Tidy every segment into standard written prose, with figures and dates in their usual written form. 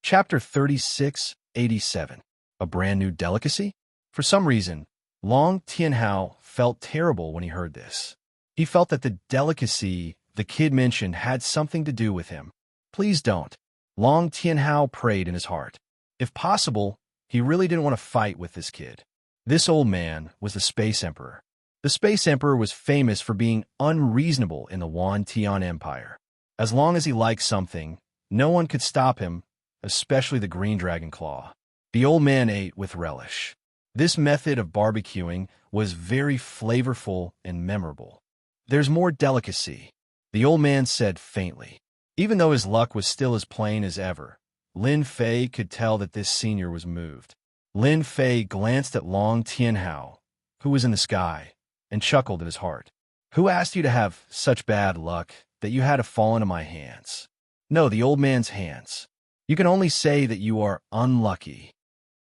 Chapter 3687. A Brand New Delicacy? For some reason, Long Tianhao felt terrible when he heard this. He felt that the delicacy the kid mentioned had something to do with him. Please don't. Long Tianhao prayed in his heart. If possible, he really didn't want to fight with this kid. This old man was the Space Emperor. The Space Emperor was famous for being unreasonable in the Yuan Tian Empire. As long as he liked something, no one could stop him, especially the green dragon claw. The old man ate with relish. This method of barbecuing was very flavorful and memorable. There's more delicacy, the old man said faintly. Even though his luck was still as plain as ever, Lin Fei could tell that this senior was moved. Lin Fei glanced at Long Tianhao, who was in the sky, and chuckled in his heart. Who asked you to have such bad luck that you had to fall into my hands? No, the old man's hands. You can only say that you are unlucky.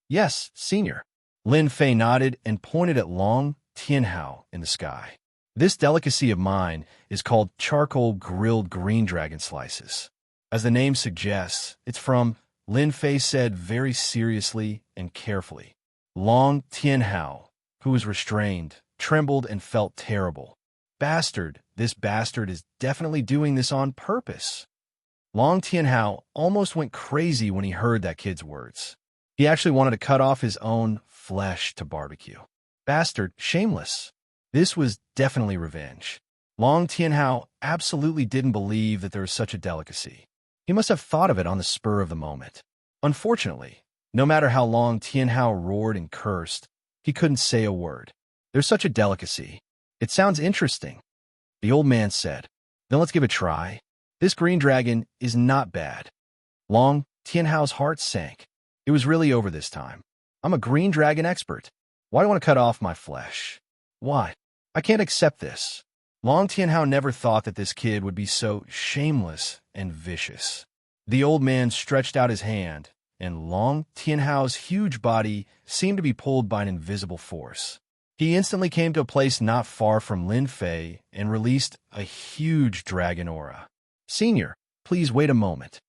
Yes, senior. Lin Fei nodded and pointed at Long Tianhao in the sky. This delicacy of mine is called charcoal grilled green dragon slices. As the name suggests, it's from, Lin Fei said very seriously and carefully. Long Tianhao, who was restrained, trembled and felt terrible. Bastard, this bastard is definitely doing this on purpose. Long Tianhao almost went crazy when he heard that kid's words. He actually wanted to cut off his own flesh to barbecue. Bastard, shameless. This was definitely revenge. Long Tianhao absolutely didn't believe that there was such a delicacy. He must have thought of it on the spur of the moment. Unfortunately, no matter how Long Tianhao roared and cursed, he couldn't say a word. There's such a delicacy. It sounds interesting, the old man said. Then let's give it a try. This green dragon is not bad. Long Tianhao's heart sank. It was really over this time. I'm a green dragon expert. Why do I want to cut off my flesh? Why? I can't accept this. Long Tianhao never thought that this kid would be so shameless and vicious. The old man stretched out his hand, and Long Tianhao's huge body seemed to be pulled by an invisible force. He instantly came to a place not far from Lin Fei and released a huge dragon aura. Senior, please wait a moment.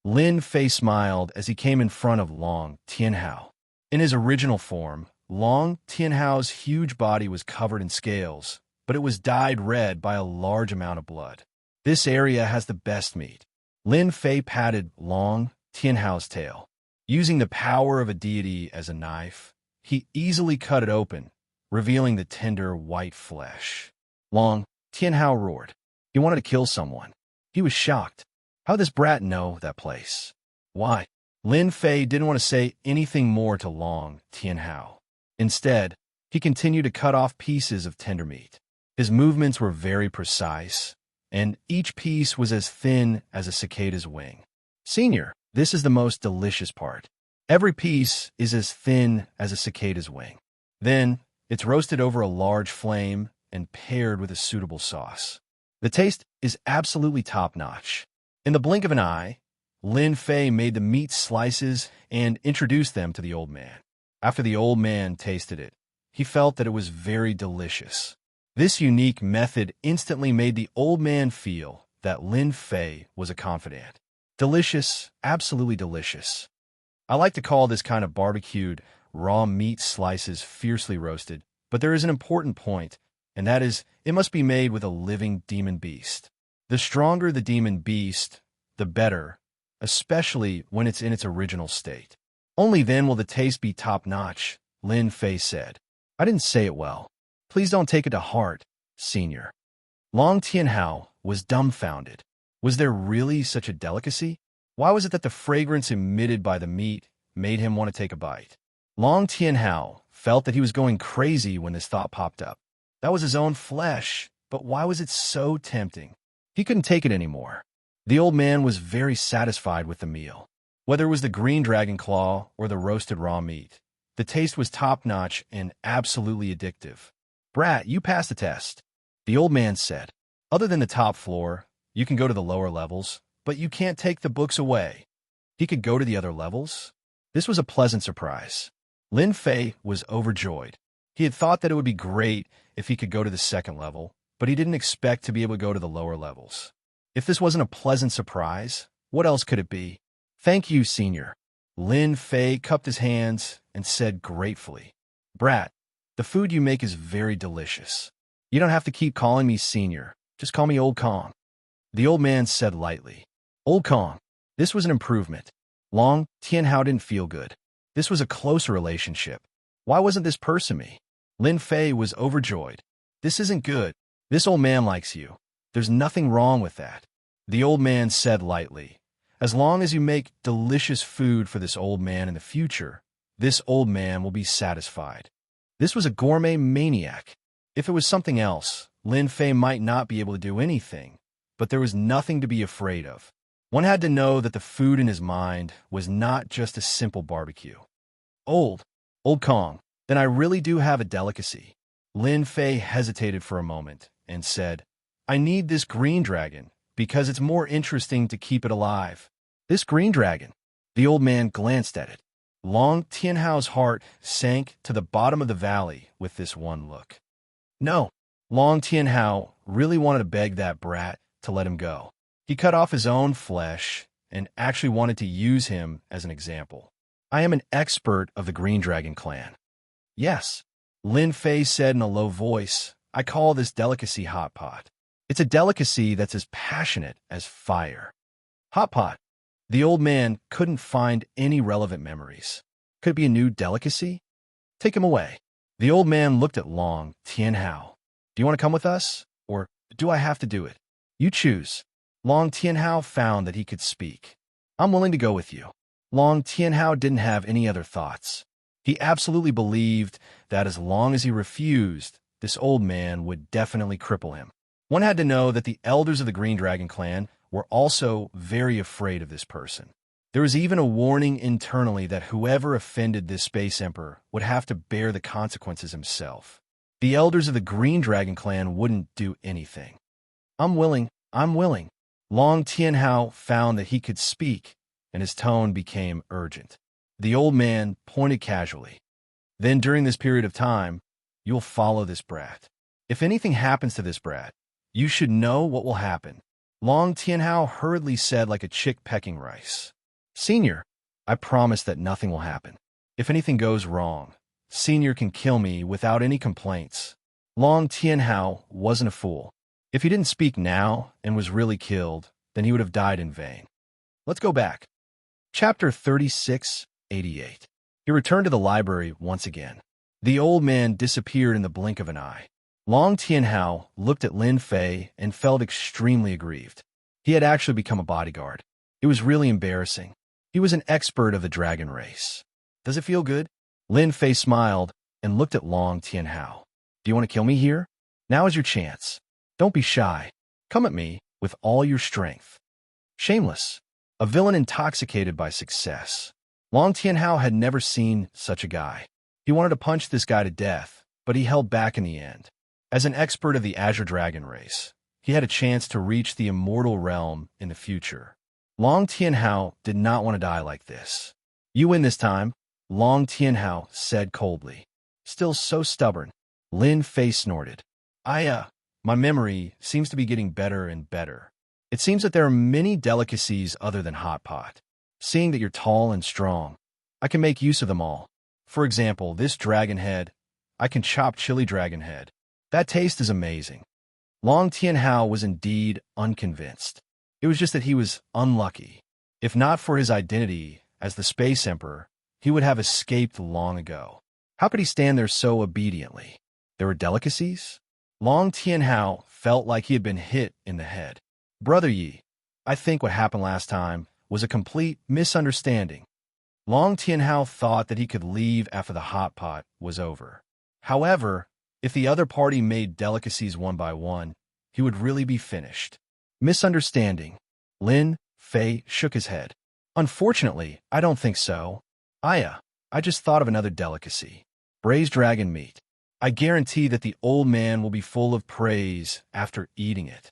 Lin Fei smiled as he came in front of Long Tianhao. In his original form, Long Tianhao's huge body was covered in scales, but it was dyed red by a large amount of blood. This area has the best meat. Lin Fei patted Long Tianhao's tail. Using the power of a deity as a knife, he easily cut it open, revealing the tender white flesh. Long Tianhao roared. He wanted to kill someone. He was shocked. How did this brat know that place? Why? Lin Fei didn't want to say anything more to Long Tianhao. Instead, he continued to cut off pieces of tender meat. His movements were very precise, and each piece was as thin as a cicada's wing. Senior, this is the most delicious part. Every piece is as thin as a cicada's wing. Then, it's roasted over a large flame and paired with a suitable sauce. The taste is absolutely top-notch. In the blink of an eye, Lin Fei made the meat slices and introduced them to the old man. After the old man tasted it, he felt that it was very delicious. This unique method instantly made the old man feel that Lin Fei was a confidant. Delicious, absolutely delicious. I like to call this kind of barbecued raw meat slices fiercely roasted, but there is an important point, and that is, it must be made with a living demon beast. The stronger the demon beast, the better, especially when it's in its original state. Only then will the taste be top-notch, Lin Fei said. I didn't say it well. Please don't take it to heart, senior. Long Tianhao was dumbfounded. Was there really such a delicacy? Why was it that the fragrance emitted by the meat made him want to take a bite? Long Tianhao felt that he was going crazy when this thought popped up. That was his own flesh, but why was it so tempting? He couldn't take it anymore. The old man was very satisfied with the meal. Whether it was the green dragon claw or the roasted raw meat, the taste was top-notch and absolutely addictive. Brat, you passed the test, the old man said. Other than the top floor, you can go to the lower levels, but you can't take the books away. He could go to the other levels? This was a pleasant surprise. Lin Fei was overjoyed. He had thought that it would be great if he could go to the second level, but he didn't expect to be able to go to the lower levels. If this wasn't a pleasant surprise, what else could it be? Thank you, senior. Lin Fei cupped his hands and said gratefully, "Brat, the food you make is very delicious. You don't have to keep calling me senior. Just call me Old Kong." The old man said lightly, "Old Kong." This was an improvement. Long Tianhao didn't feel good. This was a closer relationship. Why wasn't this person me? Lin Fei was overjoyed. "This isn't good. This old man likes you. There's nothing wrong with that." The old man said lightly, "As long as you make delicious food for this old man in the future, this old man will be satisfied." This was a gourmet maniac. If it was something else, Lin Fei might not be able to do anything, but there was nothing to be afraid of. One had to know that the food in his mind was not just a simple barbecue. Old Kong, then I really do have a delicacy." Lin Fei hesitated for a moment and said, "I need this green dragon because it's more interesting to keep it alive." "This green dragon?" The old man glanced at it. Long Tianhao's heart sank to the bottom of the valley with this one look. No, Long Tianhao really wanted to beg that brat to let him go. He cut off his own flesh and actually wanted to use him as an example. "I am an expert of the Green Dragon clan." "Yes," Lin Fei said in a low voice, "I call this delicacy hot pot. It's a delicacy that's as passionate as fire." Hot pot. The old man couldn't find any relevant memories. Could it be a new delicacy? "Take him away." The old man looked at Long Tianhao. "Do you want to come with us, or do I have to do it? You choose." Long Tianhao found that he could speak. "I'm willing to go with you." Long Tianhao didn't have any other thoughts. He absolutely believed that as long as he refused, this old man would definitely cripple him. One had to know that the elders of the Green Dragon clan were also very afraid of this person. There was even a warning internally that whoever offended this space emperor would have to bear the consequences himself. The elders of the Green Dragon clan wouldn't do anything. I'm willing. Long Tianhao found that he could speak, and his tone became urgent. The old man pointed casually. "Then during this period of time, you'll follow this brat. If anything happens to this brat, you should know what will happen." Long Tianhao hurriedly said like a chick pecking rice. "Senior, I promise that nothing will happen. If anything goes wrong, Senior can kill me without any complaints." Long Tianhao wasn't a fool. If he didn't speak now and was really killed, then he would have died in vain. Let's go back. Chapter 3688. He returned to the library once again. The old man disappeared in the blink of an eye. Long Tianhao looked at Lin Fei and felt extremely aggrieved. He had actually become a bodyguard. It was really embarrassing. He was an expert of the dragon race. "Does it feel good?" Lin Fei smiled and looked at Long Tianhao. "Do you want to kill me here? Now is your chance. Don't be shy. Come at me with all your strength." Shameless. A villain intoxicated by success. Long Tianhao had never seen such a guy. He wanted to punch this guy to death, but he held back in the end. As an expert of the Azure Dragon race, he had a chance to reach the immortal realm in the future. Long Tianhao did not want to die like this. "You win this time," Long Tianhao said coldly. Still so stubborn. Lin Fei snorted. My memory seems to be getting better and better. It seems that there are many delicacies other than hot pot. Seeing that you're tall and strong, I can make use of them all. For example, this dragon head. I can chop chili dragon head. That taste is amazing." Long Tianhao was indeed unconvinced. It was just that he was unlucky. If not for his identity as the Space Emperor, he would have escaped long ago. How could he stand there so obediently? There were delicacies? Long Tianhao felt like he had been hit in the head. "Brother Yi, I think what happened last time was a complete misunderstanding." Long Tianhao thought that he could leave after the hot pot was over. However, if the other party made delicacies one by one, he would really be finished. Misunderstanding. Lin Fei shook his head. "Unfortunately, I don't think so. I just thought of another delicacy. Braised dragon meat. I guarantee that the old man will be full of praise after eating it."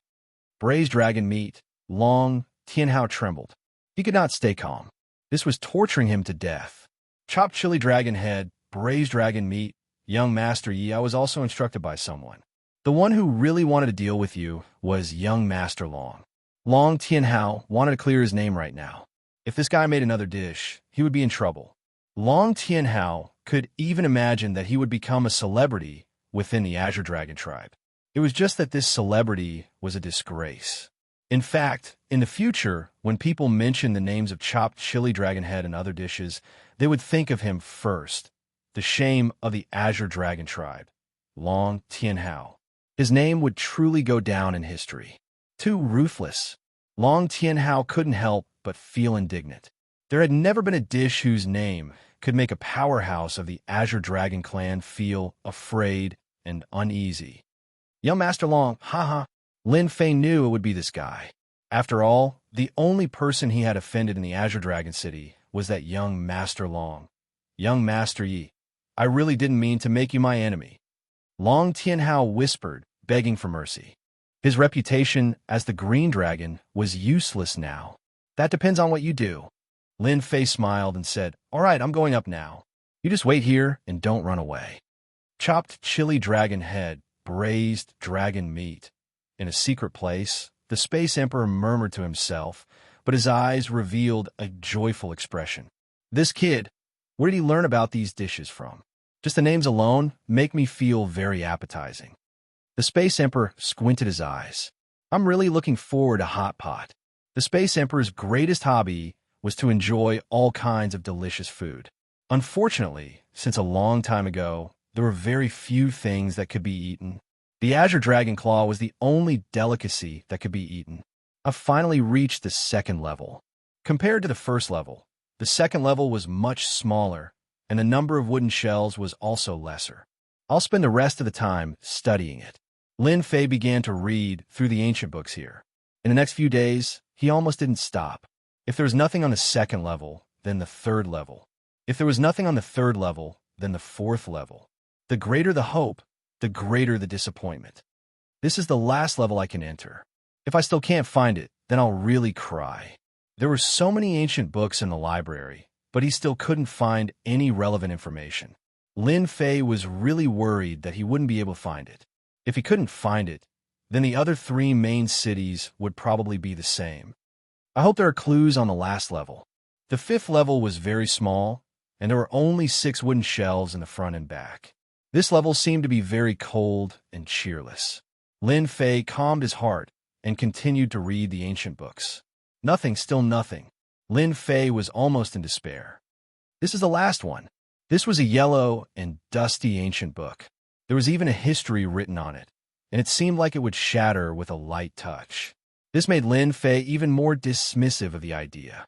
Braised dragon meat. Long Tianhao trembled. He could not stay calm. This was torturing him to death. Chopped chili dragon head, braised dragon meat. Young Master Yi, I was also instructed by someone. The one who really wanted to deal with you was young Master Long. Long Tianhao wanted to clear his name right now. If this guy made another dish, he would be in trouble. Long Tianhao could even imagine that he would become a celebrity within the Azure Dragon tribe. It was just that this celebrity was a disgrace. In fact, in the future, when people mentioned the names of chopped chili dragon head and other dishes, they would think of him first, the shame of the Azure Dragon tribe, Long Tianhao. His name would truly go down in history. Too ruthless. Long Tianhao couldn't help but feel indignant. There had never been a dish whose name could make a powerhouse of the Azure Dragon clan feel afraid and uneasy. Young Master Long, haha. Lin Fei knew it would be this guy. After all, the only person he had offended in the Azure Dragon City was that young Master Long. Young Master Yi, I really didn't mean to make you my enemy. Long Tianhao whispered, begging for mercy. His reputation as the Green Dragon was useless now. That depends on what you do. Lin Fei smiled and said, All right, I'm going up now. You just wait here and don't run away. Chopped chili dragon head, braised dragon meat. In a secret place, the Space Emperor murmured to himself, but his eyes revealed a joyful expression. This kid, where did he learn about these dishes from? Just the names alone make me feel very appetizing. The Space Emperor squinted his eyes. I'm really looking forward to hot pot. The Space Emperor's greatest hobby was to enjoy all kinds of delicious food. Unfortunately, since a long time ago, there were very few things that could be eaten. The Azure Dragon Claw was the only delicacy that could be eaten. I finally reached the second level. Compared to the first level, the second level was much smaller, and the number of wooden shells was also lesser. I'll spend the rest of the time studying it. Lin Fei began to read through the ancient books here. In the next few days, he almost didn't stop. If there was nothing on the second level, then the third level. If there was nothing on the third level, then the fourth level. The greater the hope, the greater the disappointment. This is the last level I can enter. If I still can't find it, then I'll really cry. There were so many ancient books in the library, but he still couldn't find any relevant information. Lin Fei was really worried that he wouldn't be able to find it. If he couldn't find it, then the other three main cities would probably be the same. I hope there are clues on the last level. The fifth level was very small, and there were only 6 wooden shelves in the front and back. This level seemed to be very cold and cheerless. Lin Fei calmed his heart and continued to read the ancient books. Nothing, still nothing. Lin Fei was almost in despair. This is the last one. This was a yellow and dusty ancient book. There was even a history written on it, and it seemed like it would shatter with a light touch. This made Lin Fei even more dismissive of the idea.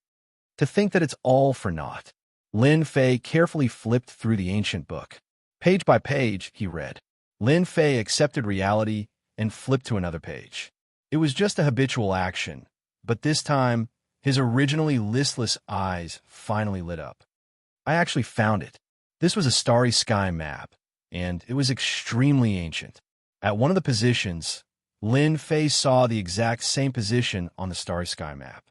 To think that it's all for naught. Lin Fei carefully flipped through the ancient book. Page by page, he read. Lin Fei accepted reality and flipped to another page. It was just a habitual action, but this time, his originally listless eyes finally lit up. I actually found it. This was a starry sky map, and it was extremely ancient. At one of the positions, Lin Fei saw the exact same position on the starry sky map.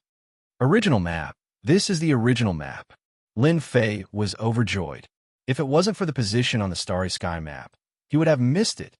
Original map. This is the original map. Lin Fei was overjoyed. If it wasn't for the position on the starry sky map, he would have missed it.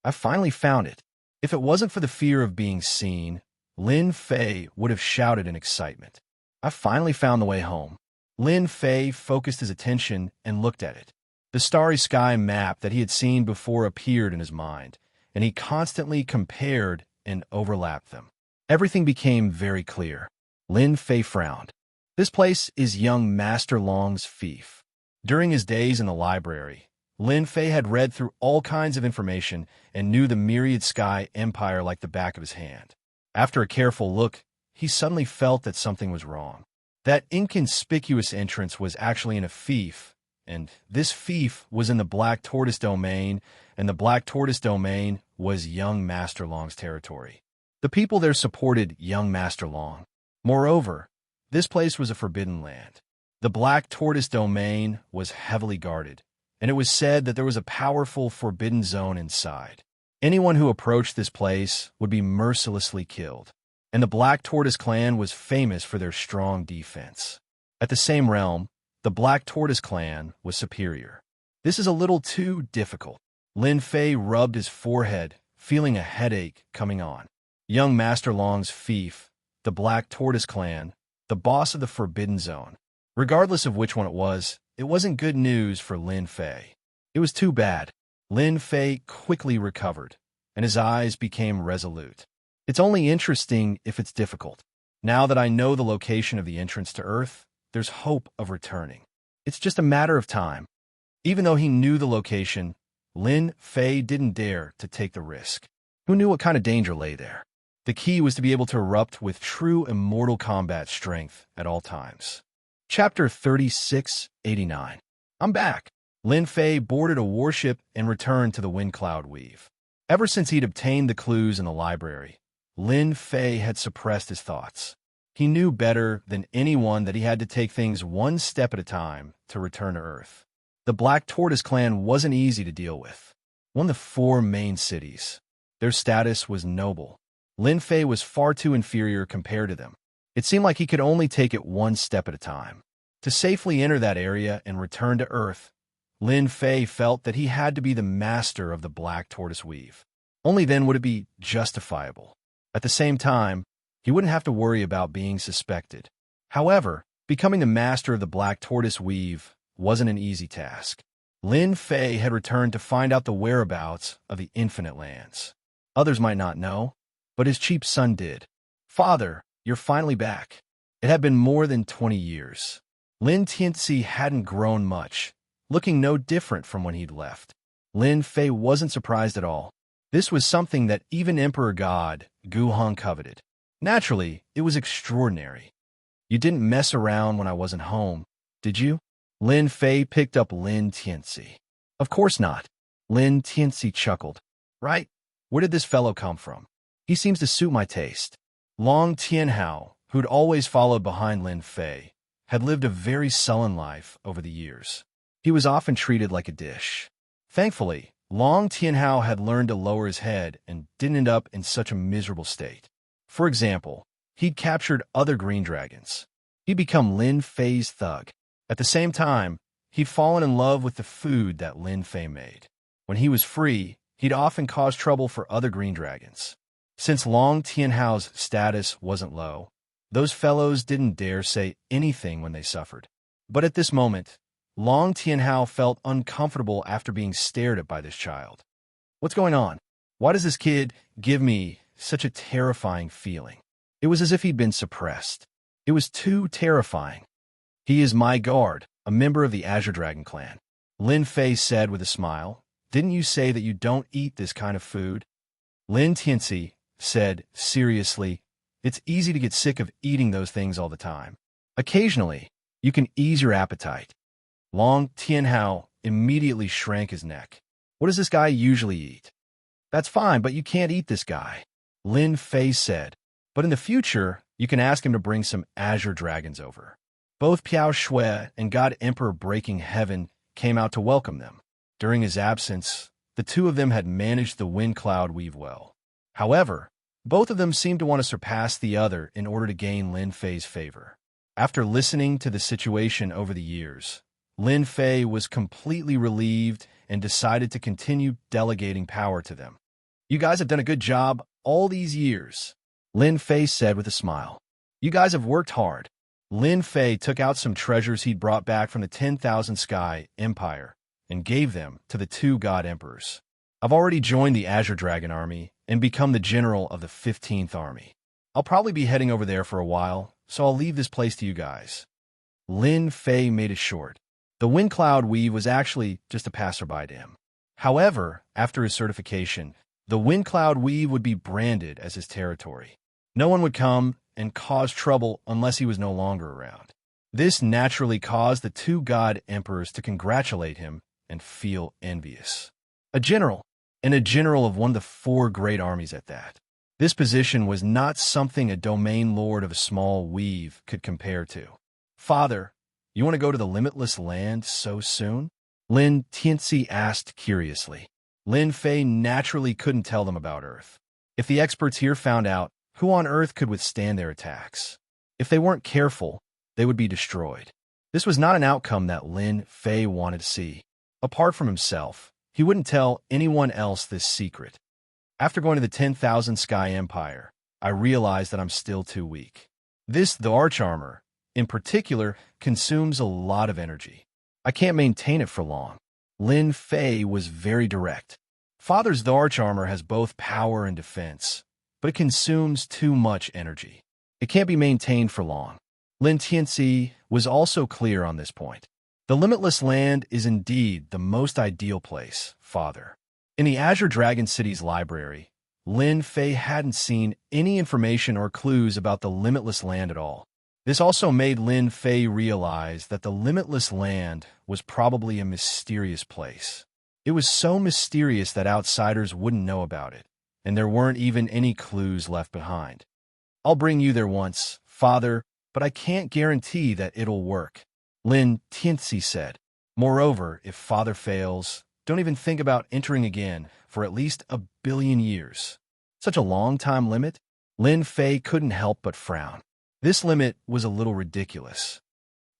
I finally found it. If it wasn't for the fear of being seen, Lin Fei would have shouted in excitement. I finally found the way home. Lin Fei focused his attention and looked at it. The starry sky map that he had seen before appeared in his mind, and he constantly compared and overlapped them. Everything became very clear. Lin Fei frowned. This place is young Master Long's fief. During his days in the library, Lin Fei had read through all kinds of information and knew the myriad sky empire like the back of his hand. After a careful look, he suddenly felt that something was wrong. That inconspicuous entrance was actually in a fief, and this fief was in the Black Tortoise domain, and the Black Tortoise domain was young Master Long's territory. The people there supported young Master Long. Moreover, this place was a forbidden land. The Black Tortoise domain was heavily guarded, and it was said that there was a powerful forbidden zone inside. Anyone who approached this place would be mercilessly killed, and the Black Tortoise clan was famous for their strong defense. At the same realm, the Black Tortoise clan was superior. This is a little too difficult. Lin Fei rubbed his forehead, feeling a headache coming on. Young Master Long's fief, the Black Tortoise clan, the boss of the Forbidden Zone. Regardless of which one it wasn't good news for Lin Fei. It was too bad. Lin Fei quickly recovered, and his eyes became resolute. It's only interesting if it's difficult. Now that I know the location of the entrance to Earth, there's hope of returning. It's just a matter of time. Even though he knew the location, Lin Fei didn't dare to take the risk. Who knew what kind of danger lay there? The key was to be able to erupt with true immortal combat strength at all times. Chapter 3689. I'm back. Lin Fei boarded a warship and returned to the Wind Cloud Weave. Ever since he'd obtained the clues in the library, Lin Fei had suppressed his thoughts. He knew better than anyone that he had to take things one step at a time to return to Earth. The Black Tortoise clan wasn't easy to deal with. One of the 4 main cities. Their status was noble. Lin Fei was far too inferior compared to them. It seemed like he could only take it one step at a time. To safely enter that area and return to Earth, Lin Fei felt that he had to be the master of the Black Tortoise Weave. Only then would it be justifiable. At the same time, he wouldn't have to worry about being suspected. However, becoming the master of the Black Tortoise Weave wasn't an easy task. Lin Fei had returned to find out the whereabouts of the Infinite Lands. Others might not know, but his chief son did. Father, you're finally back. It had been more than 20 years. Lin Tianxi hadn't grown much, looking no different from when he'd left. Lin Fei wasn't surprised at all. This was something that even Emperor God Gu Hong coveted. Naturally, it was extraordinary. You didn't mess around when I wasn't home, did you? Lin Fei picked up Lin Tianxi. Of course not. Lin Tianxi chuckled. Right? Where did this fellow come from? He seems to suit my taste. Long Tianhao, who'd always followed behind Lin Fei, had lived a very sullen life over the years. He was often treated like a dish. Thankfully, Long Tianhao had learned to lower his head and didn't end up in such a miserable state. For example, he'd captured other green dragons. He'd become Lin Fei's thug. At the same time, he'd fallen in love with the food that Lin Fei made. When he was free, he'd often cause trouble for other green dragons. Since Long Tianhao's status wasn't low, those fellows didn't dare say anything when they suffered. But at this moment, Long Tianhao felt uncomfortable after being stared at by this child. What's going on? Why does this kid give me such a terrifying feeling? It was as if he'd been suppressed. It was too terrifying. He is my guard, a member of the Azure Dragon clan. Lin Fei said with a smile. Didn't you say that you don't eat this kind of food? Lin Tianxi said seriously, it's easy to get sick of eating those things all the time. Occasionally, you can ease your appetite. Long Tianhao immediately shrank his neck. What does this guy usually eat? That's fine, but you can't eat this guy. Lin Fei said, but in the future, you can ask him to bring some Azure Dragons over. Both Piao Shui and God Emperor Breaking Heaven came out to welcome them. During his absence, the two of them had managed the Wind Cloud Weave well. However, both of them seemed to want to surpass the other in order to gain Lin Fei's favor. After listening to the situation over the years, Lin Fei was completely relieved and decided to continue delegating power to them. You guys have done a good job all these years, Lin Fei said with a smile. You guys have worked hard. Lin Fei took out some treasures he'd brought back from the 10,000 Sky Empire and gave them to the 2 God Emperors. I've already joined the Azure Dragon Army and become the general of the 15th Army. I'll probably be heading over there for a while, so I'll leave this place to you guys. Lin Fei made it short. The Wind Cloud Weave was actually just a passerby to him. However, after his certification, the Wind Cloud Weave would be branded as his territory. No one would come and cause trouble unless he was no longer around. This naturally caused the 2 God Emperors to congratulate him and feel envious. A general, and a general of one of the 4 great armies at that. This position was not something a domain lord of a small weave could compare to. Father, you want to go to the limitless land so soon? Lin Tianxi asked curiously. Lin Fei naturally couldn't tell them about Earth. If the experts here found out, who on Earth could withstand their attacks? If they weren't careful, they would be destroyed. This was not an outcome that Lin Fei wanted to see. Apart from himself, he wouldn't tell anyone else this secret. After going to the 10,000 Sky Empire, I realized that I'm still too weak. This, the Archarmor, in particular, consumes a lot of energy. I can't maintain it for long. Lin Fei was very direct. Father's Dharch armor has both power and defense, but it consumes too much energy. It can't be maintained for long. Lin Tianxi was also clear on this point. The Limitless Land is indeed the most ideal place, Father. In the Azure Dragon City's library, Lin Fei hadn't seen any information or clues about the Limitless Land at all. This also made Lin Fei realize that the Limitless Land was probably a mysterious place. It was so mysterious that outsiders wouldn't know about it, and there weren't even any clues left behind. I'll bring you there once, Father, but I can't guarantee that it'll work, Lin Tianxi said. Moreover, if Father fails, don't even think about entering again for at least 1 billion years. Such a long time limit? Lin Fei couldn't help but frown. This limit was a little ridiculous.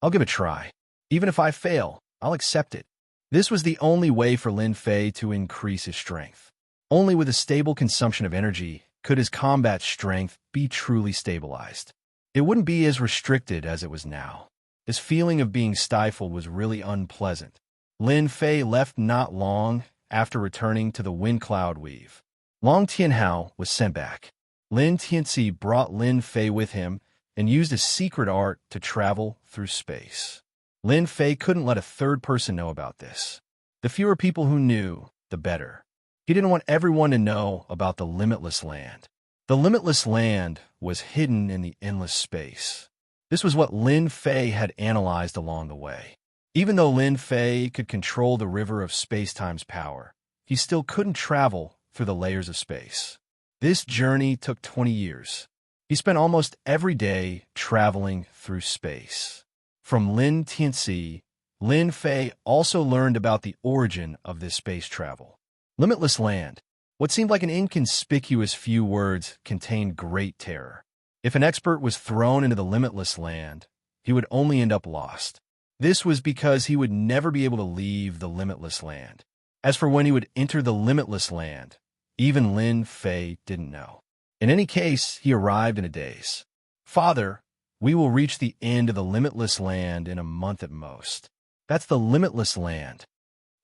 I'll give it a try. Even if I fail, I'll accept it. This was the only way for Lin Fei to increase his strength. Only with a stable consumption of energy could his combat strength be truly stabilized. It wouldn't be as restricted as it was now. This feeling of being stifled was really unpleasant. Lin Fei left not long after returning to the Wind Cloud Weave. Long Tianhao was sent back. Lin Tianxi brought Lin Fei with him and used a secret art to travel through space. Lin Fei couldn't let a third person know about this. The fewer people who knew, the better. He didn't want everyone to know about the Limitless Land. The Limitless Land was hidden in the endless space. This was what Lin Fei had analyzed along the way. Even though Lin Fei could control the river of space-time's power, he still couldn't travel through the layers of space. This journey took 20 years. He spent almost every day traveling through space. From Lin Tianxi, Lin Fei also learned about the origin of this space travel. Limitless Land. What seemed like an inconspicuous few words contained great terror. If an expert was thrown into the Limitless Land, he would only end up lost. This was because he would never be able to leave the Limitless Land. As for when he would enter the Limitless Land, even Lin Fei didn't know. In any case, he arrived in a daze. Father, we will reach the end of the Limitless Land in a month at most. That's the Limitless Land.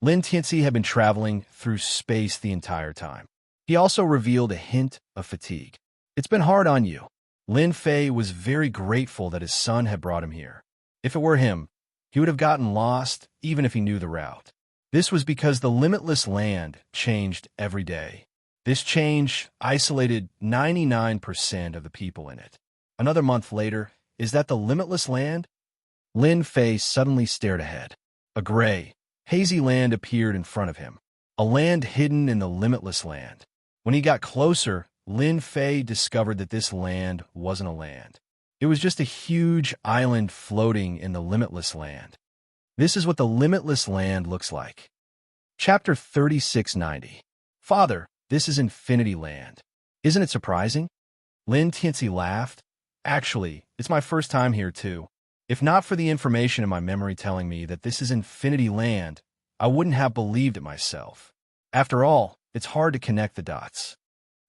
Lin Tianxi had been traveling through space the entire time. He also revealed a hint of fatigue. It's been hard on you. Lin Fei was very grateful that his son had brought him here. If it were him, he would have gotten lost even if he knew the route. This was because the Limitless Land changed every day. This change isolated 99% of the people in it. Another month later, is that the Limitless Land? Lin Fei suddenly stared ahead. A gray, hazy land appeared in front of him. A land hidden in the Limitless Land. When he got closer, Lin Fei discovered that this land wasn't a land. It was just a huge island floating in the Limitless Land. This is what the Limitless Land looks like. Chapter 3690. Father, this is Infinity Land. Isn't it surprising? Lin Tianxi laughed. Actually, it's my first time here too. If not for the information in my memory telling me that this is Infinity Land, I wouldn't have believed it myself. After all, it's hard to connect the dots.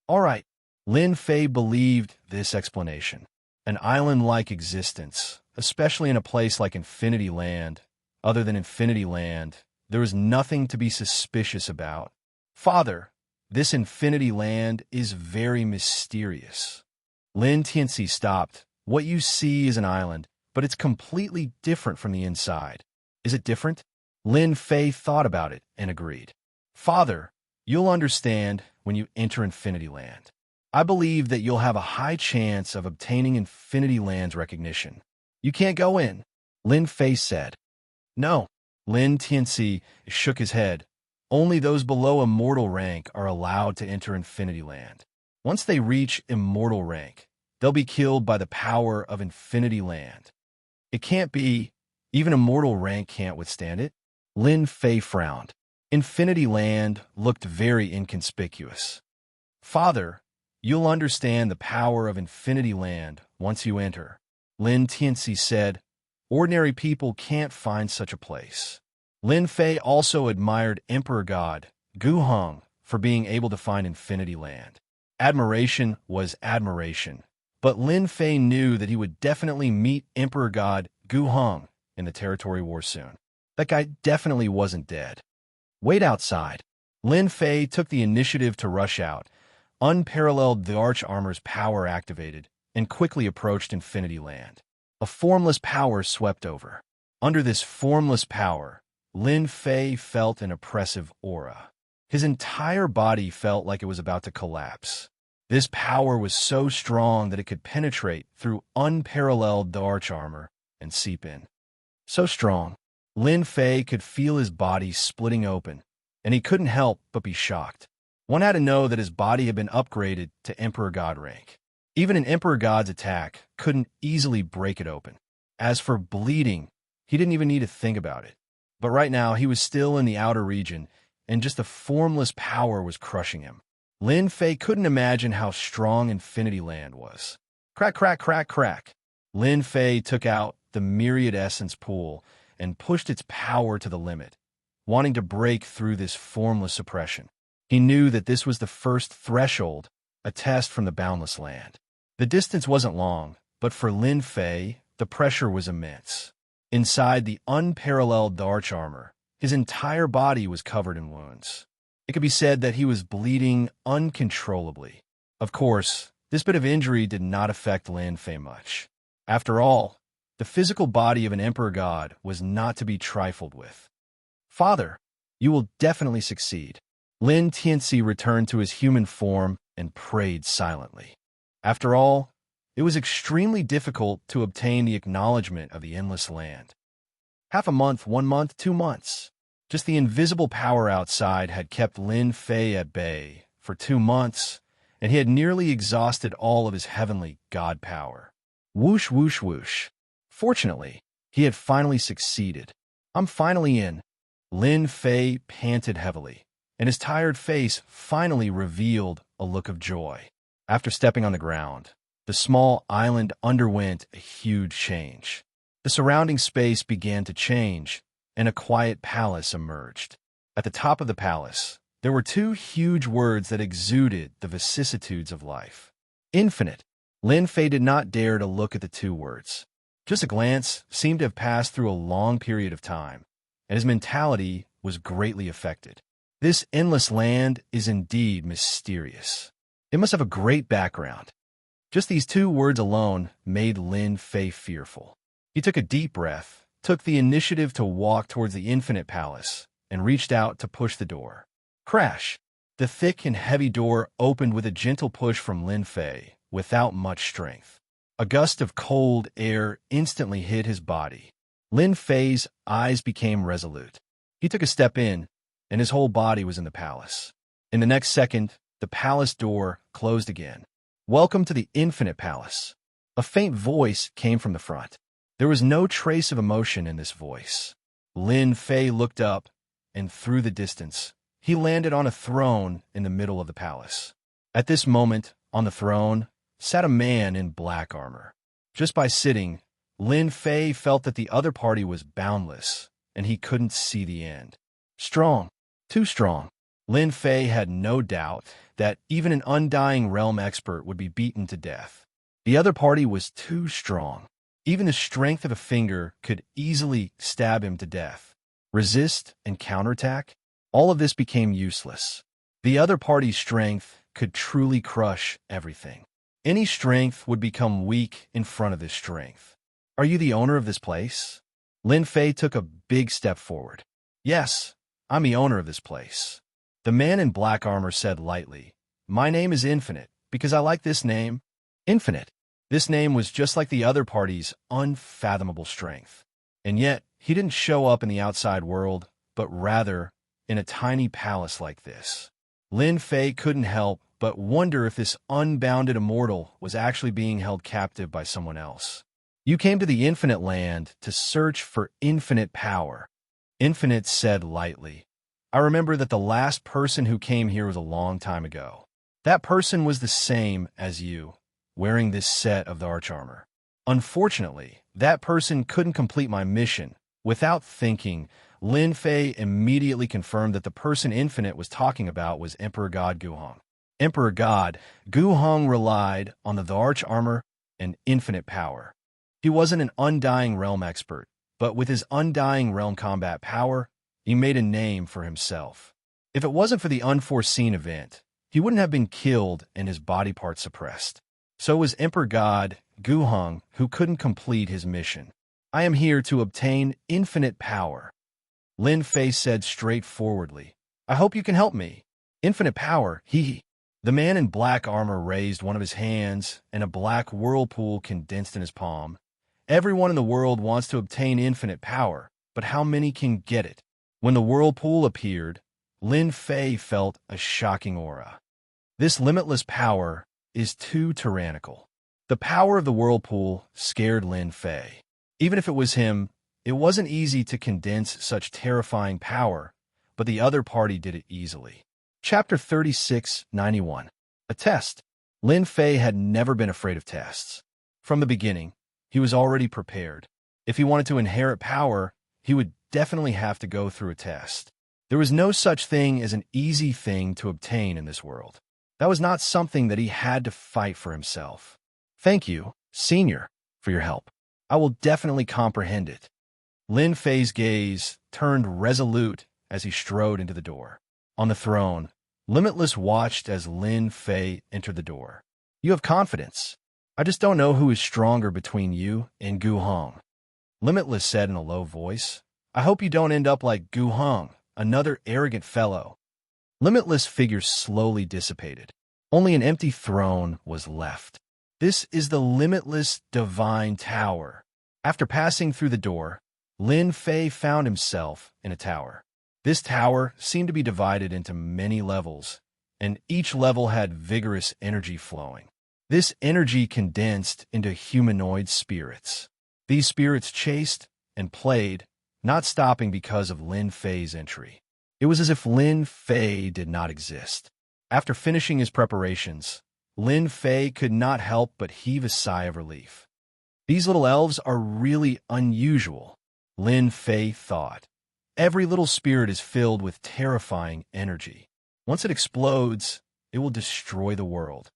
All right, Lin Fei believed this explanation. An island-like existence, especially in a place like Infinity Land. Other than Infinity Land, there is nothing to be suspicious about. Father, this Infinity Land is very mysterious. Lin Tianxi stopped. What you see is an island, but it's completely different from the inside. Is it different? Lin Fei thought about it and agreed. Father, you'll understand when you enter Infinity Land. I believe that you'll have a high chance of obtaining Infinity Land's recognition. You can't go in, Lin Fei said. No, Lin Tianxi shook his head. Only those below immortal rank are allowed to enter Infinity Land. Once they reach immortal rank, they'll be killed by the power of Infinity Land. It can't be. Even immortal rank can't withstand it. Lin Fei frowned. Infinity Land looked very inconspicuous. Father, you'll understand the power of Infinity Land once you enter, Lin Tianxi said. Ordinary people can't find such a place. Lin Fei also admired Emperor God Gu Hong for being able to find Infinity Land. Admiration was admiration, But Lin Fei knew that he would definitely meet Emperor God Gu Hong in the territory war soon. That guy definitely wasn't dead. Wait outside. Lin Fei took the initiative to rush out, unparalleled the arch armor's power activated, and quickly approached Infinity Land. A formless power swept over. Under this formless power, Lin Fei felt an oppressive aura. His entire body felt like it was about to collapse. This power was so strong that it could penetrate through unparalleled the arch armor and seep in. So strong, Lin Fei could feel his body splitting open, and he couldn't help but be shocked. One had to know that his body had been upgraded to Emperor God rank. Even an Emperor God's attack couldn't easily break it open. As for bleeding, he didn't even need to think about it. But right now, he was still in the outer region, and just a formless power was crushing him. Lin Fei couldn't imagine how strong Infinity Land was. Crack, crack, crack, crack. Lin Fei took out the myriad essence pool and pushed its power to the limit, wanting to break through this formless suppression. He knew that this was the first threshold, a test from the boundless land. The distance wasn't long, but for Lin Fei, the pressure was immense. Inside the unparalleled arch armor, his entire body was covered in wounds. It could be said that he was bleeding uncontrollably. Of course, this bit of injury did not affect Lin Fei much. After all, the physical body of an Emperor God was not to be trifled with. Father, you will definitely succeed. Lin Tianxi returned to his human form and prayed silently. After all, it was extremely difficult to obtain the acknowledgement of the endless land. Half a month, 1 month, 2 months. Just the invisible power outside had kept Lin Fei at bay for 2 months, and he had nearly exhausted all of his heavenly god power. Whoosh, whoosh, whoosh. Fortunately, he had finally succeeded. I'm finally in. Lin Fei panted heavily, and his tired face finally revealed a look of joy. After stepping on the ground, the small island underwent a huge change. The surrounding space began to change, and a quiet palace emerged. At the top of the palace, there were 2 huge words that exuded the vicissitudes of life. Infinite. Lin Fei did not dare to look at the 2 words. Just a glance seemed to have passed through a long period of time, and his mentality was greatly affected. This endless land is indeed mysterious. It must have a great background. Just these 2 words alone made Lin Fei fearful. He took a deep breath, took the initiative to walk towards the Infinite Palace, and reached out to push the door. Crash! The thick and heavy door opened with a gentle push from Lin Fei, without much strength. A gust of cold air instantly hit his body. Lin Fei's eyes became resolute. He took a step in, and his whole body was in the palace. In the next second, the palace door closed again. Welcome to the Infinite Palace. A faint voice came from the front. There was no trace of emotion in this voice. Lin Fei looked up, and through the distance, he landed on a throne in the middle of the palace. At this moment, on the throne, sat a man in black armor. Just by sitting, Lin Fei felt that the other party was boundless, and he couldn't see the end. Strong, too strong. Lin Fei had no doubt that even an undying realm expert would be beaten to death. The other party was too strong. Even the strength of a finger could easily stab him to death. Resist and counterattack? All of this became useless. The other party's strength could truly crush everything. Any strength would become weak in front of this strength. Are you the owner of this place? Lin Fei took a big step forward. Yes, I'm the owner of this place. The man in black armor said lightly, My name is Infinite, because I like this name. Infinite. This name was just like the other party's unfathomable strength. And yet, he didn't show up in the outside world, but rather in a tiny palace like this. Lin Fei couldn't help but wonder if this unbounded immortal was actually being held captive by someone else. You came to the Infinite Land to search for infinite power. Infinite said lightly, I remember that the last person who came here was a long time ago. That person was the same as you, wearing this set of the arch armor. Unfortunately, that person couldn't complete my mission. Without thinking, Lin Fei immediately confirmed that the person Infinite was talking about was Emperor God Gu Hong. Emperor God Gu Hong relied on the arch armor and infinite power. He wasn't an Undying Realm expert, but with his Undying Realm combat power, he made a name for himself. If it wasn't for the unforeseen event, he wouldn't have been killed and his body parts suppressed. So was Emperor God Guheng, who couldn't complete his mission. I am here to obtain infinite power, Lin Fei said straightforwardly. I hope you can help me. Infinite power, he. The man in black armor raised one of his hands, and a black whirlpool condensed in his palm. Everyone in the world wants to obtain infinite power, but how many can get it? When the whirlpool appeared, Lin Fei felt a shocking aura. This limitless power is too tyrannical. The power of the whirlpool scared Lin Fei. Even if it was him, it wasn't easy to condense such terrifying power, but the other party did it easily. Chapter 3691. A test. Lin Fei had never been afraid of tests. From the beginning, he was already prepared. If he wanted to inherit power, he would definitely have to go through a test. There was no such thing as an easy thing to obtain in this world. That was not something that he had to fight for himself. Thank you, Senior, for your help. I will definitely comprehend it. Lin Fei's gaze turned resolute as he strode into the door. On the throne, Limitless watched as Lin Fei entered the door. You have confidence. I just don't know who is stronger between you and Guheng. Limitless said in a low voice. I hope you don't end up like Guheng, another arrogant fellow. Limitless' figure slowly dissipated. Only an empty throne was left. This is the Limitless Divine Tower. After passing through the door, Lin Fei found himself in a tower. This tower seemed to be divided into many levels, and each level had vigorous energy flowing. This energy condensed into humanoid spirits. These spirits chased and played, not stopping because of Lin Fei's entry. It was as if Lin Fei did not exist. After finishing his preparations, Lin Fei could not help but heave a sigh of relief. These little elves are really unusual, Lin Fei thought. Every little spirit is filled with terrifying energy. Once it explodes, it will destroy the world.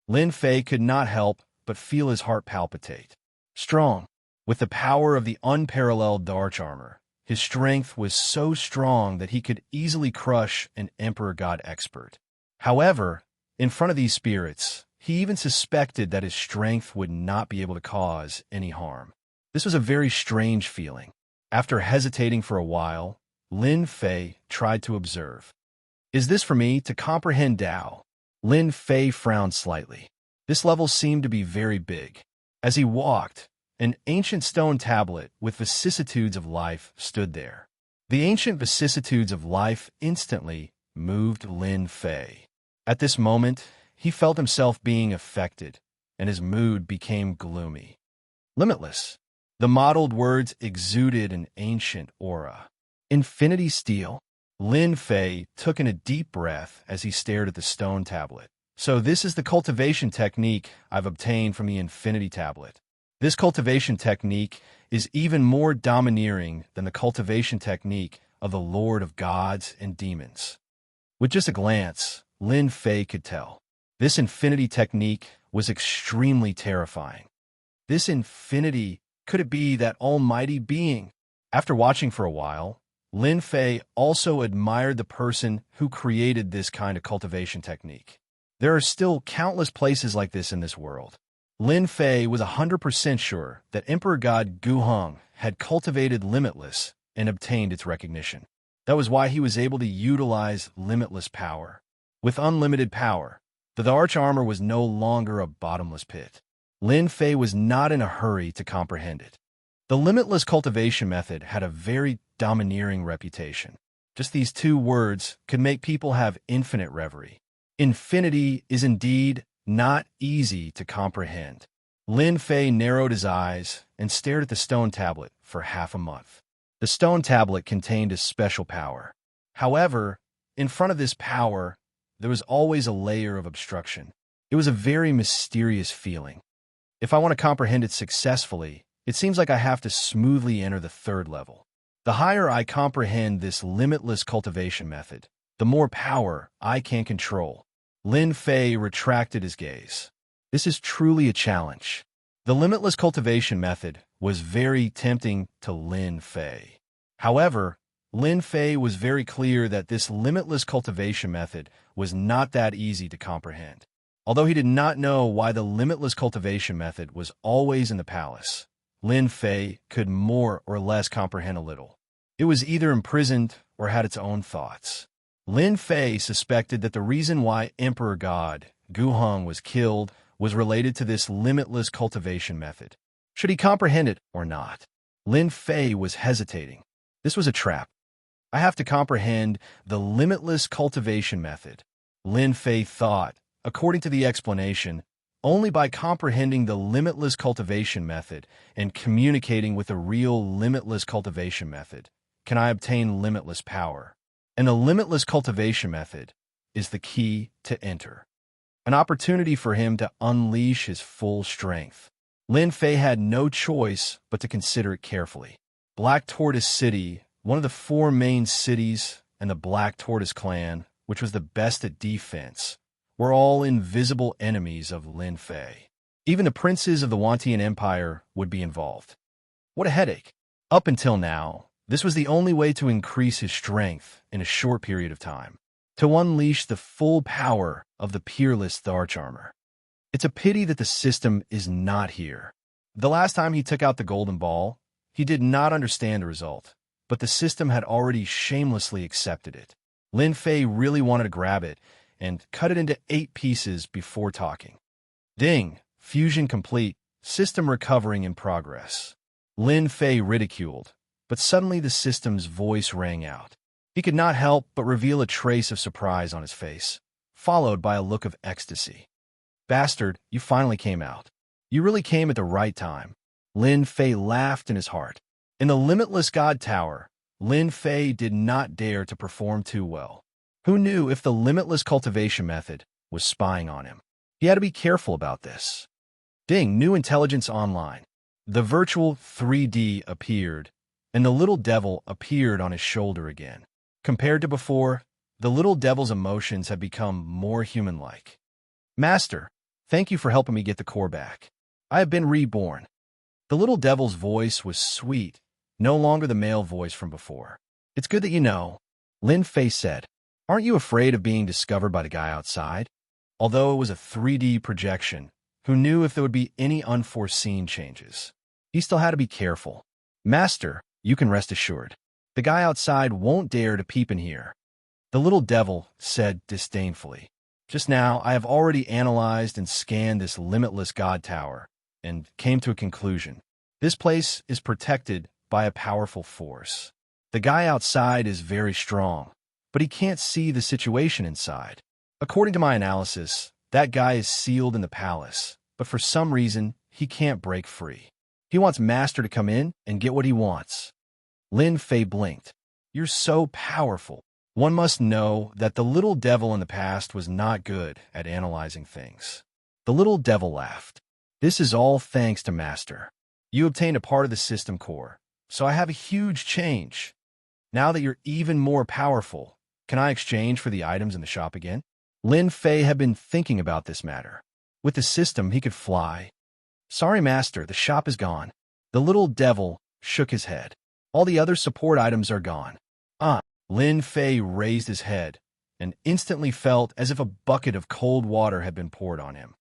Lin Fei could not help but feel his heart palpitate. Strong. With the power of the unparalleled Darch armor, his strength was so strong that he could easily crush an Emperor God expert. However, in front of these spirits, he even suspected that his strength would not be able to cause any harm. This was a very strange feeling. After hesitating for a while, Lin Fei tried to observe. Is this for me to comprehend Tao? Lin Fei frowned slightly. This level seemed to be very big. As he walked, an ancient stone tablet with vicissitudes of life stood there. The ancient vicissitudes of life instantly moved Lin Fei. At this moment, he felt himself being affected, and his mood became gloomy. Limitless. The mottled words exuded an ancient aura. Infinity Steel. Lin Fei took in a deep breath as he stared at the stone tablet. So this is the cultivation technique I've obtained from the Infinity Tablet. This cultivation technique is even more domineering than the cultivation technique of the Lord of Gods and Demons. With just a glance, Lin Fei could tell. This infinity technique was extremely terrifying. This infinity, could it be that almighty being? After watching for a while, Lin Fei also admired the person who created this kind of cultivation technique. There are still countless places like this in this world. Lin Fei was 100% sure that Emperor God Guheng had cultivated Limitless and obtained its recognition. That was why he was able to utilize limitless power. With unlimited power, the Darch armor was no longer a bottomless pit. Lin Fei was not in a hurry to comprehend it. The limitless cultivation method had a very domineering reputation. Just these two words could make people have infinite reverie. Infinity is indeed not easy to comprehend. Lin Fei narrowed his eyes and stared at the stone tablet for half a month. The stone tablet contained a special power. However, in front of this power, there was always a layer of obstruction. It was a very mysterious feeling. If I want to comprehend it successfully, it seems like I have to smoothly enter the third level. The higher I comprehend this limitless cultivation method, the more power I can control. Lin Fei retracted his gaze. This is truly a challenge. The limitless cultivation method was very tempting to Lin Fei. However, Lin Fei was very clear that this limitless cultivation method was not that easy to comprehend. Although he did not know why the limitless cultivation method was always in the palace, Lin Fei could more or less comprehend a little. It was either imprisoned or had its own thoughts. Lin Fei suspected that the reason why Emperor God Gu Hong was killed was related to this limitless cultivation method. Should he comprehend it or not? Lin Fei was hesitating. This was a trap. I have to comprehend the limitless cultivation method. Lin Fei thought, according to the explanation, only by comprehending the limitless cultivation method and communicating with a real limitless cultivation method can I obtain limitless power. And the limitless cultivation method is the key to enter. An opportunity for him to unleash his full strength. Lin Fei had no choice but to consider it carefully. Black Tortoise City, one of the 4 main cities, and the Black Tortoise clan, which was the best at defense, were all invisible enemies of Lin Fei. Even the princes of the Wantian Empire would be involved. What a headache. Up until now, this was the only way to increase his strength in a short period of time, to unleash the full power of the peerless Archarmor. It's a pity that the system is not here. The last time he took out the golden ball, he did not understand the result, but the system had already shamelessly accepted it. Lin Fei really wanted to grab it and cut it into 8 pieces before talking. Ding! Fusion complete. System recovering in progress. Lin Fei ridiculed, but suddenly the system's voice rang out. He could not help but reveal a trace of surprise on his face, followed by a look of ecstasy. Bastard, you finally came out. You really came at the right time. Lin Fei laughed in his heart. In the Limitless God Tower, Lin Fei did not dare to perform too well. Who knew if the limitless cultivation method was spying on him? He had to be careful about this. Ding, new intelligence online. The virtual 3D appeared, and the little devil appeared on his shoulder again. Compared to before, the little devil's emotions had become more human-like. Master, thank you for helping me get the core back. I have been reborn. The little devil's voice was sweet, no longer the male voice from before. It's good that you know, Lin Fei said. Aren't you afraid of being discovered by the guy outside? Although it was a 3D projection, who knew if there would be any unforeseen changes? He still had to be careful. Master, you can rest assured. The guy outside won't dare to peep in here. The little devil said disdainfully. Just now, I have already analyzed and scanned this limitless God Tower, and came to a conclusion. This place is protected by a powerful force. The guy outside is very strong, but he can't see the situation inside. According to my analysis, that guy is sealed in the palace, but for some reason, he can't break free. He wants Master to come in and get what he wants. Lin Fei blinked. You're so powerful. One must know that the little devil in the past was not good at analyzing things. The little devil laughed. This is all thanks to Master. You obtained a part of the system core, so I have a huge change. Now that you're even more powerful, can I exchange for the items in the shop again? Lin Fei had been thinking about this matter. With the system, he could fly. Sorry, Master, the shop is gone. The little devil shook his head. All the other support items are gone. Lin Fei raised his head and instantly felt as if a bucket of cold water had been poured on him.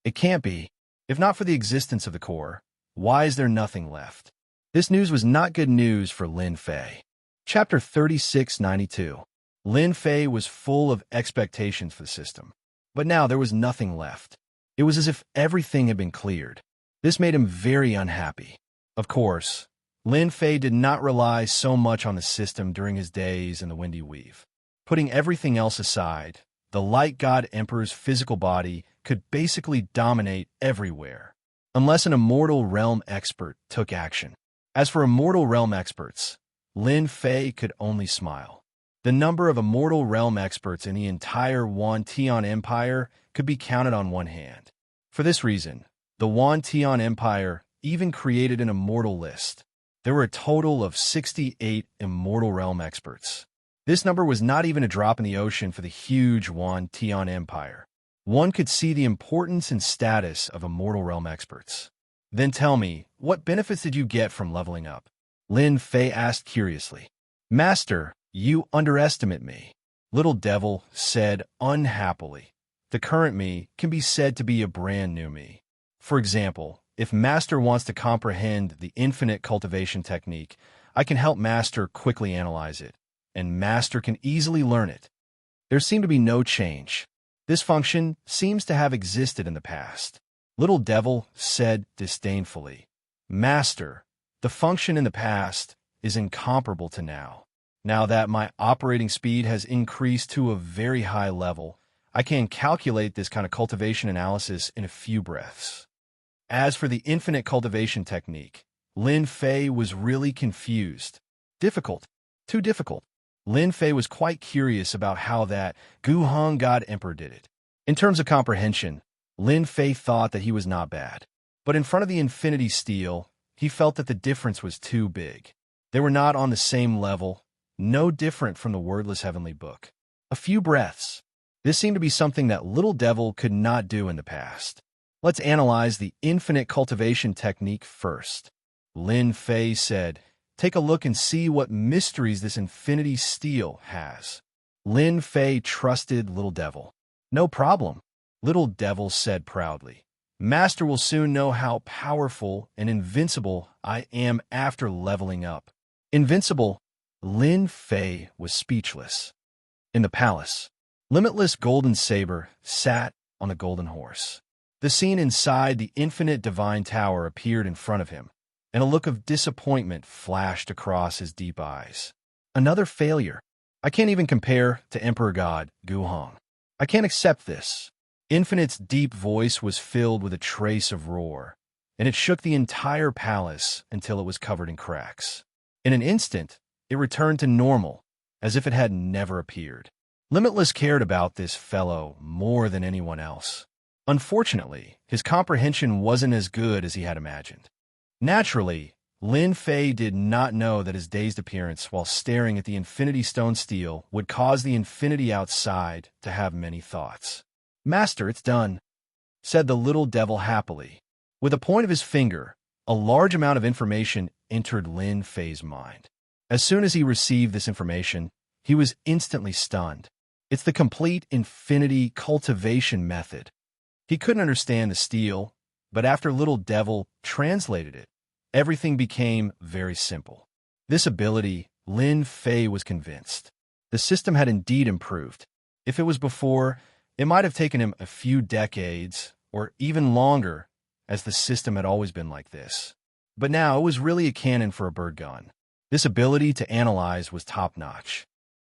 It can't be. If not for the existence of the core, why is there nothing left? This news was not good news for Lin Fei. Chapter 3692. Lin Fei was full of expectations for the system, but now there was nothing left. It was as if everything had been cleared. This made him very unhappy. Of course, Lin Fei did not rely so much on the system during his days in the Windy Weave. Putting everything else aside, the Light God Emperor's physical body could basically dominate everywhere, unless an Immortal Realm expert took action. As for Immortal Realm experts, Lin Fei could only smile. The number of Immortal Realm experts in the entire Wantian Empire could be counted on one hand. For this reason, the Wantian Empire even created an immortal list. There were a total of 68 Immortal Realm experts. This number was not even a drop in the ocean for the huge Wantian Empire. One could see the importance and status of Immortal Realm experts. Then tell me, what benefits did you get from leveling up? Lin Fei asked curiously. Master, you underestimate me, Little Devil said unhappily. The current me can be said to be a brand new me. For example, if Master wants to comprehend the infinite cultivation technique, I can help Master quickly analyze it, and Master can easily learn it. There seemed to be no change. This function seems to have existed in the past. Little Devil said disdainfully. Master, the function in the past is incomparable to now. Now that my operating speed has increased to a very high level, I can calculate this kind of cultivation analysis in a few breaths. As for the infinite cultivation technique, Lin Fei was really confused. Difficult. Too difficult. Lin Fei was quite curious about how that Guhong God Emperor did it. In terms of comprehension, Lin Fei thought that he was not bad. But in front of the infinity steel, he felt that the difference was too big. They were not on the same level, no different from the wordless heavenly book. A few breaths. This seemed to be something that Little Devil could not do in the past. Let's analyze the infinite cultivation technique first. Lin Fei said, take a look and see what mysteries this infinity steel has. Lin Fei trusted Little Devil. No problem, Little Devil said proudly. Master will soon know how powerful and invincible I am after leveling up. Invincible? Lin Fei was speechless. In the palace, Limitless Golden Saber sat on a golden horse. The scene inside the infinite divine tower appeared in front of him, and a look of disappointment flashed across his deep eyes. Another failure. I can't even compare to Emperor God Guhong. I can't accept this. Infinite's deep voice was filled with a trace of roar, and it shook the entire palace until it was covered in cracks. In an instant, it returned to normal, as if it had never appeared. Limitless cared about this fellow more than anyone else. Unfortunately, his comprehension wasn't as good as he had imagined. Naturally, Lin Fei did not know that his dazed appearance while staring at the infinity stone steel would cause the infinity outside to have many thoughts. Master, it's done, said the Little Devil happily. With a point of his finger, a large amount of information entered Lin Fei's mind. As soon as he received this information, he was instantly stunned. It's the complete infinity cultivation method. He couldn't understand the steel, but after Little Devil translated it, everything became very simple. This ability, Lin Fei was convinced. The system had indeed improved. If it was before, it might have taken him a few decades, or even longer, as the system had always been like this. But now it was really a cannon for a bird gun. This ability to analyze was top-notch.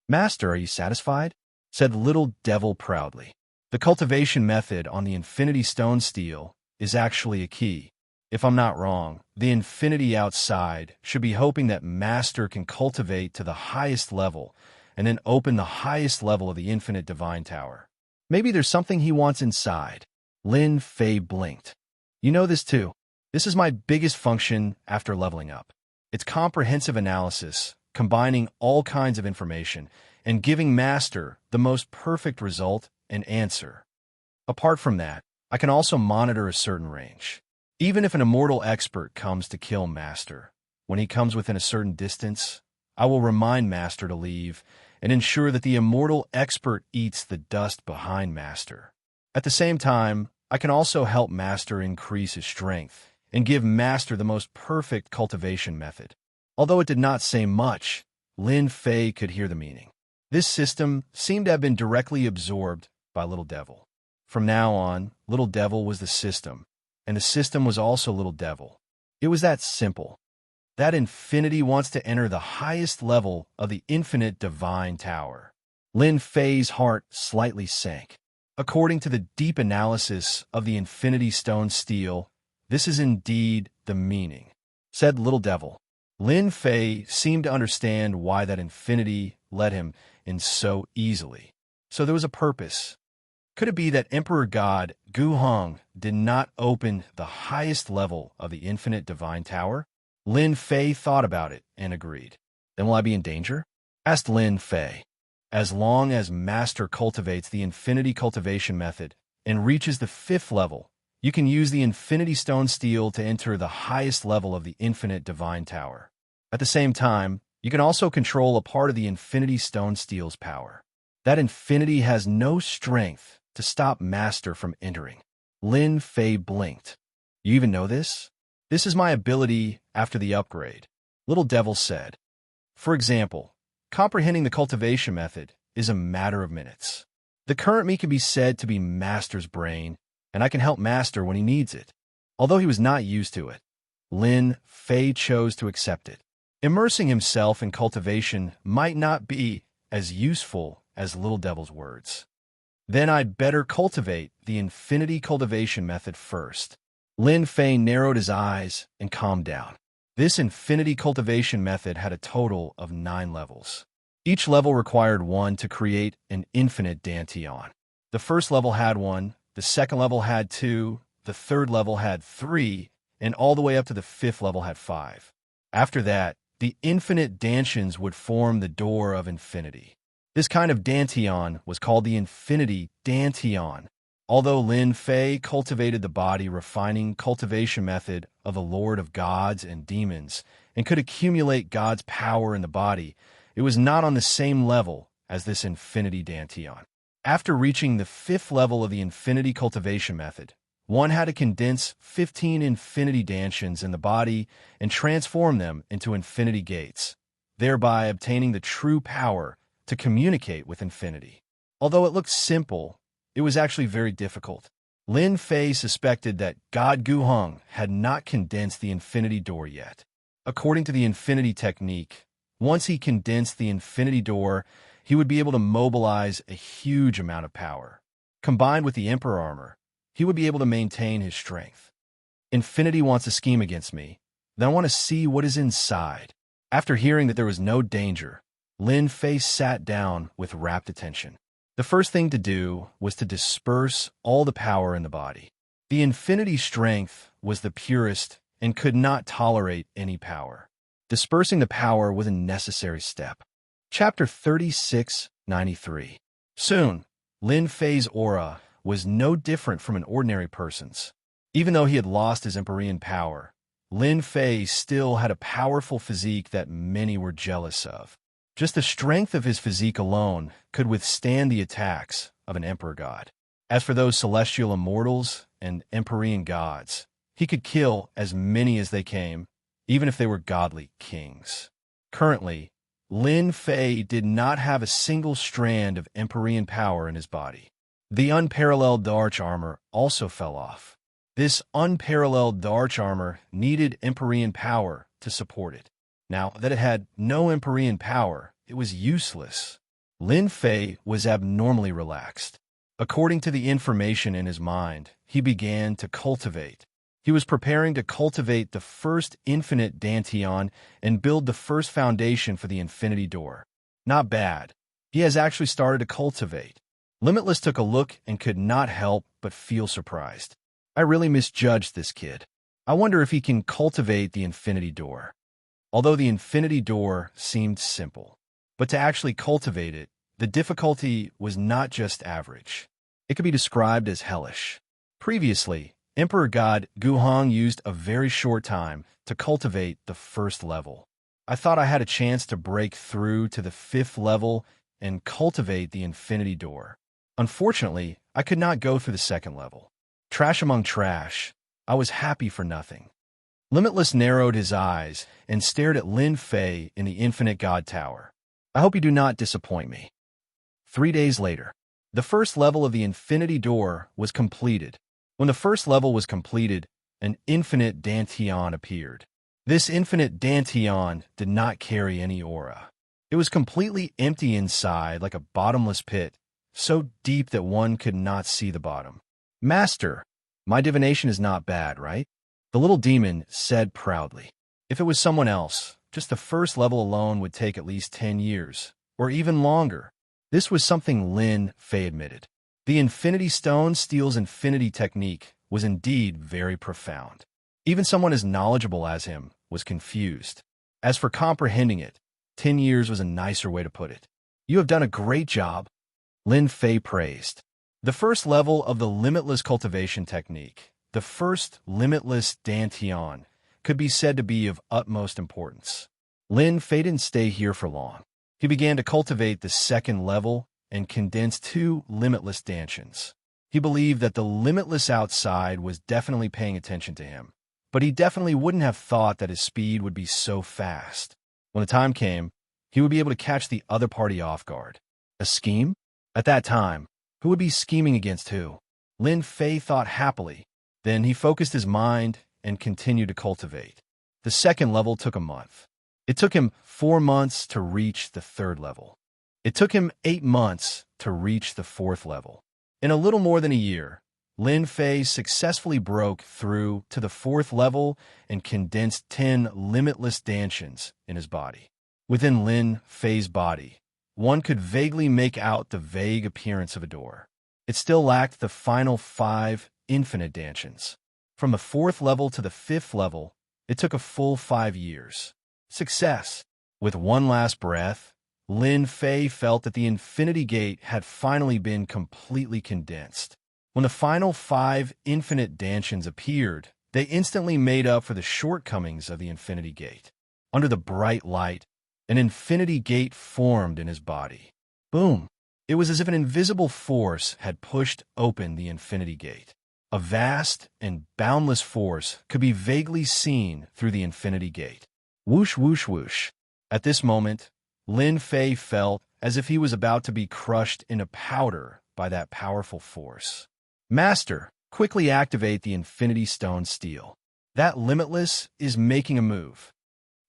Master, are you satisfied? Said Little Devil proudly. The cultivation method on the infinity stone steel is actually a key. If I'm not wrong, the infinity outside should be hoping that Master can cultivate to the highest level and then open the highest level of the infinite divine tower. Maybe there's something he wants inside. Lin Fei blinked. You know this too. This is my biggest function after leveling up. It's comprehensive analysis, combining all kinds of information, and giving Master the most perfect result and answer. Apart from that, I can also monitor a certain range. Even if an immortal expert comes to kill Master, when he comes within a certain distance, I will remind Master to leave and ensure that the immortal expert eats the dust behind Master. At the same time, I can also help Master increase his strength and give Master the most perfect cultivation method. Although it did not say much, Lin Fei could hear the meaning. This system seemed to have been directly absorbed by Little Devil. From now on, Little Devil was the system, and the system was also Little Devil. It was that simple. That infinity wants to enter the highest level of the infinite divine tower. Lin Fei's heart slightly sank. According to the deep analysis of the infinity stone steel, this is indeed the meaning, said Little Devil. Lin Fei seemed to understand why that infinity let him in so easily. So there was a purpose. Could it be that Emperor God Guhong did not open the highest level of the infinite divine tower? Lin Fei thought about it and agreed. Then will I be in danger? Asked Lin Fei. As long as Master cultivates the infinity cultivation method and reaches the 5th level, You can use the Infinity Stone Steel to enter the highest level of the Infinite Divine Tower. At the same time, you can also control a part of the Infinity Stone Steel's power. That infinity has no strength to stop Master from entering. Lin Fei blinked. You even know this? This is my ability after the upgrade, Little Devil said. For example, comprehending the cultivation method is a matter of minutes. The current me can be said to be Master's brain, and I can help Master when he needs it. Although he was not used to it, Lin Fei chose to accept it. Immersing himself in cultivation might not be as useful as Little Devil's words. Then I'd better cultivate the Infinity Cultivation method first. Lin Fei narrowed his eyes and calmed down. This Infinity Cultivation method had a total of 9 levels. Each level required one to create an infinite Dantian. The first level had 1, the second level had 2, the third level had 3, and all the way up to the 5th level had 5. After that, the infinite Dantians would form the door of infinity. This kind of Dantian was called the Infinity Dantian. Although Lin Fei cultivated the body refining cultivation method of the Lord of Gods and Demons and could accumulate God's power in the body, it was not on the same level as this Infinity Dantian. After reaching the 5th level of the Infinity Cultivation method, one had to condense 15 Infinity Dantians in the body and transform them into Infinity Gates, thereby obtaining the true power to communicate with infinity. Although it looked simple, it was actually very difficult. Lin Fei suspected that God Guheng had not condensed the Infinity Door yet. According to the Infinity Technique, once he condensed the Infinity Door, he would be able to mobilize a huge amount of power. Combined with the Emperor Armor, he would be able to maintain his strength. Infinity wants to scheme against me, then I want to see what is inside. After hearing that there was no danger, Lin Fei sat down with rapt attention. The first thing to do was to disperse all the power in the body. The Infinity Strength was the purest and could not tolerate any power. Dispersing the power was a necessary step. Chapter 3693. Soon, Lin Fei's aura was no different from an ordinary person's. Even though he had lost his Empyrean power, Lin Fei still had a powerful physique that many were jealous of. Just the strength of his physique alone could withstand the attacks of an emperor god. As for those celestial immortals and Empyrean gods, he could kill as many as they came, even if they were godly kings. Currently, Lin Fei did not have a single strand of Empyrean power in his body. The unparalleled Darch armor also fell off. This unparalleled Darch armor needed Empyrean power to support it. Now that it had no Empyrean power, it was useless. Lin Fei was abnormally relaxed. According to the information in his mind, he began to cultivate. He was preparing to cultivate the first infinite Dantian and build the first foundation for the Infinity Door. Not bad. He has actually started to cultivate. Limitless took a look and could not help but feel surprised. I really misjudged this kid. I wonder if he can cultivate the Infinity Door. Although the Infinity Door seemed simple, but to actually cultivate it, the difficulty was not just average. It could be described as hellish. Previously, Emperor God Guheng used a very short time to cultivate the first level. I thought I had a chance to break through to the 5th level and cultivate the Infinity Door. Unfortunately, I could not go through the 2nd level. Trash among trash, I was happy for nothing. Limitless narrowed his eyes and stared at Lin Fei in the Infinite God Tower. I hope you do not disappoint me. 3 days later, the first level of the Infinity Door was completed. When the first level was completed, an infinite Dantian appeared. This infinite Dantian did not carry any aura. It was completely empty inside like a bottomless pit, so deep that one could not see the bottom. Master, my divination is not bad, right? The little demon said proudly. If it was someone else, just the first level alone would take at least 10 years, or even longer. This was something Lin Fei admitted. The Infinity Stone Steel's infinity technique was indeed very profound. Even someone as knowledgeable as him was confused. As for comprehending it, 10 years was a nicer way to put it. You have done a great job, Lin Fei praised. The first level of the limitless cultivation technique, the first limitless dantian, could be said to be of utmost importance. Lin Fei didn't stay here for long. He began to cultivate the second level and condense two limitless dantians. He believed that the limitless outside was definitely paying attention to him, but he definitely wouldn't have thought that his speed would be so fast. When the time came, he would be able to catch the other party off guard. A scheme? At that time, who would be scheming against who? Lin Fei thought happily. Then he focused his mind and continued to cultivate. The second level took a month. It took him 4 months to reach the third level. It took him 8 months to reach the fourth level. In a little more than a year, Lin Fei successfully broke through to the fourth level and condensed 10 limitless dantians in his body. Within Lin Fei's body, one could vaguely make out the vague appearance of a door. It still lacked the final 5 infinite dantians. From the fourth level to the fifth level, it took a full 5 years. Success. With one last breath, Lin Fei felt that the Infinity Gate had finally been completely condensed. When the final 5 infinite dantians appeared, they instantly made up for the shortcomings of the Infinity Gate. Under the bright light, an Infinity Gate formed in his body. Boom! It was as if an invisible force had pushed open the Infinity Gate. A vast and boundless force could be vaguely seen through the Infinity Gate. Whoosh, whoosh, whoosh. At this moment, Lin Fei felt as if he was about to be crushed into powder by that powerful force. Master, quickly activate the Infinity Stone Steel. That limitless is making a move.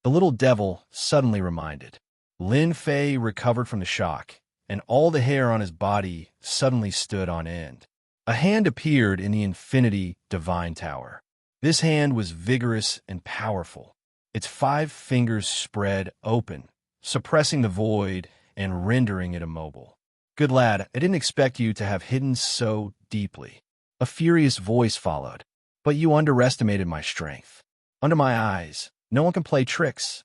The little devil suddenly reminded. Lin Fei recovered from the shock, and all the hair on his body suddenly stood on end. A hand appeared in the Infinity Divine Tower. This hand was vigorous and powerful. Its 5 fingers spread open, suppressing the void and rendering it immobile. Good lad, I didn't expect you to have hidden so deeply. A furious voice followed. But you underestimated my strength. Under my eyes, no one can play tricks.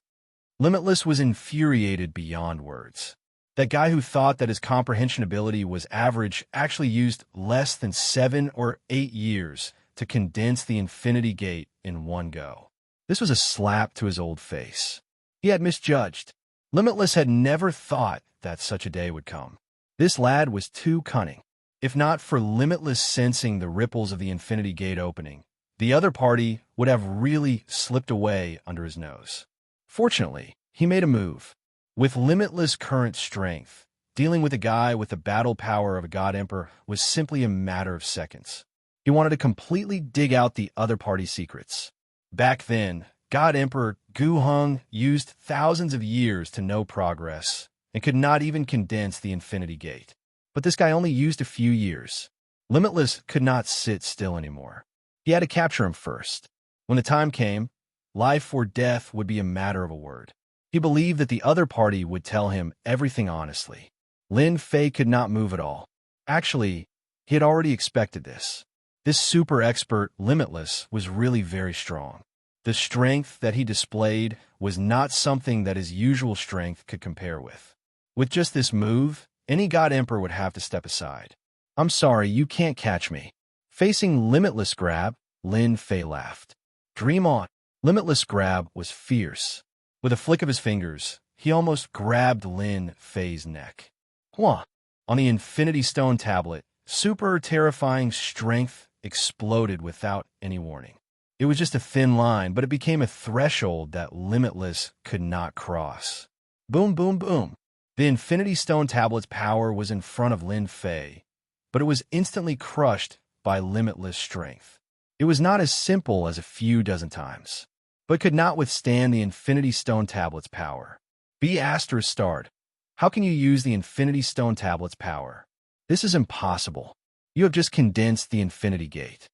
Limitless was infuriated beyond words. That guy who thought that his comprehension ability was average actually used less than 7 or 8 years to condense the Infinity Gate in one go. This was a slap to his old face. He had misjudged. Limitless had never thought that such a day would come. This lad was too cunning. If not for Limitless sensing the ripples of the Infinity Gate opening, the other party would have really slipped away under his nose. Fortunately, he made a move. With Limitless current strength, dealing with a guy with the battle power of a God Emperor was simply a matter of seconds. He wanted to completely dig out the other party's secrets. Back then, God Emperor Gu Heng used thousands of years to no progress and could not even condense the Infinity Gate. But this guy only used a few years. Limitless could not sit still anymore. He had to capture him first. When the time came, life or death would be a matter of a word. He believed that the other party would tell him everything honestly. Lin Fei could not move at all. Actually, he had already expected this. This super expert Limitless was really very strong. The strength that he displayed was not something that his usual strength could compare with. With just this move, any God Emperor would have to step aside. I'm sorry, you can't catch me. Facing Limitless grab, Lin Fei laughed. Dream on. Limitless grab was fierce. With a flick of his fingers, he almost grabbed Lin Fei's neck. Hwah! On the Infinity Stone tablet, super terrifying strength exploded without any warning. It was just a thin line, but it became a threshold that Limitless could not cross. Boom, boom, boom. The Infinity Stone tablet's power was in front of Lin Fei, but it was instantly crushed by Limitless strength. It was not as simple as a few dozen times, but could not withstand the Infinity Stone tablet's power. B****. How can you use the Infinity Stone tablet's power? This is impossible. You have just condensed the Infinity Gate.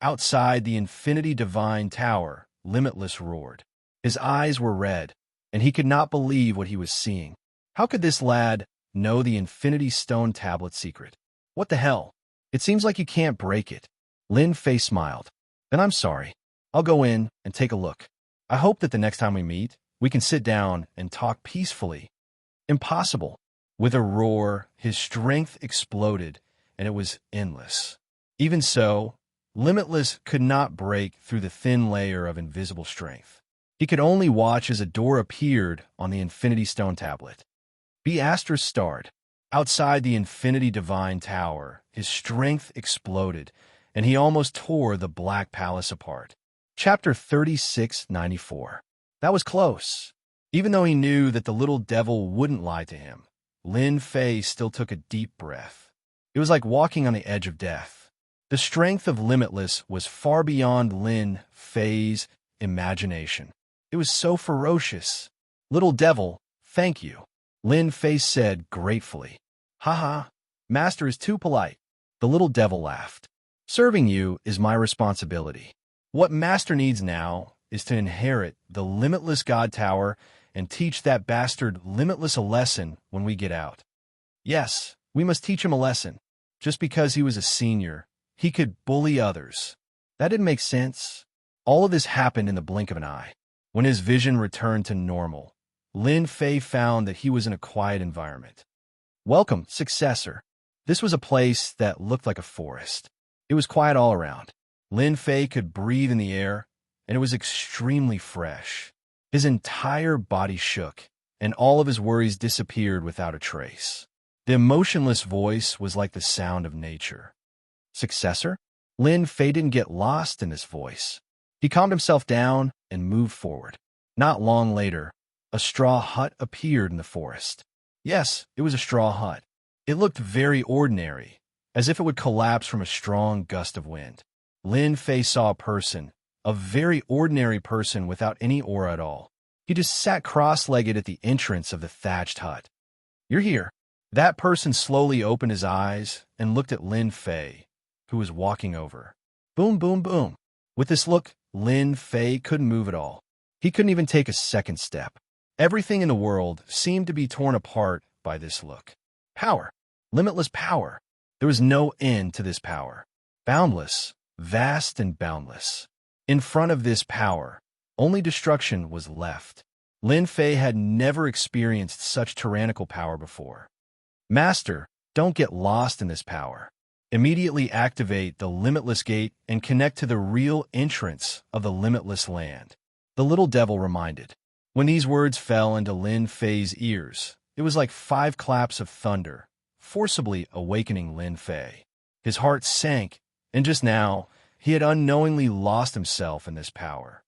Outside the Infinity Divine Tower, Limitless roared. His eyes were red, and he could not believe what he was seeing. How could this lad know the Infinity Stone tablet's secret? What the hell? It seems like you can't break it. Lin Fei smiled. Then I'm sorry. I'll go in and take a look. I hope that the next time we meet, we can sit down and talk peacefully. Impossible. With a roar, his strength exploded, and it was endless. Even so, Limitless could not break through the thin layer of invisible strength. He could only watch as a door appeared on the Infinity Stone tablet. Be Astra starred. Outside the Infinity Divine Tower, his strength exploded, and he almost tore the Black Palace apart. Chapter 3694. That was close. Even though he knew that the little devil wouldn't lie to him, Lin Fei still took a deep breath. It was like walking on the edge of death. The strength of Limitless was far beyond Lin Fei's imagination. It was so ferocious. Little devil, thank you, Lin Fei said gratefully. Haha, Master is too polite. The little devil laughed. Serving you is my responsibility. What Master needs now is to inherit the Limitless God Tower and teach that bastard Limitless a lesson when we get out. Yes, we must teach him a lesson. Just because he was a senior, he could bully others. That didn't make sense. All of this happened in the blink of an eye. When his vision returned to normal, Lin Fei found that he was in a quiet environment. Welcome, successor. This was a place that looked like a forest. It was quiet all around. Lin Fei could breathe in the air, and it was extremely fresh. His entire body shook, and all of his worries disappeared without a trace. The emotionless voice was like the sound of nature. Successor? Lin Fei didn't get lost in this voice. He calmed himself down and moved forward. Not long later, a straw hut appeared in the forest. Yes, it was a straw hut. It looked very ordinary, as if it would collapse from a strong gust of wind. Lin Fei saw a person, a very ordinary person without any aura at all. He just sat cross-legged at the entrance of the thatched hut. You're here. That person slowly opened his eyes and looked at Lin Fei, who was walking over. Boom, boom, boom. With this look, Lin Fei couldn't move at all. He couldn't even take a second step. Everything in the world seemed to be torn apart by this look. Power. Limitless power. There was no end to this power. Boundless, vast and boundless. In front of this power, only destruction was left. Lin Fei had never experienced such tyrannical power before. Master, don't get lost in this power. Immediately activate the Limitless Gate and connect to the real entrance of the Limitless Land. The little devil reminded. When these words fell into Lin Fei's ears, it was like 5 claps of thunder, forcibly awakening Lin Fei. His heart sank, and just now, he had unknowingly lost himself in this power.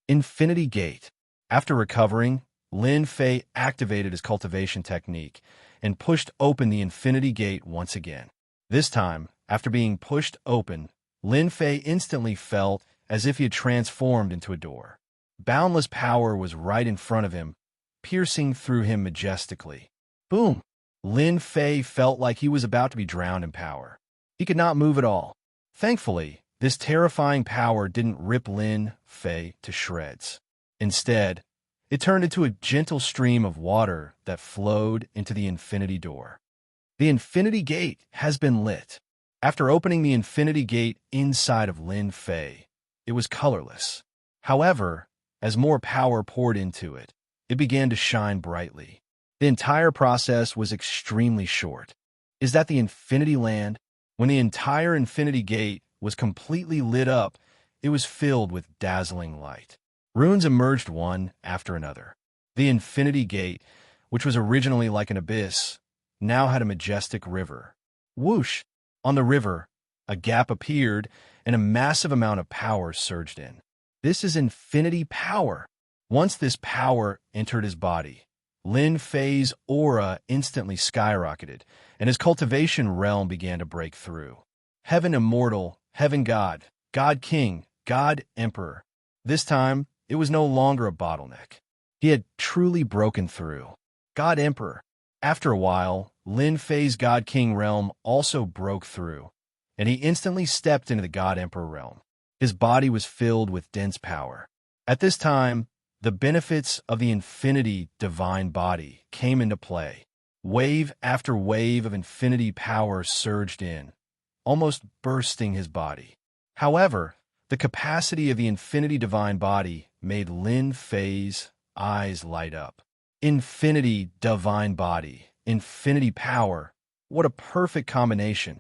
Infinity Gate. After recovering, Lin Fei activated his cultivation technique and pushed open the Infinity Gate once again. This time, after being pushed open, Lin Fei instantly felt as if he had transformed into a door. Boundless power was right in front of him, piercing through him majestically. Boom! Lin Fei felt like he was about to be drowned in power. He could not move at all. Thankfully, this terrifying power didn't rip Lin Fei to shreds. Instead, it turned into a gentle stream of water that flowed into the Infinity Door. The Infinity Gate has been lit. After opening the Infinity Gate inside of Lin Fei, it was colorless. However, as more power poured into it, it began to shine brightly. The entire process was extremely short. Is that the Infinity Land? When the entire Infinity Gate was completely lit up, it was filled with dazzling light. Runes emerged one after another. The Infinity Gate, which was originally like an abyss, now had a majestic river. Whoosh! On the river, a gap appeared, and a massive amount of power surged in. This is infinity power. Once this power entered his body, Lin Fei's aura instantly skyrocketed, and his cultivation realm began to break through. Heaven Immortal, Heaven God, God King, God Emperor. This time, it was no longer a bottleneck. He had truly broken through. God Emperor. After a while, Lin Fei's God King realm also broke through, and he instantly stepped into the God Emperor realm. His body was filled with dense power. At this time, the benefits of the infinity divine body came into play. Wave after wave of infinity power surged in, almost bursting his body. However, the capacity of the infinity divine body made Lin Fei's eyes light up. Infinity divine body, infinity power. What a perfect combination.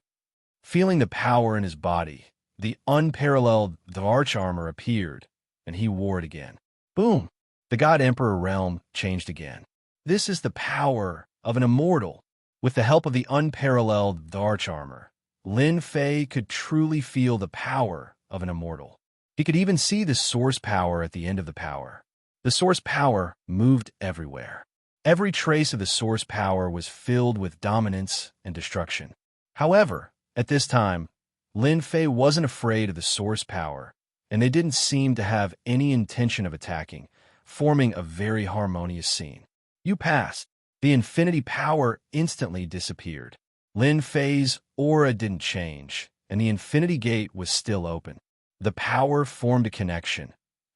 Feeling the power in his body, the unparalleled arch armor appeared, and he wore it again. Boom! The God Emperor realm changed again. This is the power of an immortal. With the help of the unparalleled arch armor, Lin Fei could truly feel the power of an immortal. He could even see the source power at the end of the power. The source power moved everywhere. Every trace of the source power was filled with dominance and destruction. However, at this time, Lin Fei wasn't afraid of the source power, and they didn't seem to have any intention of attacking, forming a very harmonious scene. You passed. The infinity power instantly disappeared. Lin Fei's aura didn't change, and the infinity gate was still open. The power formed a connection,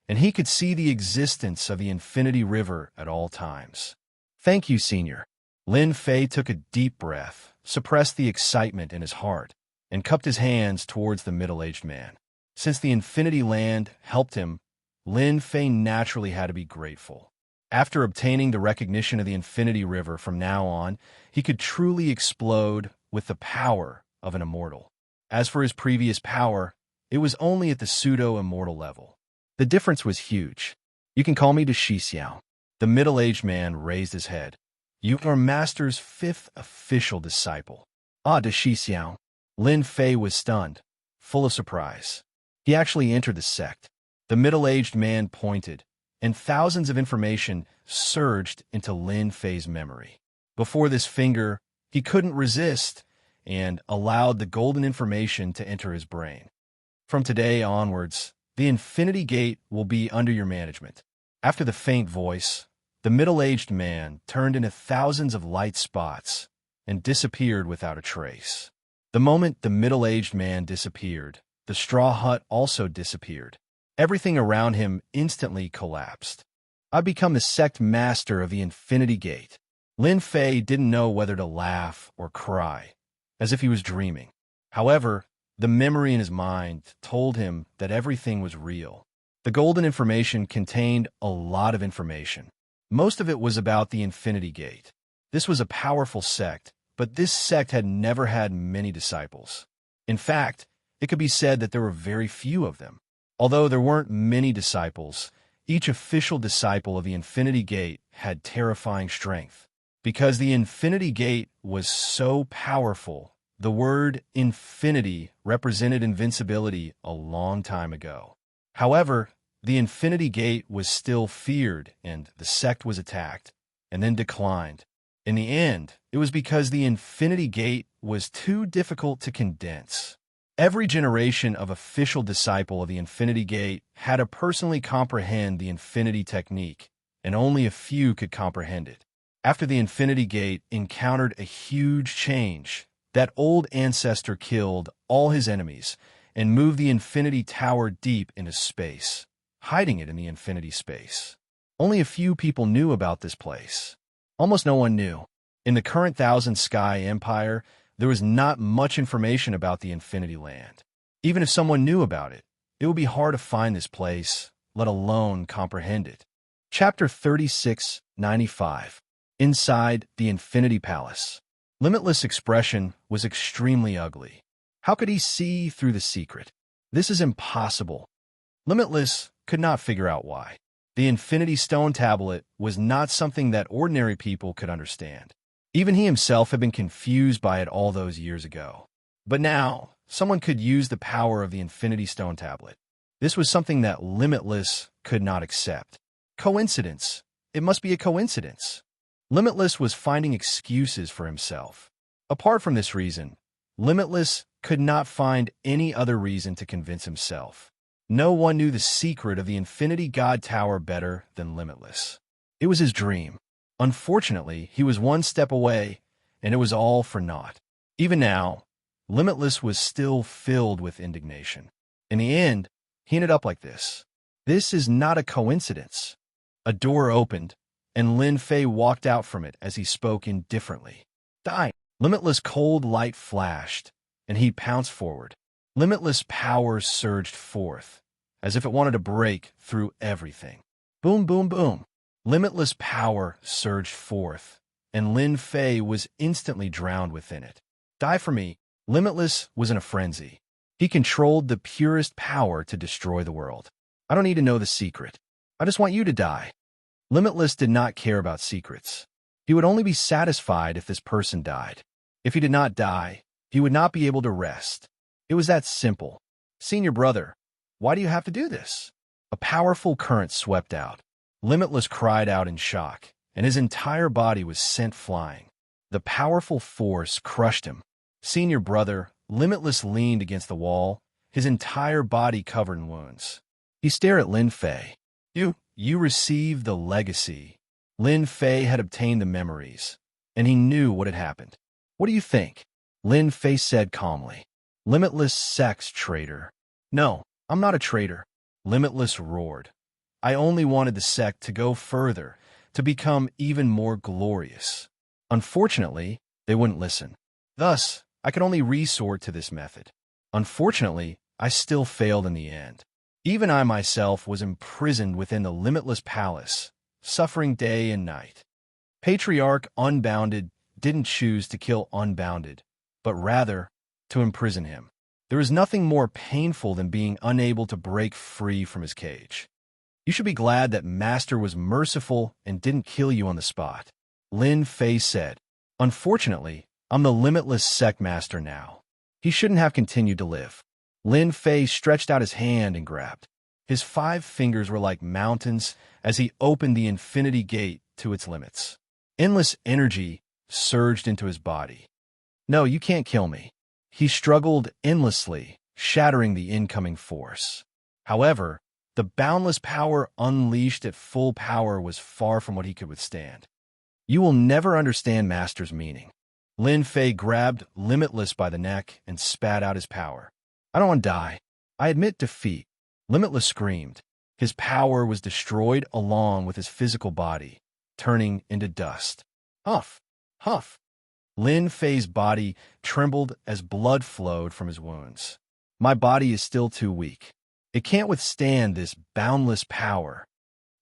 and he could see the existence of the infinity river at all times. Thank you, Senior. Lin Fei took a deep breath, suppressed the excitement in his heart, and cupped his hands towards the middle-aged man. Since the infinity land helped him, Lin Fei naturally had to be grateful. After obtaining the recognition of the infinity river from now on, he could truly explode with the power of an immortal. As for his previous power, it was only at the pseudo-immortal level. The difference was huge. You can call me De Shixiao. The middle-aged man raised his head. You are Master's 5th official disciple. Ah, De Shixiao. Lin Fei was stunned, full of surprise. He actually entered the sect. The middle-aged man pointed, and thousands of information surged into Lin Fei's memory. Before this finger, he couldn't resist and allowed the golden information to enter his brain. From today onwards, the Infinity Gate will be under your management. After the faint voice, the middle-aged man turned into thousands of light spots and disappeared without a trace. The moment the middle-aged man disappeared, the straw hut also disappeared. Everything around him instantly collapsed. I've become the sect master of the Infinity Gate. Lin Fei didn't know whether to laugh or cry, as if he was dreaming. However, the memory in his mind told him that everything was real. The golden information contained a lot of information. Most of it was about the Infinity Gate. This was a powerful sect, but this sect had never had many disciples. In fact, it could be said that there were very few of them. Although there weren't many disciples, each official disciple of the Infinity Gate had terrifying strength. Because the Infinity Gate was so powerful, the word infinity represented invincibility a long time ago. However, the Infinity Gate was still feared, and the sect was attacked, and then declined. In the end, it was because the Infinity Gate was too difficult to condense. Every generation of official disciple of the Infinity Gate had to personally comprehend the Infinity Technique, and only a few could comprehend it. After the Infinity Gate encountered a huge change, that old ancestor killed all his enemies and moved the Infinity Tower deep into space, hiding it in the Infinity Space. Only a few people knew about this place. Almost no one knew. In the current Thousand Sky Empire, there was not much information about the Infinity Land. Even if someone knew about it, it would be hard to find this place, let alone comprehend it. Chapter 3695. Inside the Infinity Palace. Limitless' expression was extremely ugly. How could he see through the secret? This is impossible. Limitless could not figure out why. The Infinity Stone Tablet was not something that ordinary people could understand. Even he himself had been confused by it all those years ago. But now, someone could use the power of the Infinity Stone Tablet. This was something that Limitless could not accept. Coincidence. It must be a coincidence. Limitless was finding excuses for himself. Apart from this reason, Limitless could not find any other reason to convince himself. No one knew the secret of the Infinity God Tower better than Limitless. It was his dream. Unfortunately, he was one step away, and it was all for naught. Even now, Limitless was still filled with indignation. In the end, he ended up like this. This is not a coincidence. A door opened, and Lin Fei walked out from it as he spoke indifferently. Die! Limitless cold light flashed, and he pounced forward. Limitless power surged forth, as if it wanted to break through everything. Boom, boom, boom. Limitless power surged forth, and Lin Fei was instantly drowned within it. Die for me. Limitless was in a frenzy. He controlled the purest power to destroy the world. I don't need to know the secret. I just want you to die. Limitless did not care about secrets. He would only be satisfied if this person died. If he did not die, he would not be able to rest. It was that simple. Senior brother, why do you have to do this? A powerful current swept out. Limitless cried out in shock, and his entire body was sent flying. The powerful force crushed him. Senior brother, Limitless leaned against the wall, his entire body covered in wounds. He stared at Lin Fei. You received the legacy. Lin Fei had obtained the memories, and he knew what had happened. What do you think? Lin Fei said calmly. Limitless sex traitor. No, I'm not a traitor. Limitless roared. I only wanted the sect to go further, to become even more glorious. Unfortunately, they wouldn't listen. Thus, I could only resort to this method. Unfortunately, I still failed in the end. Even I myself was imprisoned within the limitless palace, suffering day and night. Patriarch Unbounded didn't choose to kill Unbounded, but rather to imprison him. There is nothing more painful than being unable to break free from his cage. You should be glad that Master was merciful and didn't kill you on the spot. Lin Fei said, Unfortunately, I'm the limitless sect master now. He shouldn't have continued to live. Lin Fei stretched out his hand and grabbed. His 5 fingers were like mountains as he opened the infinity gate to its limits. Endless energy surged into his body. No, you can't kill me. He struggled endlessly, shattering the incoming force. However, the boundless power unleashed at full power was far from what he could withstand. You will never understand Master's meaning. Lin Fei grabbed Limitless by the neck and spat out his power. I don't want to die. I admit defeat. Limitless screamed. His power was destroyed along with his physical body, turning into dust. Huff! Huff! Lin Fei's body trembled as blood flowed from his wounds. My body is still too weak. It can't withstand this boundless power.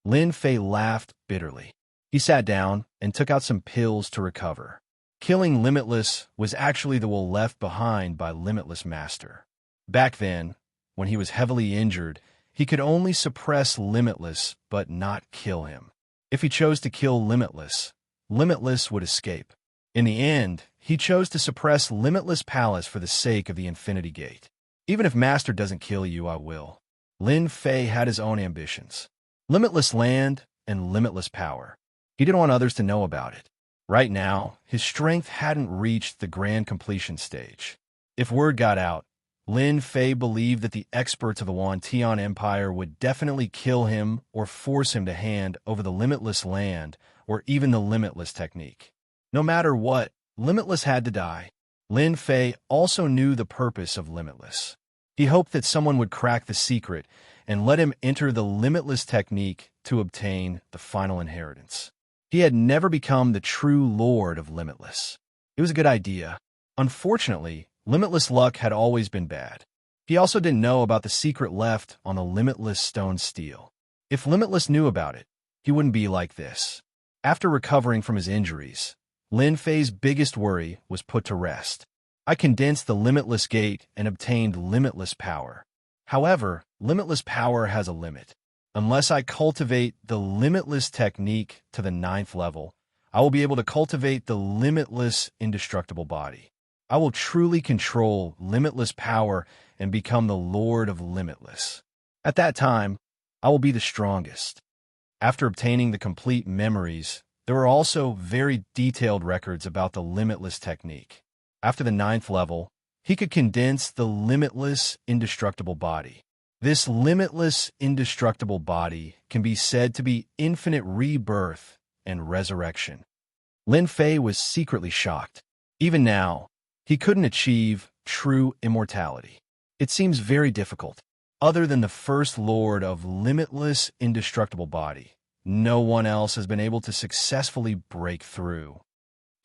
Lin Fei laughed bitterly. He sat down and took out some pills to recover. Killing Limitless was actually the will left behind by Limitless Master. Back then, when he was heavily injured, he could only suppress Limitless but not kill him. If he chose to kill Limitless, Limitless would escape. In the end, he chose to suppress Limitless Palace for the sake of the Infinity Gate. Even if Master doesn't kill you, I will. Lin Fei had his own ambitions. Limitless land and limitless power. He didn't want others to know about it. Right now, his strength hadn't reached the grand completion stage. If word got out, Lin Fei believed that the experts of the Wantian Empire would definitely kill him or force him to hand over the limitless land or even the limitless technique. No matter what, Limitless had to die. Lin Fei also knew the purpose of Limitless. He hoped that someone would crack the secret and let him enter the limitless technique to obtain the final inheritance. He had never become the true lord of Limitless. It was a good idea. Unfortunately, Limitless luck had always been bad. He also didn't know about the secret left on the limitless stone steel. If Limitless knew about it, he wouldn't be like this. After recovering from his injuries, Lin Fei's biggest worry was put to rest. I condensed the limitless gate and obtained limitless power. However, limitless power has a limit. Unless I cultivate the limitless technique to the 9th level, I will be able to cultivate the limitless indestructible body. I will truly control limitless power and become the Lord of Limitless. At that time, I will be the strongest. After obtaining the complete memories, there were also very detailed records about the limitless technique. After the 9th level, he could condense the limitless indestructible body. This limitless indestructible body can be said to be infinite rebirth and resurrection. Lin Fei was secretly shocked. Even now, he couldn't achieve true immortality. It seems very difficult. Other than the first lord of limitless indestructible body, no one else has been able to successfully break through.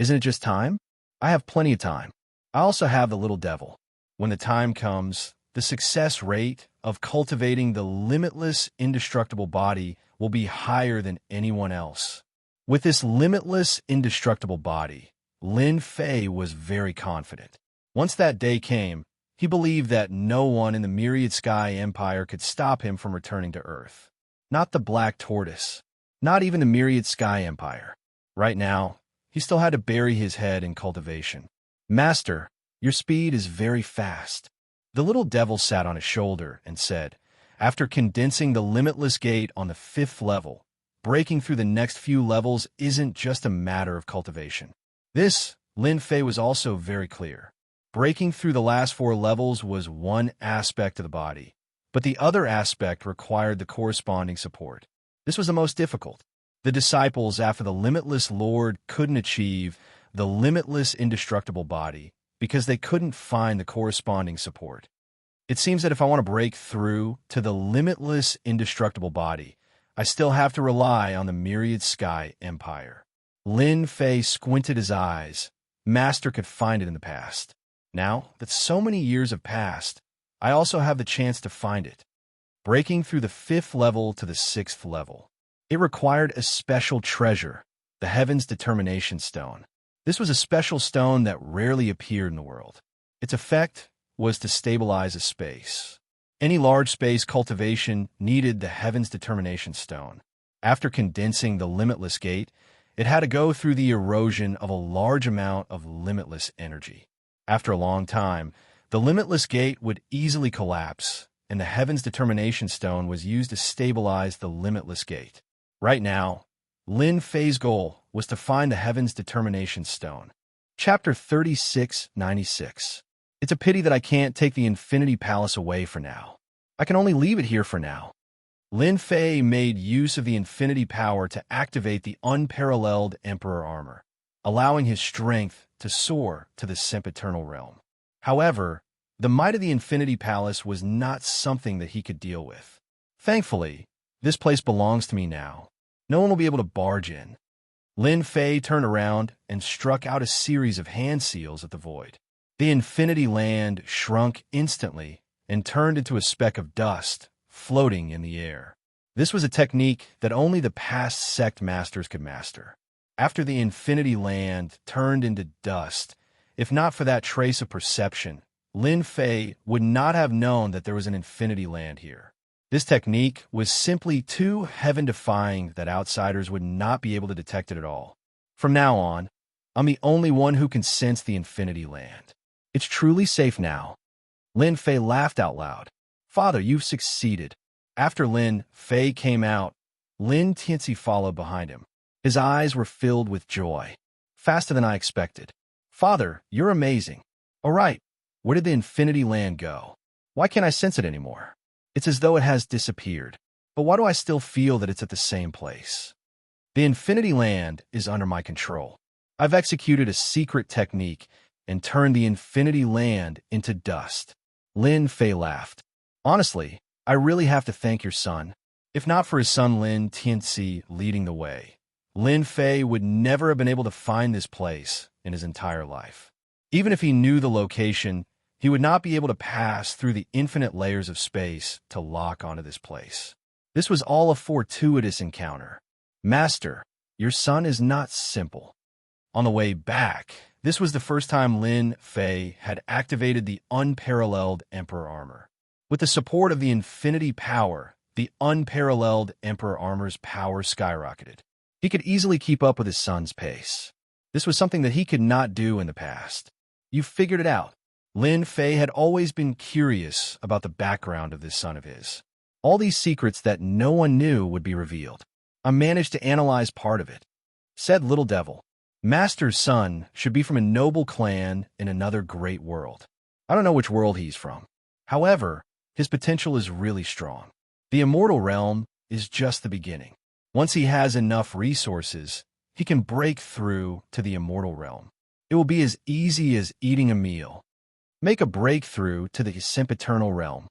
Isn't it just time? I have plenty of time. I also have the little devil. When the time comes, the success rate of cultivating the limitless indestructible body will be higher than anyone else. With this limitless indestructible body, Lin Fei was very confident. Once that day came, He believed that no one in the Myriad Sky Empire could stop him from returning to Earth. Not the Black Tortoise. Not even the Myriad Sky Empire. Right now, he still had to bury his head in cultivation. Master, your speed is very fast. The little devil sat on his shoulder and said, after condensing the limitless gate on the 5th level, breaking through the next few levels isn't just a matter of cultivation. This, Lin Fei was also very clear. Breaking through the last 4 levels was one aspect of the body, but the other aspect required the corresponding support. This was the most difficult. The disciples, after the limitless Lord, couldn't achieve the limitless indestructible body because they couldn't find the corresponding support. It seems that if I want to break through to the limitless indestructible body, I still have to rely on the Myriad Sky Empire. Lin Fei squinted his eyes. Master could find it in the past. Now that so many years have passed, I also have the chance to find it. Breaking through the 5th level to the 6th level. It required a special treasure, the Heaven's Determination Stone. This was a special stone that rarely appeared in the world. Its effect was to stabilize a space. Any large space cultivation needed the Heaven's Determination Stone. After condensing the limitless gate, it had to go through the erosion of a large amount of limitless energy. After a long time, the limitless gate would easily collapse, and the Heaven's Determination Stone was used to stabilize the limitless gate. Right now, Lin Fei's goal was to find the Heaven's Determination Stone. Chapter 3696. It's a pity that I can't take the Infinity Palace away for now. I can only leave it here for now. Lin Fei made use of the Infinity Power to activate the unparalleled Emperor Armor, allowing his strength to soar to the sempiternal realm. However, the might of the Infinity Palace was not something that he could deal with. Thankfully, this place belongs to me now. No one will be able to barge in. Lin Fei turned around and struck out a series of hand seals at the void. The Infinity Land shrunk instantly and turned into a speck of dust floating in the air. This was a technique that only the past sect masters could master. After the Infinity Land turned into dust, if not for that trace of perception, Lin Fei would not have known that there was an Infinity Land here. This technique was simply too heaven-defying that outsiders would not be able to detect it at all. From now on, I'm the only one who can sense the Infinity Land. It's truly safe now. Lin Fei laughed out loud. Father, you've succeeded. After Lin Fei came out, Lin Tianxi followed behind him. His eyes were filled with joy. Faster than I expected. Father, you're amazing. All right, where did the Infinity Land go? Why can't I sense it anymore? It's as though it has disappeared. But why do I still feel that it's at the same place? The Infinity Land is under my control. I've executed a secret technique and turned the Infinity Land into dust. Lin Fei laughed. Honestly, I really have to thank your son. If not for his son Lin Tianxi leading the way, Lin Fei would never have been able to find this place in his entire life. Even if he knew the location, he would not be able to pass through the infinite layers of space to lock onto this place. This was all a fortuitous encounter. Master, your son is not simple. On the way back, this was the first time Lin Fei had activated the unparalleled Emperor Armor. With the support of the Infinity Power, the unparalleled Emperor Armor's power skyrocketed. He could easily keep up with his son's pace. This was something that he could not do in the past. You figured it out. Lin Fei had always been curious about the background of this son of his. All these secrets that no one knew would be revealed. I managed to analyze part of it. Said Little Devil, Master's son should be from a noble clan in another great world. I don't know which world he's from. However, his potential is really strong. The immortal realm is just the beginning. Once he has enough resources, he can break through to the immortal realm. It will be as easy as eating a meal. Make a breakthrough to the sempiternal realm.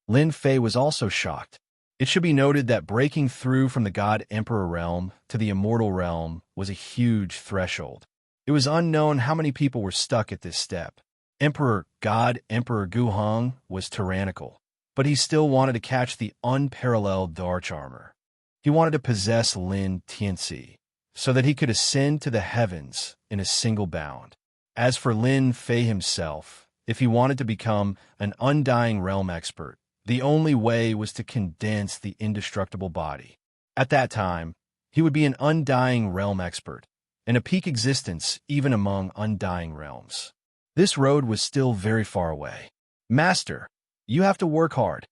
Lin Fei was also shocked. It should be noted that breaking through from the God Emperor realm to the immortal realm was a huge threshold. It was unknown how many people were stuck at this step. God Emperor Gu Hong was tyrannical, but he still wanted to catch the unparalleled Darch Armor. He wanted to possess Lin Tianxi, so that he could ascend to the heavens in a single bound. As for Lin Fei himself, if he wanted to become an undying realm expert, the only way was to condense the indestructible body. At that time, he would be an undying realm expert, and a peak existence even among undying realms. This road was still very far away. Master, you have to work hard.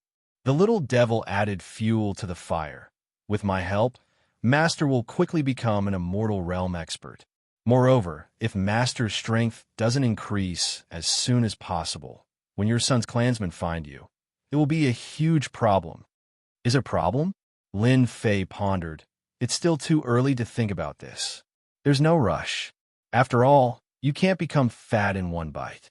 The little devil added fuel to the fire. With my help, Master will quickly become an immortal realm expert. Moreover, if Master's strength doesn't increase as soon as possible, when your son's clansmen find you, it will be a huge problem. Is a problem? Lin Fei pondered. It's still too early to think about this. There's no rush. After all, you can't become fat in one bite.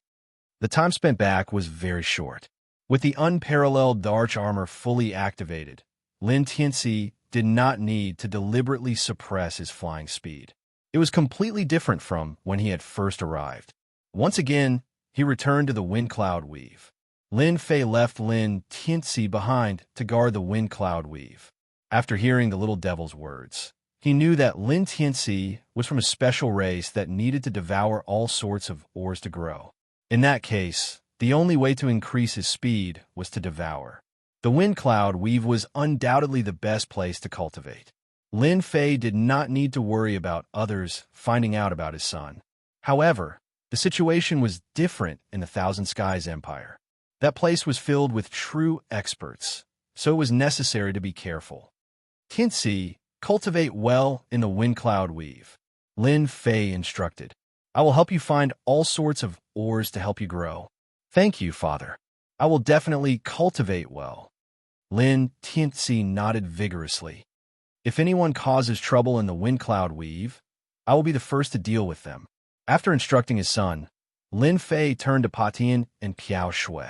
The time spent back was very short. With the unparalleled Darch armor fully activated, Lin Tianxi did not need to deliberately suppress his flying speed. It was completely different from when he had first arrived. Once again, he returned to the wind cloud weave. Lin Fei left Lin Tianxi behind to guard the wind cloud weave. After hearing the little devil's words, he knew that Lin Tianxi was from a special race that needed to devour all sorts of ores to grow. In that case, the only way to increase his speed was to devour. The wind cloud weave was undoubtedly the best place to cultivate. Lin Fei did not need to worry about others finding out about his son. However, the situation was different in the Thousand Skies Empire. That place was filled with true experts, so it was necessary to be careful. Tianxi, cultivate well in the wind cloud weave. Lin Fei instructed. I will help you find all sorts of ores to help you grow. Thank you, father. I will definitely cultivate well. Lin Tianxi nodded vigorously. If anyone causes trouble in the wind cloud weave, I will be the first to deal with them. After instructing his son, Lin Fei turned to Patian and Piao Shui.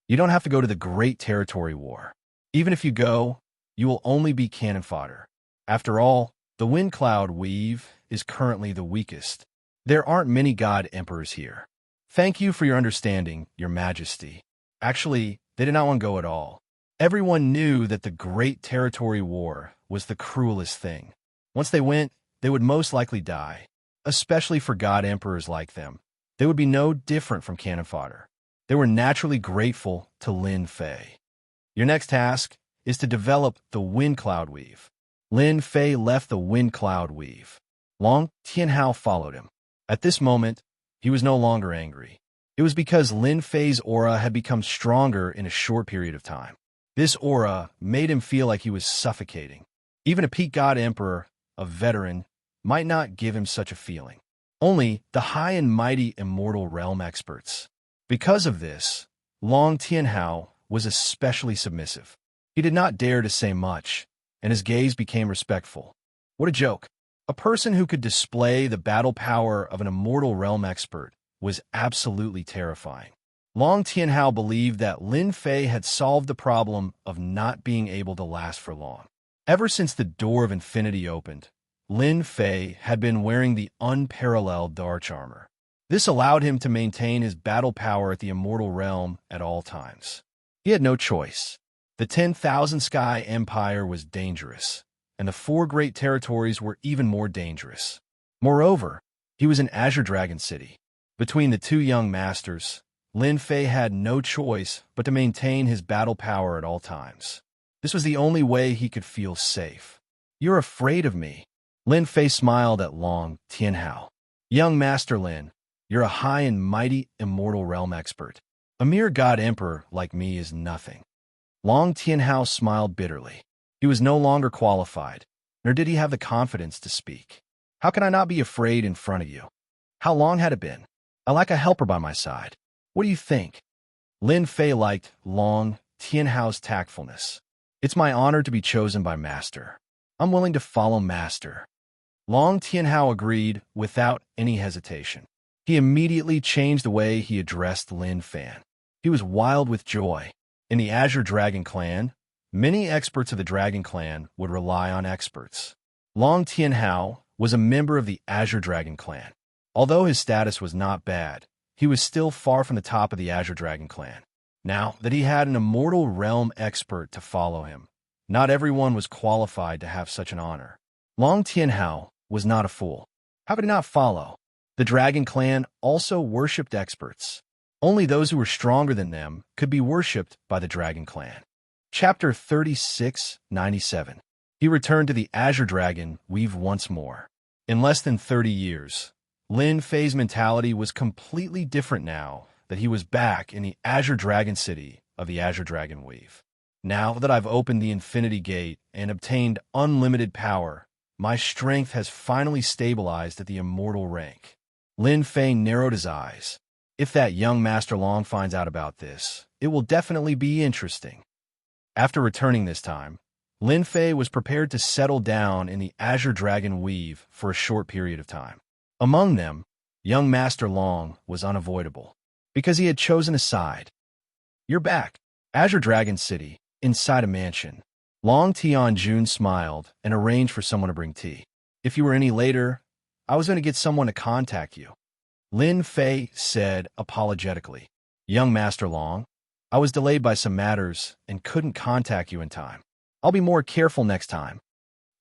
You don't have to go to the Great Territory War. Even if you go, you will only be cannon fodder. After all, the wind cloud weave is currently the weakest. There aren't many god emperors here. Thank you for your understanding, your majesty. Actually, they did not want to go at all. Everyone knew that the Great Territory War was the cruelest thing. Once they went, they would most likely die, especially for god emperors like them. They would be no different from cannon fodder. They were naturally grateful to Lin Fei. Your next task is to develop the wind cloud weave. Lin Fei left the wind cloud weave. Long Tianhao followed him. At this moment, he was no longer angry. It was because Lin Fei's aura had become stronger in a short period of time. This aura made him feel like he was suffocating. Even a peak god emperor, a veteran, might not give him such a feeling. Only the high and mighty immortal realm experts. Because of this, Long Tianhao was especially submissive. He did not dare to say much, and his gaze became respectful. What a joke. A person who could display the battle power of an immortal realm expert was absolutely terrifying. Long Tianhao believed that Lin Fei had solved the problem of not being able to last for long. Ever since the door of infinity opened, Lin Fei had been wearing the unparalleled Darch armor. This allowed him to maintain his battle power at the immortal realm at all times. He had no choice. The 10,000 Sky Empire was dangerous, and the 4 great territories were even more dangerous. Moreover, he was in Azure Dragon City. Between the 2 young masters, Lin Fei had no choice but to maintain his battle power at all times. This was the only way he could feel safe. You're afraid of me. Lin Fei smiled at Long Tianhao. Young Master Lin, you're a high and mighty immortal realm expert. A mere god emperor like me is nothing. Long Tianhao smiled bitterly. He was no longer qualified, nor did he have the confidence to speak. How can I not be afraid in front of you? How long had it been? I like a helper by my side. What do you think? Lin Fei liked Long Tianhao's tactfulness. It's my honor to be chosen by Master. I'm willing to follow Master. Long Tianhao agreed without any hesitation. He immediately changed the way he addressed Lin Fei. He was wild with joy. In the Azure Dragon Clan, many experts of the Dragon Clan would rely on experts. Long Tianhao was a member of the Azure Dragon Clan. Although his status was not bad, he was still far from the top of the Azure Dragon Clan. Now that he had an immortal realm expert to follow him, not everyone was qualified to have such an honor. Long Tianhao was not a fool. How could he not follow? The Dragon Clan also worshipped experts. Only those who were stronger than them could be worshipped by the Dragon Clan. Chapter 3697. He returned to the Azure Dragon Weave once more. In less than 30 years, Lin Fei's mentality was completely different now that he was back in the Azure Dragon City of the Azure Dragon Weave. Now that I've opened the Infinity Gate and obtained unlimited power, my strength has finally stabilized at the immortal rank. Lin Fei narrowed his eyes. If that young Master Long finds out about this, it will definitely be interesting. After returning this time, Lin Fei was prepared to settle down in the Azure Dragon Weave for a short period of time. Among them, young Master Long was unavoidable, because he had chosen a side. You're back. Azure Dragon City, inside a mansion. Long Tianjun smiled and arranged for someone to bring tea. If you were any later, I was going to get someone to contact you. Lin Fei said apologetically. Young Master Long, I was delayed by some matters and couldn't contact you in time. I'll be more careful next time.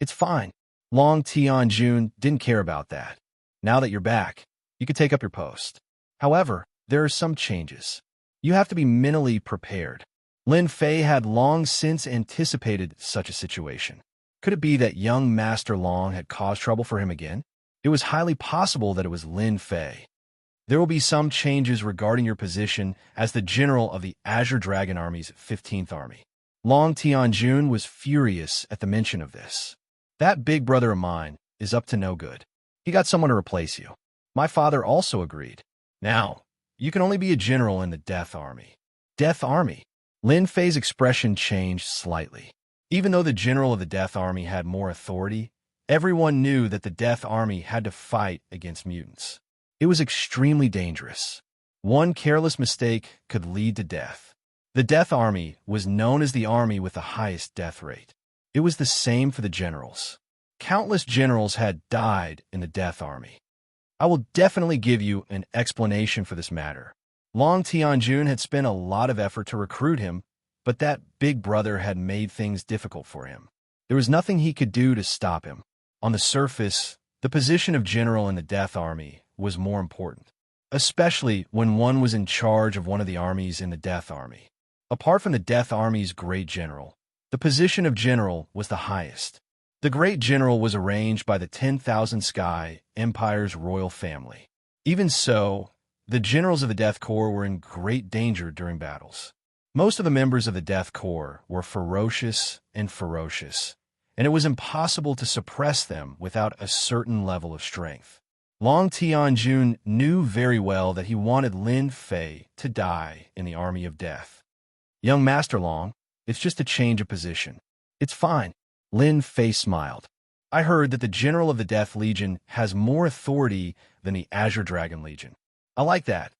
It's fine. Long Tianjun didn't care about that. Now that you're back, you could take up your post. However, there are some changes. You have to be mentally prepared. Lin Fei had long since anticipated such a situation. Could it be that young Master Long had caused trouble for him again? It was highly possible that it was Lin Fei. There will be some changes regarding your position as the general of the Azure Dragon Army's 15th Army. Long Tianjun was furious at the mention of this. That big brother of mine is up to no good. He got someone to replace you. My father also agreed. Now, you can only be a general in the Death Army. Death Army? Lin Fei's expression changed slightly. Even though the general of the Death Army had more authority, everyone knew that the Death Army had to fight against mutants. It was extremely dangerous. One careless mistake could lead to death. The Death Army was known as the army with the highest death rate. It was the same for the generals. Countless generals had died in the Death Army. I will definitely give you an explanation for this matter. Long Tianjun had spent a lot of effort to recruit him, but that big brother had made things difficult for him. There was nothing he could do to stop him. On the surface, the position of general in the Death Army was more important, especially when one was in charge of one of the armies in the Death Army. Apart from the Death Army's great general, the position of general was the highest. The great general was arranged by the 10,000 Sky Empire's royal family. Even so, the generals of the Death Corps were in great danger during battles. Most of the members of the Death Corps were ferocious, and it was impossible to suppress them without a certain level of strength. Long Tianjun knew very well that he wanted Lin Fei to die in the Army of Death. Young Master Long, it's just a change of position. It's fine. Lin Fei smiled. I heard that the general of the Death Legion has more authority than the Azure Dragon Legion. I like that.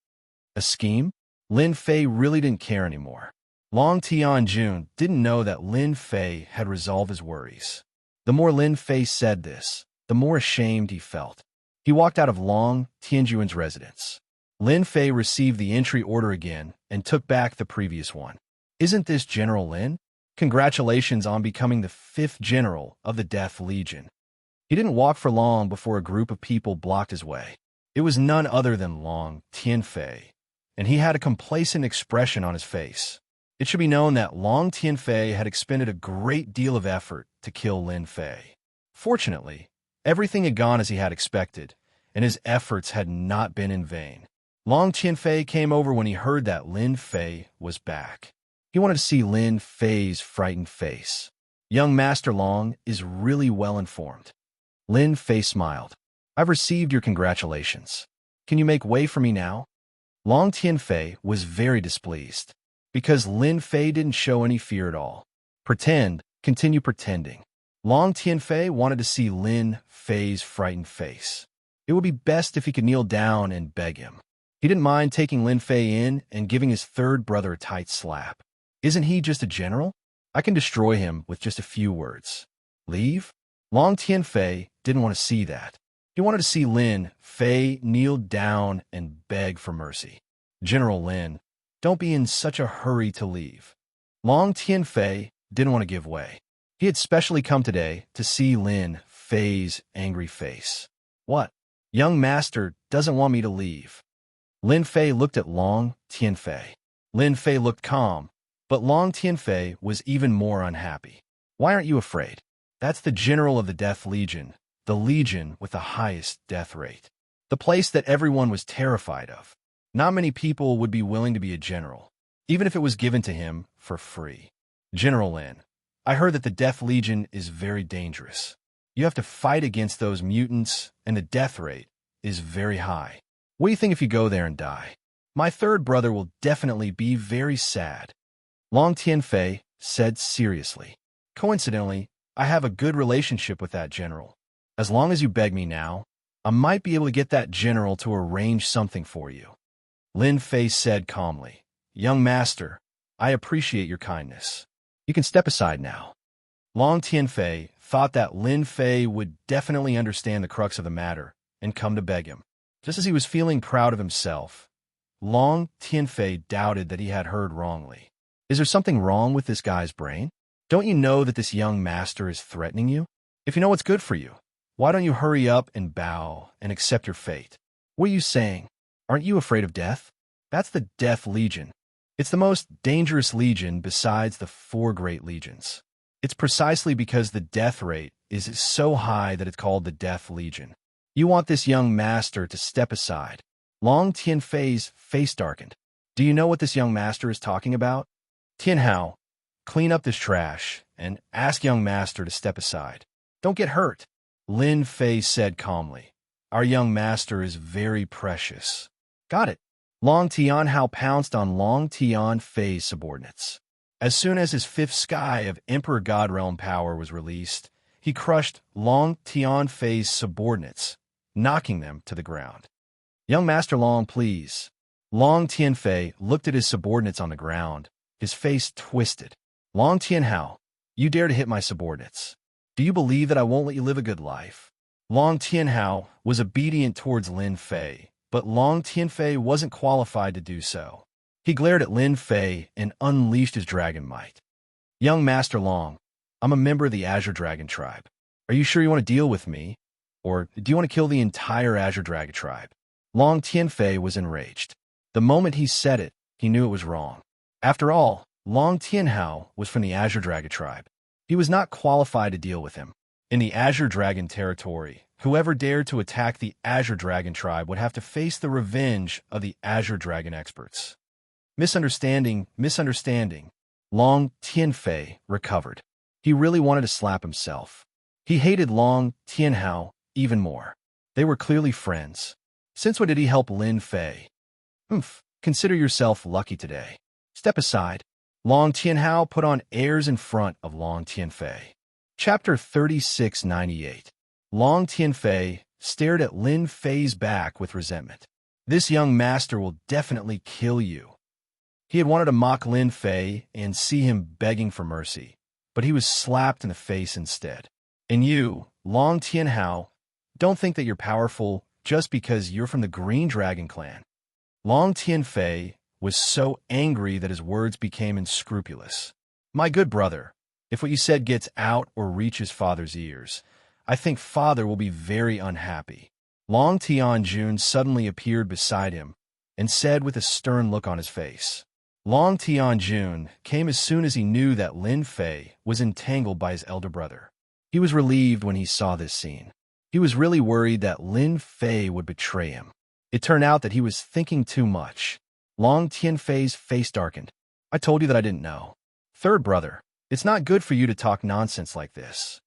A scheme? Lin Fei really didn't care anymore. Long Tianjun didn't know that Lin Fei had resolved his worries. The more Lin Fei said this, the more ashamed he felt. He walked out of Long Tianjun's residence. Lin Fei received the entry order again and took back the previous one. Isn't this General Lin? Congratulations on becoming the 5th general of the Death Legion. He didn't walk for long before a group of people blocked his way. It was none other than Long Tianfei, and he had a complacent expression on his face. It should be known that Long Tianfei had expended a great deal of effort to kill Lin Fei. Fortunately, everything had gone as he had expected, and his efforts had not been in vain. Long Tianfei came over when he heard that Lin Fei was back. He wanted to see Lin Fei's frightened face. Young Master Long is really well informed. Lin Fei smiled. I've received your congratulations. Can you make way for me now? Long Tianfei was very displeased, because Lin Fei didn't show any fear at all. Continue pretending. Long Tianfei wanted to see Lin Fei's frightened face. It would be best if he could kneel down and beg him. He didn't mind taking Lin Fei in and giving his third brother a tight slap. Isn't he just a general? I can destroy him with just a few words. Leave? Long Tianfei didn't want to see that. He wanted to see Lin Fei kneel down and beg for mercy. General Lin, don't be in such a hurry to leave. Long Tianfei didn't want to give way. He had specially come today to see Lin Fei's angry face. What? Young master doesn't want me to leave. Lin Fei looked at Long Tianfei. Lin Fei looked calm, but Long Tianfei was even more unhappy. Why aren't you afraid? That's the general of the Death Legion, the legion with the highest death rate. The place that everyone was terrified of. Not many people would be willing to be a general, even if it was given to him for free. General Lin, I heard that the Death Legion is very dangerous. You have to fight against those mutants, and the death rate is very high. What do you think if you go there and die? My third brother will definitely be very sad. Long Tianfei said seriously. Coincidentally, I have a good relationship with that general. As long as you beg me now, I might be able to get that general to arrange something for you. Lin Fei said calmly, Young master, I appreciate your kindness. You can step aside now. Long Tianfei thought that Lin Fei would definitely understand the crux of the matter and come to beg him. Just as he was feeling proud of himself, Long Tianfei doubted that he had heard wrongly. Is there something wrong with this guy's brain? Don't you know that this young master is threatening you? If you know what's good for you, why don't you hurry up and bow and accept your fate? What are you saying? Aren't you afraid of death? That's the Death Legion. It's the most dangerous legion besides the 4 great legions. It's precisely because the death rate is so high that it's called the Death Legion. You want this young master to step aside. Long Tianfei's face darkened. Do you know what this young master is talking about? Tianhao, clean up this trash and ask young master to step aside. Don't get hurt. Lin Fei said calmly. Our young master is very precious. Got it. Long Tianhao pounced on Long Tianfei's subordinates. As soon as his 5th sky of Emperor Godrealm power was released, he crushed Long Tianfei's subordinates, knocking them to the ground. Young Master Long, please. Long Tianfei looked at his subordinates on the ground, his face twisted. Long Tianhao, you dare to hit my subordinates. Do you believe that I won't let you live a good life? Long Tianhao was obedient towards Lin Fei, but Long Tianfei wasn't qualified to do so. He glared at Lin Fei and unleashed his dragon might. Young Master Long, I'm a member of the Azure Dragon tribe. Are you sure you want to deal with me? Or do you want to kill the entire Azure Dragon tribe? Long Tianfei was enraged. The moment he said it, he knew it was wrong. After all, Long Tianhao was from the Azure Dragon tribe. He was not qualified to deal with him. In the Azure Dragon territory, whoever dared to attack the Azure Dragon tribe would have to face the revenge of the Azure Dragon experts. Misunderstanding. Long Tianfei recovered. He really wanted to slap himself. He hated Long Tianhao even more. They were clearly friends. Since when did he help Lin Fei? Consider yourself lucky today. Step aside. Long Tianhao put on airs in front of Long Tianfei. Chapter 3698. Long Tianfei stared at Lin Fei's back with resentment. This young master will definitely kill you. He had wanted to mock Lin Fei and see him begging for mercy, but he was slapped in the face instead. And you, Long Tianhao, don't think that you're powerful just because you're from the Green Dragon clan. Long Tianfei was so angry that his words became unscrupulous. My good brother, if what you said gets out or reaches father's ears, I think father will be very unhappy. Long Tianjun suddenly appeared beside him and said with a stern look on his face. Long Tianjun came as soon as he knew that Lin Fei was entangled by his elder brother. He was relieved when he saw this scene. He was really worried that Lin Fei would betray him. It turned out that he was thinking too much. Long Tianfei's face darkened. I told you that I didn't know. Third brother, it's not good for you to talk nonsense like this.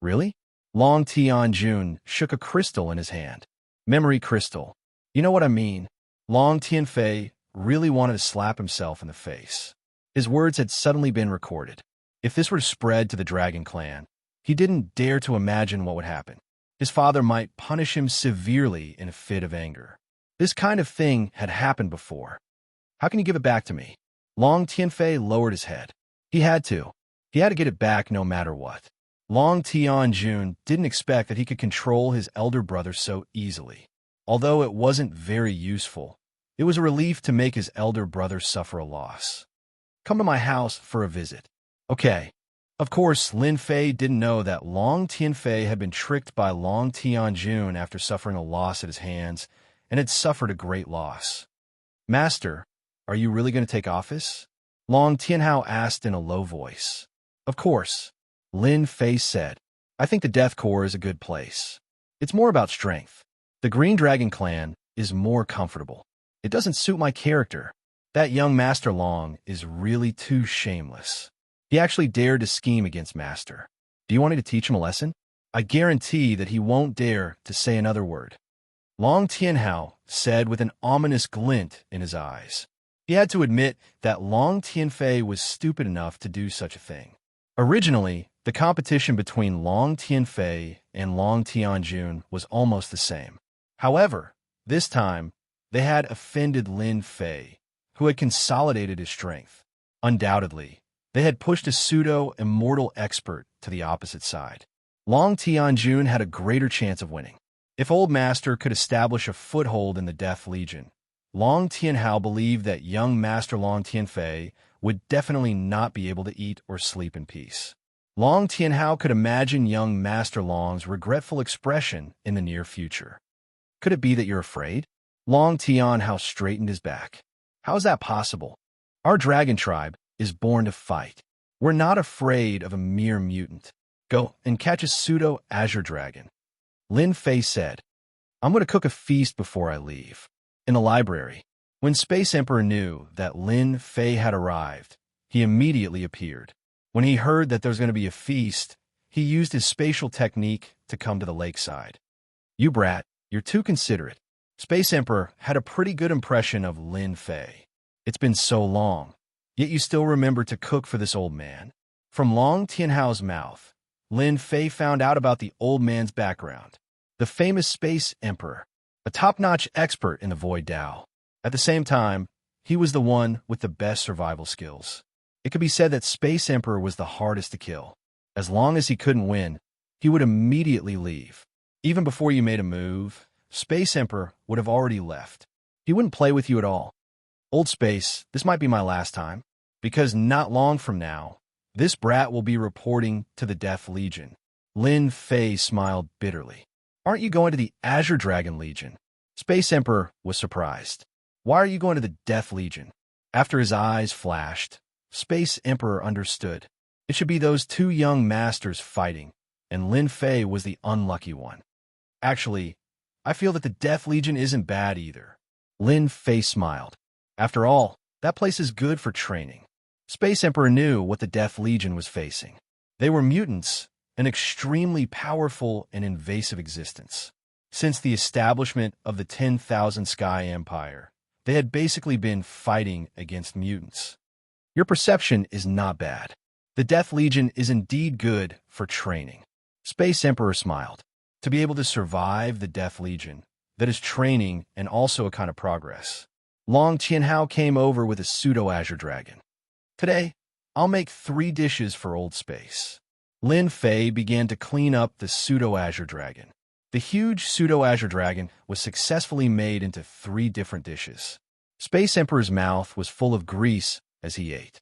Really? Long Tianjun shook a crystal in his hand. Memory crystal. You know what I mean. Long Tianfei really wanted to slap himself in the face. His words had suddenly been recorded. If this were to spread to the Dragon Clan, he didn't dare to imagine what would happen. His father might punish him severely in a fit of anger. This kind of thing had happened before. How can you give it back to me? Long Tianfei lowered his head. He had to. He had to get it back no matter what. Long Tianjun didn't expect that he could control his elder brother so easily. Although it wasn't very useful, it was a relief to make his elder brother suffer a loss. Come to my house for a visit. Okay. Of course, Lin Fei didn't know that Long Tianfei had been tricked by Long Tianjun after suffering a loss at his hands, and had suffered a great loss. Master, are you really going to take office? Long Tianhao asked in a low voice. Of course, Lin Fei said. I think the Death Corps is a good place. It's more about strength. The Green Dragon clan is more comfortable. It doesn't suit my character. That young Master Long is really too shameless. He actually dared to scheme against Master. Do you want me to teach him a lesson? I guarantee that he won't dare to say another word. Long Tianhao said with an ominous glint in his eyes. He had to admit that Long Tianfei was stupid enough to do such a thing. Originally, the competition between Long Tianfei and Long Tianjun was almost the same. However, this time, they had offended Lin Fei, who had consolidated his strength. Undoubtedly, they had pushed a pseudo-immortal expert to the opposite side. Long Tianjun had a greater chance of winning. If Old Master could establish a foothold in the Death Legion, Long Tianhao believed that young Master Long Tianfei would definitely not be able to eat or sleep in peace. Long Tianhao could imagine young Master Long's regretful expression in the near future. Could it be that you're afraid? Long Tianhao straightened his back. How is that possible? Our dragon tribe is born to fight. We're not afraid of a mere mutant. Go and catch a pseudo-azure dragon. Lin Fei said, I'm going to cook a feast before I leave. In the library, when Space Emperor knew that Lin Fei had arrived, he immediately appeared. When he heard that there was going to be a feast, he used his spatial technique to come to the lakeside. You brat, you're too considerate. Space Emperor had a pretty good impression of Lin Fei. It's been so long, yet you still remember to cook for this old man. From Long Tianhao's mouth, Lin Fei found out about the old man's background. The famous Space Emperor, a top-notch expert in the Void Dao. At the same time, he was the one with the best survival skills. It could be said that Space Emperor was the hardest to kill. As long as he couldn't win, he would immediately leave. Even before you made a move, Space Emperor would have already left. He wouldn't play with you at all. Old Space, this might be my last time, because not long from now, this brat will be reporting to the Death Legion. Lin Fei smiled bitterly. Aren't you going to the Azure Dragon Legion? Space Emperor was surprised. Why are you going to the Death Legion? After his eyes flashed, Space Emperor understood. It should be those two young masters fighting, and Lin Fei was the unlucky one. Actually, I feel that the Death Legion isn't bad either. Lin Fei smiled. After all, that place is good for training. Space Emperor knew what the Death Legion was facing. They were mutants, an extremely powerful and invasive existence. Since the establishment of the 10,000 Sky Empire, they had basically been fighting against mutants. Your perception is not bad. The Death Legion is indeed good for training. Space Emperor smiled. To be able to survive the Death Legion, that is training and also a kind of progress. Long Tianhao came over with a pseudo-azure dragon. Today, I'll make 3 dishes for Old Space. Lin Fei began to clean up the pseudo-azure dragon. The huge pseudo-azure dragon was successfully made into 3 different dishes. Space Emperor's mouth was full of grease as he ate.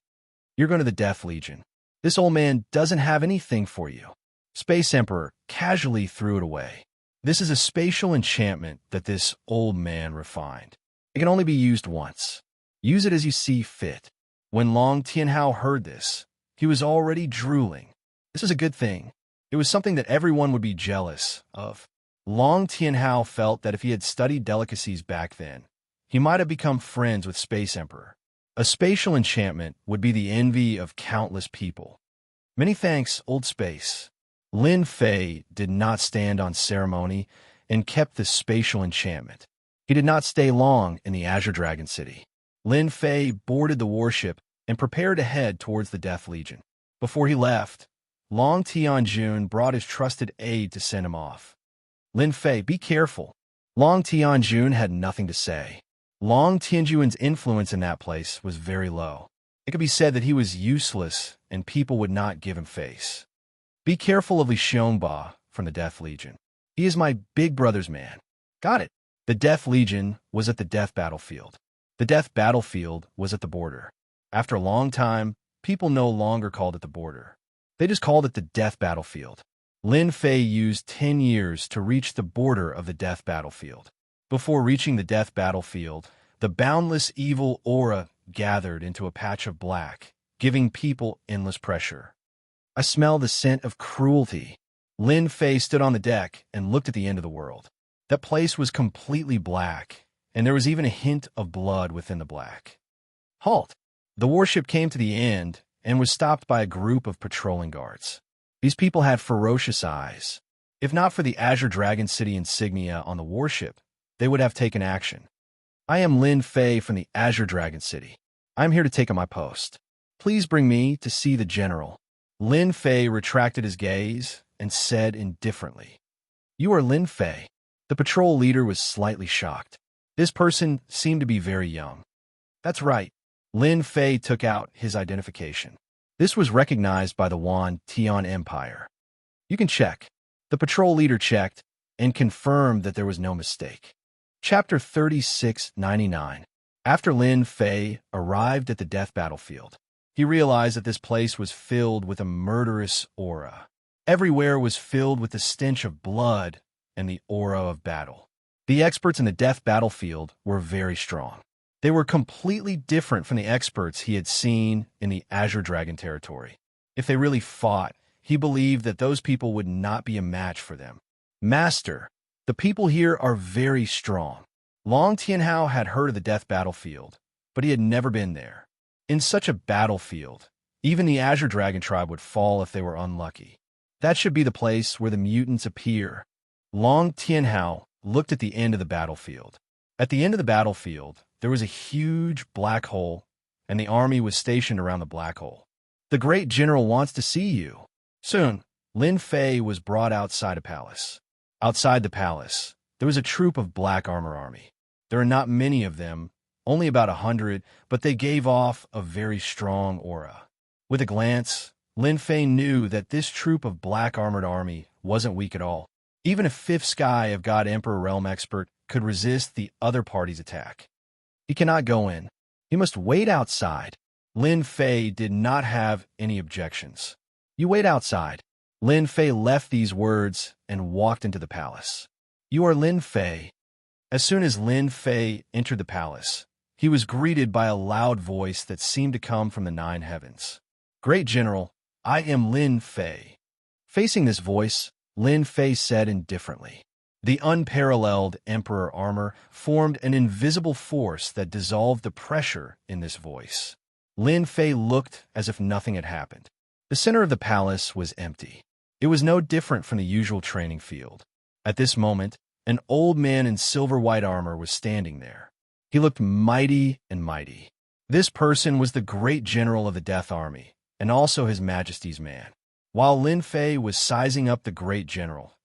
You're going to the Death Legion. This old man doesn't have anything for you. Space Emperor casually threw it away. This is a spatial enchantment that this old man refined. It can only be used once. Use it as you see fit. When Long Tianhao heard this, he was already drooling. This is a good thing. It was something that everyone would be jealous of. Long Tianhao felt that if he had studied delicacies back then, he might have become friends with Space Emperor. A spatial enchantment would be the envy of countless people. Many thanks, Old Space. Lin Fei did not stand on ceremony and kept the spatial enchantment. He did not stay long in the Azure Dragon City. Lin Fei boarded the warship and prepared to head towards the Death Legion. Before he left, Long Tianjun brought his trusted aide to send him off. Lin Fei, be careful. Long Tianjun had nothing to say. Long Tianjun's influence in that place was very low. It could be said that he was useless and people would not give him face. Be careful of Li Xiongba from the Death Legion. He is my big brother's man. Got it. The Death Legion was at the Death Battlefield. The Death Battlefield was at the border. After a long time, people no longer called it the border. They just called it the Death Battlefield. Lin Fei used 10 years to reach the border of the Death Battlefield. Before reaching the Death Battlefield, The boundless evil aura gathered into a patch of black, giving people endless pressure. I smell the scent of cruelty. Lin Fei stood on the deck and looked at the end of the world. That place was completely black, and there was even a hint of blood within the black. Halt! The warship came to the end and was stopped by a group of patrolling guards. These people had ferocious eyes. If not for the Azure Dragon City insignia on the warship, they would have taken action. I am Lin Fei from the Azure Dragon City. I am here to take up my post. Please bring me to see the general. Lin Fei retracted his gaze and said indifferently, "You are Lin Fei." The patrol leader was slightly shocked. This person seemed to be very young. That's right. Lin Fei took out his identification. This was recognized by the Yuan Tian Empire. You can check. The patrol leader checked and confirmed that there was no mistake. Chapter 3699. After Lin Fei arrived at the death battlefield, he realized that this place was filled with a murderous aura. Everywhere was filled with the stench of blood and the aura of battle. The experts in the death battlefield were very strong. They were completely different from the experts he had seen in the Azure Dragon territory. If they really fought, he believed that those people would not be a match for them. Master, the people here are very strong. Long Tianhao had heard of the death battlefield, but he had never been there. In such a battlefield, even the Azure Dragon tribe would fall if they were unlucky. That should be the place where the mutants appear. Long Tianhao looked at the end of the battlefield. At the end of the battlefield, there was a huge black hole, and the army was stationed around the black hole. The great general wants to see you. Soon, Lin Fei was brought outside a palace. Outside the palace, there was a troop of black armor army. There are not many of them, only about 100, but they gave off a very strong aura. With a glance, Lin Fei knew that this troop of black armored army wasn't weak at all. Even a fifth sky of God Emperor Realm expert could resist the other party's attack. He cannot go in. He must wait outside. Lin Fei did not have any objections. You wait outside. Lin Fei left these words and walked into the palace. You are Lin Fei. As soon as Lin Fei entered the palace, he was greeted by a loud voice that seemed to come from the 9 heavens. Great General, I am Lin Fei. Facing this voice, Lin Fei said indifferently. The unparalleled Emperor armor formed an invisible force that dissolved the pressure in this voice. Lin Fei looked as if nothing had happened. The center of the palace was empty. It was no different from the usual training field. At this moment, an old man in silver-white armor was standing there. He looked mighty and mighty. This person was the great general of the Death Army, and also His Majesty's man. While Lin Fei was sizing up the great general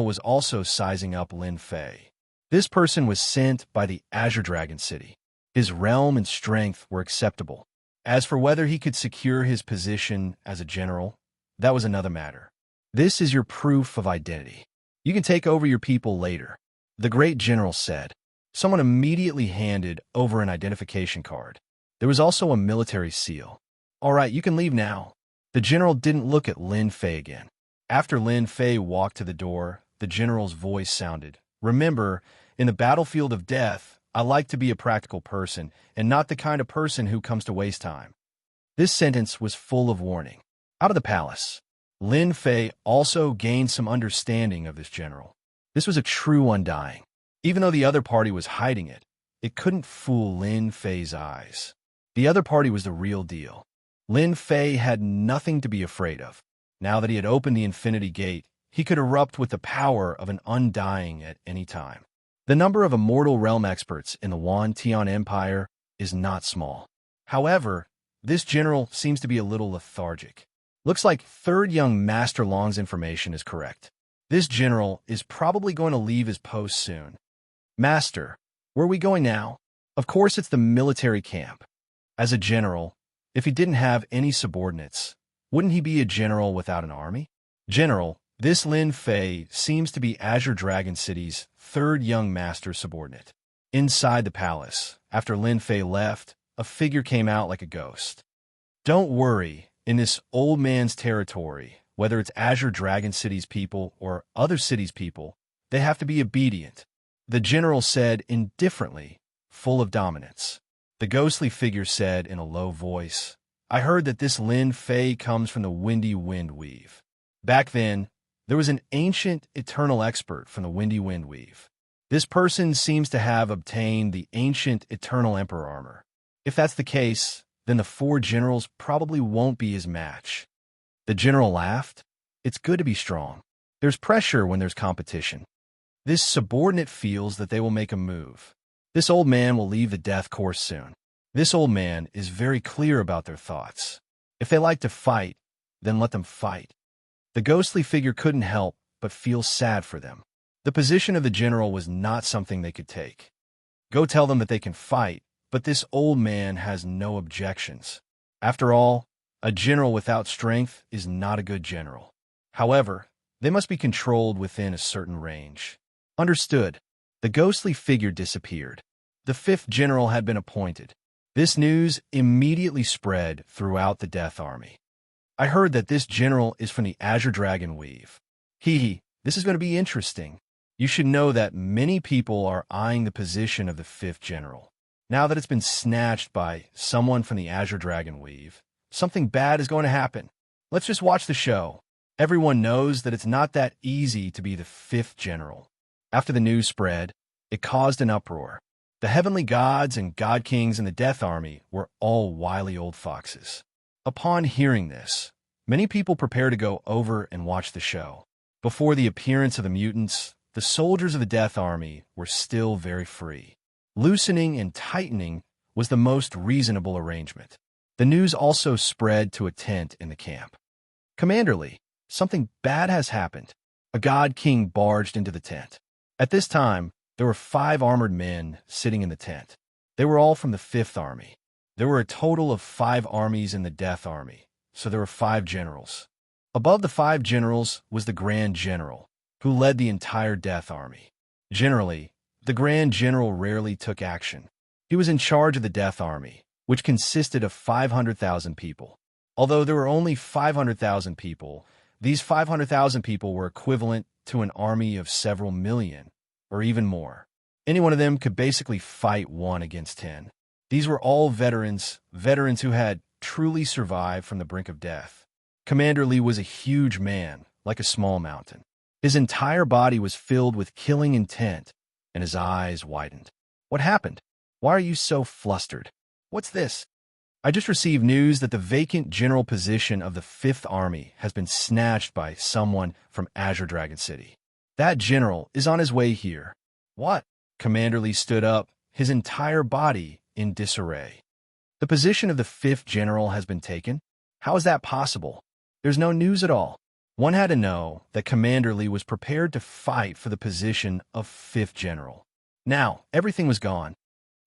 was also sizing up Lin Fei. This person was sent by the Azure Dragon City. His realm and strength were acceptable. As for whether he could secure his position as a general, that was another matter. This is your proof of identity. You can take over your people later, the great general said. Someone immediately handed over an identification card. There was also a military seal. All right, you can leave now. The general didn't look at Lin Fei again. After Lin Fei walked to the door, the general's voice sounded. Remember, in the battlefield of death, I like to be a practical person and not the kind of person who comes to waste time. This sentence was full of warning. Out of the palace, Lin Fei also gained some understanding of this general. This was a true undying. Even though the other party was hiding it, it couldn't fool Lin Fei's eyes. The other party was the real deal. Lin Fei had nothing to be afraid of. Now that he had opened the Infinity Gate, he could erupt with the power of an undying at any time. The number of immortal realm experts in the Yuan Tian Empire is not small. However, this general seems to be a little lethargic. Looks like Third Young Master Long's information is correct. This general is probably going to leave his post soon. Master, where are we going now? Of course it's the military camp. As a general, if he didn't have any subordinates, wouldn't he be a general without an army? General, this Lin Fei seems to be Azure Dragon City's third young master subordinate. Inside the palace, after Lin Fei left, a figure came out like a ghost. Don't worry, in this old man's territory, whether it's Azure Dragon City's people or other cities' people, they have to be obedient. The general said indifferently, full of dominance. The ghostly figure said in a low voice, "I heard that this Lin Fei comes from the Windy Wind Weave." Back then, there was an ancient eternal expert from the Windy Wind Weave. This person seems to have obtained the ancient eternal emperor armor. If that's the case, then the four generals probably won't be his match. The general laughed. It's good to be strong. There's pressure when there's competition. This subordinate feels that they will make a move. This old man will leave the death course soon. This old man is very clear about their thoughts. If they like to fight, then let them fight. The ghostly figure couldn't help but feel sad for them. The position of the general was not something they could take. Go tell them that they can fight, but this old man has no objections. After all, a general without strength is not a good general. However, they must be controlled within a certain range. Understood. The ghostly figure disappeared. The fifth general had been appointed. This news immediately spread throughout the Death Army. I heard that this general is from the Azure Dragon Weave. This is going to be interesting. You should know that many people are eyeing the position of the fifth general. Now that it's been snatched by someone from the Azure Dragon Weave, something bad is going to happen. Let's just watch the show. Everyone knows that it's not that easy to be the fifth general. After the news spread, it caused an uproar. The heavenly gods and god kings in the Death Army were all wily old foxes. Upon hearing this, many people prepare to go over and watch the show. Before the appearance of the mutants, the soldiers of the Death Army were still very free. Loosening and tightening was the most reasonable arrangement. The news also spread to a tent in the camp. "Commander Lee, something bad has happened." A god king barged into the tent. At this time, there were 5 armored men sitting in the tent. They were all from the Fifth Army. There were a total of 5 armies in the Death Army, so there were 5 generals. Above the 5 generals was the Grand General, who led the entire Death Army. Generally, the Grand General rarely took action. He was in charge of the Death Army, which consisted of 500,000 people. Although there were only 500,000 people, these 500,000 people were equivalent to an army of several million, or even more. Any one of them could basically fight 1 against 10. These were all veterans who had truly survived from the brink of death. Commander Lee was a huge man, like a small mountain. His entire body was filled with killing intent, and his eyes widened. "What happened? Why are you so flustered? What's this?" "I just received news that the vacant general position of the Fifth Army has been snatched by someone from Azure Dragon City. That general is on his way here." "What?" Commander Lee stood up, his entire body in disarray. "The position of the fifth general has been taken? How is that possible? There's no news at all." One had to know that Commander Lee was prepared to fight for the position of fifth general. Now, everything was gone.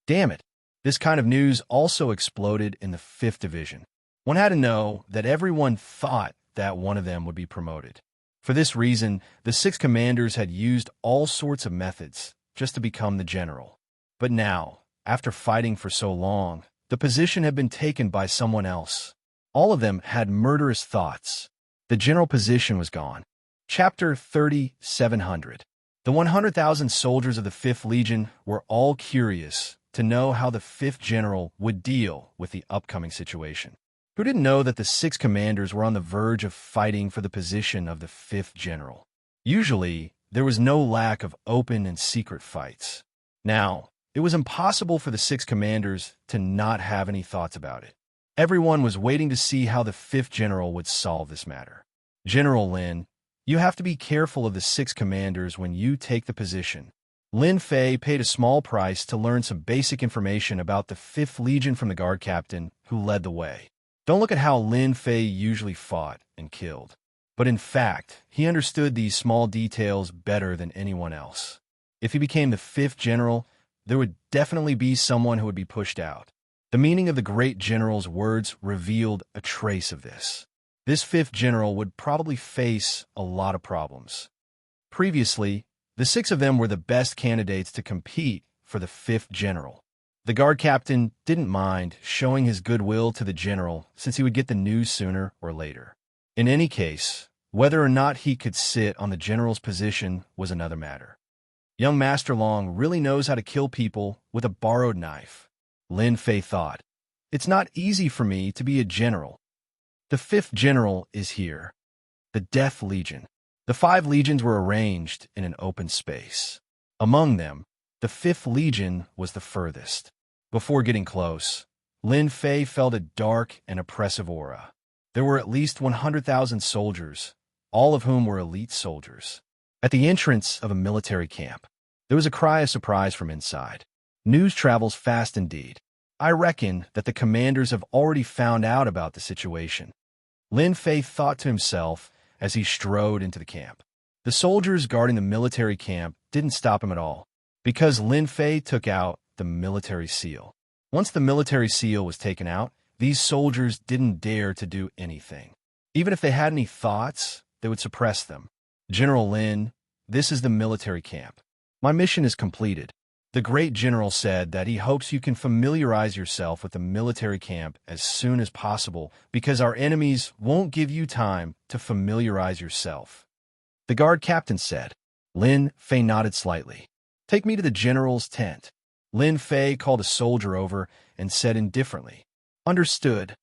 Damn it. This kind of news also exploded in the 5th Division. One had to know that everyone thought that one of them would be promoted. For this reason, the 6 commanders had used all sorts of methods just to become the general. But now, after fighting for so long, the position had been taken by someone else. All of them had murderous thoughts. The general position was gone. Chapter 3700. The 100,000 soldiers of the 5th Legion were all curious to know how the 5th general would deal with the upcoming situation. Who didn't know that the 6 commanders were on the verge of fighting for the position of the 5th general? Usually, there was no lack of open and secret fights. Now, it was impossible for the 6 commanders to not have any thoughts about it. Everyone was waiting to see how the 5th general would solve this matter. "General Lin, you have to be careful of the 6 commanders when you take the position." Lin Fei paid a small price to learn some basic information about the 5th Legion from the guard captain who led the way. Don't look at how Lin Fei usually fought and killed. But in fact, he understood these small details better than anyone else. If he became the 5th general, there would definitely be someone who would be pushed out. The meaning of the great general's words revealed a trace of this. This 5th general would probably face a lot of problems. Previously, the 6 of them were the best candidates to compete for the 5th general. The guard captain didn't mind showing his goodwill to the general since he would get the news sooner or later. In any case, whether or not he could sit on the general's position was another matter. Young Master Long really knows how to kill people with a borrowed knife. Lin Fei thought. It's not easy for me to be a general. The fifth general is here. The Death Legion. The 5 legions were arranged in an open space. Among them, the 5th legion was the furthest. Before getting close, Lin Fei felt a dark and oppressive aura. There were at least 100,000 soldiers, all of whom were elite soldiers. At the entrance of a military camp, there was a cry of surprise from inside. News travels fast indeed. I reckon that the commanders have already found out about the situation. Lin Fei thought to himself as he strode into the camp. The soldiers guarding the military camp didn't stop him at all, because Lin Fei took out the military seal. Once the military seal was taken out, these soldiers didn't dare to do anything. Even if they had any thoughts, they would suppress them. General Lin, this is the military camp. My mission is completed. The great general said that he hopes you can familiarize yourself with the military camp as soon as possible because our enemies won't give you time to familiarize yourself. The guard captain said. Lin Fei nodded slightly. Take me to the general's tent. Lin Fei called a soldier over and said indifferently. Understood.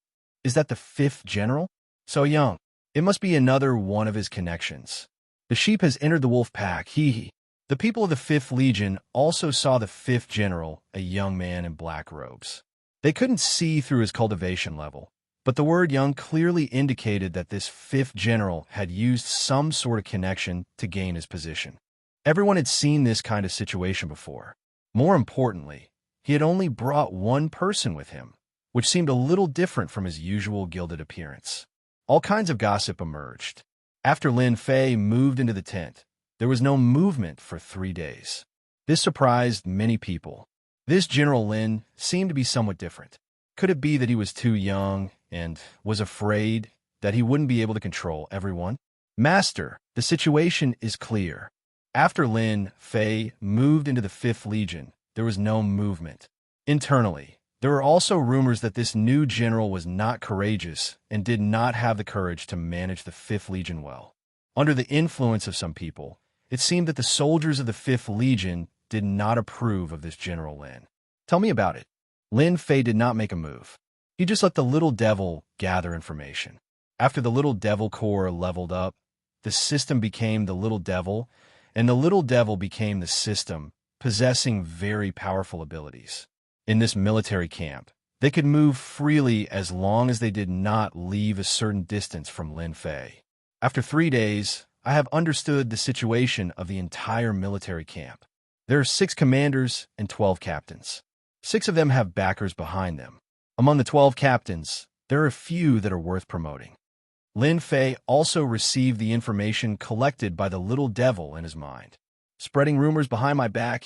Is that the 5th general? So young. It must be another one of his connections. The sheep has entered the wolf pack, hee. The people of the 5th Legion also saw the 5th general, a young man in black robes. They couldn't see through his cultivation level, but the word young clearly indicated that this 5th general had used some sort of connection to gain his position. Everyone had seen this kind of situation before. More importantly, he had only brought one person with him, which seemed a little different from his usual gilded appearance. All kinds of gossip emerged. After Lin Fei moved into the tent, there was no movement for 3 days. This surprised many people. This General Lin seemed to be somewhat different. Could it be that he was too young and was afraid that he wouldn't be able to control everyone? Master, the situation is clear. After Lin Fei moved into the 5th Legion, there was no movement. Internally, there were also rumors that this new general was not courageous and did not have the courage to manage the 5th Legion well. Under the influence of some people, it seemed that the soldiers of the 5th Legion did not approve of this General Lin. Tell me about it. Lin Fei did not make a move. He just let the little devil gather information. After the little devil core leveled up, the system became the little devil, and the little devil became the system, possessing very powerful abilities. In this military camp, they could move freely as long as they did not leave a certain distance from Lin Fei. After 3 days, I have understood the situation of the entire military camp. There are 6 commanders and 12 captains. 6 of them have backers behind them. Among the 12 captains, there are a few that are worth promoting. Lin Fei also received the information collected by the little devil in his mind. Spreading rumors behind my back,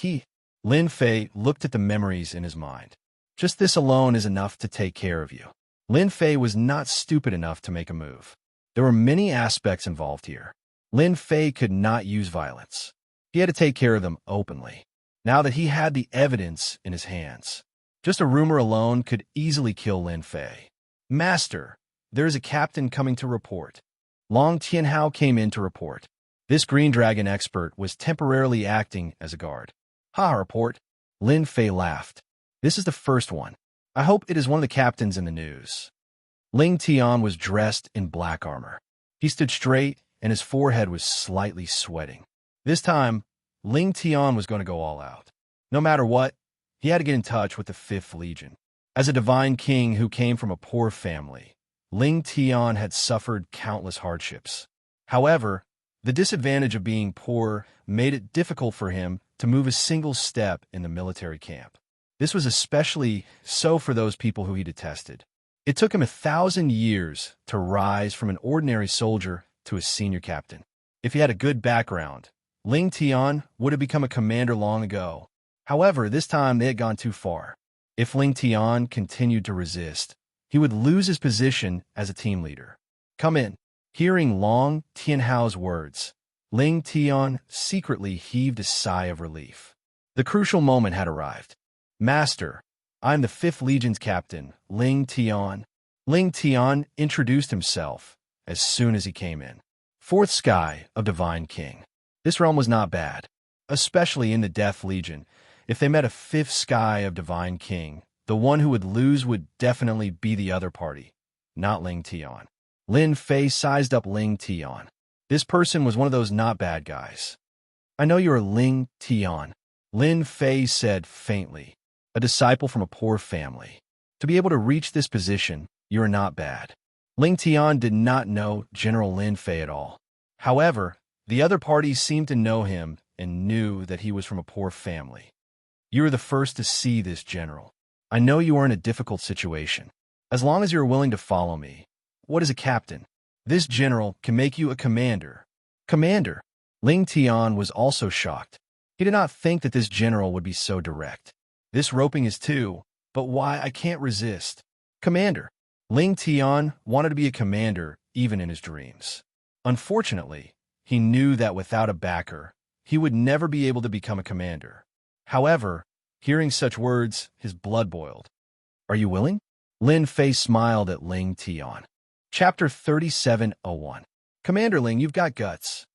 Lin Fei looked at the memories in his mind. Just this alone is enough to take care of you. Lin Fei was not stupid enough to make a move. There were many aspects involved here. Lin Fei could not use violence. He had to take care of them openly. Now that he had the evidence in his hands, just a rumor alone could easily kill Lin Fei. Master, there is a captain coming to report. Long Tianhao came in to report. This green dragon expert was temporarily acting as a guard. Ha, report. Lin Fei laughed. This is the first one. I hope it is one of the captains in the news. Ling Tian was dressed in black armor. He stood straight, and his forehead was slightly sweating. This time, Ling Tian was going to go all out. No matter what, he had to get in touch with the 5th Legion. As a divine king who came from a poor family, Ling Tian had suffered countless hardships. However, the disadvantage of being poor made it difficult for him to move a single step in the military camp. This was especially so for those people who he detested. It took him 1,000 years to rise from an ordinary soldier to a senior captain. If he had a good background, Ling Tian would have become a commander long ago. However, this time they had gone too far. If Ling Tian continued to resist, he would lose his position as a team leader. Come in. Hearing Long Tianhao's words, Ling Tian secretly heaved a sigh of relief. The crucial moment had arrived. Master, I am the 5th Legion's captain, Ling Tian. Ling Tian introduced himself as soon as he came in. 4th Sky of Divine King. This realm was not bad. especially in the Death Legion. If they met a fifth sky of Divine King, the one who would lose would definitely be the other party, not Ling Tian. Lin Fei sized up Ling Tian. This person was one of those not bad guys. I know you're Ling Tian, Lin Fei said faintly, a disciple from a poor family. To be able to reach this position, you're not bad. Ling Tian did not know General Lin Fei at all. However, the other parties seemed to know him and knew that he was from a poor family. You are the first to see this, General. I know you are in a difficult situation. As long as you are willing to follow me. What is a captain? This general can make you a commander. Commander? Ling Tian was also shocked. He did not think that this general would be so direct. This roping is too, but why I can't resist. Commander. Ling Tian wanted to be a commander even in his dreams. Unfortunately, he knew that without a backer, he would never be able to become a commander. However, hearing such words, his blood boiled. Are you willing? Lin Fei smiled at Ling Tian. Chapter 37:01. Commander Ling, you've got guts.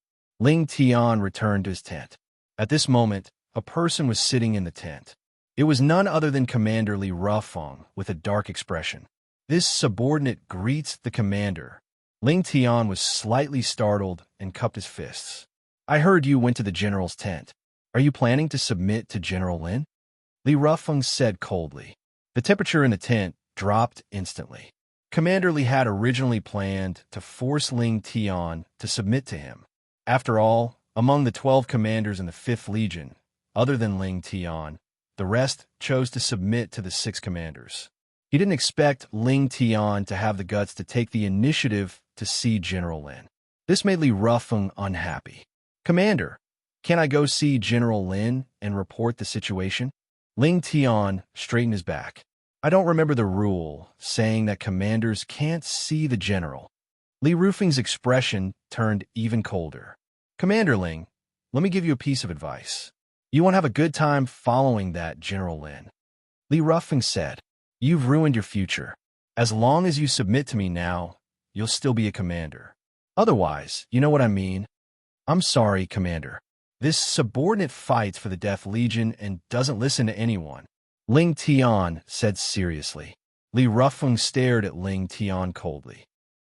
Ling Tian returned to his tent. At this moment, a person was sitting in the tent. It was none other than Commander Li Rufeng with a dark expression. This subordinate greets the commander. Ling Tian was slightly startled and cupped his fists. I heard you went to the general's tent. Are you planning to submit to General Lin? Li Rufeng said coldly. The temperature in the tent dropped instantly. Commander Li had originally planned to force Ling Tian to submit to him. After all, among the 12 commanders in the 5th Legion, other than Ling Tian, the rest chose to submit to the 6 commanders. He didn't expect Ling Tian to have the guts to take the initiative to see General Lin. This made Li Rufeng unhappy. Commander, can I go see General Lin and report the situation? Ling Tian straightened his back. I don't remember the rule saying that commanders can't see the general. Li Rufeng's expression turned even colder. Commander Ling, let me give you a piece of advice. You won't have a good time following that General Lin. Li Rufeng said, you've ruined your future. As long as you submit to me now, you'll still be a commander. Otherwise, you know what I mean? I'm sorry, Commander. This subordinate fights for the Death Legion and doesn't listen to anyone. Ling Tian said seriously. Li Rufeng stared at Ling Tian coldly.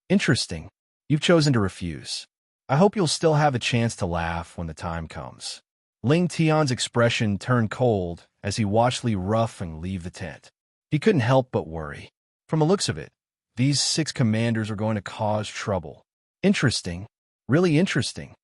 Interesting. You've chosen to refuse. I hope you'll still have a chance to laugh when the time comes. Ling Tian's expression turned cold as he watched Li Rufeng leave the tent. He couldn't help but worry. From the looks of it, these 6 commanders are going to cause trouble. Interesting. Really interesting.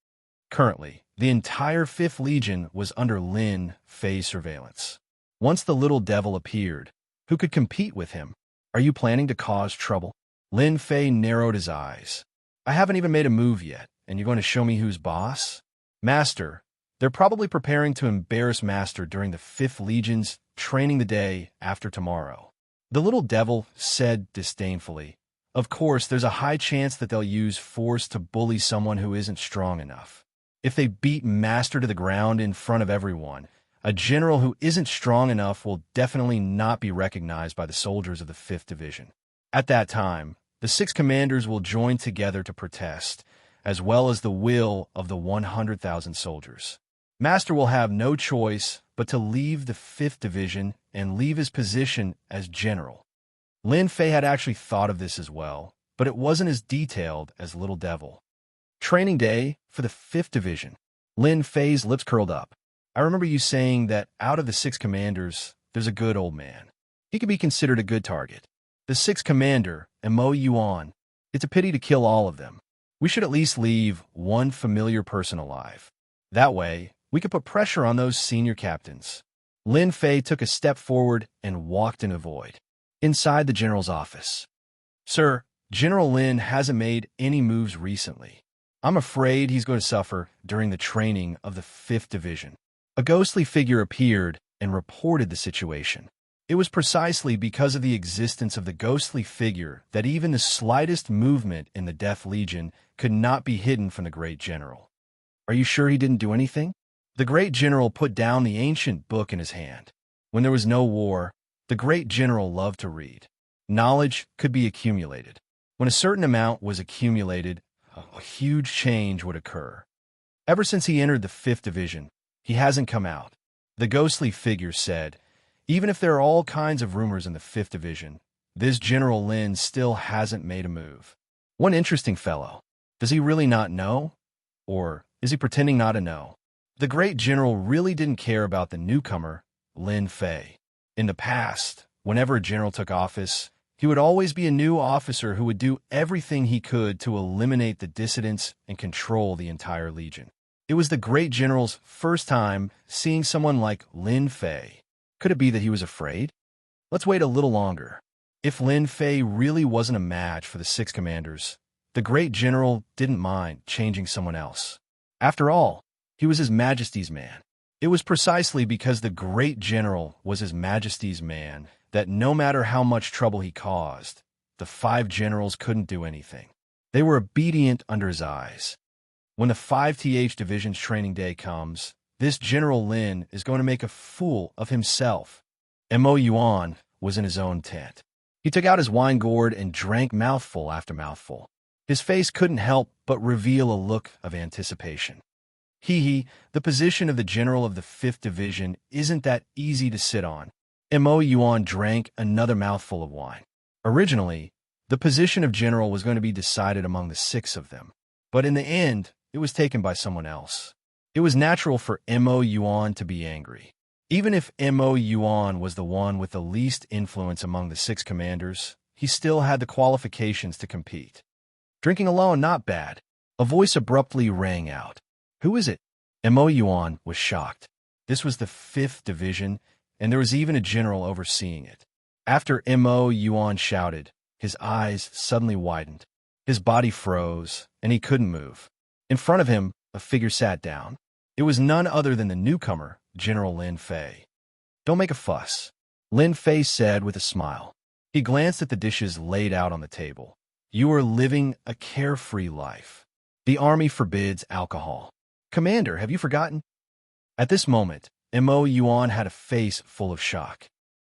Currently, the entire 5th Legion was under Lin Fei's surveillance. Once the little devil appeared, who could compete with him? Are you planning to cause trouble? Lin Fei narrowed his eyes. I haven't even made a move yet, and you're going to show me who's boss? Master, they're probably preparing to embarrass Master during the 5th Legion's training the day after tomorrow. The little devil said disdainfully. Of course, there's a high chance that they'll use force to bully someone who isn't strong enough. If they beat Master to the ground in front of everyone, a general who isn't strong enough will definitely not be recognized by the soldiers of the 5th Division. At that time, the 6 commanders will join together to protest, as well as the will of the 100,000 soldiers. Master will have no choice but to leave the 5th Division and leave his position as general. Lin Fei had actually thought of this as well, but it wasn't as detailed as Little Devil. Training day for the 5th Division. Lin Fei's lips curled up. I remember you saying that out of the 6 commanders, there's a good old man. He could be considered a good target. The 6th commander, Mo Yuan. It's a pity to kill all of them. We should at least leave one familiar person alive. That way, we could put pressure on those senior captains. Lin Fei took a step forward and walked in a void. Inside the general's office. Sir, General Lin hasn't made any moves recently. I'm afraid he's going to suffer during the training of the 5th Division. A ghostly figure appeared and reported the situation. It was precisely because of the existence of the ghostly figure that even the slightest movement in the Death Legion could not be hidden from the great general. Are you sure he didn't do anything? The great general put down the ancient book in his hand. When there was no war, the great general loved to read. Knowledge could be accumulated. When a certain amount was accumulated, a huge change would occur. Ever since he entered the 5th Division, He hasn't come out. The ghostly figure said, even if there are all kinds of rumors in the 5th Division, this General Lin still hasn't made a move. One interesting fellow. Does he really not know? Or is he pretending not to know? The great general really didn't care about the newcomer, Lin Fei. In the past, whenever a general took office, he would always be a new officer who would do everything he could to eliminate the dissidents and control the entire legion. It was the great general's first time seeing someone like Lin Fei. Could it be that he was afraid? Let's wait a little longer. If Lin Fei really wasn't a match for the 6 commanders, the great general didn't mind changing someone else. After all, he was His Majesty's man. It was precisely because the great general was His Majesty's man that no matter how much trouble he caused, the 5 generals couldn't do anything. They were obedient under his eyes. When the 5th Division's training day comes, this General Lin is going to make a fool of himself. Mo Yuan was in his own tent. He took out his wine gourd and drank mouthful after mouthful. His face couldn't help but reveal a look of anticipation. The position of the general of the 5th Division isn't that easy to sit on. Mo Yuan drank another mouthful of wine. Originally, the position of general was going to be decided among the 6 of them, but in the end, it was taken by someone else. It was natural for Mo Yuan to be angry. Even if Mo Yuan was the one with the least influence among the 6 commanders, he still had the qualifications to compete. Drinking alone, not bad. A voice abruptly rang out. Who is it? Mo Yuan was shocked. This was the 5th Division, and there was even a general overseeing it. After Mo Yuan shouted, his eyes suddenly widened. His body froze, and he couldn't move. In front of him, a figure sat down. It was none other than the newcomer, General Lin Fei. Don't make a fuss, Lin Fei said with a smile. He glanced at the dishes laid out on the table. You are living a carefree life. The army forbids alcohol. Commander, have you forgotten? At this moment, Mo Yuan had a face full of shock.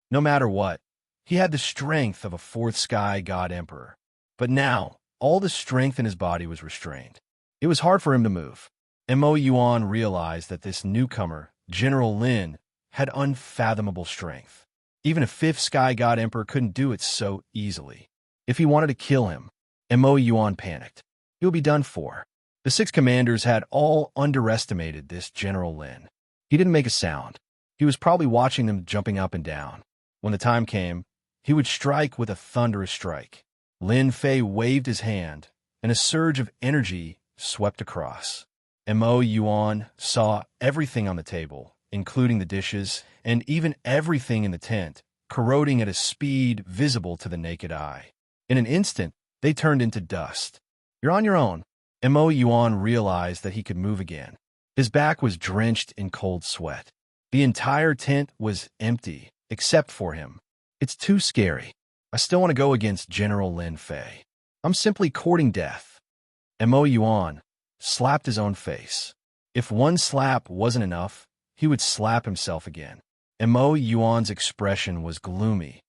No matter what, he had the strength of a 4th sky god emperor. But now, all the strength in his body was restrained. It was hard for him to move. Mo Yuan realized that this newcomer, General Lin, had unfathomable strength. Even a 5th sky god emperor couldn't do it so easily. If he wanted to kill him, Mo Yuan panicked. He would be done for. The 6 commanders had all underestimated this General Lin. He didn't make a sound. He was probably watching them jumping up and down. When the time came, he would strike with a thunderous strike. Lin Fei waved his hand, and a surge of energy swept across. Mo Yuan saw everything on the table, including the dishes, and even everything in the tent, corroding at a speed visible to the naked eye. In an instant, they turned into dust. You're on your own. Mo Yuan realized that he could move again. His back was drenched in cold sweat. The entire tent was empty, except for him. It's too scary. I still want to go against General Lin Fei. I'm simply courting death. Mo Yuan slapped his own face. If one slap wasn't enough, he would slap himself again. Mo Yuan's expression was gloomy.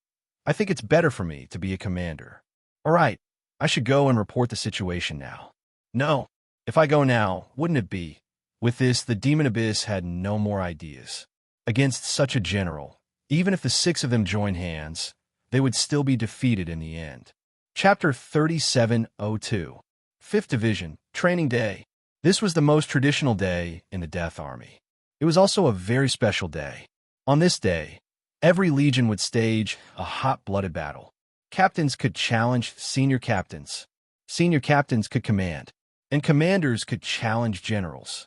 I think it's better for me to be a commander. All right, I should go and report the situation now. No, if I go now, wouldn't it be? With this, the Demon Abyss had no more ideas. Against such a general, even if the 6 of them joined hands, they would still be defeated in the end. Chapter 3702. 5th Division, Training Day. This was the most traditional day in the Death Army. It was also a very special day. On this day, every legion would stage a hot-blooded battle. Captains could challenge senior captains. Senior captains could command, and commanders could challenge generals.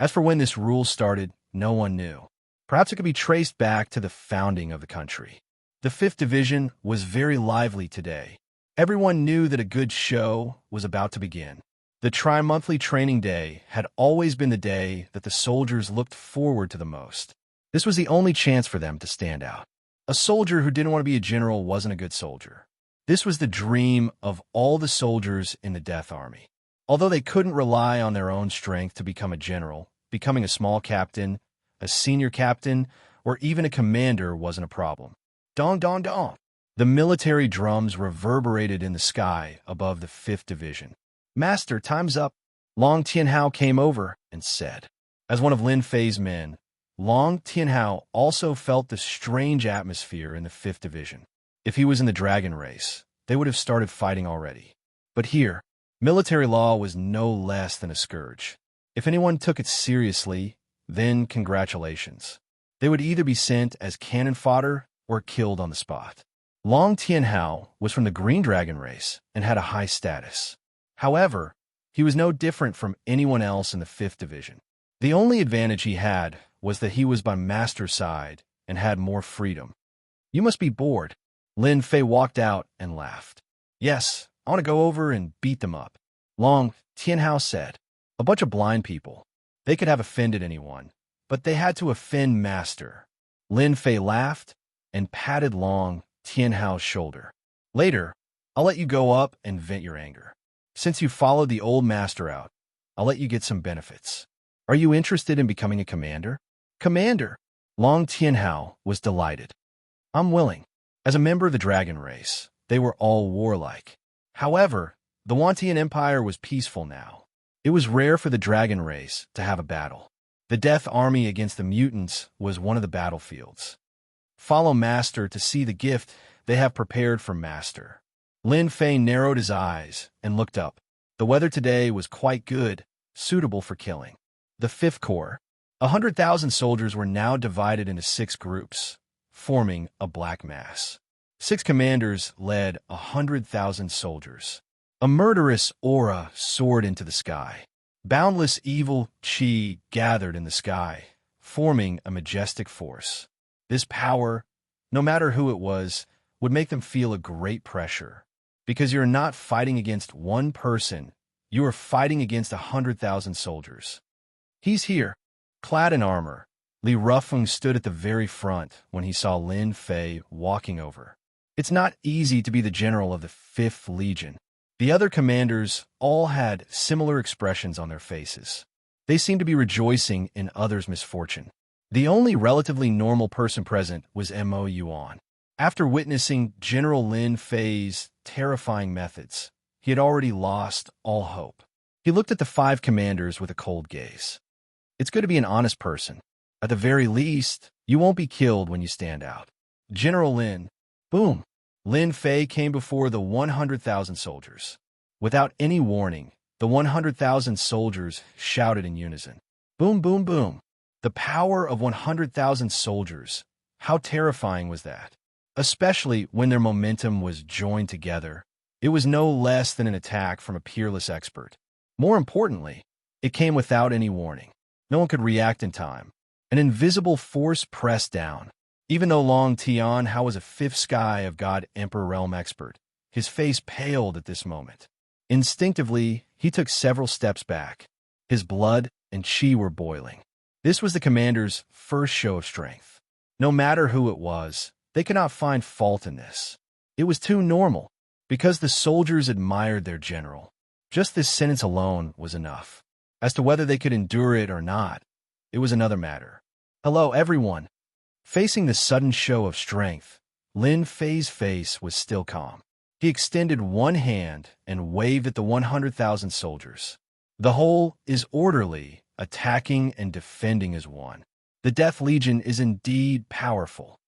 As for when this rule started, no one knew. Perhaps it could be traced back to the founding of the country. The 5th Division was very lively today. Everyone knew that a good show was about to begin. The tri-monthly training day had always been the day that the soldiers looked forward to the most. This was the only chance for them to stand out. A soldier who didn't want to be a general wasn't a good soldier. This was the dream of all the soldiers in the Death Army. Although they couldn't rely on their own strength to become a general, becoming a small captain, a senior captain, or even a commander wasn't a problem. Dong, dong, dong. The military drums reverberated in the sky above the 5th Division. Master, time's up. Long Tianhao came over and said, As one of Lin Fei's men, Long Tianhao also felt the strange atmosphere in the 5th Division. If he was in the dragon race, they would have started fighting already. But here, military law was no less than a scourge. If anyone took it seriously, then congratulations. They would either be sent as cannon fodder or killed on the spot. Long Tianhao was from the Green Dragon race and had a high status. However, he was no different from anyone else in the 5th Division. The only advantage he had was that he was by Master's side and had more freedom. You must be bored. Lin Fei walked out and laughed. Yes, I want to go over and beat them up. Long Tianhao said. A bunch of blind people. They could have offended anyone, but they had to offend Master. Lin Fei laughed and patted Long Tianhao's shoulder. Later, I'll let you go up and vent your anger. Since you followed the old master out, I'll let you get some benefits. Are you interested in becoming a commander? Commander! Long Tianhao was delighted. I'm willing. As a member of the dragon race, they were all warlike. However, the Wantian Empire was peaceful now. It was rare for the dragon race to have a battle. The Death Army against the mutants was one of the battlefields. Follow Master to see the gift they have prepared for Master. Lin Fei narrowed his eyes and looked up. The weather today was quite good, suitable for killing. The 5th Corps, 100,000 soldiers were now divided into 6 groups, forming a black mass. 6 commanders led 100,000 soldiers. A murderous aura soared into the sky. Boundless evil qi gathered in the sky, forming a majestic force. This power, no matter who it was, would make them feel a great pressure. Because you're not fighting against one person, you are fighting against 100,000 soldiers. He's here, clad in armor. Li Rufeng stood at the very front when he saw Lin Fei walking over. It's not easy to be the general of the 5th Legion. The other commanders all had similar expressions on their faces. They seemed to be rejoicing in others' misfortune. The only relatively normal person present was Mo Yuan. After witnessing General Lin Fei's terrifying methods, he had already lost all hope. He looked at the 5 commanders with a cold gaze. It's good to be an honest person. At the very least, you won't be killed when you stand out. General Lin. Boom. Lin Fei came before the 100,000 soldiers. Without any warning, the 100,000 soldiers shouted in unison. Boom, boom, boom. The power of 100,000 soldiers. How terrifying was that? Especially when their momentum was joined together. It was no less than an attack from a peerless expert. More importantly, it came without any warning. No one could react in time. An invisible force pressed down. Even though Long Tianhao was a 5th Sky of God Emperor Realm expert, his face paled at this moment. Instinctively, he took several steps back. His blood and qi were boiling. This was the commander's first show of strength. No matter who it was, they could not find fault in this. It was too normal, because the soldiers admired their general. Just this sentence alone was enough. As to whether they could endure it or not, it was another matter. Hello, everyone. Facing the sudden show of strength, Lin Fei's face was still calm. He extended one hand and waved at the 100,000 soldiers. The whole is orderly, attacking and defending as one. The Death Legion is indeed powerful.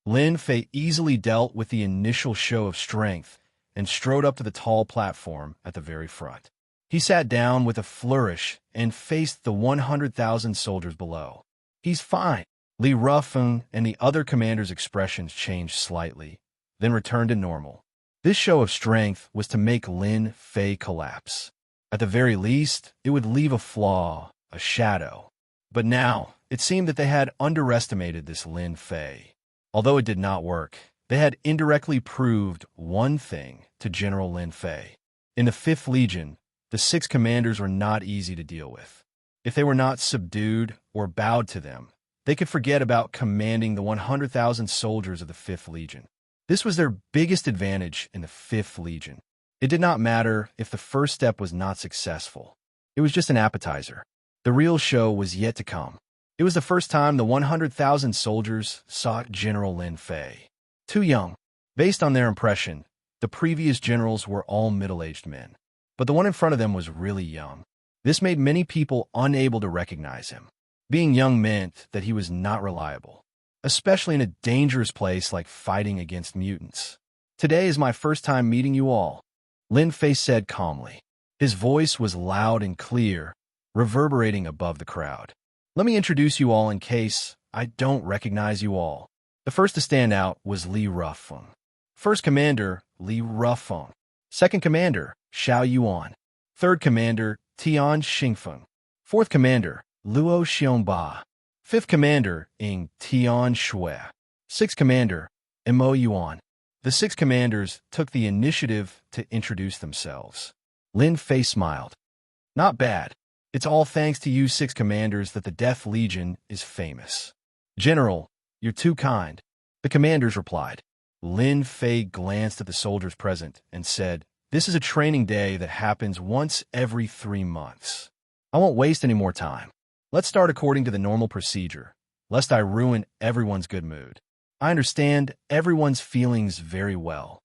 Lin Fei easily dealt with the initial show of strength and strode up to the tall platform at the very front. He sat down with a flourish and faced the 100,000 soldiers below. He's fine. Li Rufeng and the other commanders' expressions changed slightly, then returned to normal. This show of strength was to make Lin Fei collapse. At the very least, it would leave a flaw, a shadow. But now, it seemed that they had underestimated this Lin Fei. Although it did not work, they had indirectly proved one thing to General Lin Fei. In the 5th Legion, the 6 commanders were not easy to deal with. If they were not subdued or bowed to them, they could forget about commanding the 100,000 soldiers of the 5th Legion. This was their biggest advantage in the 5th Legion. It did not matter if the first step was not successful. It was just an appetizer. The real show was yet to come. It was the first time the 100,000 soldiers saw General Lin Fei. Too young. Based on their impression, the previous generals were all middle-aged men. But the one in front of them was really young. This made many people unable to recognize him. Being young meant that he was not reliable, especially in a dangerous place like fighting against mutants. "Today is my first time meeting you all," Lin Fei said calmly. His voice was loud and clear, reverberating above the crowd. "Let me introduce you all in case I don't recognize you all." The first to stand out was Li Rufeng. First Commander, Li Rufeng. Second Commander, Xiao Yuan. Third Commander, Tian Xingfeng. Fourth Commander, Luo Xiongba. Fifth Commander, Ing Tian Shui. Sixth Commander, Imo Yuan. The six commanders took the initiative to introduce themselves. Lin Fei smiled. "Not bad. It's all thanks to you six commanders that the Death Legion is famous." "General, you're too kind," the commanders replied. Lin Fei glanced at the soldiers present and said, "This is a training day that happens once every 3 months. I won't waste any more time. Let's start according to the normal procedure, lest I ruin everyone's good mood. I understand everyone's feelings very well."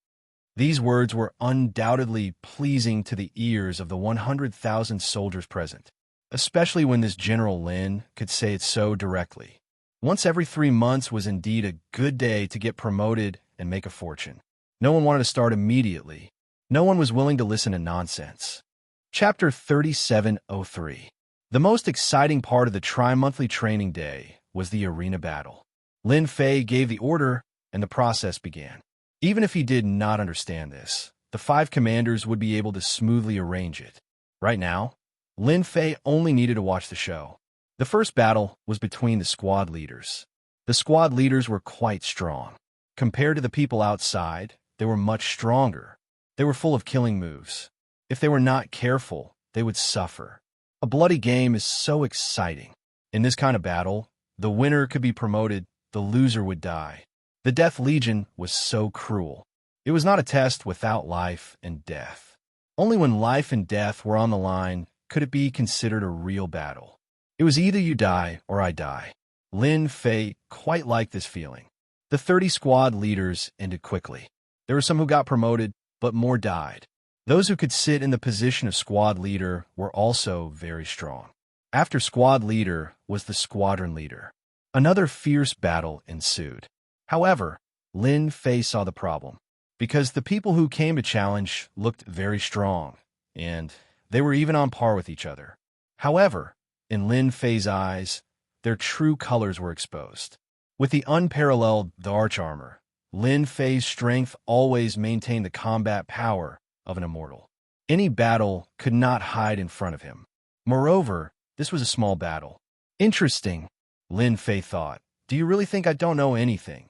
These words were undoubtedly pleasing to the ears of the 100,000 soldiers present, especially when this General Lin could say it so directly. Once every 3 months was indeed a good day to get promoted and make a fortune. No one wanted to start immediately. No one was willing to listen to nonsense. Chapter 3703. The most exciting part of the tri-monthly training day was the arena battle. Lin Fei gave the order, and the process began. Even if he did not understand this, the 5 commanders would be able to smoothly arrange it. Right now, Lin Fei only needed to watch the show. The first battle was between the squad leaders. The squad leaders were quite strong. Compared to the people outside, they were much stronger. They were full of killing moves. If they were not careful, they would suffer. A bloody game is so exciting. In this kind of battle, the winner could be promoted, the loser would die. The Death Legion was so cruel. It was not a test without life and death. Only when life and death were on the line could it be considered a real battle. It was either you die or I die. Lin Fei quite liked this feeling. The 30 squad leaders ended quickly. There were some who got promoted, but more died. Those who could sit in the position of squad leader were also very strong. After squad leader was the squadron leader. Another fierce battle ensued. However, Lin Fei saw the problem, because the people who came to challenge looked very strong, and they were even on par with each other. However, in Lin Fei's eyes, their true colors were exposed. With the unparalleled arch armor, Lin Fei's strength always maintained the combat power of an immortal. Any battle could not hide in front of him. Moreover, this was a small battle. Interesting, Lin Fei thought. Do you really think I don't know anything?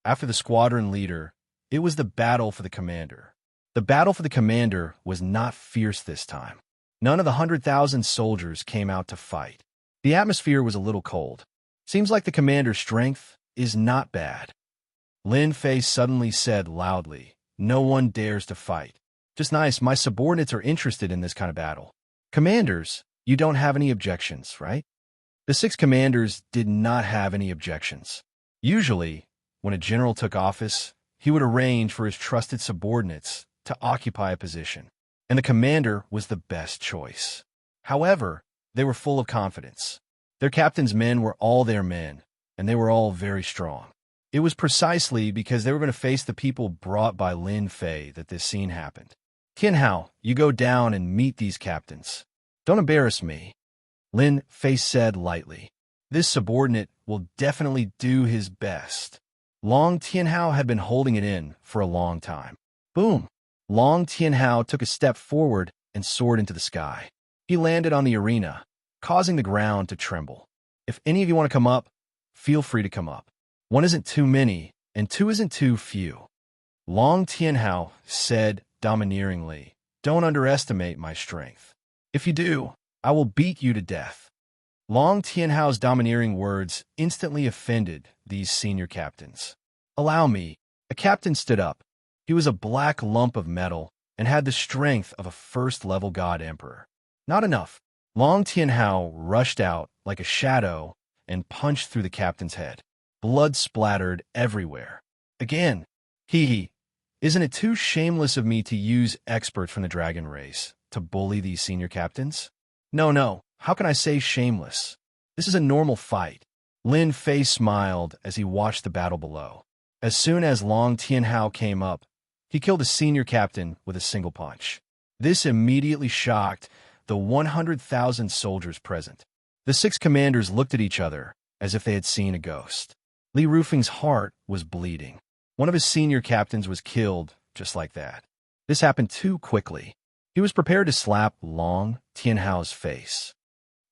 After the squadron leader, it was the battle for the commander. The battle for the commander was not fierce this time. None of the 100,000 soldiers came out to fight. The atmosphere was a little cold. Seems like the commander's strength is not bad. Lin Fei suddenly said loudly, "No one dares to fight." "Just nice, my subordinates are interested in this kind of battle." "Commanders, you don't have any objections, right?" The 6 commanders did not have any objections. Usually, when a general took office, he would arrange for his trusted subordinates to occupy a position, and the commander was the best choice. However, they were full of confidence. Their captain's men were all their men, and they were all very strong. It was precisely because they were going to face the people brought by Lin Fei that this scene happened. "Tianhao, you go down and meet these captains. Don't embarrass me," Lin Fei said lightly. "This subordinate will definitely do his best." Long Tianhao had been holding it in for a long time. Boom! Long Tianhao took a step forward and soared into the sky. He landed on the arena, causing the ground to tremble. "If any of you want to come up, feel free to come up. 1 isn't too many, and 2 isn't too few." Long Tianhao said domineeringly, "Don't underestimate my strength. If you do, I will beat you to death." Long Tianhao's domineering words instantly offended these senior captains. "Allow me." A captain stood up. He was a black lump of metal and had the strength of a first-level god emperor. Not enough. Long Tianhao rushed out like a shadow and punched through the captain's head. Blood splattered everywhere. Again. Hee. Isn't it too shameless of me to use experts from the dragon race to bully these senior captains? No. How can I say shameless? This is a normal fight. Lin Fei smiled as he watched the battle below. As soon as Long Tianhao came up, he killed the senior captain with a single punch. This immediately shocked the 100,000 soldiers present. The 6 commanders looked at each other as if they had seen a ghost. Li Rufeng's heart was bleeding. One of his senior captains was killed just like that. This happened too quickly. He was prepared to slap Long Tianhao's face.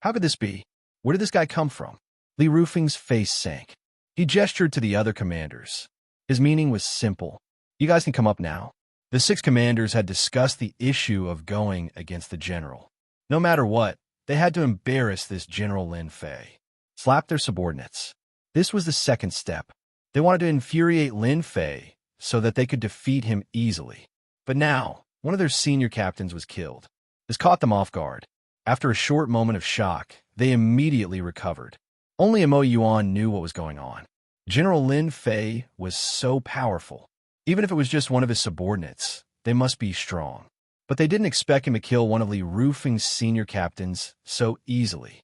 How could this be? Where did this guy come from? Li Rufeng's face sank. He gestured to the other commanders. His meaning was simple. You guys can come up now. The 6 commanders had discussed the issue of going against the general. No matter what, they had to embarrass this General Lin Fei. Slap their subordinates. This was the second step. They wanted to infuriate Lin Fei so that they could defeat him easily. But now, one of their senior captains was killed. This caught them off guard. After a short moment of shock, they immediately recovered. Only Mo Yuan knew what was going on. General Lin Fei was so powerful. Even if it was just one of his subordinates, they must be strong. But they didn't expect him to kill one of Li Rufeng's senior captains so easily.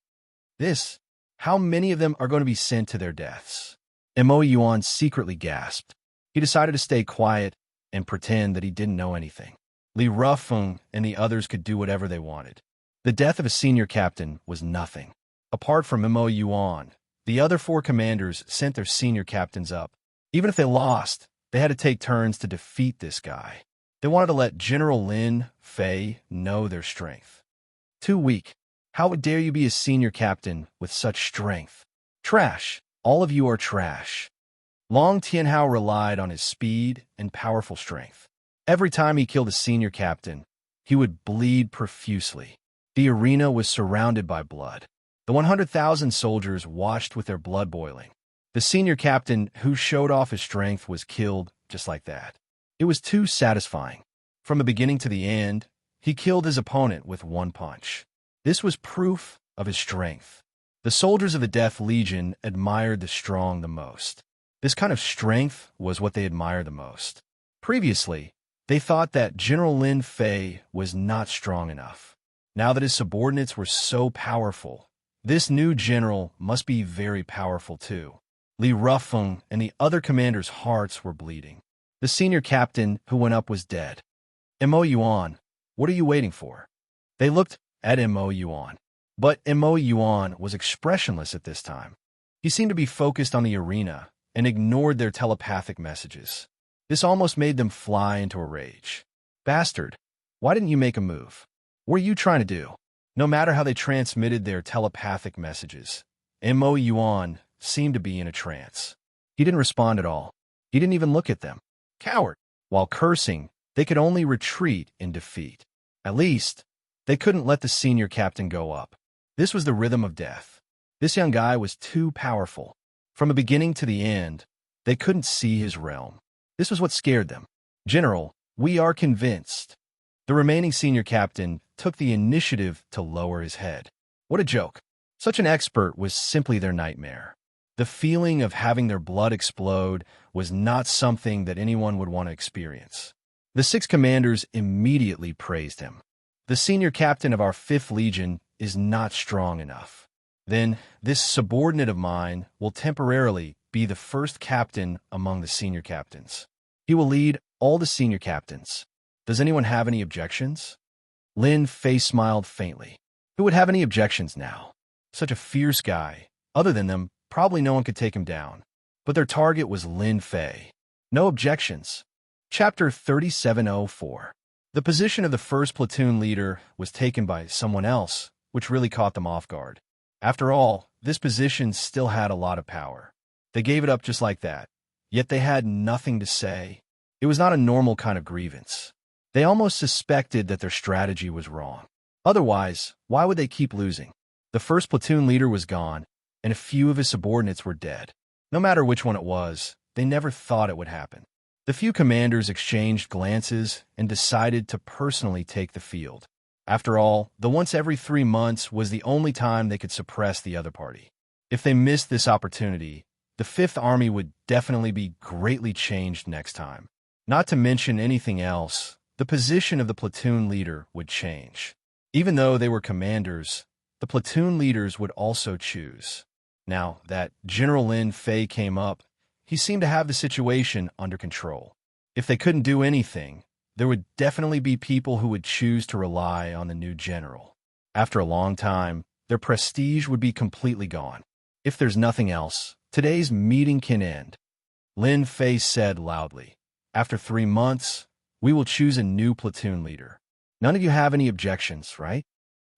How many of them are going to be sent to their deaths? And Mo Yuan secretly gasped. He decided to stay quiet and pretend that he didn't know anything. Li Rufeng and the others could do whatever they wanted. The death of a senior captain was nothing. Apart from Mo Yuan, the other 4 commanders sent their senior captains up. Even if they lost, they had to take turns to defeat this guy. They wanted to let General Lin Fei know their strength. Too weak. How dare you be a senior captain with such strength? Trash. All of you are trash. Long Tianhao relied on his speed and powerful strength. Every time he killed a senior captain, he would bleed profusely. The arena was surrounded by blood. The 100,000 soldiers watched with their blood boiling. The senior captain who showed off his strength was killed just like that. It was too satisfying. From the beginning to the end, he killed his opponent with one punch. This was proof of his strength. The soldiers of the Death Legion admired the strong the most. This kind of strength was what they admired the most. Previously, they thought that General Lin Fei was not strong enough. Now that his subordinates were so powerful, this new general must be very powerful too. Li Rufeng and the other commanders' hearts were bleeding. The senior captain who went up was dead. Mo Yuan, what are you waiting for? They looked at Mo Yuan. But Mo Yuan was expressionless at this time. He seemed to be focused on the arena and ignored their telepathic messages. This almost made them fly into a rage. Bastard, why didn't you make a move? What are you trying to do? No matter how they transmitted their telepathic messages, Mo Yuan seemed to be in a trance. He didn't respond at all. He didn't even look at them. Coward. While cursing, they could only retreat in defeat. At least, they couldn't let the senior captain go up. This was the rhythm of death. This young guy was too powerful. From the beginning to the end, they couldn't see his realm. This was what scared them. General, we are convinced. The remaining senior captain took the initiative to lower his head. What a joke. Such an expert was simply their nightmare. The feeling of having their blood explode was not something that anyone would want to experience. The 6 commanders immediately praised him. The senior captain of our 5th Legion is not strong enough. Then this subordinate of mine will temporarily be the first captain among the senior captains. He will lead all the senior captains. Does anyone have any objections? Lin Fei smiled faintly. Who would have any objections now? Such a fierce guy. Other than them, probably no one could take him down. But their target was Lin Fei. No objections. Chapter 3704. The position of the first platoon leader was taken by someone else, which really caught them off guard. After all, this position still had a lot of power. They gave it up just like that, yet they had nothing to say. It was not a normal kind of grievance. They almost suspected that their strategy was wrong. Otherwise, why would they keep losing? The first platoon leader was gone, and a few of his subordinates were dead. No matter which one it was, they never thought it would happen. The few commanders exchanged glances and decided to personally take the field. After all, the once every 3 months was the only time they could suppress the other party. If they missed this opportunity, the Fifth Army would definitely be greatly changed next time. Not to mention anything else, the position of the platoon leader would change. Even though they were commanders, the platoon leaders would also choose. Now that General Lin Fei came up, he seemed to have the situation under control. If they couldn't do anything, there would definitely be people who would choose to rely on the new general. After a long time, their prestige would be completely gone. If there's nothing else, today's meeting can end, Lin Fei said loudly. After 3 months, we will choose a new platoon leader. None of you have any objections, right?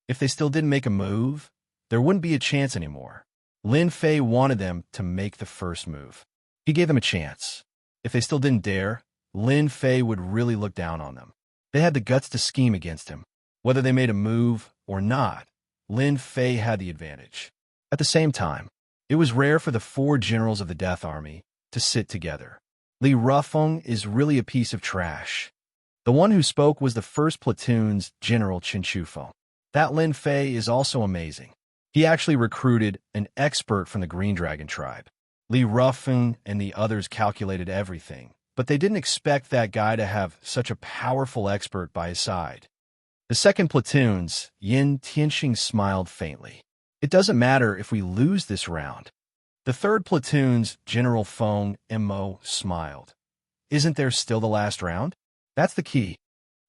If they still didn't make a move, there wouldn't be a chance anymore. Lin Fei wanted them to make the first move. He gave them a chance. If they still didn't dare, Lin Fei would really look down on them. They had the guts to scheme against him. Whether they made a move or not, Lin Fei had the advantage. At the same time, it was rare for the 4 generals of the Death Army to sit together. Li Rufeng is really a piece of trash. The one who spoke was the 1st Platoon's General Chen Chufeng. That Lin Fei is also amazing. He actually recruited an expert from the Green Dragon tribe. Li Rufeng and the others calculated everything, but they didn't expect that guy to have such a powerful expert by his side. The 2nd Platoon's Yin Tianxing smiled faintly. It doesn't matter if we lose this round. The 3rd Platoon's General Feng Mo smiled. Isn't there still the last round? That's the key.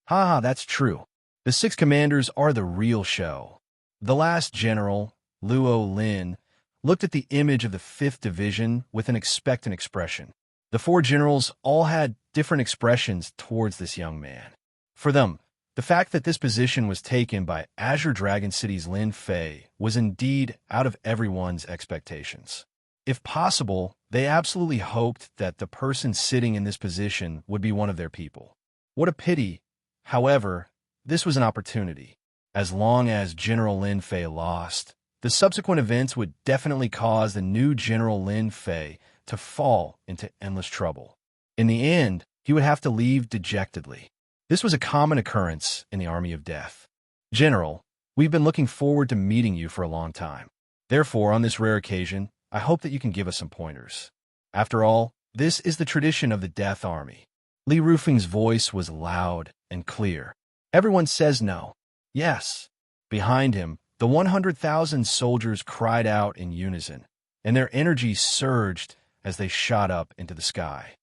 Ha, that's true. The 6 commanders are the real show. The last general, Luo Lin, looked at the image of the 5th Division with an expectant expression. The 4 generals all had different expressions towards this young man. For them, the fact that this position was taken by Azure Dragon City's Lin Fei was indeed out of everyone's expectations. If possible, they absolutely hoped that the person sitting in this position would be one of their people. What a pity. However, this was an opportunity. As long as General Lin Fei lost, the subsequent events would definitely cause the new General Lin Fei to fall into endless trouble. In the end, he would have to leave dejectedly. This was a common occurrence in the Army of Death. General, we've been looking forward to meeting you for a long time. Therefore, on this rare occasion, I hope that you can give us some pointers. After all, this is the tradition of the Death Army. Li Rufeng's voice was loud and clear. Everyone says no. Yes. Behind him, the 100,000 soldiers cried out in unison, and their energy surged as they shot up into the sky.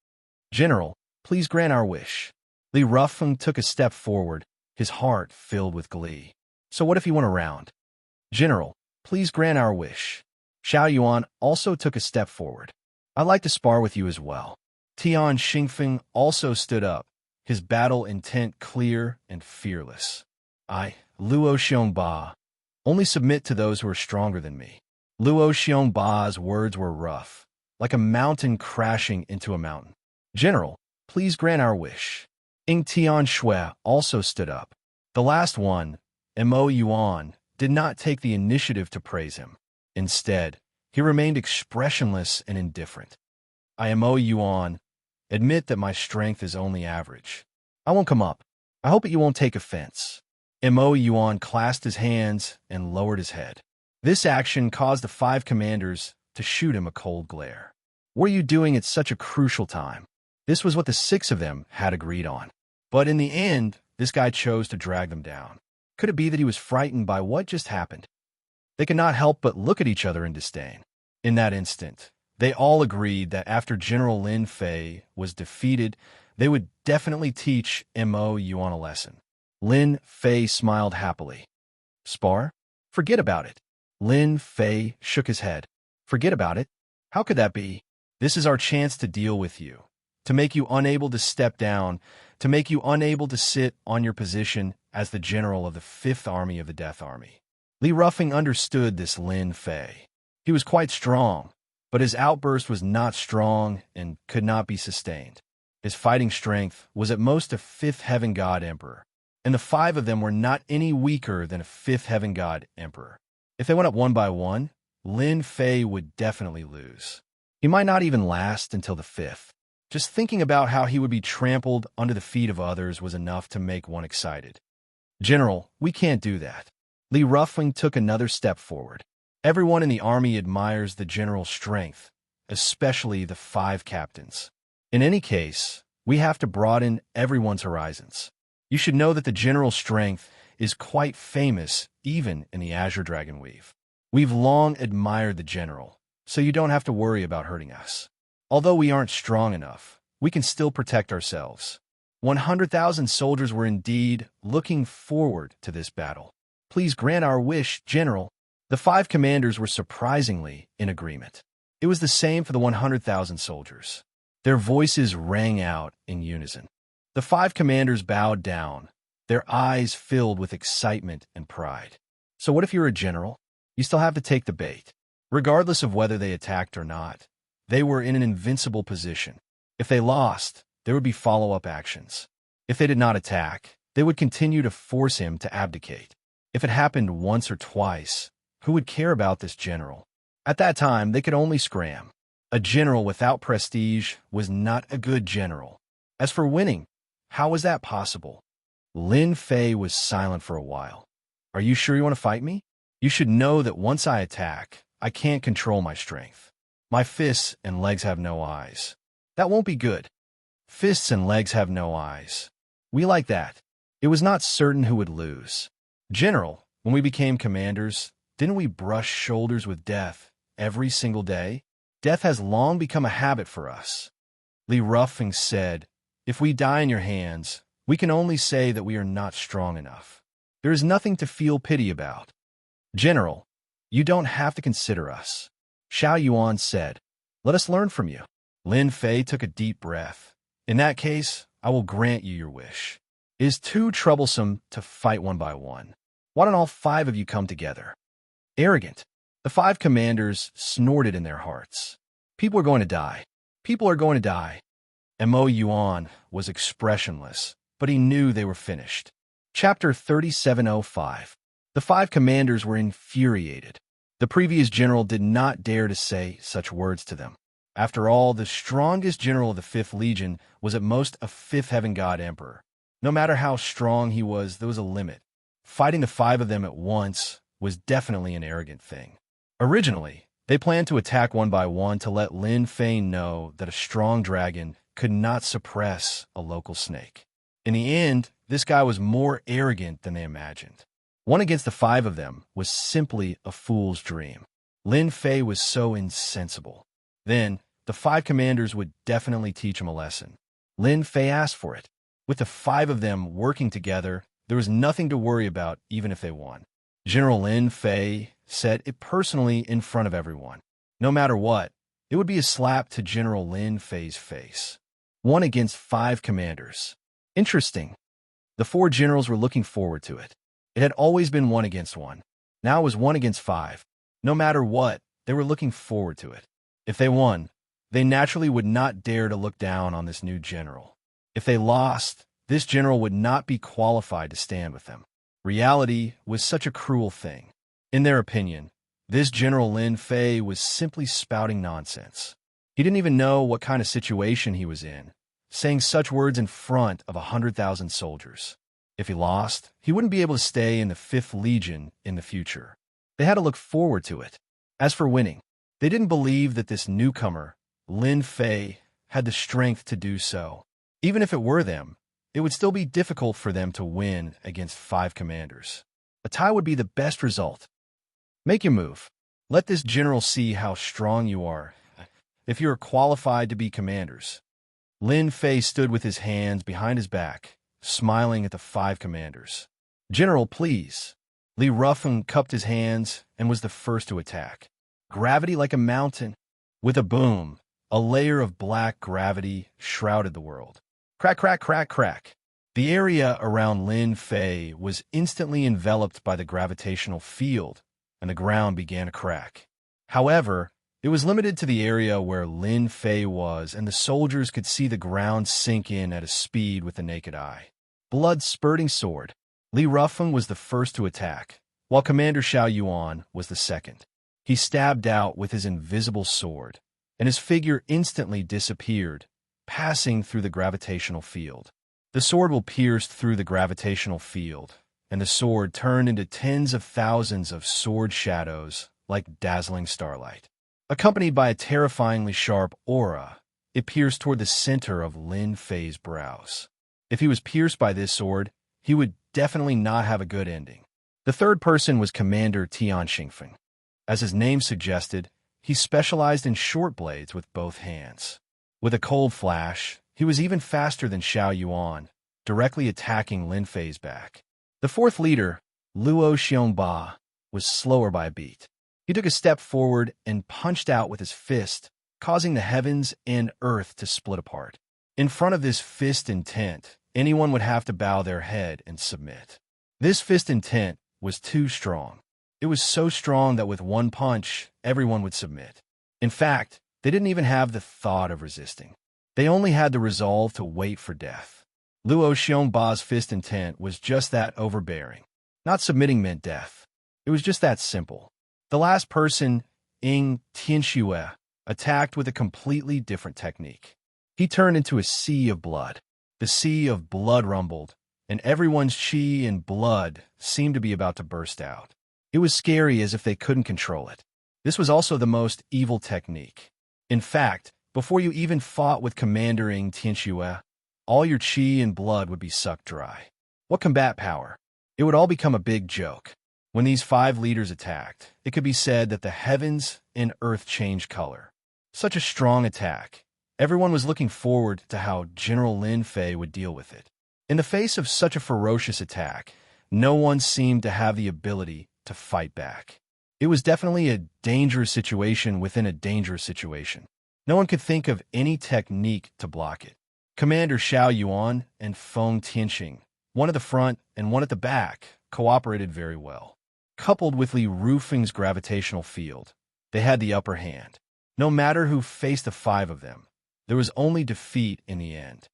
General, please grant our wish. Li Rufeng took a step forward, his heart filled with glee. So what if you won a round? General, please grant our wish. Xiao Yuan also took a step forward. I'd like to spar with you as well. Tian Xingfeng also stood up, his battle intent clear and fearless. I, Luo Xiongba, only submit to those who are stronger than me. Luo Xiongba's words were rough, like a mountain crashing into a mountain. General, please grant our wish. Ying Tian Shui also stood up. The last one, Mo Yuan, did not take the initiative to praise him. Instead, he remained expressionless and indifferent. I am Mo Yuan. Admit that my strength is only average. I won't come up. I hope that you won't take offense. Mo Yuan clasped his hands and lowered his head. This action caused the 5 commanders to shoot him a cold glare. What are you doing at such a crucial time? This was what the 6 of them had agreed on. But in the end, this guy chose to drag them down. Could it be that he was frightened by what just happened? They could not help but look at each other in disdain. In that instant, they all agreed that after General Lin Fei was defeated, they would definitely teach Mo Yuan a lesson. Lin Fei smiled happily. Spar? Forget about it. Lin Fei shook his head. Forget about it? How could that be? This is our chance to deal with you, to make you unable to step down, to make you unable to sit on your position as the general of the 5th Army of the Death Army. Li Rufeng understood this Lin Fei. He was quite strong, but his outburst was not strong and could not be sustained. His fighting strength was at most a 5th Heaven God Emperor, and the 5 of them were not any weaker than a 5th Heaven God Emperor. If they went up one by one, Lin Fei would definitely lose. He might not even last until the 5th. Just thinking about how he would be trampled under the feet of others was enough to make one excited. General, we can't do that. Li Rufeng took another step forward. Everyone in the army admires the general's strength, especially the 5 captains. In any case, we have to broaden everyone's horizons. You should know that the general's strength is quite famous even in the Azure Dragon Weave. We've long admired the general, so you don't have to worry about hurting us. Although we aren't strong enough, we can still protect ourselves. 100,000 soldiers were indeed looking forward to this battle. Please grant our wish, General. The 5 commanders were surprisingly in agreement. It was the same for the 100,000 soldiers. Their voices rang out in unison. The 5 commanders bowed down, their eyes filled with excitement and pride. So what if you're a general? You still have to take the bait. Regardless of whether they attacked or not, they were in an invincible position. If they lost, there would be follow-up actions. If they did not attack, they would continue to force him to abdicate. If it happened once or twice, who would care about this general? At that time, they could only scram. A general without prestige was not a good general. As for winning, how was that possible? Lin Fei was silent for a while. Are you sure you want to fight me? You should know that once I attack, I can't control my strength. My fists and legs have no eyes. That won't be good. Fists and legs have no eyes. We like that. It was not certain who would lose. General, when we became commanders, didn't we brush shoulders with death every single day? Death has long become a habit for us. Li Rufeng said, if we die in your hands, we can only say that we are not strong enough. There is nothing to feel pity about. General, you don't have to consider us. Xiao Yuan said, let us learn from you. Lin Fei took a deep breath. In that case, I will grant you your wish. It is too troublesome to fight one by one. Why don't all 5 of you come together? Arrogant. The 5 commanders snorted in their hearts. People are going to die. People are going to die. Mo Yuan was expressionless, but he knew they were finished. Chapter 3705. The 5 commanders were infuriated. The previous general did not dare to say such words to them. After all, the strongest general of the 5th Legion was at most a 5th Heaven God Emperor. No matter how strong he was, there was a limit. Fighting the 5 of them at once was definitely an arrogant thing. Originally, they planned to attack one by one to let Lin Fei know that a strong dragon could not suppress a local snake. In the end, this guy was more arrogant than they imagined. 1 against the 5 of them was simply a fool's dream. Lin Fei was so insensible. Then, the 5 commanders would definitely teach him a lesson. Lin Fei asked for it. With the 5 of them working together, there was nothing to worry about even if they won. General Lin Fei said it personally in front of everyone. No matter what, it would be a slap to General Lin Fei's face. 1 against 5 commanders. Interesting. The 4 generals were looking forward to it. It had always been 1 against 1. Now it was 1 against 5. No matter what, they were looking forward to it. If they won, they naturally would not dare to look down on this new general. If they lost, this general would not be qualified to stand with them. Reality was such a cruel thing. In their opinion, this General Lin Fei was simply spouting nonsense. He didn't even know what kind of situation he was in, saying such words in front of 100,000 soldiers. If he lost, he wouldn't be able to stay in the 5th Legion in the future. They had to look forward to it. As for winning, they didn't believe that this newcomer, Lin Fei, had the strength to do so. Even if it were them, it would still be difficult for them to win against 5 commanders. A tie would be the best result. Make your move. Let this general see how strong you are, if you are qualified to be commanders. Lin Fei stood with his hands behind his back, smiling at the 5 commanders. General, please. Li Rufeng cupped his hands and was the first to attack. Gravity like a mountain. With a boom, a layer of black gravity shrouded the world. Crack, crack, crack, crack. The area around Lin Fei was instantly enveloped by the gravitational field, and the ground began to crack. However, it was limited to the area where Lin Fei was, and the soldiers could see the ground sink in at a speed with the naked eye. Blood-spurting sword. Li Rufeng was the first to attack, while Commander Xiao Yuan was the second. He stabbed out with his invisible sword, and his figure instantly disappeared, passing through the gravitational field. The sword will pierce through the gravitational field, and the sword turned into tens of thousands of sword shadows like dazzling starlight. Accompanied by a terrifyingly sharp aura, it pierced toward the center of Lin Fei's brows. If he was pierced by this sword, he would definitely not have a good ending. The third person was Commander Tian Xingfeng. As his name suggested, he specialized in short blades with both hands. With a cold flash, he was even faster than Xiao Yuan, directly attacking Lin Fei's back. The fourth leader, Luo Xiongba, was slower by a beat. He took a step forward and punched out with his fist, causing the heavens and earth to split apart. In front of this fist intent, anyone would have to bow their head and submit. This fist intent was too strong. It was so strong that with one punch, everyone would submit. In fact, they didn't even have the thought of resisting. They only had the resolve to wait for death. Luo Xiongba's fist intent was just that overbearing. Not submitting meant death. It was just that simple. The last person, Ing Tianxue, attacked with a completely different technique. He turned into a sea of blood. The sea of blood rumbled, and everyone's chi and blood seemed to be about to burst out. It was scary as if they couldn't control it. This was also the most evil technique. In fact, before you even fought with Commander Ing Tianxue, all your chi and blood would be sucked dry. What combat power? It would all become a big joke. When these 5 leaders attacked, it could be said that the heavens and earth changed color. Such a strong attack. Everyone was looking forward to how General Lin Fei would deal with it. In the face of such a ferocious attack, no one seemed to have the ability to fight back. It was definitely a dangerous situation within a dangerous situation. No one could think of any technique to block it. Commander Xiao Yuan and Feng Tianxing, one at the front and one at the back, cooperated very well. Coupled with Li Rufeng's gravitational field, they had the upper hand. No matter who faced the 5 of them, there was only defeat in the end.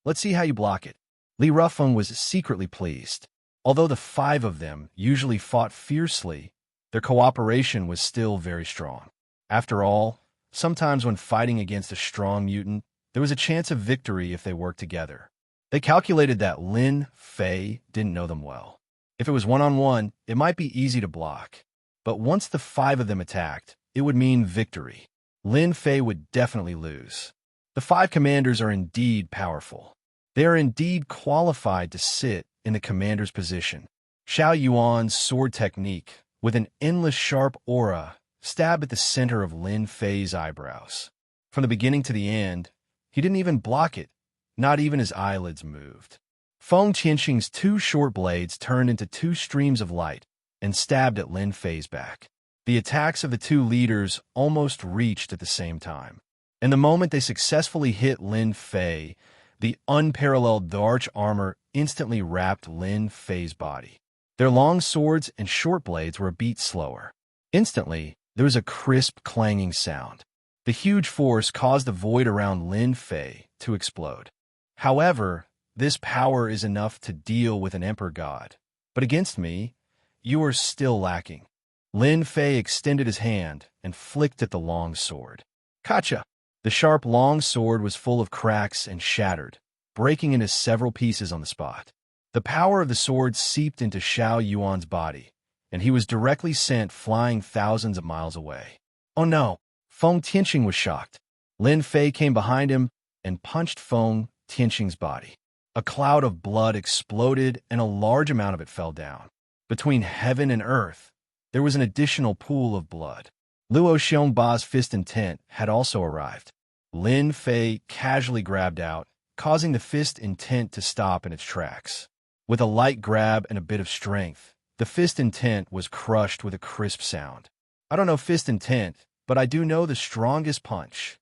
Let's see how you block it. Li Rufeng was secretly pleased. Although the 5 of them usually fought fiercely, their cooperation was still very strong. After all, sometimes when fighting against a strong mutant, there was a chance of victory if they worked together. They calculated that Lin Fei didn't know them well. If it was one-on-one, it might be easy to block. But once the 5 of them attacked, it would mean victory. Lin Fei would definitely lose. The 5 commanders are indeed powerful. They are indeed qualified to sit in the commander's position. Xiao Yuan's sword technique, with an endless sharp aura, stabbed at the center of Lin Fei's eyebrows. From the beginning to the end, he didn't even block it. Not even his eyelids moved. Feng Tianxing's 2 short blades turned into 2 streams of light and stabbed at Lin Fei's back. The attacks of the 2 leaders almost reached at the same time. And the moment they successfully hit Lin Fei, the unparalleled Darch armor instantly wrapped Lin Fei's body. Their long swords and short blades were a beat slower. Instantly, there was a crisp clanging sound. The huge force caused the void around Lin Fei to explode. However, this power is enough to deal with an emperor god. But against me, you are still lacking. Lin Fei extended his hand and flicked at the long sword. Kacha! The sharp long sword was full of cracks and shattered, breaking into several pieces on the spot. The power of the sword seeped into Xiao Yuan's body, and he was directly sent flying thousands of miles away. Oh no! Feng Tianxing was shocked. Lin Fei came behind him and punched Feng Tianxing's body. A cloud of blood exploded and a large amount of it fell down. Between heaven and earth, there was an additional pool of blood. Luo Xiongba's fist intent had also arrived. Lin Fei casually grabbed out, causing the fist intent to stop in its tracks. With a light grab and a bit of strength, the fist intent was crushed with a crisp sound. I don't know fist intent, but I do know the strongest punch.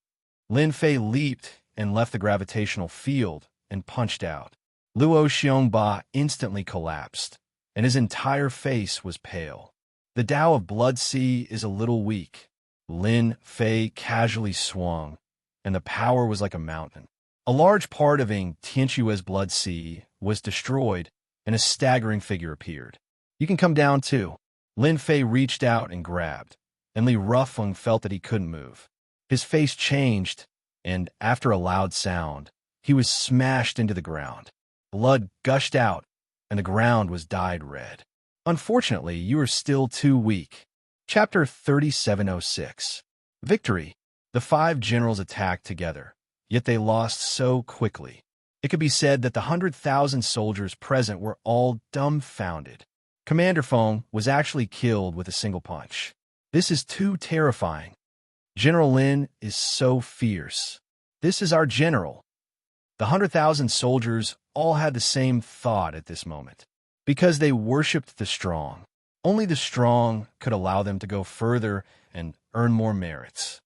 Lin Fei leaped and left the gravitational field and punched out. Luo Xiongba instantly collapsed, and his entire face was pale. The Tao of Blood Sea is a little weak. Lin Fei casually swung, and the power was like a mountain. A large part of Ing Tianxue's Blood Sea was destroyed, and a staggering figure appeared. You can come down too. Lin Fei reached out and grabbed, and Li Rufeng felt that he couldn't move. His face changed, and after a loud sound, he was smashed into the ground. Blood gushed out, and the ground was dyed red. Unfortunately, you are still too weak. Chapter 3706. Victory. The 5 generals attacked together, yet they lost so quickly. It could be said that the 100,000 soldiers present were all dumbfounded. Commander Feng was actually killed with a single punch. This is too terrifying. General Lin is so fierce. This is our general. The 100,000 soldiers all had the same thought at this moment. Because they worshipped the strong. Only the strong could allow them to go further and earn more merits.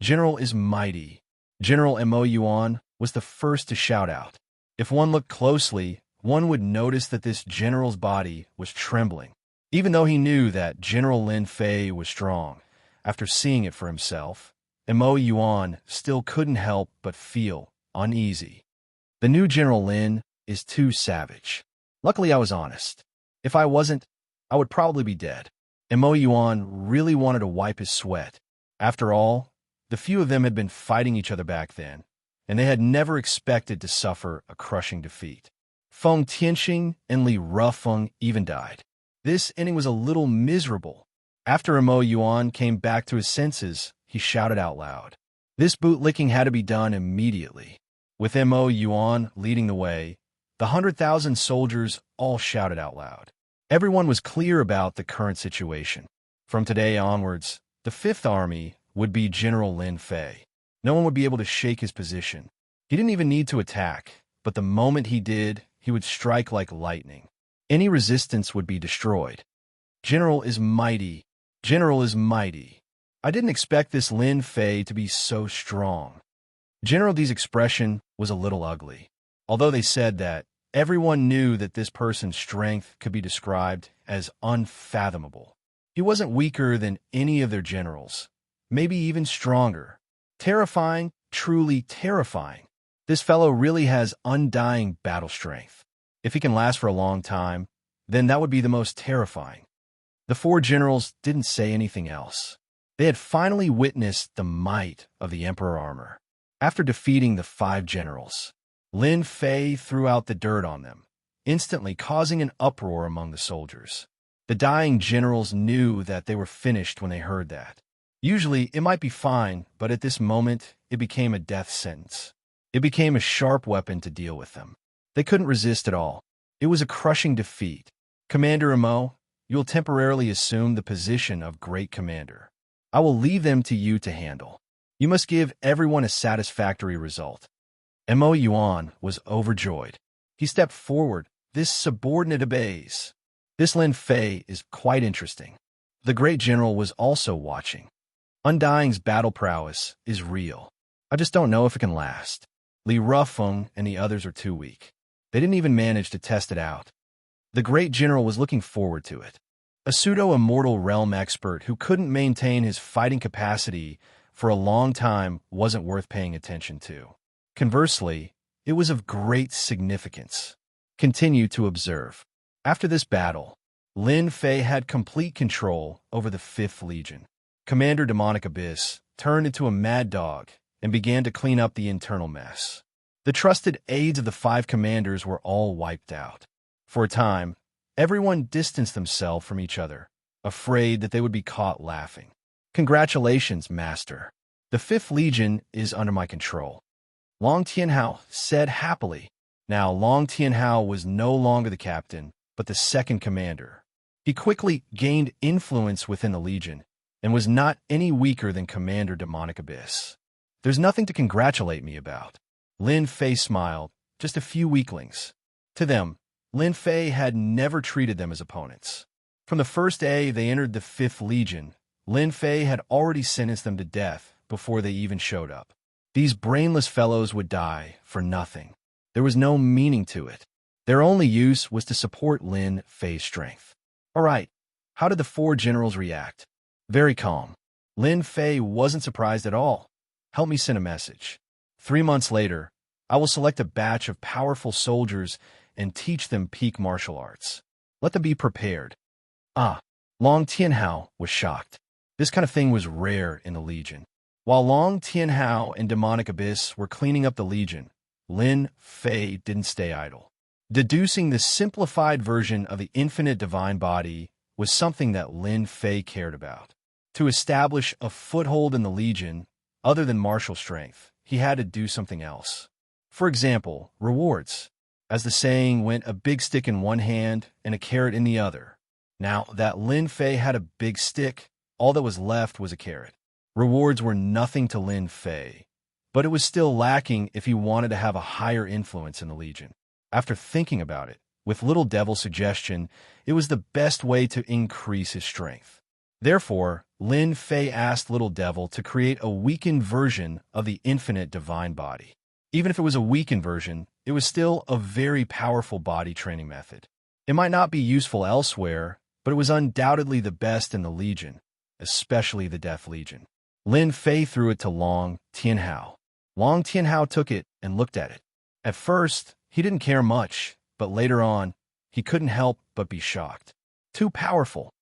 General is mighty. General Mo Yuan was the first to shout out. If one looked closely, one would notice that this general's body was trembling. Even though he knew that General Lin Fei was strong, after seeing it for himself, Mo Yuan still couldn't help but feel uneasy. The new General Lin is too savage. Luckily, I was honest. If I wasn't, I would probably be dead. Mo Yuan really wanted to wipe his sweat. After all, the few of them had been fighting each other back then, and they had never expected to suffer a crushing defeat. Feng Tianxing and Li Rufeng even died. This inning was a little miserable. After Mo Yuan came back to his senses, he shouted out loud. This bootlicking had to be done immediately. With Mo Yuan leading the way, the 100,000 soldiers all shouted out loud. Everyone was clear about the current situation. From today onwards, the Fifth Army would be General Lin Fei. No one would be able to shake his position. He didn't even need to attack, but the moment he did, he would strike like lightning. Any resistance would be destroyed. General is mighty. General is mighty. I didn't expect this Lin Fei to be so strong. General D's expression was a little ugly. Although they said that, everyone knew that this person's strength could be described as unfathomable. He wasn't weaker than any of their generals, maybe even stronger. Terrifying, truly terrifying. This fellow really has undying battle strength. If he can last for a long time, then that would be the most terrifying. The four generals didn't say anything else. They had finally witnessed the might of the Emperor armor. After defeating the 5 generals, Lin Fei threw out the dirt on them, instantly causing an uproar among the soldiers. The dying generals knew that they were finished when they heard that. Usually, it might be fine, but at this moment, it became a death sentence. It became a sharp weapon to deal with them. They couldn't resist at all. It was a crushing defeat. Commander Mo, you will temporarily assume the position of Great Commander. I will leave them to you to handle. You must give everyone a satisfactory result. Mo Yuan was overjoyed. He stepped forward. This subordinate obeys. This Lin Fei is quite interesting. The great general was also watching. Undying's battle prowess is real. I just don't know if it can last. Li Rufeng and the others are too weak. They didn't even manage to test it out. The great general was looking forward to it. A pseudo-immortal realm expert who couldn't maintain his fighting capacity for a long time wasn't worth paying attention to. Conversely, it was of great significance. Continue to observe. After this battle, Lin Fei had complete control over the 5th Legion. Commander Demonic Abyss turned into a mad dog and began to clean up the internal mess. The trusted aides of the 5 commanders were all wiped out. For a time, everyone distanced themselves from each other, afraid that they would be caught laughing. Congratulations, Master. The 5th Legion is under my control. Long Tianhao said happily. Now, Long Tianhao was no longer the captain, but the 2nd commander. He quickly gained influence within the Legion and was not any weaker than Commander Demonic Abyss. There's nothing to congratulate me about. Lin Fei smiled. Just a few weaklings. To them, Lin Fei had never treated them as opponents. From the first day they entered the 5th Legion, Lin Fei had already sentenced them to death before they even showed up. These brainless fellows would die for nothing. There was no meaning to it. Their only use was to support Lin Fei's strength. All right, how did the 4 generals react? Very calm. Lin Fei wasn't surprised at all. Help me send a message. 3 months later, I will select a batch of powerful soldiers and teach them peak martial arts. Let them be prepared. Long Tianhao was shocked. This kind of thing was rare in the Legion. While Long Tianhao and Demonic Abyss were cleaning up the Legion, Lin Fei didn't stay idle. Deducing the simplified version of the infinite divine body was something that Lin Fei cared about. To establish a foothold in the Legion, other than martial strength, he had to do something else. For example, rewards. As the saying went, a big stick in one hand and a carrot in the other. Now that Lin Fei had a big stick, all that was left was a carrot. Rewards were nothing to Lin Fei, but it was still lacking if he wanted to have a higher influence in the Legion. After thinking about it, with Little Devil's suggestion, it was the best way to increase his strength. Therefore, Lin Fei asked Little Devil to create a weakened version of the infinite divine body. Even if it was a weakened version, it was still a very powerful body training method. It might not be useful elsewhere, but it was undoubtedly the best in the Legion, especially the Death Legion. Lin Fei threw it to Long Tianhao. Long Tianhao took it and looked at it. At first, he didn't care much, but later on, he couldn't help but be shocked. Too powerful.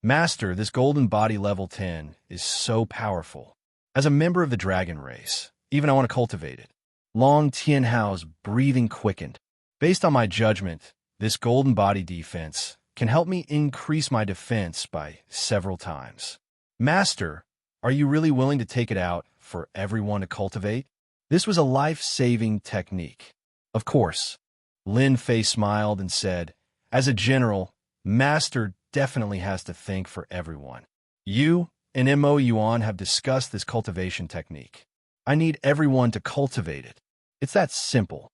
Master, this golden body level 10 is so powerful. As a member of the dragon race, even I want to cultivate it. Long Tianhao's breathing quickened. Based on my judgment, this golden body defense can help me increase my defense by several times. Master, are you really willing to take it out for everyone to cultivate? This was a life-saving technique. Of course. Lin Fei smiled and said, as a general, Master definitely has to think for everyone. You and Mo Yuan have discussed this cultivation technique. I need everyone to cultivate it. It's that simple.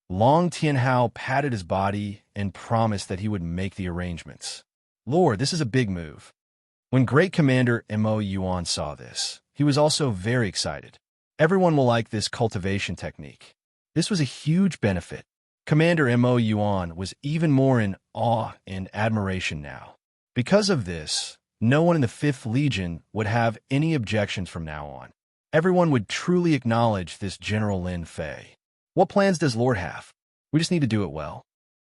Long Tianhao patted his body and promised that he would make the arrangements. Lord, this is a big move. When Great Commander Mo Yuan saw this, he was also very excited. Everyone will like this cultivation technique. This was a huge benefit. Commander Mo Yuan was even more in awe and admiration now. Because of this, no one in the 5th Legion would have any objections from now on. Everyone would truly acknowledge this General Lin Fei. What plans does Lord have? We just need to do it well.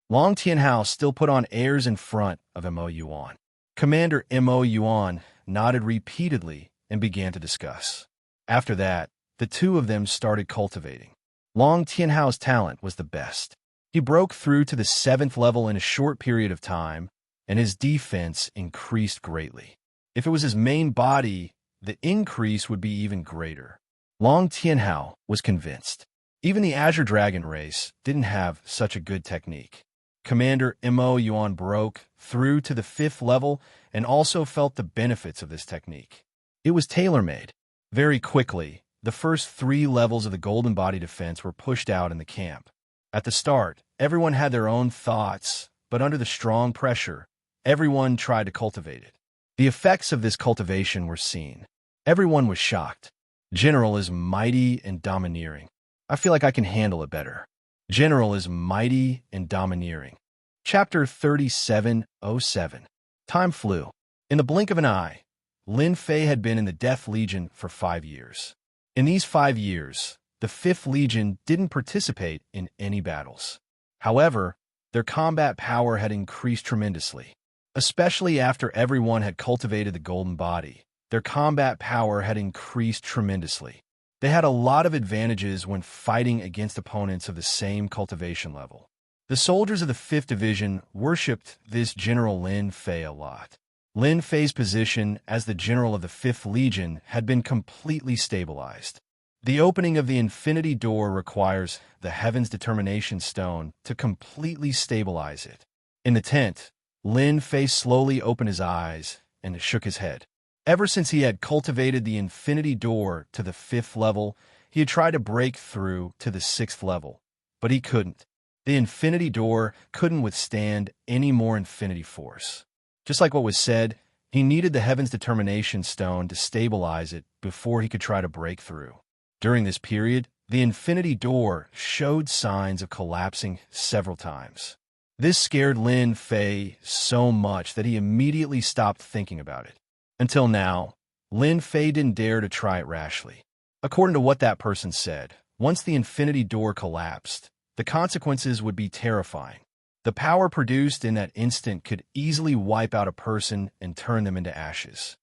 Long Tianhao still put on airs in front of Mo Yuan. Commander Mo Yuan nodded repeatedly and began to discuss. After that, the two of them started cultivating. Long Tianhao's talent was the best. He broke through to the 7th level in a short period of time, and his defense increased greatly. If it was his main body, the increase would be even greater. Long Tianhao was convinced. Even the Azure Dragon race didn't have such a good technique. Commander Mo Yuan broke through to the 5th level and also felt the benefits of this technique. It was tailor-made. Very quickly, the first 3 levels of the Golden Body defense were pushed out in the camp. At the start, everyone had their own thoughts, but under the strong pressure, everyone tried to cultivate it. The effects of this cultivation were seen. Everyone was shocked. General is mighty and domineering. I feel like I can handle it better. General is mighty and domineering. Chapter 3707. Time flew. In the blink of an eye, Lin Fei had been in the Death Legion for 5 years. In these 5 years, the 5th Legion didn't participate in any battles. However, their combat power had increased tremendously. Especially after everyone had cultivated the Golden Body, their combat power had increased tremendously. They had a lot of advantages when fighting against opponents of the same cultivation level. The soldiers of the 5th Division worshipped this General Lin Fei a lot. Lin Fei's position as the general of the 5th Legion had been completely stabilized. The opening of the Infinity Door requires the Heaven's Determination Stone to completely stabilize it. In the tent, Lin Fei slowly opened his eyes and shook his head. Ever since he had cultivated the Infinity Door to the 5th level, he had tried to break through to the 6th level, but he couldn't. The Infinity Door couldn't withstand any more infinity force. Just like what was said, he needed the Heaven's Determination Stone to stabilize it before he could try to break through. During this period, the Infinity Door showed signs of collapsing several times. This scared Lin Fei so much that he immediately stopped thinking about it. Until now, Lin Fei didn't dare to try it rashly. According to what that person said, once the Infinity Door collapsed, the consequences would be terrifying. The power produced in that instant could easily wipe out a person and turn them into ashes.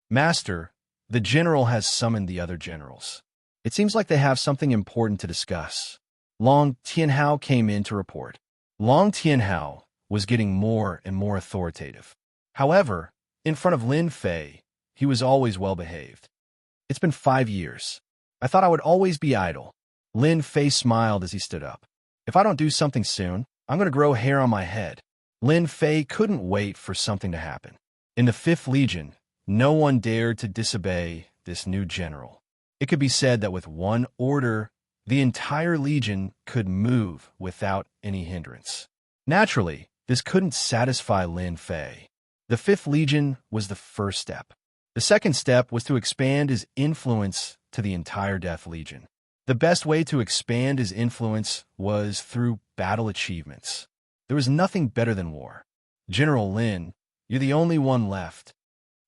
Master, the general has summoned the other generals. It seems like they have something important to discuss. Long Tianhao came in to report. Long Tianhao was getting more and more authoritative. However, in front of Lin Fei, he was always well behaved. It's been 5 years. I thought I would always be idle. Lin Fei smiled as he stood up. If I don't do something soon, I'm going to grow hair on my head. Lin Fei couldn't wait for something to happen. In the 5th Legion, no one dared to disobey this new general. It could be said that with one order, the entire legion could move without any hindrance. Naturally, this couldn't satisfy Lin Fei. The 5th Legion was the first step. The second step was to expand his influence to the entire Death Legion. The best way to expand his influence was through battle achievements. There was nothing better than war. General Lin, you're the only one left.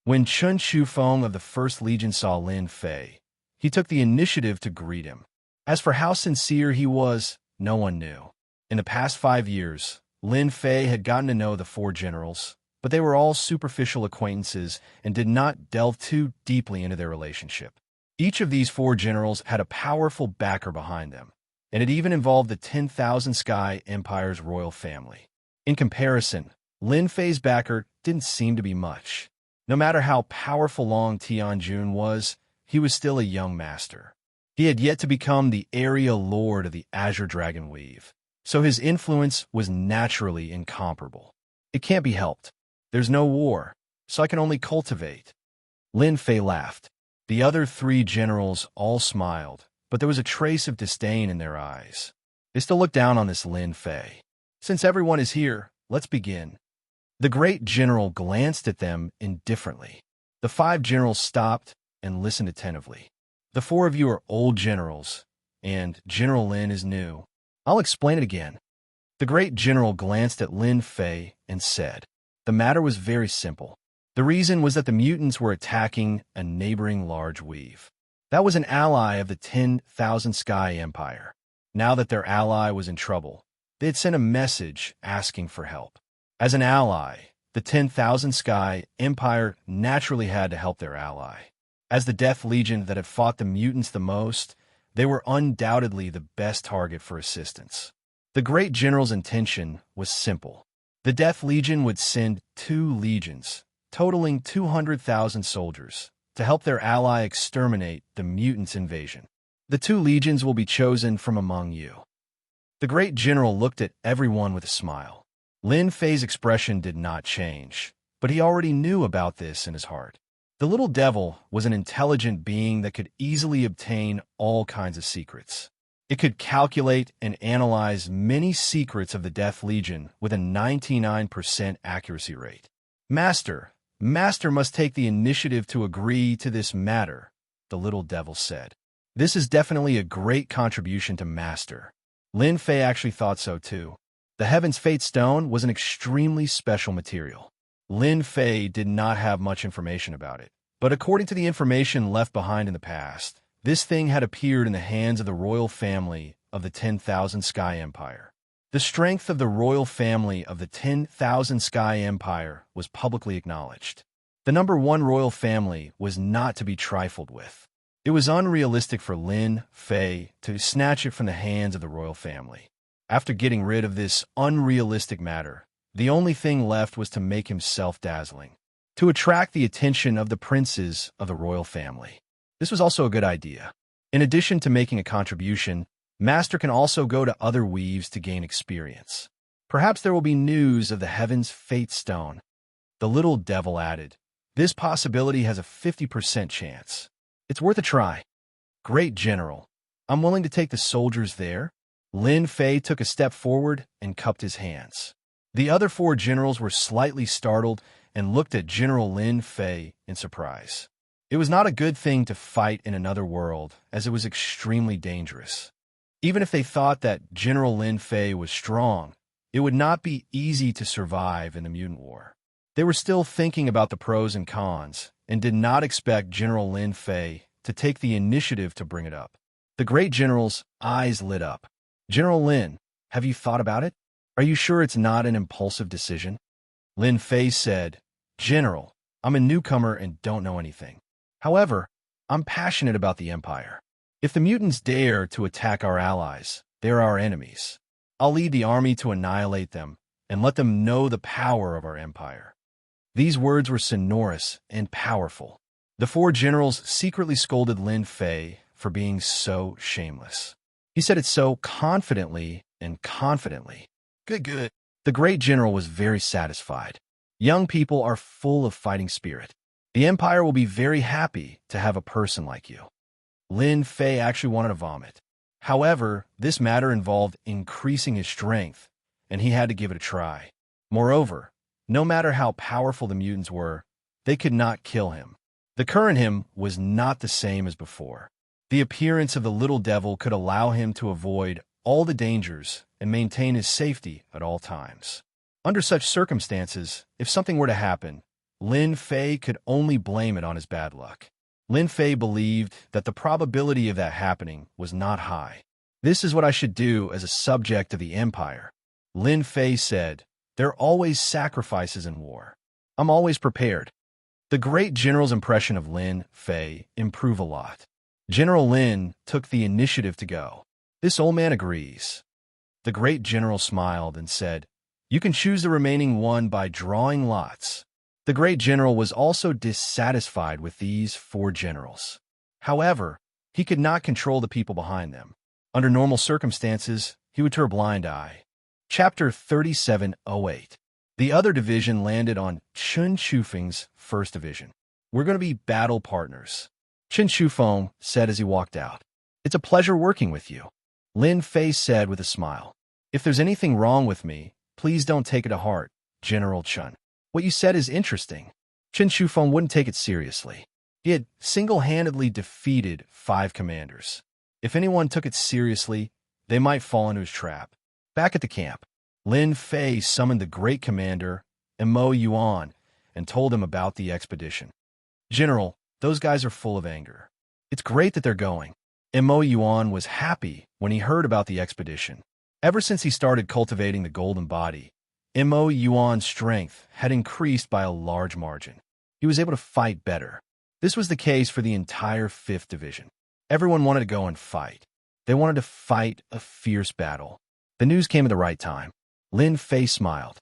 When Chun Shufeng of the 1st Legion saw Lin Fei, he took the initiative to greet him. As for how sincere he was, no one knew. In the past 5 years, Lin Fei had gotten to know the 4 generals, but they were all superficial acquaintances and did not delve too deeply into their relationship. Each of these 4 generals had a powerful backer behind them, and it even involved the 10,000 Sky Empire's royal family. In comparison, Lin Fei's backer didn't seem to be much. No matter how powerful Long Tianjun was, he was still a young master. He had yet to become the area lord of the Azure Dragon Weave, so his influence was naturally incomparable. It can't be helped. There's no war, so I can only cultivate. Lin Fei laughed. The other 3 generals all smiled, but there was a trace of disdain in their eyes. They still looked down on this Lin Fei. Since everyone is here, let's begin. The great general glanced at them indifferently. The 5 generals stopped and listened attentively. The 4 of you are old generals, and General Lin is new. I'll explain it again. The great general glanced at Lin Fei and said, the matter was very simple. The reason was that the mutants were attacking a neighboring large weave. That was an ally of the 10,000 Sky Empire. Now that their ally was in trouble, they had sent a message asking for help. As an ally, the 10,000 Sky Empire naturally had to help their ally. As the Death Legion that had fought the mutants the most, they were undoubtedly the best target for assistance. The great general's intention was simple. The Death Legion would send 2 legions, totaling 200,000 soldiers, to help their ally exterminate the mutants' invasion. The 2 legions will be chosen from among you. The great general looked at everyone with a smile. Lin Fei's expression did not change, but he already knew about this in his heart. The little devil was an intelligent being that could easily obtain all kinds of secrets. It could calculate and analyze many secrets of the Death Legion with a 99% accuracy rate. Master must take the initiative to agree to this matter, the little devil said. This is definitely a great contribution to Master. Lin Fei actually thought so too. The Heaven's Fate Stone was an extremely special material. Lin Fei did not have much information about it, but according to the information left behind in the past, this thing had appeared in the hands of the royal family of the 10,000 Sky Empire. The strength of the royal family of the 10,000 Sky Empire was publicly acknowledged. The number 1 royal family was not to be trifled with. It was unrealistic for Lin Fei to snatch it from the hands of the royal family. After getting rid of this unrealistic matter, the only thing left was to make himself dazzling, to attract the attention of the princes of the royal family. This was also a good idea. In addition to making a contribution, Master can also go to other weaves to gain experience. Perhaps there will be news of the Heaven's Fate Stone. The little devil added, this possibility has a 50% chance. It's worth a try. Great General, I'm willing to take the soldiers there. Lin Fei took a step forward and cupped his hands. The other 4 generals were slightly startled and looked at General Lin Fei in surprise. It was not a good thing to fight in another world, as it was extremely dangerous. Even if they thought that General Lin Fei was strong, it would not be easy to survive in the mutant war. They were still thinking about the pros and cons, and did not expect General Lin Fei to take the initiative to bring it up. The great general's eyes lit up. General Lin, have you thought about it? Are you sure it's not an impulsive decision? Lin Fei said, General, I'm a newcomer and don't know anything. However, I'm passionate about the Empire. If the mutants dare to attack our allies, they're our enemies. I'll lead the army to annihilate them and let them know the power of our Empire. These words were sonorous and powerful. The 4 generals secretly scolded Lin Fei for being so shameless. He said it so confidently and confidently. Good, good. The great general was very satisfied. Young people are full of fighting spirit. The Empire will be very happy to have a person like you. Lin Fei actually wanted to vomit. However, this matter involved increasing his strength, and he had to give it a try. Moreover, no matter how powerful the mutants were, they could not kill him. The current him was not the same as before. The appearance of the little devil could allow him to avoid all the dangers and maintain his safety at all times. Under such circumstances, if something were to happen, Lin Fei could only blame it on his bad luck. Lin Fei believed that the probability of that happening was not high. This is what I should do as a subject of the Empire. Lin Fei said, there are always sacrifices in war. I'm always prepared. The great general's impression of Lin Fei improved a lot. General Lin took the initiative to go. This old man agrees. The great general smiled and said, you can choose the remaining one by drawing lots. The great general was also dissatisfied with these 4 generals. However, he could not control the people behind them. Under normal circumstances, he would turn a blind eye. Chapter 3708. The other division landed on Chen Shufeng's first division. We're going to be battle partners, Chen Shufeng said as he walked out. It's a pleasure working with you, Lin Fei said with a smile. If there's anything wrong with me, please don't take it to heart, General Chen. What you said is interesting. Chen Shufeng wouldn't take it seriously. He had single-handedly defeated 5 commanders. If anyone took it seriously, they might fall into his trap. Back at the camp, Lin Fei summoned the great commander, Immerse Yuan, and told him about the expedition. General, those guys are full of anger. It's great that they're going. Immerse Yuan was happy when he heard about the expedition. Ever since he started cultivating the golden body, Immerse Yuan's strength had increased by a large margin. He was able to fight better. This was the case for the entire 5th Division. Everyone wanted to go and fight. They wanted to fight a fierce battle. The news came at the right time. Lin Fei smiled.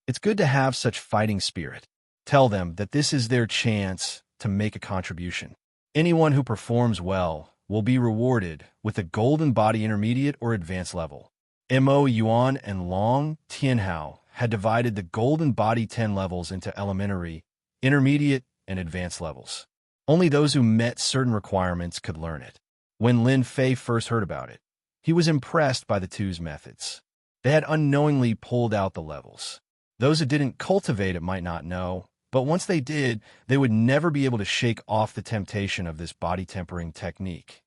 It's good to have such fighting spirit. Tell them that this is their chance to make a contribution. Anyone who performs well will be rewarded with a golden body intermediate or advanced level. Immerse Yuan and Long Tianhao had divided the golden body 10 levels into elementary, intermediate, and advanced levels. Only those who met certain requirements could learn it. When Lin Fei first heard about it, he was impressed by the two's methods. They had unknowingly pulled out the levels. Those who didn't cultivate it might not know, but once they did, they would never be able to shake off the temptation of this body tempering technique.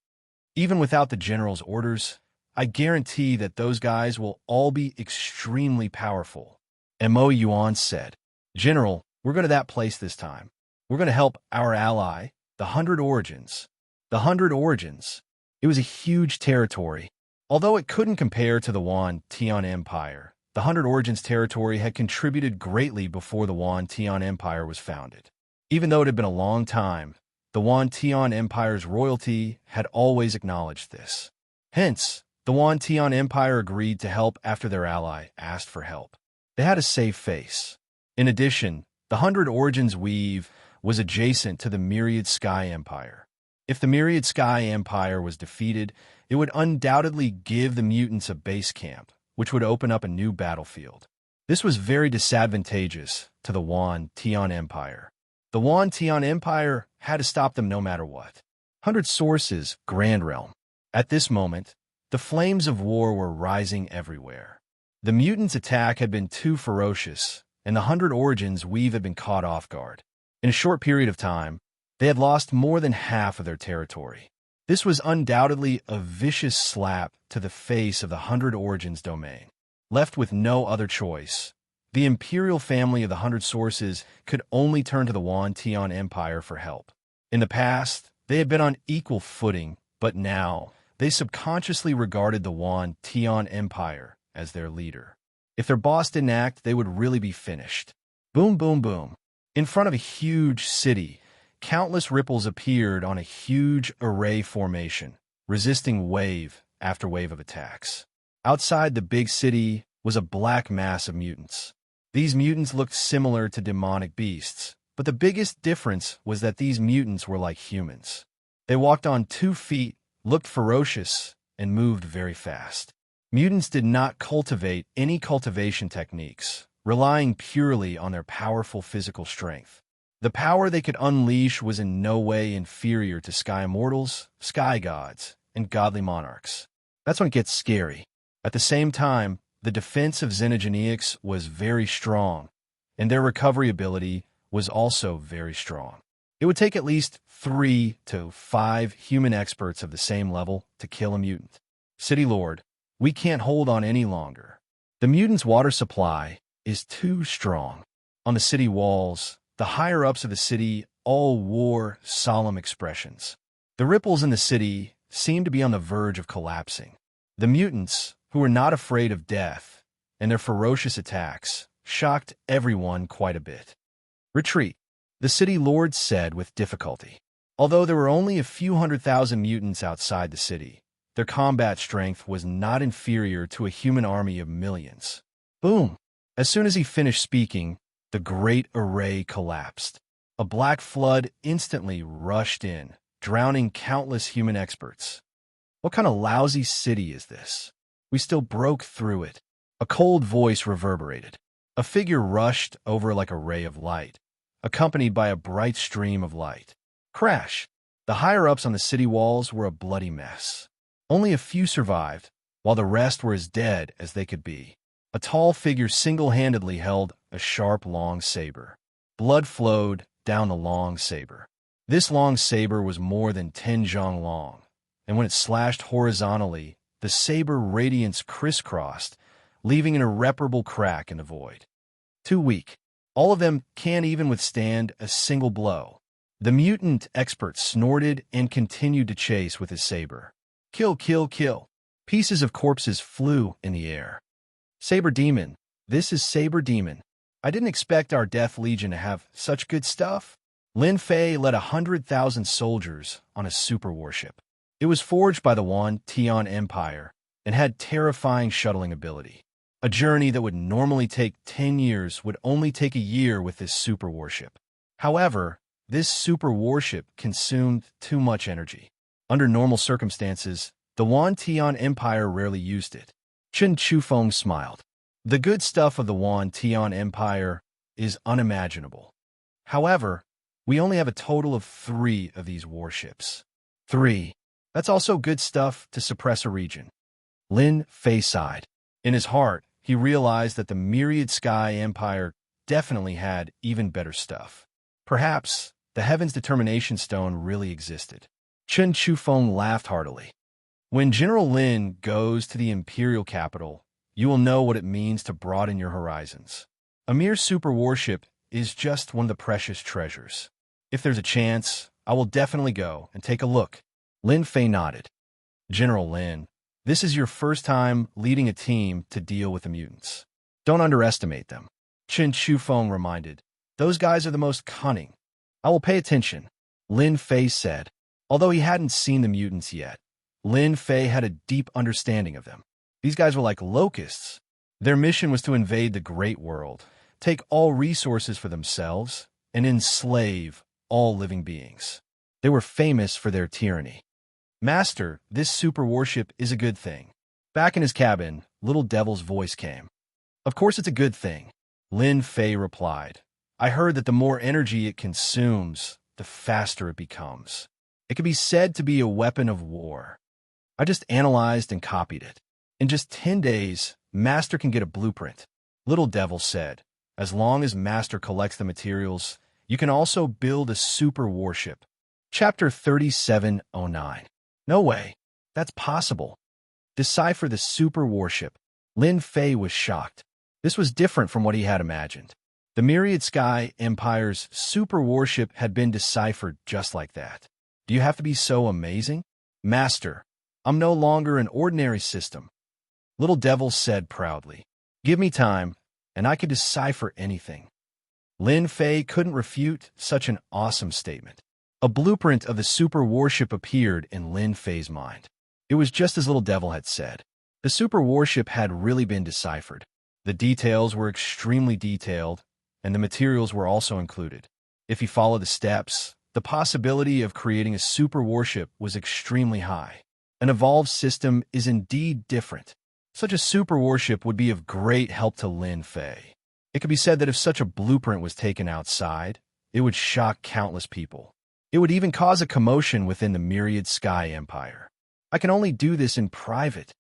Even without the general's orders, I guarantee that those guys will all be extremely powerful. Immerse Yuan said, General, we're going to that place this time. We're going to help our ally, the 100 Origins. The 100 Origins. It was a huge territory. Although it couldn't compare to the Yuan Tian Empire, the 100 Origins territory had contributed greatly before the Yuan Tian Empire was founded. Even though it had been a long time, the Yuan Tian Empire's royalty had always acknowledged this. Hence, the Yuan Tian Empire agreed to help after their ally asked for help. They had a safe face. In addition, the 100 Origins weave was adjacent to the Myriad Sky Empire. If the Myriad Sky Empire was defeated, it would undoubtedly give the mutants a base camp, which would open up a new battlefield. This was very disadvantageous to the Yuan Tian Empire. The Yuan Tian Empire had to stop them no matter what. 100 Sources, Grand Realm. At this moment, the flames of war were rising everywhere. The mutants' attack had been too ferocious, and the 100 Origins weave had been caught off guard. In a short period of time, they had lost more than half of their territory. This was undoubtedly a vicious slap to the face of the 100 Origins domain. Left with no other choice, the imperial family of the 100 Sources could only turn to the Yuan Tian Empire for help. In the past, they had been on equal footing, but now they subconsciously regarded the Yuan Tian Empire as their leader. If their boss didn't act, they would really be finished. Boom, boom, boom. In front of a huge city, countless ripples appeared on a huge array formation, resisting wave after wave of attacks. Outside the big city was a black mass of mutants. These mutants looked similar to demonic beasts, but the biggest difference was that these mutants were like humans. They walked on 2 feet, looked ferocious, and moved very fast. Mutants did not cultivate any cultivation techniques, relying purely on their powerful physical strength. The power they could unleash was in no way inferior to sky immortals, sky gods, and godly monarchs. That's when it gets scary. At the same time, the defense of xenogeneics was very strong, and their recovery ability was also very strong. It would take at least 3 to 5 human experts of the same level to kill a mutant. City Lord, we can't hold on any longer. The mutant's water supply is too strong. On the city walls, the higher-ups of the city all wore solemn expressions. The ripples in the city seemed to be on the verge of collapsing. The mutants, who were not afraid of death, and their ferocious attacks, shocked everyone quite a bit. Retreat, the city lord said with difficulty. Although there were only a few 100,000 mutants outside the city, their combat strength was not inferior to a human army of millions. Boom! As soon as he finished speaking, the great array collapsed. A black flood instantly rushed in, drowning countless human experts. What kind of lousy city is this? We still broke through it. A cold voice reverberated. A figure rushed over like a ray of light, accompanied by a bright stream of light. Crash! The higher-ups on the city walls were a bloody mess. Only a few survived, while the rest were as dead as they could be. A tall figure single-handedly held a sharp, long saber. Blood flowed down the long saber. This long saber was more than 10 zhang long, and when it slashed horizontally, the saber radiance crisscrossed, leaving an irreparable crack in the void. Too weak. All of them can't even withstand a single blow. The mutant expert snorted and continued to chase with his saber. Kill, kill, kill. Pieces of corpses flew in the air. Saber Demon. This is Saber Demon. I didn't expect our Death Legion to have such good stuff. Lin Fei led 100,000 soldiers on a super warship. It was forged by the Yuan Tian Empire and had terrifying shuttling ability. A journey that would normally take 10 years would only take a year with this super warship. However, this super warship consumed too much energy. Under normal circumstances, the Yuan Tian Empire rarely used it. Chen Chufeng smiled. The good stuff of the Yuan Tian Empire is unimaginable. However, we only have a total of 3 of these warships. 3. That's also good stuff to suppress a region. Lin Fei sighed. In his heart, he realized that the Myriad Sky Empire definitely had even better stuff. Perhaps the Heaven's Determination Stone really existed. Chen Chufeng laughed heartily. When General Lin goes to the Imperial capital, you will know what it means to broaden your horizons. A mere super warship is just one of the precious treasures. If there's a chance, I will definitely go and take a look. Lin Fei nodded. General Lin, this is your first time leading a team to deal with the mutants. Don't underestimate them. Chen Chufeng reminded. Those guys are the most cunning. I will pay attention, Lin Fei said. Although he hadn't seen the mutants yet, Lin Fei had a deep understanding of them. These guys were like locusts. Their mission was to invade the great world, take all resources for themselves, and enslave all living beings. They were famous for their tyranny. Master, this super warship is a good thing. Back in his cabin, Little Devil's voice came. Of course it's a good thing, Lin Fei replied. I heard that the more energy it consumes, the faster it becomes. It could be said to be a weapon of war. I just analyzed and copied it. In just 10 days, Master can get a blueprint. Little Devil said, as long as Master collects the materials, you can also build a super warship. Chapter 3709. No way. That's possible. Decipher the super warship. Lin Fei was shocked. This was different from what he had imagined. The Myriad Sky Empire's super warship had been deciphered just like that. Do you have to be so amazing? Master, I'm no longer an ordinary system. Little Devil said proudly. Give me time, and I can decipher anything. Lin Fei couldn't refute such an awesome statement. A blueprint of the super warship appeared in Lin Fei's mind. It was just as Little Devil had said. The super warship had really been deciphered. The details were extremely detailed, and the materials were also included. If he followed the steps, the possibility of creating a super warship was extremely high. An evolved system is indeed different. Such a super warship would be of great help to Lin Fei. It could be said that if such a blueprint was taken outside, it would shock countless people. It would even cause a commotion within the myriad Sky Empire. I can only do this in private.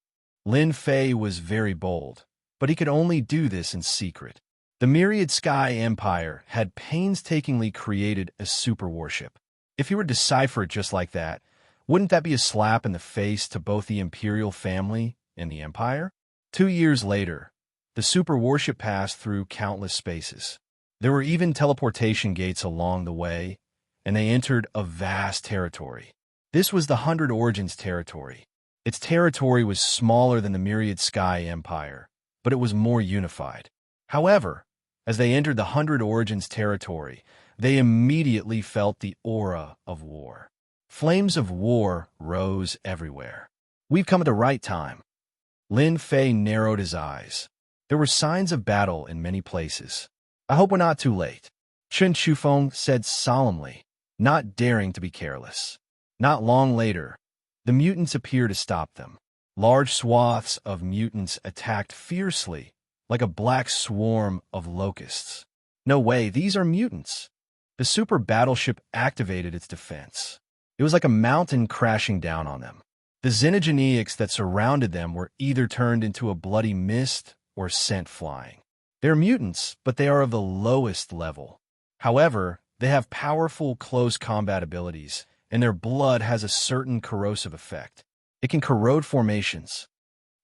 Lin Fei was very bold, but he could only do this in secret. The myriad Sky Empire had painstakingly created a super warship. If he were to decipher it just like that, wouldn't that be a slap in the face to both the Imperial family and the Empire? 2 years later, the super warship passed through countless spaces. There were even teleportation gates along the way, and they entered a vast territory. This was the 100 Origins territory. Its territory was smaller than the myriad Sky Empire, but it was more unified. However, as they entered the 100 Origins territory, they immediately felt the aura of war. Flames of war rose everywhere. We've come at the right time. Lin Fei narrowed his eyes. There were signs of battle in many places. I hope we're not too late, Chen Shufeng said solemnly, not daring to be careless. Not long later, the mutants appeared to stop them. Large swaths of mutants attacked fiercely, like a black swarm of locusts. No way, these are mutants. The super battleship activated its defense. It was like a mountain crashing down on them. The xenogeneics that surrounded them were either turned into a bloody mist or sent flying. They're mutants, but they are of the lowest level. However, they have powerful close combat abilities, and their blood has a certain corrosive effect. It can corrode formations.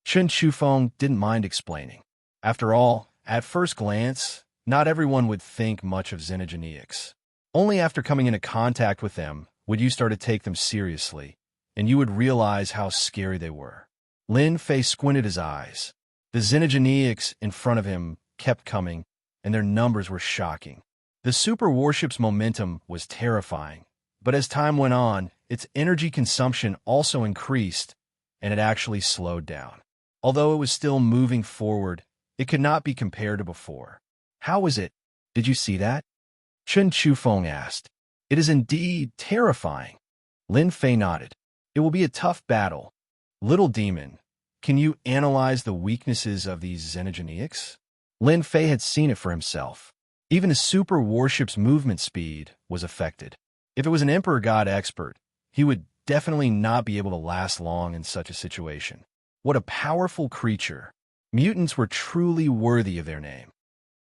Chen Shufeng didn't mind explaining. After all, at first glance, not everyone would think much of xenogeneics. Only after coming into contact with them would you start to take them seriously, and you would realize how scary they were. Lin Fei squinted his eyes. The xenogeneics in front of him kept coming, and their numbers were shocking. The super warship's momentum was terrifying, but as time went on, its energy consumption also increased, and it actually slowed down. Although it was still moving forward, it could not be compared to before. How was it? Did you see that? Chen Shufeng asked. It is indeed terrifying. Lin Fei nodded. It will be a tough battle. Little demon, can you analyze the weaknesses of these xenogeneics? Lin Fei had seen it for himself. Even a super warship's movement speed was affected. If it was an Emperor God expert, he would definitely not be able to last long in such a situation. What a powerful creature. Mutants were truly worthy of their name.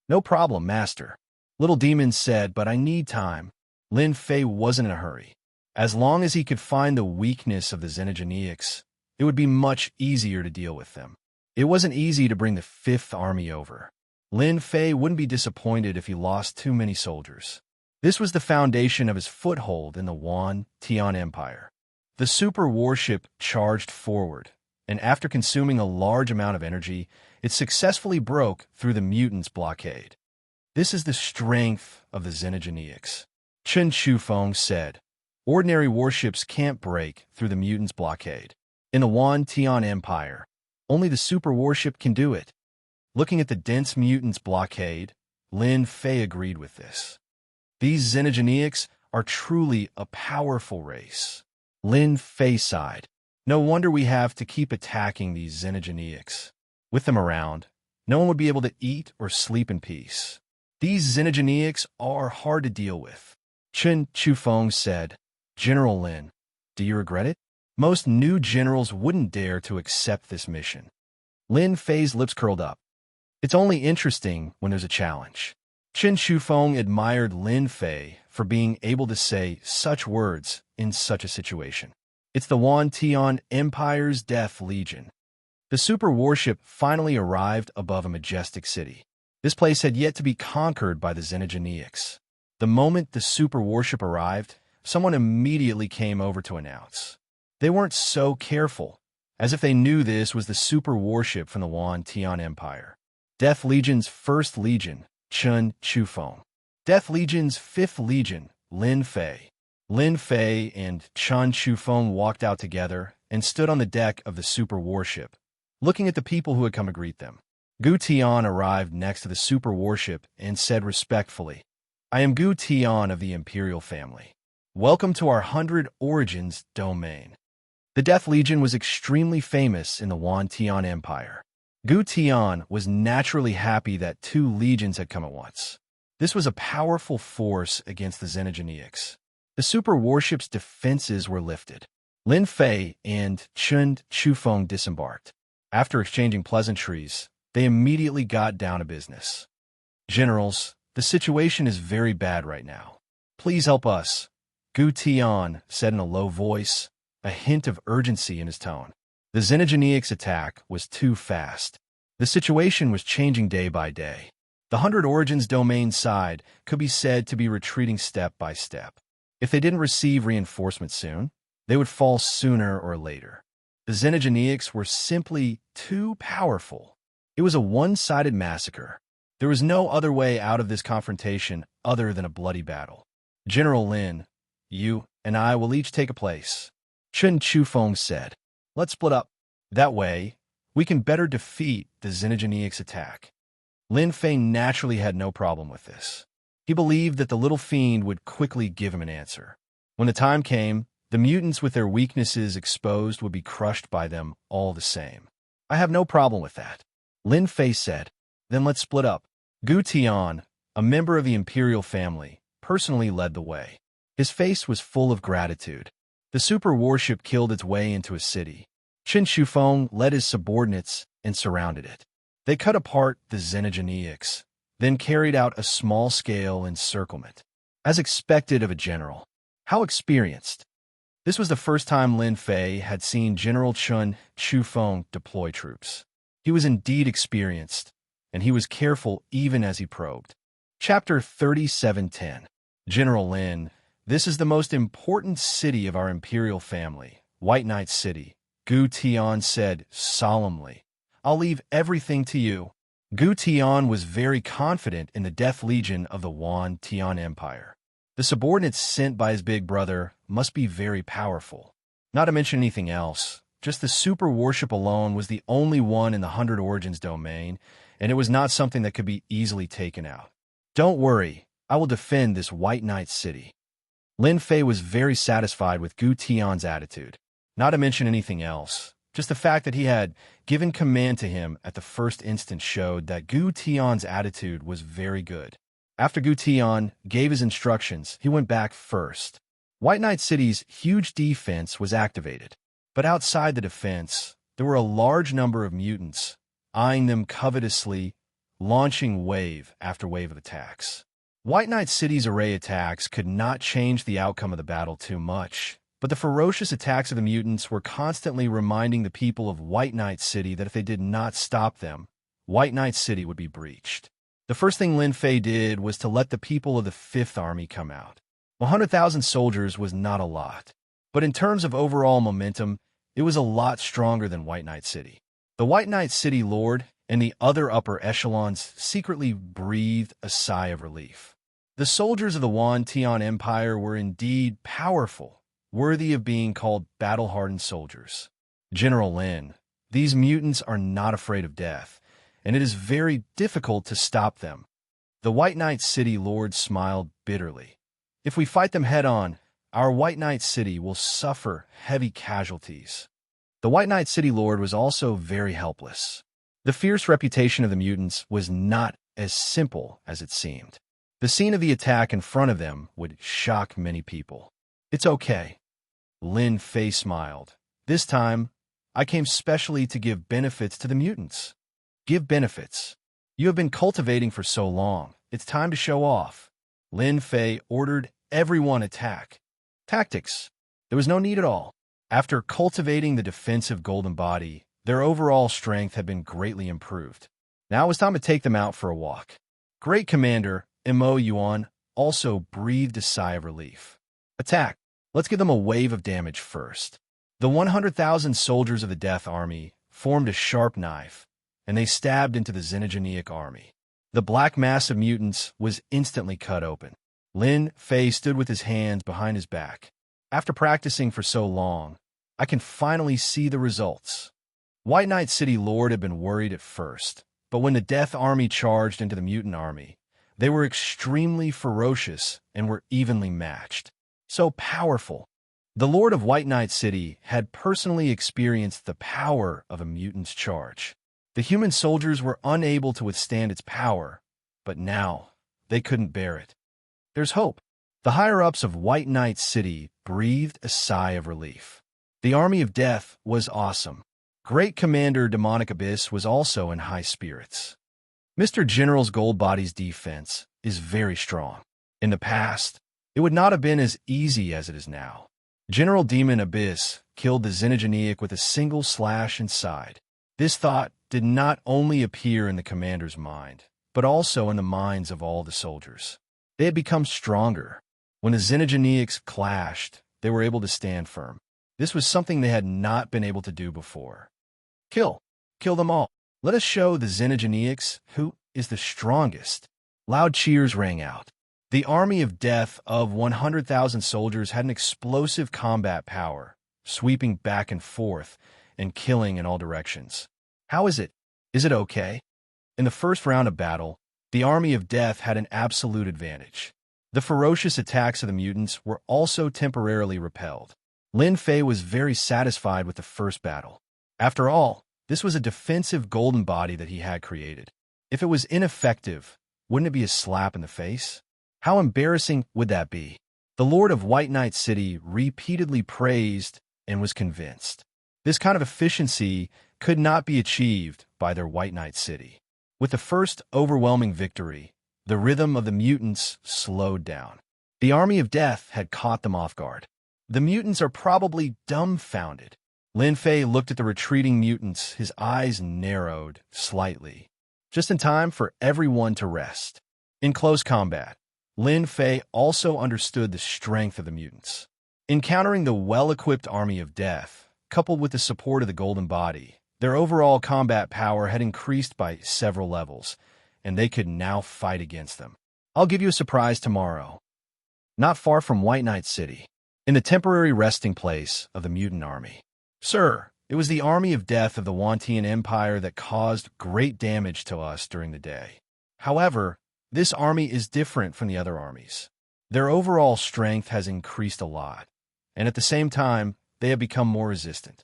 No problem, Master. Little Demon said, but I need time. Lin Fei wasn't in a hurry. As long as he could find the weakness of the xenogeneics, it would be much easier to deal with them. It wasn't easy to bring the Fifth Army over. Lin Fei wouldn't be disappointed if he lost too many soldiers. This was the foundation of his foothold in the Wan Tian Empire. The super warship charged forward, and after consuming a large amount of energy, it successfully broke through the mutants' blockade. This is the strength of the xenogeneics, Chen Shufeng said. Ordinary warships can't break through the mutants' blockade. In the Wan Tian Empire, only the super warship can do it. Looking at the dense mutants' blockade, Lin Fei agreed with this. These xenogeneics are truly a powerful race. Lin Fei sighed. No wonder we have to keep attacking these xenogeneics. With them around, no one would be able to eat or sleep in peace. These xenogeneics are hard to deal with. Chen Shufeng said, General Lin, do you regret it? Most new generals wouldn't dare to accept this mission. Lin Fei's lips curled up. It's only interesting when there's a challenge. Chen Shufeng admired Lin Fei for being able to say such words in such a situation. It's the Wan Tian Empire's Death Legion. The super warship finally arrived above a majestic city. This place had yet to be conquered by the xenogeneics. The moment the super warship arrived, someone immediately came over to announce. They weren't so careful, as if they knew this was the super warship from the Wan Tian Empire. Death Legion's 1st Legion, Chen Shufeng. Death Legion's 5th Legion, Lin Fei. Lin Fei and Chen Shufeng walked out together and stood on the deck of the super warship, looking at the people who had come to greet them. Gu Tian arrived next to the super warship and said respectfully, I am Gu Tian of the Imperial family. Welcome to our 100 Origins domain. The Death Legion was extremely famous in the Yuan Tian Empire. Gu Tian was naturally happy that two legions had come at once. This was a powerful force against the Xenogeneics. The super warship's defenses were lifted. Lin Fei and Chen Chufeng disembarked. After exchanging pleasantries, they immediately got down to business. "Generals, the situation is very bad right now. Please help us," Gu Tian said in a low voice, a hint of urgency in his tone. The Xenogeneics' attack was too fast. The situation was changing day by day. The 100 Origins domain side could be said to be retreating step by step. If they didn't receive reinforcements soon, they would fall sooner or later. The Xenogeneics were simply too powerful. It was a one-sided massacre. There was no other way out of this confrontation other than a bloody battle. "General Lin, you and I will each take a place," Chen Chufeng said. "Let's split up. That way, we can better defeat the Xenogeneics' attack." Lin Fei naturally had no problem with this. He believed that the little fiend would quickly give him an answer. When the time came, the mutants with their weaknesses exposed would be crushed by them all the same. "I have no problem with that," Lin Fei said. "Then let's split up." Gu Tian, a member of the imperial family, personally led the way. His face was full of gratitude. The super warship killed its way into a city. Chen Shufeng led his subordinates and surrounded it. They cut apart the Xenogeneics, then carried out a small-scale encirclement. As expected of a general. How experienced. This was the first time Lin Fei had seen General Chen Shufeng deploy troops. He was indeed experienced, and he was careful even as he probed. Chapter 3710. General Lin, this is the most important city of our imperial family, White Knight City, Gu Tian said solemnly. "I'll leave everything to you." Gu Tian was very confident in the Death Legion of the Yuan Tian Empire. The subordinates sent by his big brother must be very powerful. Not to mention anything else, just the super warship alone was the only one in the 100 Origins domain, and it was not something that could be easily taken out. "Don't worry, I will defend this White Knight City." Lin Fei was very satisfied with Gu Tian's attitude. Not to mention anything else, just the fact that he had given command to him at the first instance showed that Gu Tian's attitude was very good. After Gu Tian gave his instructions, he went back first. White Knight City's huge defense was activated, but outside the defense, there were a large number of mutants, eyeing them covetously, launching wave after wave of attacks. White Knight City's array attacks could not change the outcome of the battle too much, but the ferocious attacks of the mutants were constantly reminding the people of White Knight City that if they did not stop them, White Knight City would be breached. The first thing Lin Fei did was to let the people of the 5th Army come out. 100,000 soldiers was not a lot, but in terms of overall momentum, it was a lot stronger than White Knight City. The White Knight City Lord and the other upper echelons secretly breathed a sigh of relief. The soldiers of the Yuan Tian Empire were indeed powerful, worthy of being called battle-hardened soldiers. "General Lin, these mutants are not afraid of death, and it is very difficult to stop them." The White Knight City Lord smiled bitterly. "If we fight them head-on, our White Knight City will suffer heavy casualties." The White Knight City Lord was also very helpless. The fierce reputation of the mutants was not as simple as it seemed. The scene of the attack in front of them would shock many people. "It's okay." Lin Fei smiled. "This time, I came specially to give benefits to the mutants." "Give benefits? You have been cultivating for so long. It's time to show off." Lin Fei ordered everyone attack. Tactics. There was no need at all. After cultivating the defensive golden body, their overall strength had been greatly improved. Now it was time to take them out for a walk. Great Commander Mo Yuan also breathed a sigh of relief. "Attack. Let's give them a wave of damage first." The 100,000 soldiers of the Death Army formed a sharp knife, and they stabbed into the Xenogeneic army. The black mass of mutants was instantly cut open. Lin Fei stood with his hands behind his back. "After practicing for so long, I can finally see the results." White Knight City Lord had been worried at first, but when the Death Army charged into the mutant army, they were extremely ferocious and were evenly matched. So powerful. The Lord of White Knight City had personally experienced the power of a mutant's charge. The human soldiers were unable to withstand its power, but now they couldn't bear it. There's hope. The higher-ups of White Knight City breathed a sigh of relief. The army of death was awesome. Great Commander Demonic Abyss was also in high spirits. Mr. General's Goldbody's defense is very strong. In the past, it would not have been as easy as it is now. General Demon Abyss killed the Xenogeneic with a single slash inside. This thought did not only appear in the commander's mind, but also in the minds of all the soldiers. They had become stronger. When the Xenogeneics clashed, they were able to stand firm. This was something they had not been able to do before. Kill them all. Let us show the Xenogeneics who is the strongest. Loud cheers rang out. The army of death of 100,000 soldiers had an explosive combat power, sweeping back and forth and killing in all directions. How is it? Is it okay? In the first round of battle, the army of death had an absolute advantage. The ferocious attacks of the mutants were also temporarily repelled. Lin Fei was very satisfied with the first battle. After all, this was a defensive golden body that he had created. If it was ineffective, wouldn't it be a slap in the face? How embarrassing would that be? The Lord of White Knight City repeatedly praised and was convinced. This kind of efficiency could not be achieved by their White Knight City. With the first overwhelming victory, the rhythm of the mutants slowed down. The army of death had caught them off guard. The mutants are probably dumbfounded. Lin Fei looked at the retreating mutants, his eyes narrowed slightly, just in time for everyone to rest. In close combat, Lin Fei also understood the strength of the mutants. Encountering the well-equipped army of death, coupled with the support of the golden body, their overall combat power had increased by several levels, and they could now fight against them. I'll give you a surprise tomorrow. Not far from White Knight City, in the temporary resting place of the mutant army. Sir, it was the army of death of the Wantian Empire that caused great damage to us during the day. However, this army is different from the other armies. Their overall strength has increased a lot, and at the same time, they have become more resistant.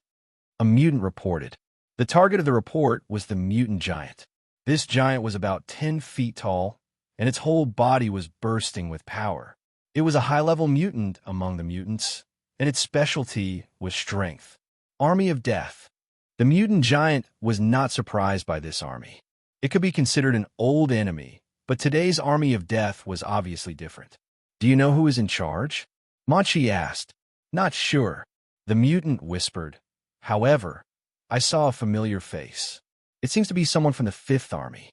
A mutant reported. The target of the report was the mutant giant. This giant was about 10 feet tall, and its whole body was bursting with power. It was a high-level mutant among the mutants, and its specialty was strength. Army of Death. The mutant giant was not surprised by this army. It could be considered an old enemy, but today's army of death was obviously different. Do you know who is in charge? Manchi asked. Not sure. The mutant whispered. However, I saw a familiar face. It seems to be someone from the Fifth Army.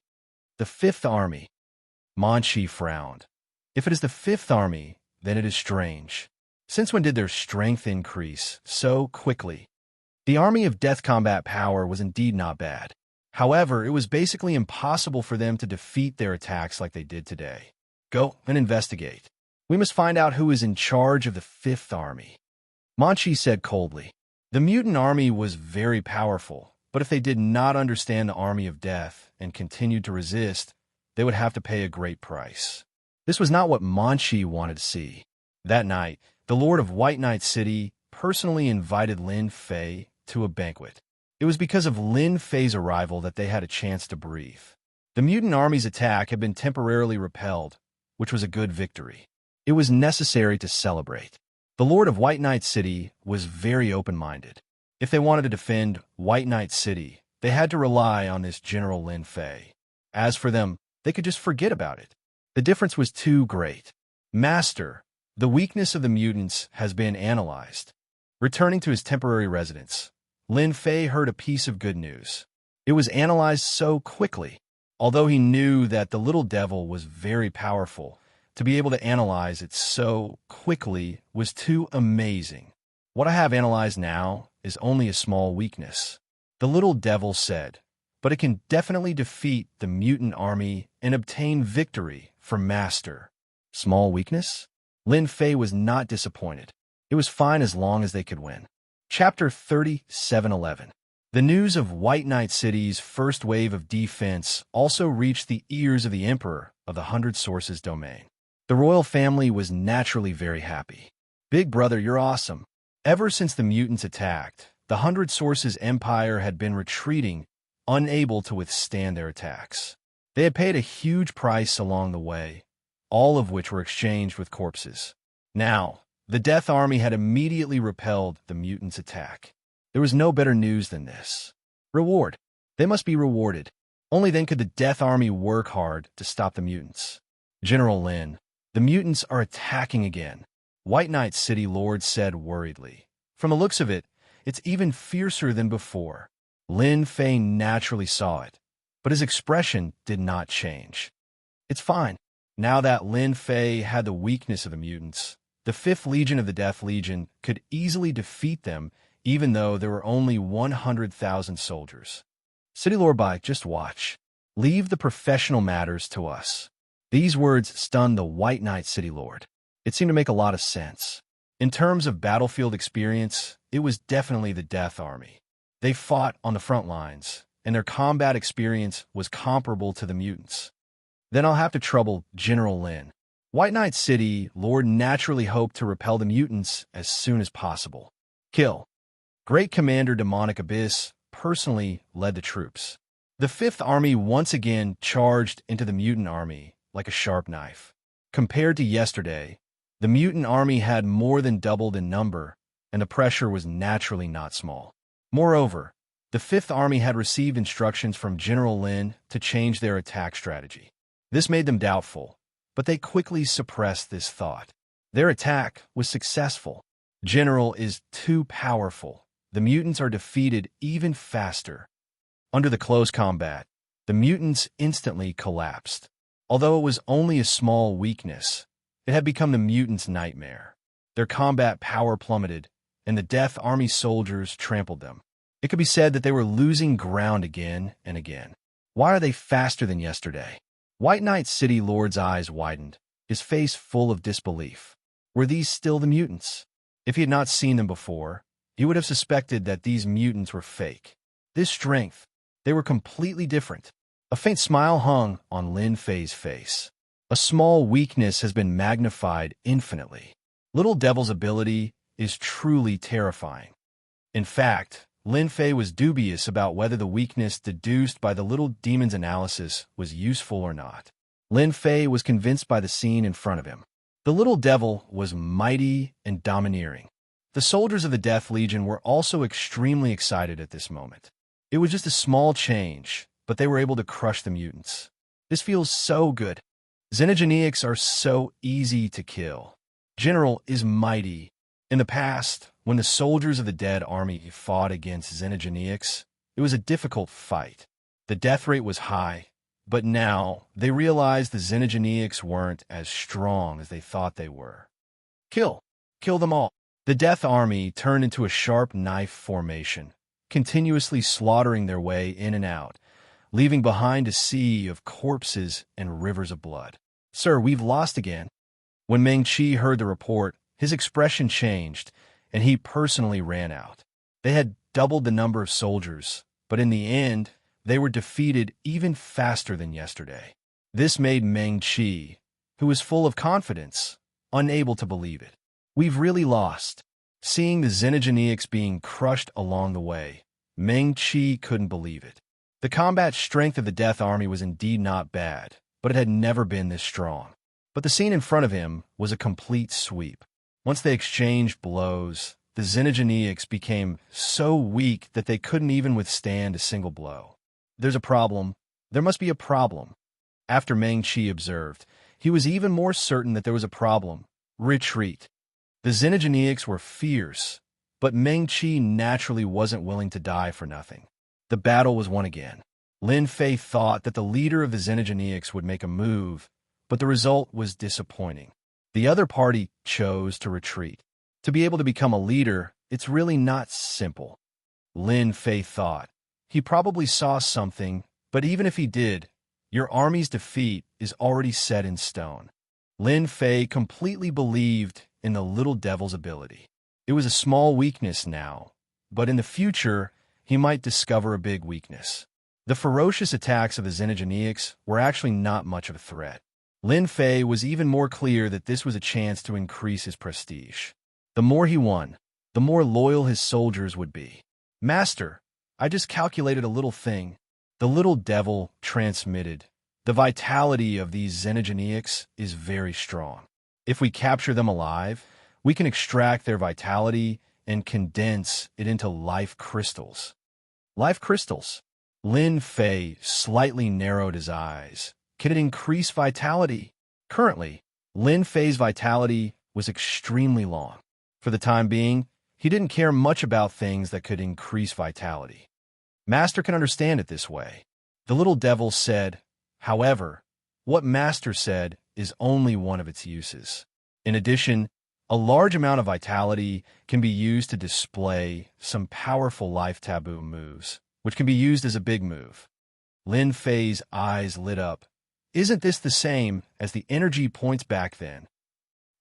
The Fifth Army. Manchi frowned. If it is the Fifth Army, then it is strange. Since when did their strength increase so quickly? The army of death combat power was indeed not bad. However, it was basically impossible for them to defeat their attacks like they did today. Go and investigate. We must find out who is in charge of the Fifth Army. Manchi said coldly. The mutant army was very powerful, but if they did not understand the army of death and continued to resist, they would have to pay a great price. This was not what Manchi wanted to see. That night, the Lord of White Knight City personally invited Lin Fei to a banquet. It was because of Lin Fei's arrival that they had a chance to breathe. The mutant army's attack had been temporarily repelled, which was a good victory. It was necessary to celebrate. The Lord of White Knight City was very open-minded. If they wanted to defend White Knight City, they had to rely on this General Lin Fei. As for them, they could just forget about it. The difference was too great. Master, the weakness of the mutants has been analyzed. Returning to his temporary residence, Lin Fei heard a piece of good news. It was analyzed so quickly. Although he knew that the little devil was very powerful, to be able to analyze it so quickly was too amazing. What I have analyzed now is only a small weakness, the little devil said, but it can definitely defeat the mutant army and obtain victory for Master. Small weakness? Lin Fei was not disappointed. It was fine as long as they could win. Chapter 37:11. The news of White Knight City's first wave of defense also reached the ears of the Emperor of the 100 Sources domain. The royal family was naturally very happy. Big brother, you're awesome. Ever since the mutants attacked, the Hundred Sources Empire had been retreating, unable to withstand their attacks. They had paid a huge price along the way, all of which were exchanged with corpses. Now, the Death Army had immediately repelled the mutants' attack. There was no better news than this. Reward. They must be rewarded. Only then could the Death Army work hard to stop the mutants. General Lin, the mutants are attacking again, White Knight City Lord said worriedly. From the looks of it, it's even fiercer than before. Lin Fei naturally saw it, but his expression did not change. It's fine. Now that Lin Fei had the weakness of the mutants, the 5th Legion of the Death Legion could easily defeat them even though there were only 100,000 soldiers. City Lord Bai, just watch. Leave the professional matters to us. These words stunned the White Knight City Lord. It seemed to make a lot of sense. In terms of battlefield experience, it was definitely the Death Army. They fought on the front lines, and their combat experience was comparable to the mutants. Then I'll have to trouble General Lin. White Knight City Lord naturally hoped to repel the mutants as soon as possible. Kill. Great Commander Demonic Abyss personally led the troops. The 5th Army once again charged into the mutant army like a sharp knife. Compared to yesterday, the mutant army had more than doubled in number, and the pressure was naturally not small. Moreover, the 5th Army had received instructions from General Lin to change their attack strategy. This made them doubtful, but they quickly suppressed this thought. Their attack was successful. General is too powerful. The mutants are defeated even faster. Under the close combat, the mutants instantly collapsed. Although it was only a small weakness, it had become the mutants' nightmare. Their combat power plummeted, and the Death Army soldiers trampled them. It could be said that they were losing ground again and again. Why are they faster than yesterday? White Knight City Lord's eyes widened, his face full of disbelief. Were these still the mutants? If he had not seen them before, he would have suspected that these mutants were fake. This strength, they were completely different. A faint smile hung on Lin Fei's face. A small weakness has been magnified infinitely. Little Devil's ability is truly terrifying. In fact, Lin Fei was dubious about whether the weakness deduced by the Little Demon's analysis was useful or not. Lin Fei was convinced by the scene in front of him. The Little Devil was mighty and domineering. The soldiers of the Death Legion were also extremely excited at this moment. It was just a small change, but they were able to crush the mutants. This feels so good. Xenogeneics are so easy to kill. General is mighty. In the past, when the soldiers of the Dead Army fought against Xenogeneics, it was a difficult fight. The death rate was high, but now they realized the Xenogeneics weren't as strong as they thought they were. Kill. Kill them all. The Death Army turned into a sharp knife formation, continuously slaughtering their way in and out, leaving behind a sea of corpses and rivers of blood. Sir, we've lost again. When Meng Qi heard the report, his expression changed, and he personally ran out. They had doubled the number of soldiers, but in the end, they were defeated even faster than yesterday. This made Meng Qi, who was full of confidence, unable to believe it. We've really lost. Seeing the Xenogeneics being crushed along the way, Meng Qi couldn't believe it. The combat strength of the Death Army was indeed not bad, but it had never been this strong. But the scene in front of him was a complete sweep. Once they exchanged blows, the Xenogeneics became so weak that they couldn't even withstand a single blow. There's a problem. There must be a problem. After Meng Qi observed, he was even more certain that there was a problem. Retreat. The Xenogeneics were fierce, but Meng Qi naturally wasn't willing to die for nothing. The battle was won again. Lin Fei thought that the leader of the Xenogeneics would make a move, but the result was disappointing. The other party chose to retreat. To be able to become a leader, it's really not simple. Lin Fei thought. He probably saw something, but even if he did, your army's defeat is already set in stone. Lin Fei completely believed in the Little Devil's ability. It was a small weakness now, but in the future, he might discover a big weakness. The ferocious attacks of the Xenogeneics were actually not much of a threat. Lin Fei was even more clear that this was a chance to increase his prestige. The more he won, the more loyal his soldiers would be. Master, I just calculated a little thing. The little devil transmitted. The vitality of these xenogeneics is very strong. If we capture them alive, we can extract their vitality and condense it into life crystals. Life crystals. Lin Fei slightly narrowed his eyes. Can it increase vitality? Currently, Lin Fei's vitality was extremely long. For the time being, he didn't care much about things that could increase vitality. Master can understand it this way. The little devil said, however, what Master said is only one of its uses. In addition, a large amount of vitality can be used to display some powerful life taboo moves, which can be used as a big move. Lin Fei's eyes lit up. Isn't this the same as the energy points back then?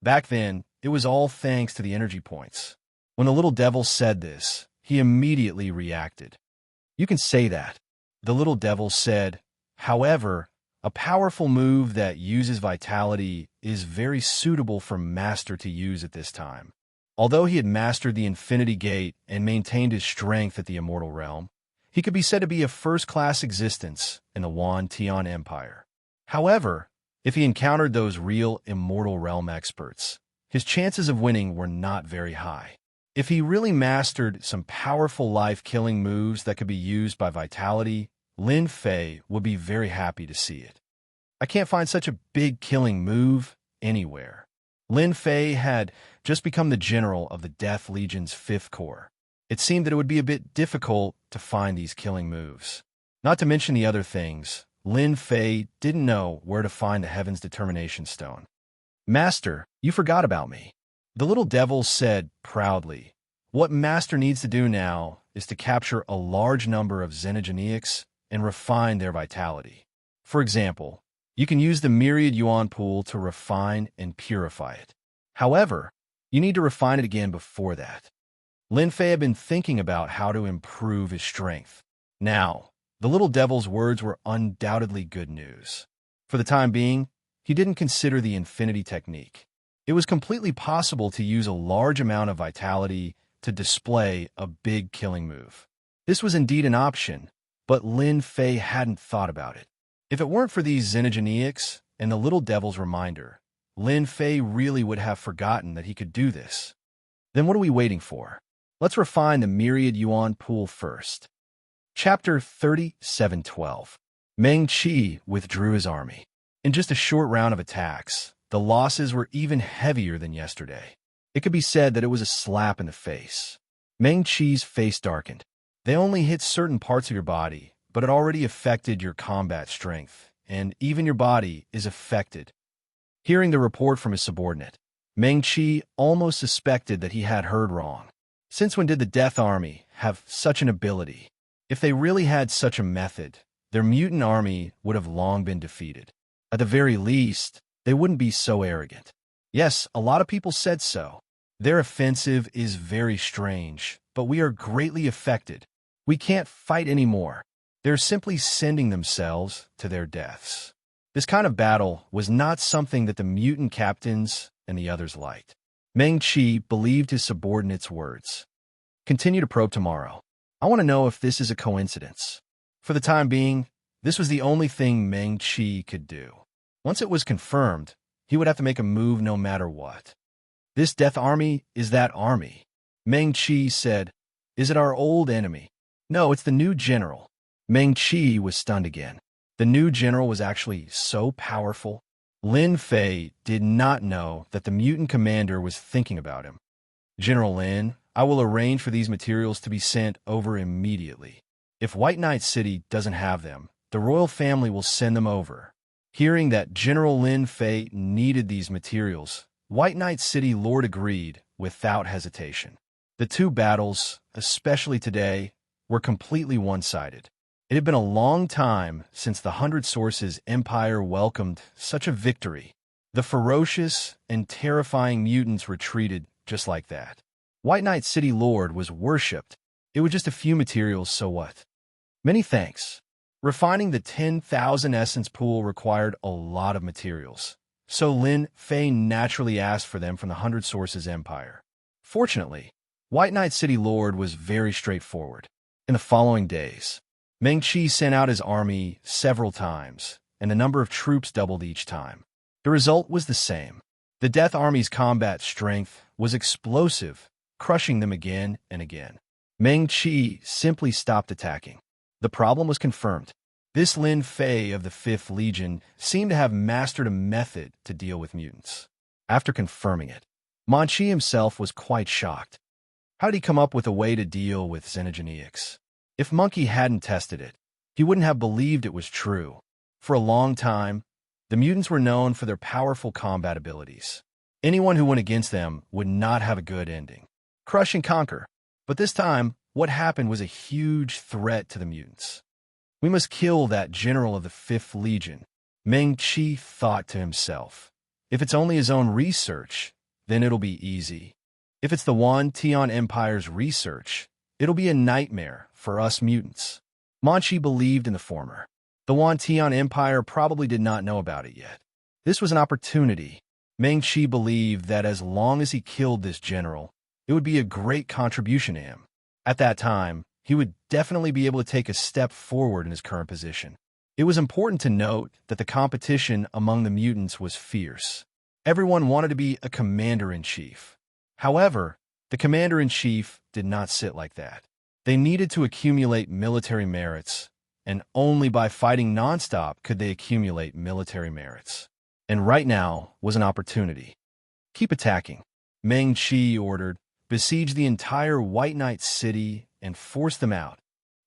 Back then, it was all thanks to the energy points. When the little devil said this, he immediately reacted. You can say that. The little devil said, however, a powerful move that uses vitality is very suitable for Master to use at this time. Although he had mastered the Infinity Gate and maintained his strength at the Immortal Realm, he could be said to be a first-class existence in the Wan Tian Empire. However, if he encountered those real Immortal Realm experts, his chances of winning were not very high. If he really mastered some powerful life-killing moves that could be used by vitality, Lin Fei would be very happy to see it. I can't find such a big killing move anywhere. Lin Fei had just become the general of the Death Legion's 5th Corps. It seemed that it would be a bit difficult to find these killing moves. Not to mention the other things, Lin Fei didn't know where to find the Heaven's Determination Stone. Master, you forgot about me. The little devil said proudly, what Master needs to do now is to capture a large number of xenogeneics and refine their vitality. For example, you can use the Myriad Yuan pool to refine and purify it. However, you need to refine it again before that. Lin Fei had been thinking about how to improve his strength. Now, the little devil's words were undoubtedly good news. For the time being, he didn't consider the infinity technique. It was completely possible to use a large amount of vitality to display a big killing move. This was indeed an option, but Lin Fei hadn't thought about it. If it weren't for these xenogeneics and the little devil's reminder, Lin Fei really would have forgotten that he could do this. Then what are we waiting for? Let's refine the Myriad Yuan pool first. Chapter 37:12. Meng Qi withdrew his army. In just a short round of attacks, the losses were even heavier than yesterday. It could be said that it was a slap in the face. Meng Qi's face darkened. They only hit certain parts of your body, but it already affected your combat strength, and even your body is affected. Hearing the report from his subordinate, Meng Qi almost suspected that he had heard wrong. Since when did the Death Army have such an ability? If they really had such a method, their mutant army would have long been defeated. At the very least, they wouldn't be so arrogant. Yes, a lot of people said so. Their offensive is very strange, but we are greatly affected. We can't fight anymore. They're simply sending themselves to their deaths. This kind of battle was not something that the mutant captains and the others liked. Meng Qi believed his subordinate's words. Continue to probe tomorrow. I want to know if this is a coincidence. For the time being, this was the only thing Meng Qi could do. Once it was confirmed, he would have to make a move no matter what. This Death Army is that army. Meng Qi said, is it our old enemy? No, it's the new general. Meng Qi was stunned again. The new general was actually so powerful. Lin Fei did not know that the mutant commander was thinking about him. General Lin, I will arrange for these materials to be sent over immediately. If White Knight City doesn't have them, the royal family will send them over. Hearing that General Lin Fei needed these materials, White Knight City Lord agreed without hesitation. The two battles, especially today, were completely one-sided. It had been a long time since the Hundred Sources Empire welcomed such a victory. The ferocious and terrifying mutants retreated just like that. White Knight City Lord was worshipped. It was just a few materials, so what? Many thanks. Refining the 10,000 essence pool required a lot of materials, so Lin Fei naturally asked for them from the Hundred Sources Empire. Fortunately, White Knight City Lord was very straightforward. In the following days, Meng Qi sent out his army several times, and the number of troops doubled each time. The result was the same. The Death Army's combat strength was explosive, crushing them again and again. Meng Qi simply stopped attacking. The problem was confirmed. This Lin Fei of the 5th Legion seemed to have mastered a method to deal with mutants. After confirming it, Man Qi himself was quite shocked. How did he come up with a way to deal with xenogeneics? If Monkey hadn't tested it, he wouldn't have believed it was true. For a long time, the mutants were known for their powerful combat abilities. Anyone who went against them would not have a good ending. Crush and conquer. But this time, what happened was a huge threat to the mutants. We must kill that general of the 5th Legion, Meng Qi thought to himself. If it's only his own research, then it'll be easy. If it's the Yuan Tian Empire's research, it'll be a nightmare for us mutants. Man Qi believed in the former. The Yuan Tian Empire probably did not know about it yet. This was an opportunity. Meng Qi believed that as long as he killed this general, it would be a great contribution to him. At that time, he would definitely be able to take a step forward in his current position. It was important to note that the competition among the mutants was fierce. Everyone wanted to be a commander-in-chief. However, the commander-in-chief did not sit like that. They needed to accumulate military merits, and only by fighting nonstop could they accumulate military merits. And right now was an opportunity. Keep attacking, Meng Qi ordered. Besiege the entire White Knight City and force them out.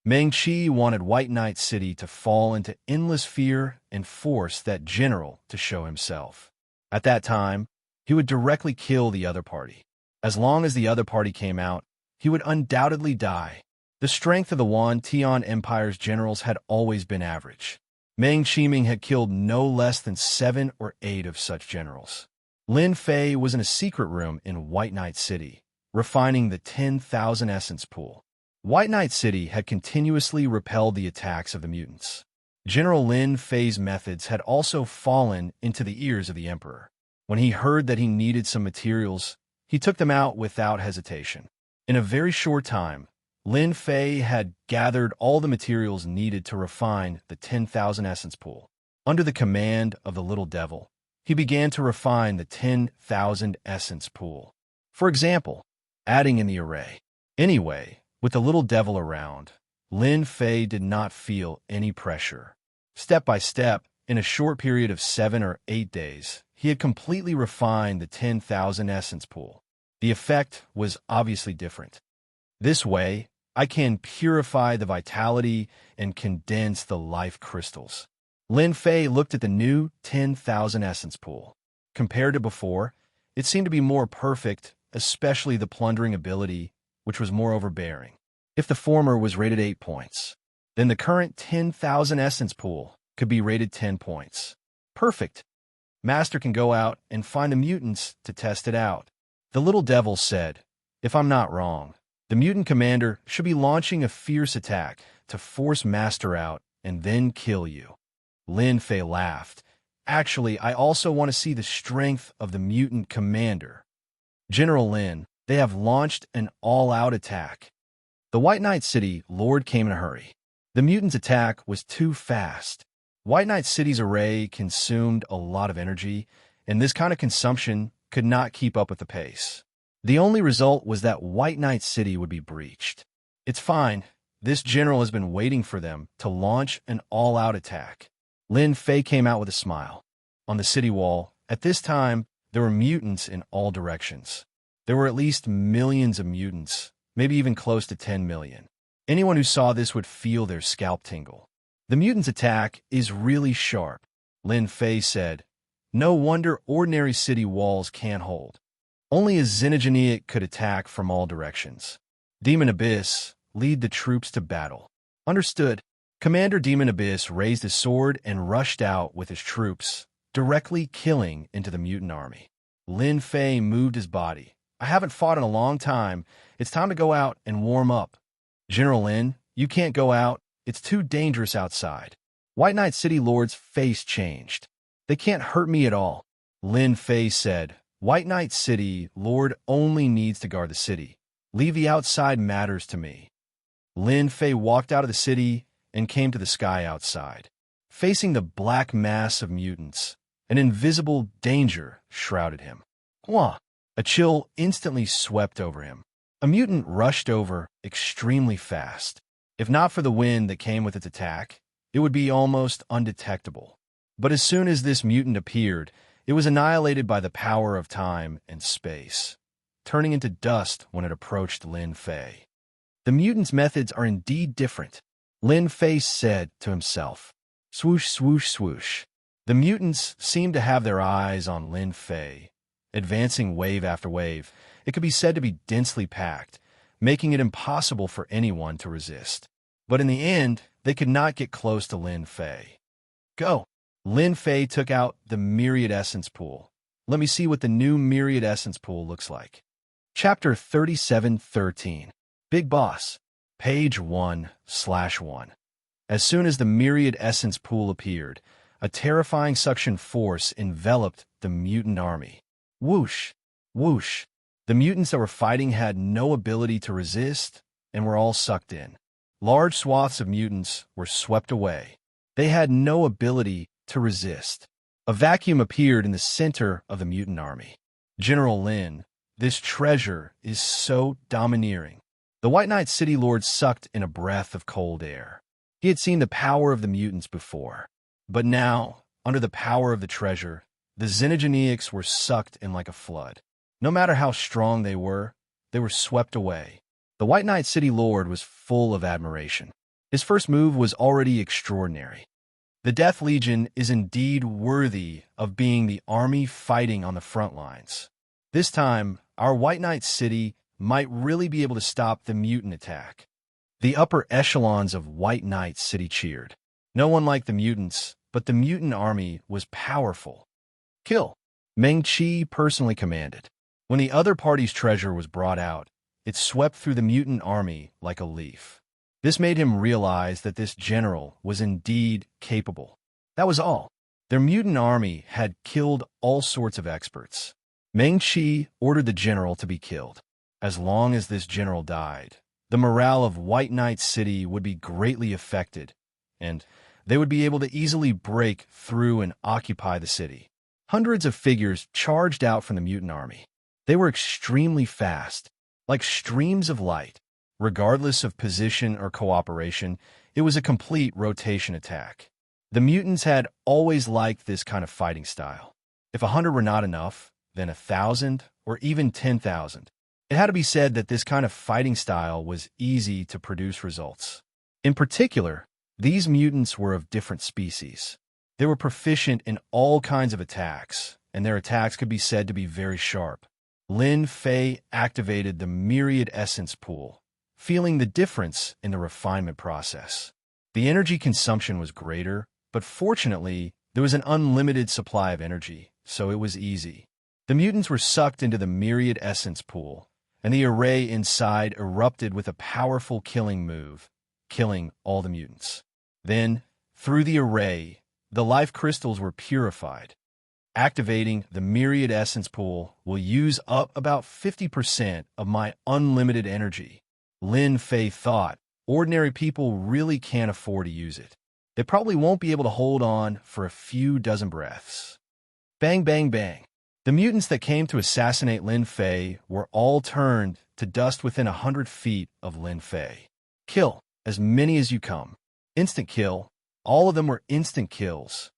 Meng Qi wanted White Knight City to fall into endless fear and force that general to show himself. At that time, he would directly kill the other party. As long as the other party came out, he would undoubtedly die. The strength of the Yuan Tian Empire's generals had always been average. Meng Qiming had killed no less than 7 or 8 of such generals. Lin Fei was in a secret room in White Knight City, refining the 10,000 essence pool. White Knight City had continuously repelled the attacks of the mutants. General Lin Fei's methods had also fallen into the ears of the Emperor. When he heard that he needed some materials, he took them out without hesitation. In a very short time, Lin Fei had gathered all the materials needed to refine the 10,000 essence pool. Under the command of the Little Devil, he began to refine the 10,000 essence pool. For example, adding in the array. Anyway, with the Little Devil around, Lin Fei did not feel any pressure. Step by step, in a short period of 7 or 8 days, he had completely refined the 10,000 essence pool. The effect was obviously different. This way, I can purify the vitality and condense the life crystals. Lin Fei looked at the new 10,000 essence pool. Compared to before, it seemed to be more perfect, especially the plundering ability, which was more overbearing. If the former was rated 8 points, then the current 10,000 essence pool could be rated 10 points. Perfect. Master can go out and find the mutants to test it out. The Little Devil said, if I'm not wrong, the mutant commander should be launching a fierce attack to force Master out and then kill you. Lin Fei laughed. Actually, I also want to see the strength of the mutant commander. General Lin, they have launched an all-out attack. The White Knight City Lord came in a hurry. The mutants' attack was too fast. White Knight City's array consumed a lot of energy, and this kind of consumption could not keep up with the pace. The only result was that White Knight City would be breached. It's fine. This general has been waiting for them to launch an all-out attack. Lin Fei came out with a smile. On the city wall, at this time, there were mutants in all directions. There were at least millions of mutants, maybe even close to 10 million. Anyone who saw this would feel their scalp tingle. The mutants' attack is really sharp, Lin Fei said. No wonder ordinary city walls can't hold. Only a xenogeneic could attack from all directions. Demon Abyss, lead the troops to battle. Understood. Commander Demon Abyss raised his sword and rushed out with his troops, directly killing into the mutant army. Lin Fei moved his body. I haven't fought in a long time. It's time to go out and warm up. General Lin, you can't go out. It's too dangerous outside. White Knight City Lord's face changed. They can't hurt me at all. Lin Fei said, White Knight City Lord only needs to guard the city. Leave the outside matters to me. Lin Fei walked out of the city and came to the sky outside. Facing the black mass of mutants, an invisible danger shrouded him. Hua! A chill instantly swept over him. A mutant rushed over extremely fast. If not for the wind that came with its attack, it would be almost undetectable. But as soon as this mutant appeared, it was annihilated by the power of time and space, turning into dust when it approached Lin Fei. The mutant's methods are indeed different, Lin Fei said to himself. Swoosh, swoosh, swoosh. The mutants seemed to have their eyes on Lin Fei. Advancing wave after wave, it could be said to be densely packed, making it impossible for anyone to resist. But in the end, they could not get close to Lin Fei. Go! Lin Fei took out the Myriad Essence Pool. Let me see what the new Myriad Essence Pool looks like. Chapter 37:13. Big Boss. Page 1/1. As soon as the Myriad Essence Pool appeared, a terrifying suction force enveloped the mutant army. Whoosh! Whoosh! The mutants that were fighting had no ability to resist and were all sucked in. Large swaths of mutants were swept away. They had no ability to resist. A vacuum appeared in the center of the mutant army. General Lin, this treasure is so domineering. The White Knight City Lord sucked in a breath of cold air. He had seen the power of the mutants before. But now, under the power of the treasure, the Xenogeneics were sucked in like a flood. No matter how strong they were swept away. The White Knight City Lord was full of admiration. His first move was already extraordinary. The Death Legion is indeed worthy of being the army fighting on the front lines. This time, our White Knight City might really be able to stop the mutant attack. The upper echelons of White Knight City cheered. No one liked the mutants, but the mutant army was powerful. Kill! Meng Qi personally commanded. When the other party's treasure was brought out, it swept through the mutant army like a leaf. This made him realize that this general was indeed capable. That was all. Their mutant army had killed all sorts of experts. Meng Qi ordered the general to be killed. As long as this general died, the morale of White Knight City would be greatly affected, and they would be able to easily break through and occupy the city. Hundreds of figures charged out from the mutant army. They were extremely fast, like streams of light. Regardless of position or cooperation, it was a complete rotation attack. The mutants had always liked this kind of fighting style. If 100 were not enough, then 1,000 or even 10,000. It had to be said that this kind of fighting style was easy to produce results. In particular, these mutants were of different species. They were proficient in all kinds of attacks, and their attacks could be said to be very sharp. Lin Fei activated the Myriad Essence Pool, feeling the difference in the refinement process. The energy consumption was greater, but fortunately, there was an unlimited supply of energy, so it was easy. The mutants were sucked into the Myriad Essence Pool, and the array inside erupted with a powerful killing move, killing all the mutants. Then, through the array, the life crystals were purified. Activating the Myriad Essence Pool will use up about 50% of my unlimited energy. Lin Fei thought, ordinary people really can't afford to use it. They probably won't be able to hold on for a few dozen breaths. Bang, bang, bang. The mutants that came to assassinate Lin Fei were all turned to dust within 100 feet of Lin Fei. Kill as many as you come. Instant kill. All of them were instant kills.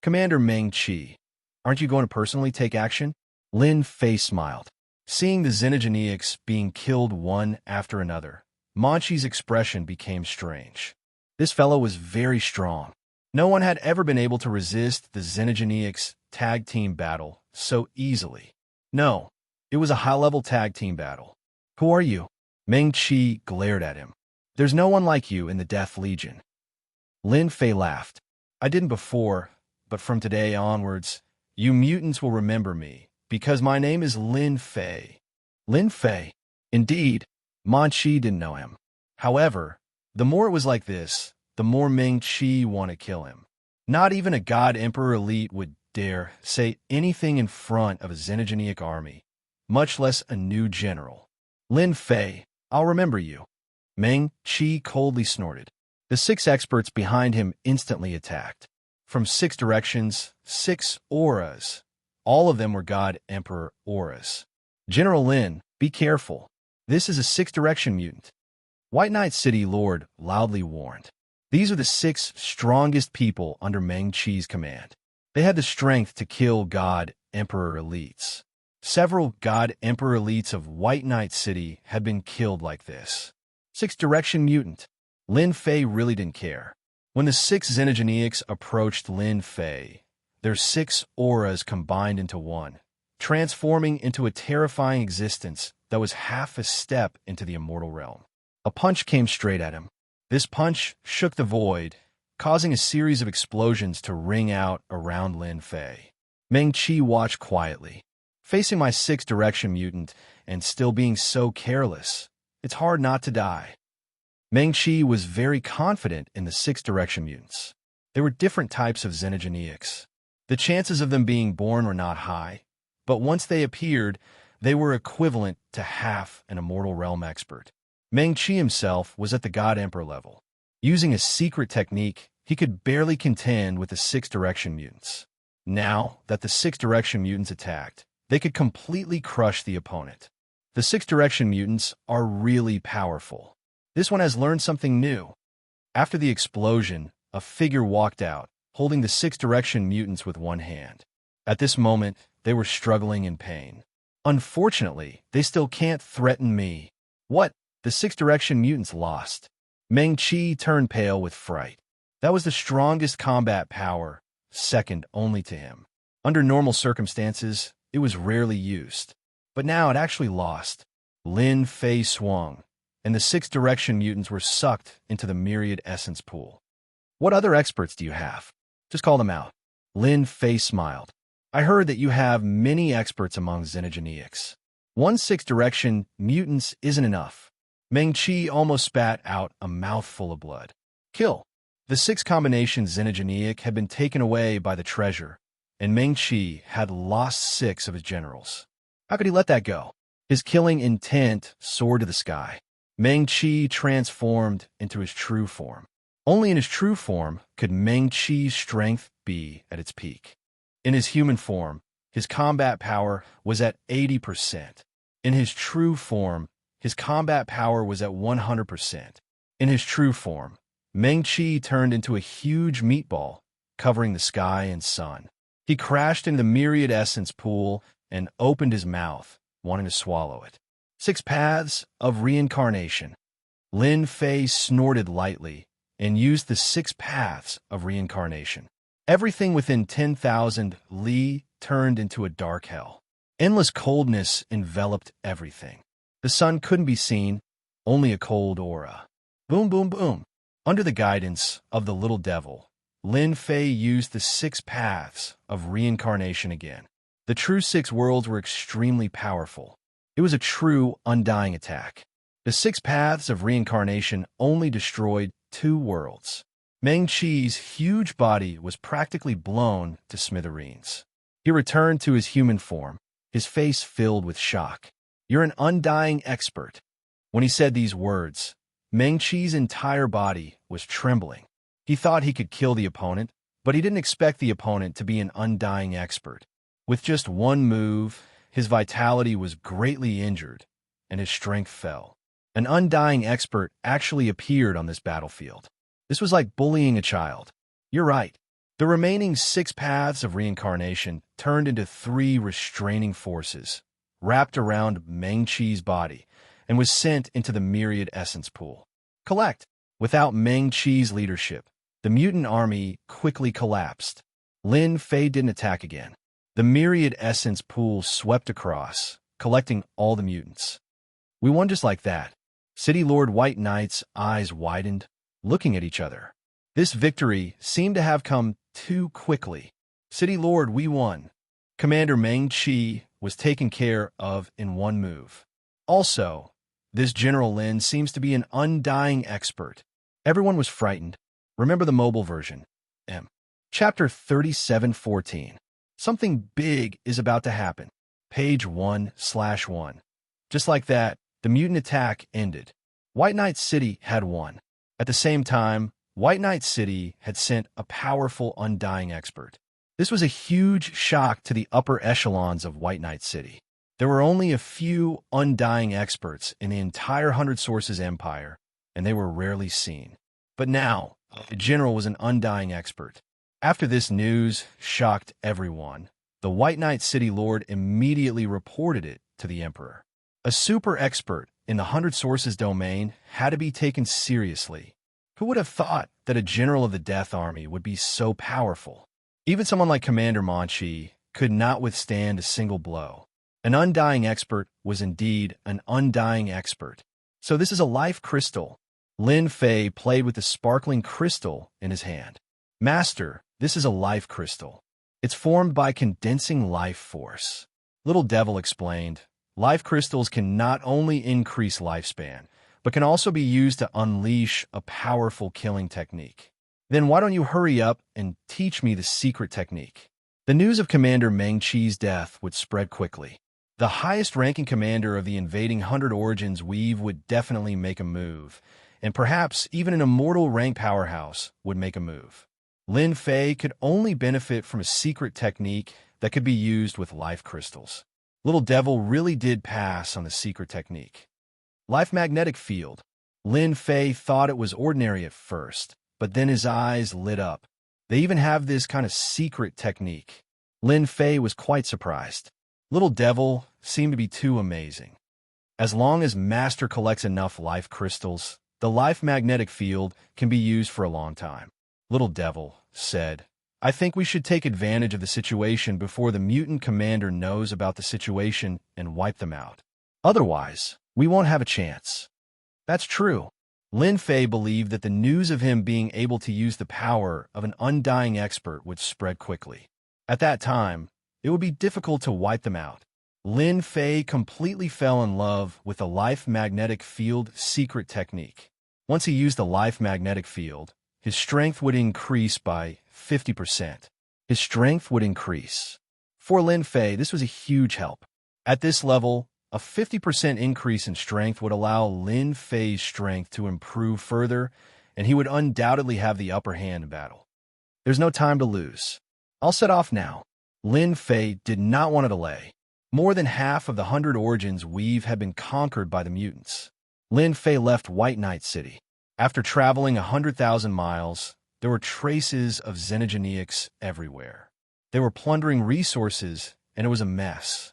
Commander Meng Qi, aren't you going to personally take action? Lin Fei smiled. Seeing the Xenogeneics being killed one after another, Manchi's expression became strange. This fellow was very strong. No one had ever been able to resist the Xenogeneics tag team battle so easily. No, it was a high-level tag team battle. Who are you? Meng Qi glared at him. There's no one like you in the Death Legion. Lin Fei laughed. I didn't before, but from today onwards, you mutants will remember me, because my name is Lin Fei. Lin Fei? Indeed, Manchi didn't know him. However, the more it was like this, the more Meng Qi wanted to kill him. Not even a God Emperor elite would dare say anything in front of a Xenogeneic army, much less a new general. Lin Fei, I'll remember you. Meng Qi coldly snorted. The 6 experts behind him instantly attacked. From 6 directions, 6 auras. All of them were God Emperor auras. General Lin, be careful. This is a 6-direction mutant. White Knight City Lord loudly warned. These are the 6 strongest people under Meng Qi's command. They had the strength to kill God Emperor elites. Several God Emperor elites of White Knight City had been killed like this. 6-direction mutant. Lin Fei really didn't care. When the 6 Xenogeneics approached Lin Fei, their 6 auras combined into one, transforming into a terrifying existence that was half a step into the immortal realm. A punch came straight at him. This punch shook the void, causing a series of explosions to ring out around Lin Fei. Meng Qi watched quietly. Facing my 6-direction mutant and still being so careless, it's hard not to die. Meng Qi was very confident in the 6-direction mutants. There were different types of Xenogeneics. The chances of them being born were not high, but once they appeared, they were equivalent to half an immortal realm expert. Meng Qi himself was at the God Emperor level. Using a secret technique, he could barely contend with the 6-direction mutants. Now that the 6-direction mutants attacked, they could completely crush the opponent. The 6-direction mutants are really powerful. This one has learned something new. After the explosion, a figure walked out, holding the 6-direction mutants with one hand. At this moment, they were struggling in pain. Unfortunately, they still can't threaten me. What? The 6-direction mutants lost. Meng Qi turned pale with fright. That was the strongest combat power, second only to him. Under normal circumstances, it was rarely used. But now it actually lost. Lin Fei swung, and the 6-direction mutants were sucked into the myriad essence pool. What other experts do you have? Just call them out. Lin Fei smiled. I heard that you have many experts among Xenogeneics. 1 6-direction mutants isn't enough. Meng Qi almost spat out a mouthful of blood. Kill. The 6-combination Xenogeneic had been taken away by the treasure, and Meng Qi had lost 6 of his generals. How could he let that go? His killing intent soared to the sky. Meng Qi transformed into his true form. Only in his true form could Meng Qi's strength be at its peak. In his human form, his combat power was at 80%. In his true form, his combat power was at 100%. In his true form, Meng Qi turned into a huge meatball, covering the sky and sun. He crashed into the myriad essence pool and opened his mouth, wanting to swallow it. 6 paths of reincarnation. Lin Fei snorted lightly and used the 6 paths of reincarnation. Everything within 10,000 li turned into a dark hell. Endless coldness enveloped everything. The sun couldn't be seen, only a cold aura. Boom, boom, boom. Under the guidance of the little devil, Lin Fei used the 6 paths of reincarnation again. The true 6 worlds were extremely powerful. It was a true, undying attack. The 6 paths of reincarnation only destroyed 2 worlds. Meng Qi's huge body was practically blown to smithereens. He returned to his human form, his face filled with shock. You're an undying expert. When he said these words, Meng Qi's entire body was trembling. He thought he could kill the opponent, but he didn't expect the opponent to be an undying expert. With just one move, his vitality was greatly injured, and his strength fell. An undying expert actually appeared on this battlefield. This was like bullying a child. You're right. The remaining 6 paths of reincarnation turned into 3 restraining forces, wrapped around Meng Qi's body, and was sent into the myriad essence pool. Collect. Without Meng Qi's leadership, the mutant army quickly collapsed. Lin Fei didn't attack again. The myriad essence pool swept across, collecting all the mutants. We won just like that. City Lord White Knight's eyes widened, looking at each other. This victory seemed to have come too quickly. City Lord, we won. Commander Meng Qi was taken care of in one move. Also, this General Lin seems to be an undying expert. Everyone was frightened. Remember the mobile version. Chapter 37:14. Something big is about to happen. Page 1/1. Just like that, the mutant attack ended. White Knight City had won. At the same time, White Knight City had sent a powerful Undying expert. This was a huge shock to the upper echelons of White Knight City. There were only a few Undying experts in the entire Hundred Sources Empire, and they were rarely seen. But now, the general was an Undying expert. After this news shocked everyone, the White Knight City Lord immediately reported it to the Emperor. A super expert in the Hundred Sources domain had to be taken seriously. Who would have thought that a general of the Death Army would be so powerful? Even someone like Commander Monchi could not withstand a single blow. An Undying expert was indeed an Undying expert. So this is a life crystal. Lin Fei played with the sparkling crystal in his hand. Master, this is a life crystal. It's formed by condensing life force. Little Devil explained, life crystals can not only increase lifespan, but can also be used to unleash a powerful killing technique. Then why don't you hurry up and teach me the secret technique? The news of Commander Meng Qi's death would spread quickly. The highest-ranking commander of the invading 100 Origins Weave would definitely make a move, and perhaps even an immortal rank powerhouse would make a move. Lin Fei could only benefit from a secret technique that could be used with life crystals. Little Devil really did pass on the secret technique. Life magnetic field. Lin Fei thought it was ordinary at first, but then his eyes lit up. They even have this kind of secret technique. Lin Fei was quite surprised. Little Devil seemed to be too amazing. As long as Master collects enough life crystals, the life magnetic field can be used for a long time. Little Devil said, I think we should take advantage of the situation before the mutant commander knows about the situation and wipe them out. Otherwise, we won't have a chance. That's true. Lin Fei believed that the news of him being able to use the power of an Undying expert would spread quickly. At that time, it would be difficult to wipe them out. Lin Fei completely fell in love with the life magnetic field secret technique. Once he used the life magnetic field, his strength would increase by 50%. His strength would increase. For Lin Fei, this was a huge help. At this level, a 50% increase in strength would allow Lin Fei's strength to improve further, and he would undoubtedly have the upper hand in battle. There's no time to lose. I'll set off now. Lin Fei did not want to delay. More than half of the 100 Origins Weave had been conquered by the mutants. Lin Fei left White Knight City. After traveling 100,000 miles, there were traces of xenogeneics everywhere. They were plundering resources, and it was a mess.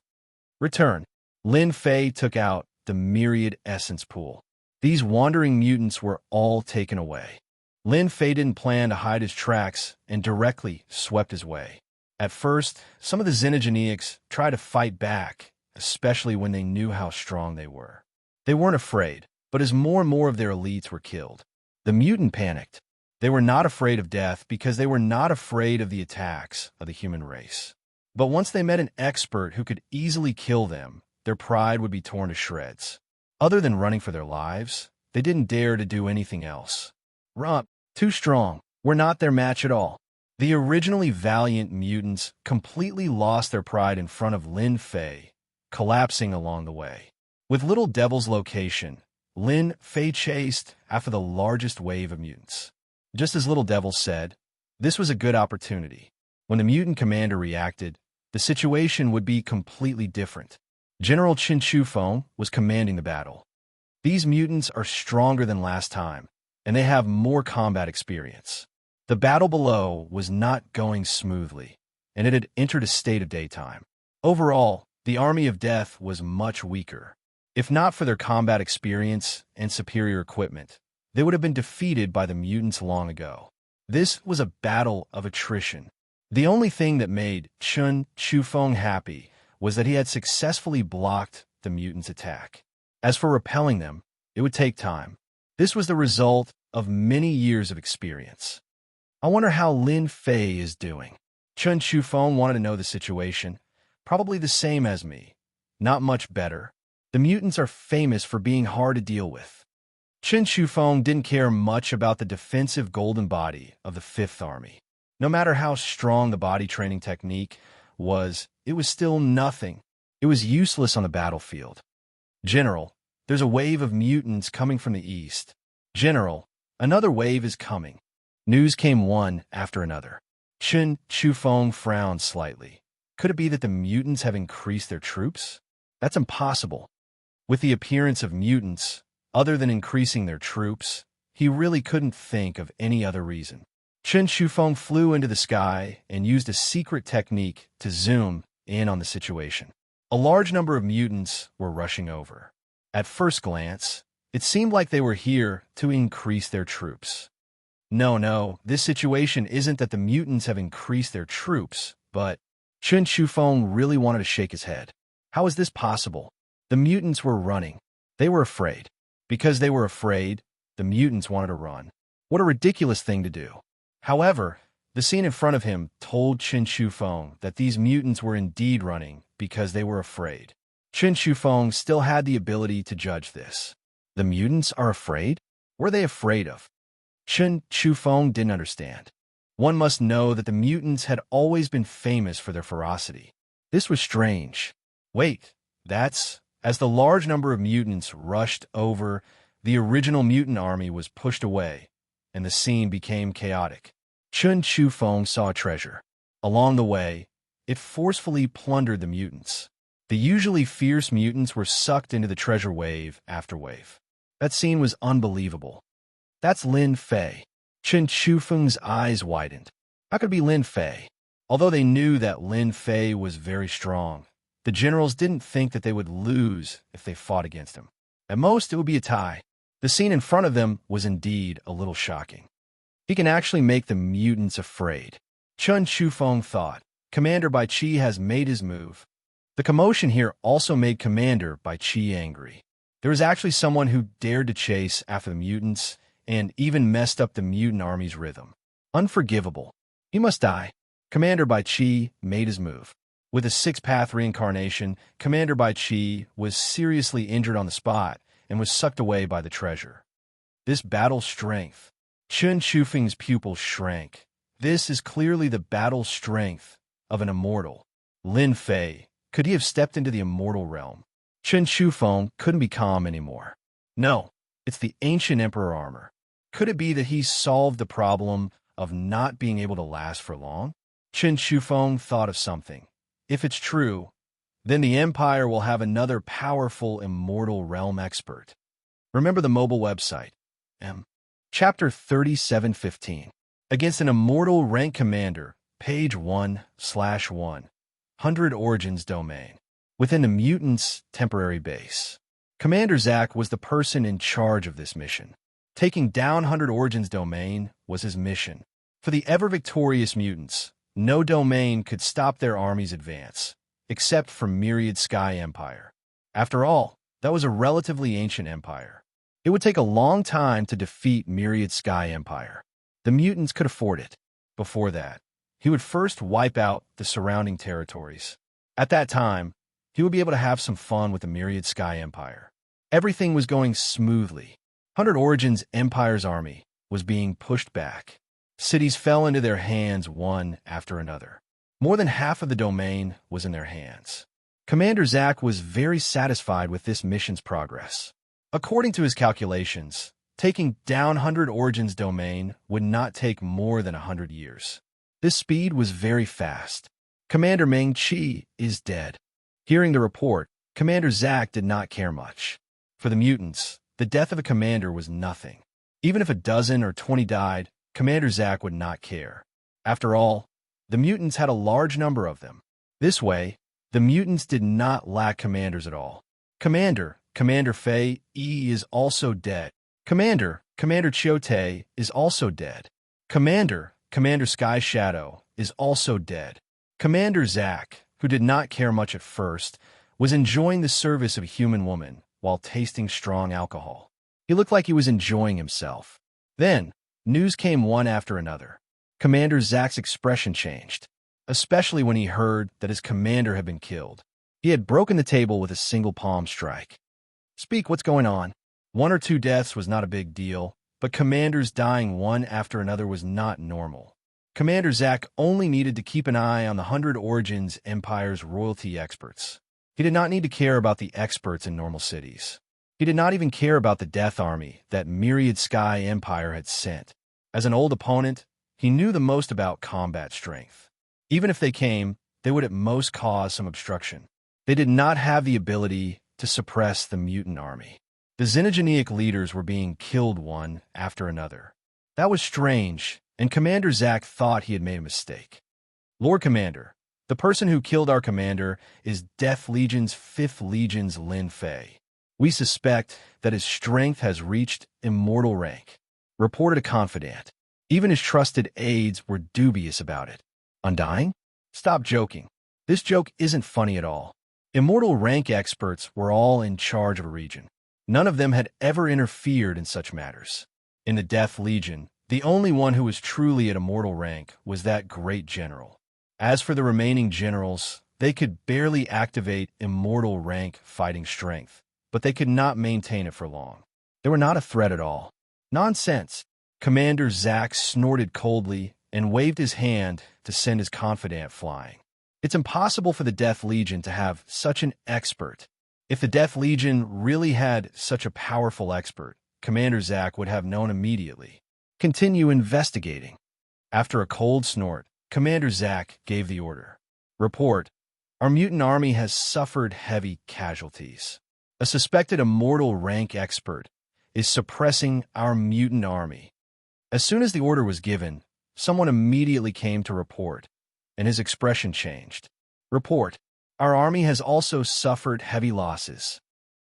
Return. Lin Fei took out the myriad essence pool. These wandering mutants were all taken away. Lin Fei didn't plan to hide his tracks and directly swept his way. At first, some of the xenogeneics tried to fight back, especially when they knew how strong they were. They weren't afraid, but as more and more of their elites were killed, the mutant panicked. They were not afraid of death because they were not afraid of the attacks of the human race. But once they met an expert who could easily kill them, their pride would be torn to shreds. Other than running for their lives, they didn't dare to do anything else. Rump, too strong. We're not their match at all. The originally valiant mutants completely lost their pride in front of Lin Fei, collapsing along the way. With Little Devil's location, Lin Fei chased after the largest wave of mutants. Just as Little Devil said, this was a good opportunity. When the mutant commander reacted, the situation would be completely different. General Qin Shufeng was commanding the battle. These mutants are stronger than last time, and they have more combat experience. The battle below was not going smoothly, and it had entered a state of daytime. Overall, the army of death was much weaker. If not for their combat experience and superior equipment, they would have been defeated by the mutants long ago. This was a battle of attrition. The only thing that made Qin Shufeng happy was that he had successfully blocked the mutants' attack. As for repelling them, it would take time. This was the result of many years of experience. I wonder how Lin Fei is doing. Qin Shufeng wanted to know the situation. Probably the same as me. Not much better. The mutants are famous for being hard to deal with. Qin Shufeng didn't care much about the defensive golden body of the Fifth Army. No matter how strong the body training technique was, it was still nothing. It was useless on the battlefield. General, There's a wave of mutants coming from the east. General, another wave is coming. News came one after another. Chen Chufeng frowned slightly. Could it be that the mutants have increased their troops? That's impossible. With the appearance of mutants, other than increasing their troops, he really couldn't think of any other reason. Chen Chufeng flew into the sky and used a secret technique to zoom in on the situation. A large number of mutants were rushing over. At first glance, it seemed like they were here to increase their troops. No, this situation isn't that the mutants have increased their troops, but Chen Chufeng really wanted to shake his head. How is this possible? The mutants were running. They were afraid. Because they were afraid, the mutants wanted to run. What a ridiculous thing to do. However, the scene in front of him told Chen Chufeng that these mutants were indeed running because they were afraid. Chen Chufeng still had the ability to judge this. The mutants are afraid? What are they afraid of? Chen Chufeng didn't understand. One must know that the mutants had always been famous for their ferocity. This was strange. Wait, that's... As the large number of mutants rushed over, the original mutant army was pushed away, and the scene became chaotic. Chen Chufeng saw a treasure. Along the way, it forcefully plundered the mutants. The usually fierce mutants were sucked into the treasure wave after wave. That scene was unbelievable. That's Lin Fei. Chen Chufeng's eyes widened. How could it be Lin Fei? Although they knew that Lin Fei was very strong, the generals didn't think that they would lose if they fought against him. At most, it would be a tie. The scene in front of them was indeed a little shocking. He can actually make the mutants afraid. Chen Chufeng thought. Commander Bai Qi has made his move. The commotion here also made Commander Bai Qi angry. There was actually someone who dared to chase after the mutants and even messed up the mutant army's rhythm. Unforgivable. He must die. Commander Bai Qi made his move. With a six-path reincarnation, Commander Bai Qi was seriously injured on the spot and was sucked away by the treasure. This battle strength. Chen Chufeng's pupils shrank. This is clearly the battle strength of an immortal. Lin Fei, could he have stepped into the immortal realm? Chen Chufeng couldn't be calm anymore. No, it's the ancient emperor armor. Could it be that he solved the problem of not being able to last for long? Chen Chufeng thought of something. If it's true, then the Empire will have another powerful immortal realm expert. Remember the mobile website. Chapter 3715. Against an immortal rank commander, page 1/1. 100 Origins domain. Within the mutants' temporary base. Commander Zack was the person in charge of this mission. Taking down 100 Origins domain was his mission. For the ever-victorious mutants, no domain could stop their army's advance, except for Myriad Sky Empire. After all, that was a relatively ancient empire. It would take a long time to defeat Myriad Sky Empire. The mutants could afford it. Before that, he would first wipe out the surrounding territories. At that time, he would be able to have some fun with the Myriad Sky Empire. Everything was going smoothly. 100 Origins Empire's army was being pushed back. Cities fell into their hands one after another. More than half of the domain was in their hands. Commander Zack was very satisfied with this mission's progress. According to his calculations, taking down 100 Origins domain would not take more than 100 years. This speed was very fast. Commander Meng Qi is dead. Hearing the report, Commander Zack did not care much. For the mutants, the death of a commander was nothing. Even if a dozen or 20 died, Commander Zack would not care. After all, the mutants had a large number of them. This way, the mutants did not lack commanders at all. Commander Fei Yi is also dead. Commander Chiote is also dead. Commander Sky Shadow is also dead. Commander Zack, who did not care much at first, was enjoying the service of a human woman while tasting strong alcohol. He looked like he was enjoying himself. Then, news came one after another. Commander Zack's expression changed, especially when he heard that his commander had been killed. He had broken the table with a single palm strike. Speak, what's going on? 1 or 2 deaths was not a big deal, but commanders dying one after another was not normal. Commander Zack only needed to keep an eye on the 100 Origins Empire's royalty experts. He did not need to care about the experts in normal cities. He did not even care about the death army that Myriad Sky Empire had sent. As an old opponent, he knew the most about combat strength. Even if they came, they would at most cause some obstruction. They did not have the ability to suppress the mutant army. The Xenogeneic leaders were being killed one after another. That was strange, and Commander Zack thought he had made a mistake. Lord Commander, the person who killed our commander is Death Legion's 5th Legion's Lin Fei. We suspect that his strength has reached immortal rank, reported a confidant. Even his trusted aides were dubious about it. Undying? Stop joking. This joke isn't funny at all. Immortal rank experts were all in charge of a region. None of them had ever interfered in such matters. In the Death Legion, the only one who was truly at immortal rank was that great general. As for the remaining generals, they could barely activate immortal rank fighting strength, but they could not maintain it for long. They were not a threat at all. Nonsense. Commander Zack snorted coldly and waved his hand to send his confidant flying. It's impossible for the Death Legion to have such an expert. If the Death Legion really had such a powerful expert, Commander Zack would have known immediately. Continue investigating. After a cold snort, Commander Zack gave the order. Report. Our mutant army has suffered heavy casualties. A suspected immortal rank expert is suppressing our mutant army. As soon as the order was given, someone immediately came to report, and his expression changed. Report. Our army has also suffered heavy losses.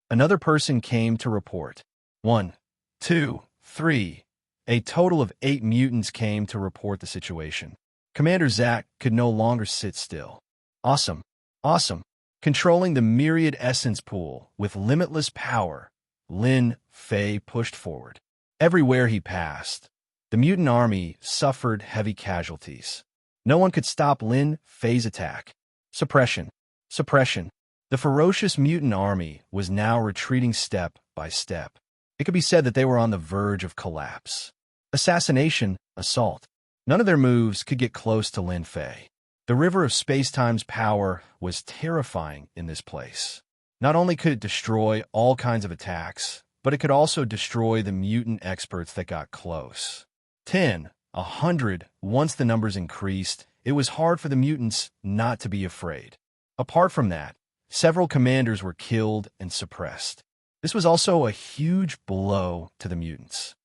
Another person came to report. 1, 2, 3. A total of 8 mutants came to report the situation. Commander Zack could no longer sit still. Awesome. Awesome. Controlling the myriad essence pool with limitless power, Lin Fei pushed forward. Everywhere he passed, the mutant army suffered heavy casualties. No one could stop Lin Fei's attack. Suppression. Suppression. The ferocious mutant army was now retreating step by step. It could be said that they were on the verge of collapse. Assassination, assault. None of their moves could get close to Lin Fei. The river of space-time's power was terrifying in this place. Not only could it destroy all kinds of attacks, but it could also destroy the mutant experts that got close. 10, 100, once the numbers increased, it was hard for the mutants not to be afraid. Apart from that, several commanders were killed and suppressed. This was also a huge blow to the mutants.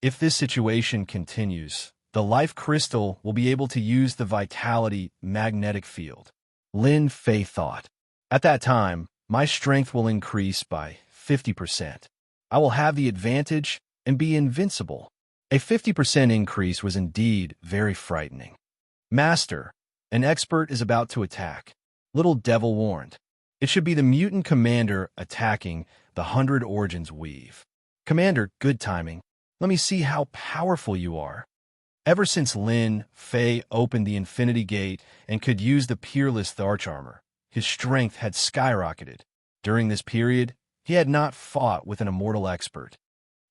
If this situation continues, the Life Crystal will be able to use the Vitality magnetic field. Lin Fei thought. At that time, my strength will increase by 50%. I will have the advantage and be invincible. A 50% increase was indeed very frightening. Master, an expert is about to attack. Little Devil warned. It should be the mutant commander attacking the 100 Origins Weave. Commander, good timing. Let me see how powerful you are. Ever since Lin Fei opened the Infinity Gate and could use the Peerless Archarmor, his strength had skyrocketed. During this period, he had not fought with an immortal expert.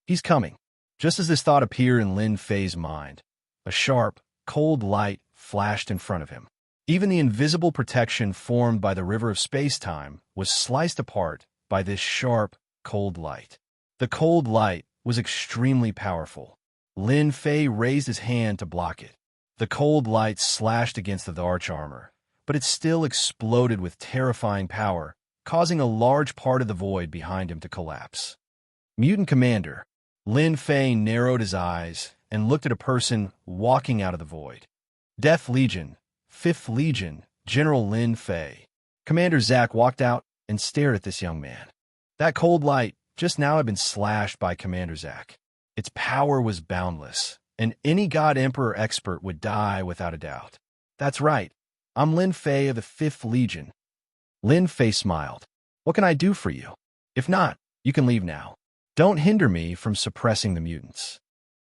He's coming. Just as this thought appeared in Lin Fei's mind, a sharp, cold light flashed in front of him. Even the invisible protection formed by the river of space-time was sliced apart by this sharp, cold light. The cold light was extremely powerful. Lin Fei raised his hand to block it. The cold light slashed against the Archarmor, but it still exploded with terrifying power, causing a large part of the void behind him to collapse. Mutant Commander. Lin Fei narrowed his eyes and looked at a person walking out of the void. Death Legion, 5th Legion, General Lin Fei. Commander Zack walked out and stared at this young man. That cold light just now had been slashed by Commander Zack. Its power was boundless, and any God Emperor expert would die without a doubt. That's right. I'm Lin Fei of the 5th Legion. Lin Fei smiled. What can I do for you? If not, you can leave now. Don't hinder me from suppressing the mutants.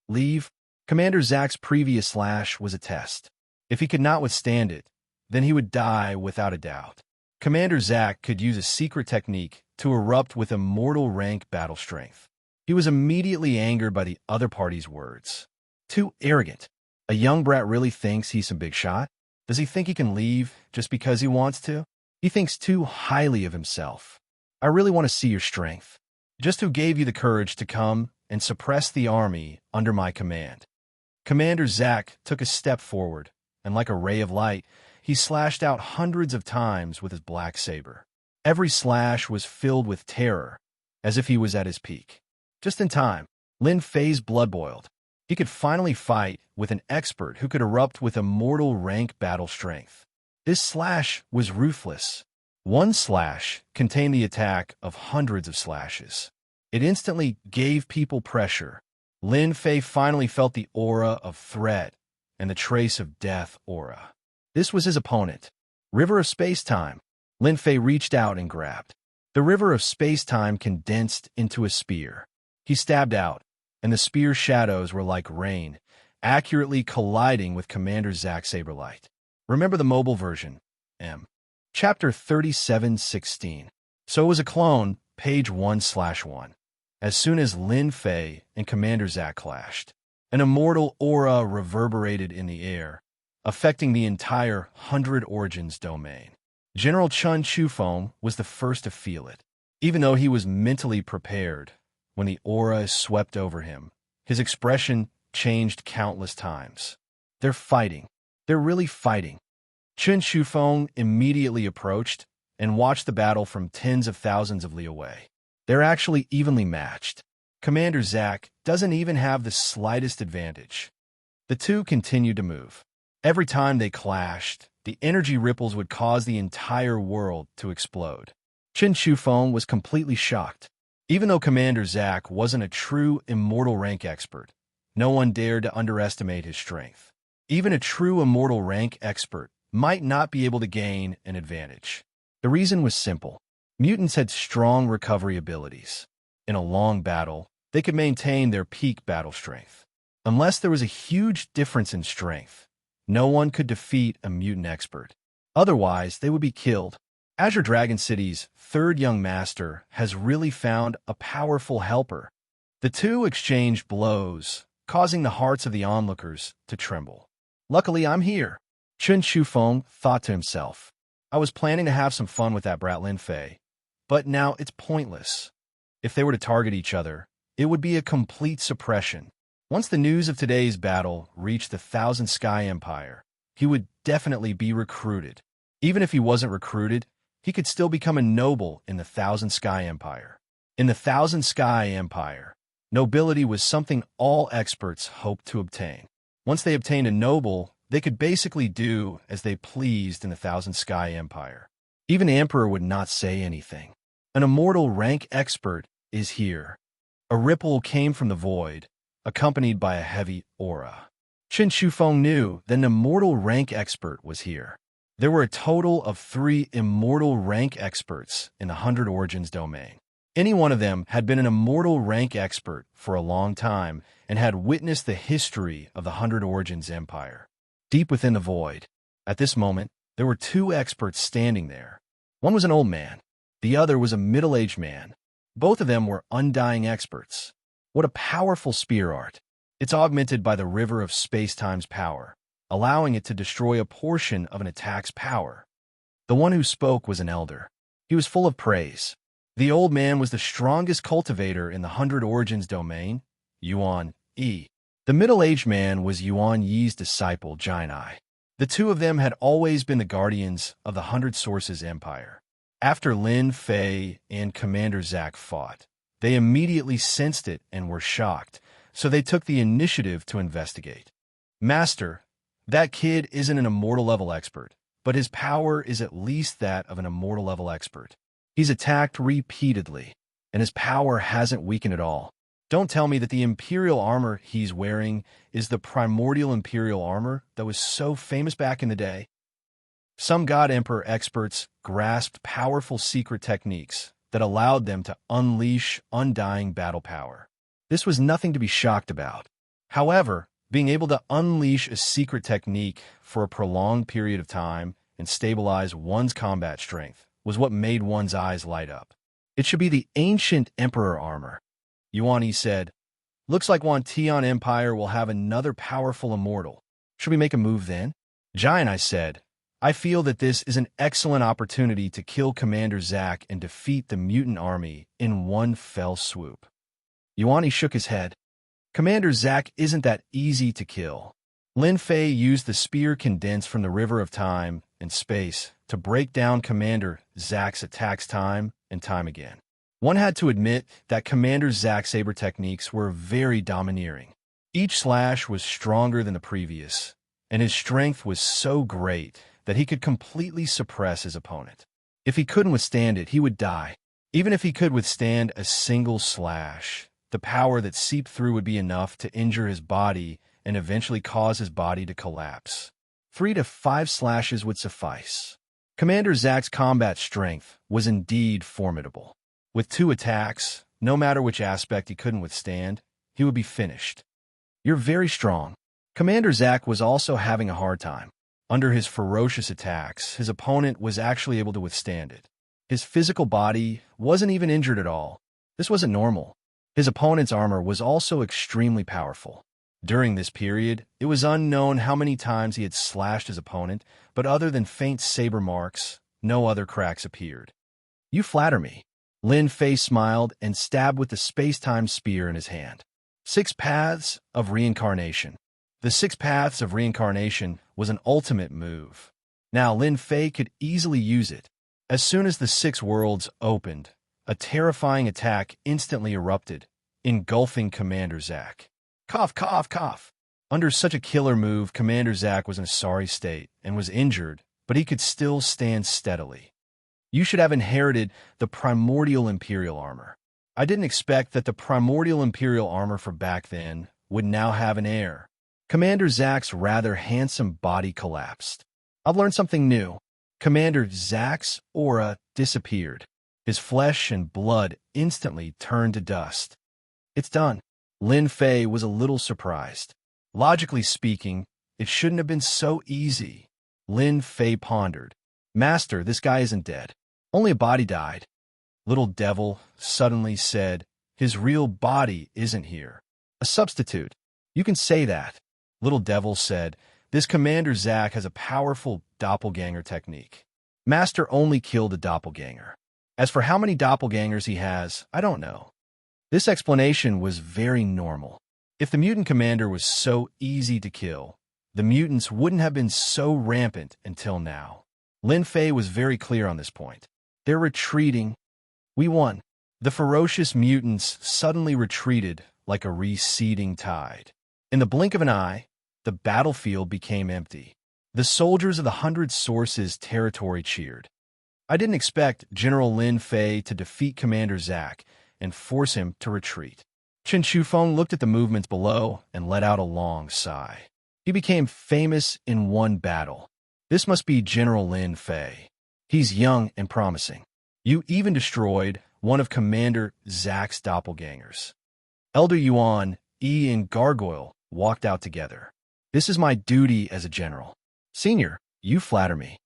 Leave? Commander Zack's previous slash was a test. If he could not withstand it, then he would die without a doubt. Commander Zack could use a secret technique to erupt with immortal rank battle strength. He was immediately angered by the other party's words. Too arrogant. A young brat really thinks he's some big shot? Does he think he can leave just because he wants to? He thinks too highly of himself. I really want to see your strength. Just who gave you the courage to come and suppress the army under my command? Commander Zack took a step forward, and like a ray of light, he slashed out hundreds of times with his black saber. Every slash was filled with terror, as if he was at his peak. Just in time, Lin Fei's blood boiled. He could finally fight with an expert who could erupt with immortal rank battle strength. This slash was ruthless. One slash contained the attack of hundreds of slashes. It instantly gave people pressure. Lin Fei finally felt the aura of threat and the trace of death aura. This was his opponent. River of Space-Time. Lin Fei reached out and grabbed. The river of space-time condensed into a spear. He stabbed out, and the spear's shadows were like rain, accurately colliding with Commander Zack's saberlight. Remember the mobile version, M. Chapter 37:16. So it was a clone, page 1/1. As soon as Lin Fei and Commander Zack clashed, an immortal aura reverberated in the air, affecting the entire 100 Origins domain. General Chun Shufeng was the first to feel it. Even though he was mentally prepared, when the aura swept over him, his expression changed countless times. They're fighting. They're really fighting. Chun Shufeng immediately approached and watched the battle from tens of thousands of li away. They're actually evenly matched. Commander Zack doesn't even have the slightest advantage. The two continued to move. Every time they clashed, the energy ripples would cause the entire world to explode. Chun Shufeng was completely shocked. Even though Commander Zack wasn't a true immortal rank expert, no one dared to underestimate his strength. Even a true immortal rank expert might not be able to gain an advantage. The reason was simple. Mutants had strong recovery abilities. In a long battle, they could maintain their peak battle strength. Unless there was a huge difference in strength, no one could defeat a mutant expert. Otherwise, they would be killed. Azure Dragon City's third young master has really found a powerful helper. The two exchanged blows, causing the hearts of the onlookers to tremble. Luckily, I'm here. Chun Shufeng thought to himself. I was planning to have some fun with that brat Lin Fei, but now it's pointless. If they were to target each other, it would be a complete suppression. Once the news of today's battle reached the Thousand Sky Empire, he would definitely be recruited. Even if he wasn't recruited, he could still become a noble in the Thousand Sky Empire. In the Thousand Sky Empire, nobility was something all experts hoped to obtain. Once they obtained a noble, they could basically do as they pleased in the Thousand Sky Empire. Even the Emperor would not say anything. An immortal rank expert is here. A ripple came from the void, accompanied by a heavy aura. Chun Shufeng knew that an immortal rank expert was here. There were a total of 3 immortal rank experts in the 100 Origins domain. Any one of them had been an immortal rank expert for a long time and had witnessed the history of the 100 Origins Empire. Deep within the void, at this moment, there were 2 experts standing there. One was an old man. The other was a middle-aged man. Both of them were undying experts. What a powerful spear art. It's augmented by the river of space-time's power, allowing it to destroy a portion of an attack's power. The one who spoke was an elder. He was full of praise. The old man was the strongest cultivator in the 100 Origins domain, Yuan Yi. The middle-aged man was Yuan Yi's disciple, Jinai. The two of them had always been the guardians of the 100 Sources Empire. After Lin Fei and Commander Zack fought, they immediately sensed it and were shocked, so they took the initiative to investigate. Master, that kid isn't an immortal level expert, but his power is at least that of an immortal level expert. He's attacked repeatedly, and his power hasn't weakened at all. Don't tell me that the Imperial armor he's wearing is the primordial Imperial armor that was so famous back in the day. Some God Emperor experts grasped powerful secret techniques that allowed them to unleash undying battle power. This was nothing to be shocked about. However, being able to unleash a secret technique for a prolonged period of time and stabilize one's combat strength was what made one's eyes light up. It should be the ancient Emperor armor. Yuan Yi said, looks like Wantian Empire will have another powerful immortal. Should we make a move then? Jinai said, I feel that this is an excellent opportunity to kill Commander Zack and defeat the mutant army in one fell swoop. Yuan shook his head. Commander Zack isn't that easy to kill. Lin Fei used the spear condensed from the river of time and space to break down Commander Zack's attacks time and time again. One had to admit that Commander Zack's saber techniques were very domineering. Each slash was stronger than the previous, and his strength was so great that he could completely suppress his opponent. If he couldn't withstand it, he would die. Even if he could withstand a single slash, the power that seeped through would be enough to injure his body and eventually cause his body to collapse. 3 to 5 slashes would suffice. Commander Zack's combat strength was indeed formidable. With 2 attacks, no matter which aspect he couldn't withstand, he would be finished. You're very strong. Commander Zack was also having a hard time. Under his ferocious attacks, his opponent was actually able to withstand it. His physical body wasn't even injured at all. This wasn't normal. His opponent's armor was also extremely powerful. During this period, it was unknown how many times he had slashed his opponent, but other than faint saber marks, no other cracks appeared. You flatter me. Lin Fei smiled and stabbed with the space-time spear in his hand. 6 Paths of Reincarnation. The 6 Paths of Reincarnation was an ultimate move. Now Lin Fei could easily use it. As soon as the 6 worlds opened, a terrifying attack instantly erupted, engulfing Commander Zack. Cough, cough, cough. Under such a killer move, Commander Zack was in a sorry state and was injured, but he could still stand steadily. You should have inherited the primordial Imperial armor. I didn't expect that the primordial Imperial armor for back then would now have an heir. Commander Zack's rather handsome body collapsed. I've learned something new. Commander Zack's aura disappeared. His flesh and blood instantly turned to dust. It's done. Lin Fei was a little surprised. Logically speaking, it shouldn't have been so easy. Lin Fei pondered. Master, this guy isn't dead. Only a body died. Little Devil suddenly said, his real body isn't here. A substitute. You can say that. Little Devil said, this Commander Zack has a powerful doppelganger technique. Master only killed a doppelganger. As for how many doppelgangers he has, I don't know. This explanation was very normal. If the mutant commander was so easy to kill, the mutants wouldn't have been so rampant until now. Lin Fei was very clear on this point. They're retreating. We won. The ferocious mutants suddenly retreated like a receding tide. In the blink of an eye, the battlefield became empty. The soldiers of the 100 Sources territory cheered. I didn't expect General Lin Fei to defeat Commander Zack and force him to retreat. Chen Shufeng looked at the movements below and let out a long sigh. He became famous in one battle. This must be General Lin Fei. He's young and promising. You even destroyed one of Commander Zack's doppelgangers. Elder Yuan, Yi, and Gargoyle walked out together. This is my duty as a general. Senior, you flatter me.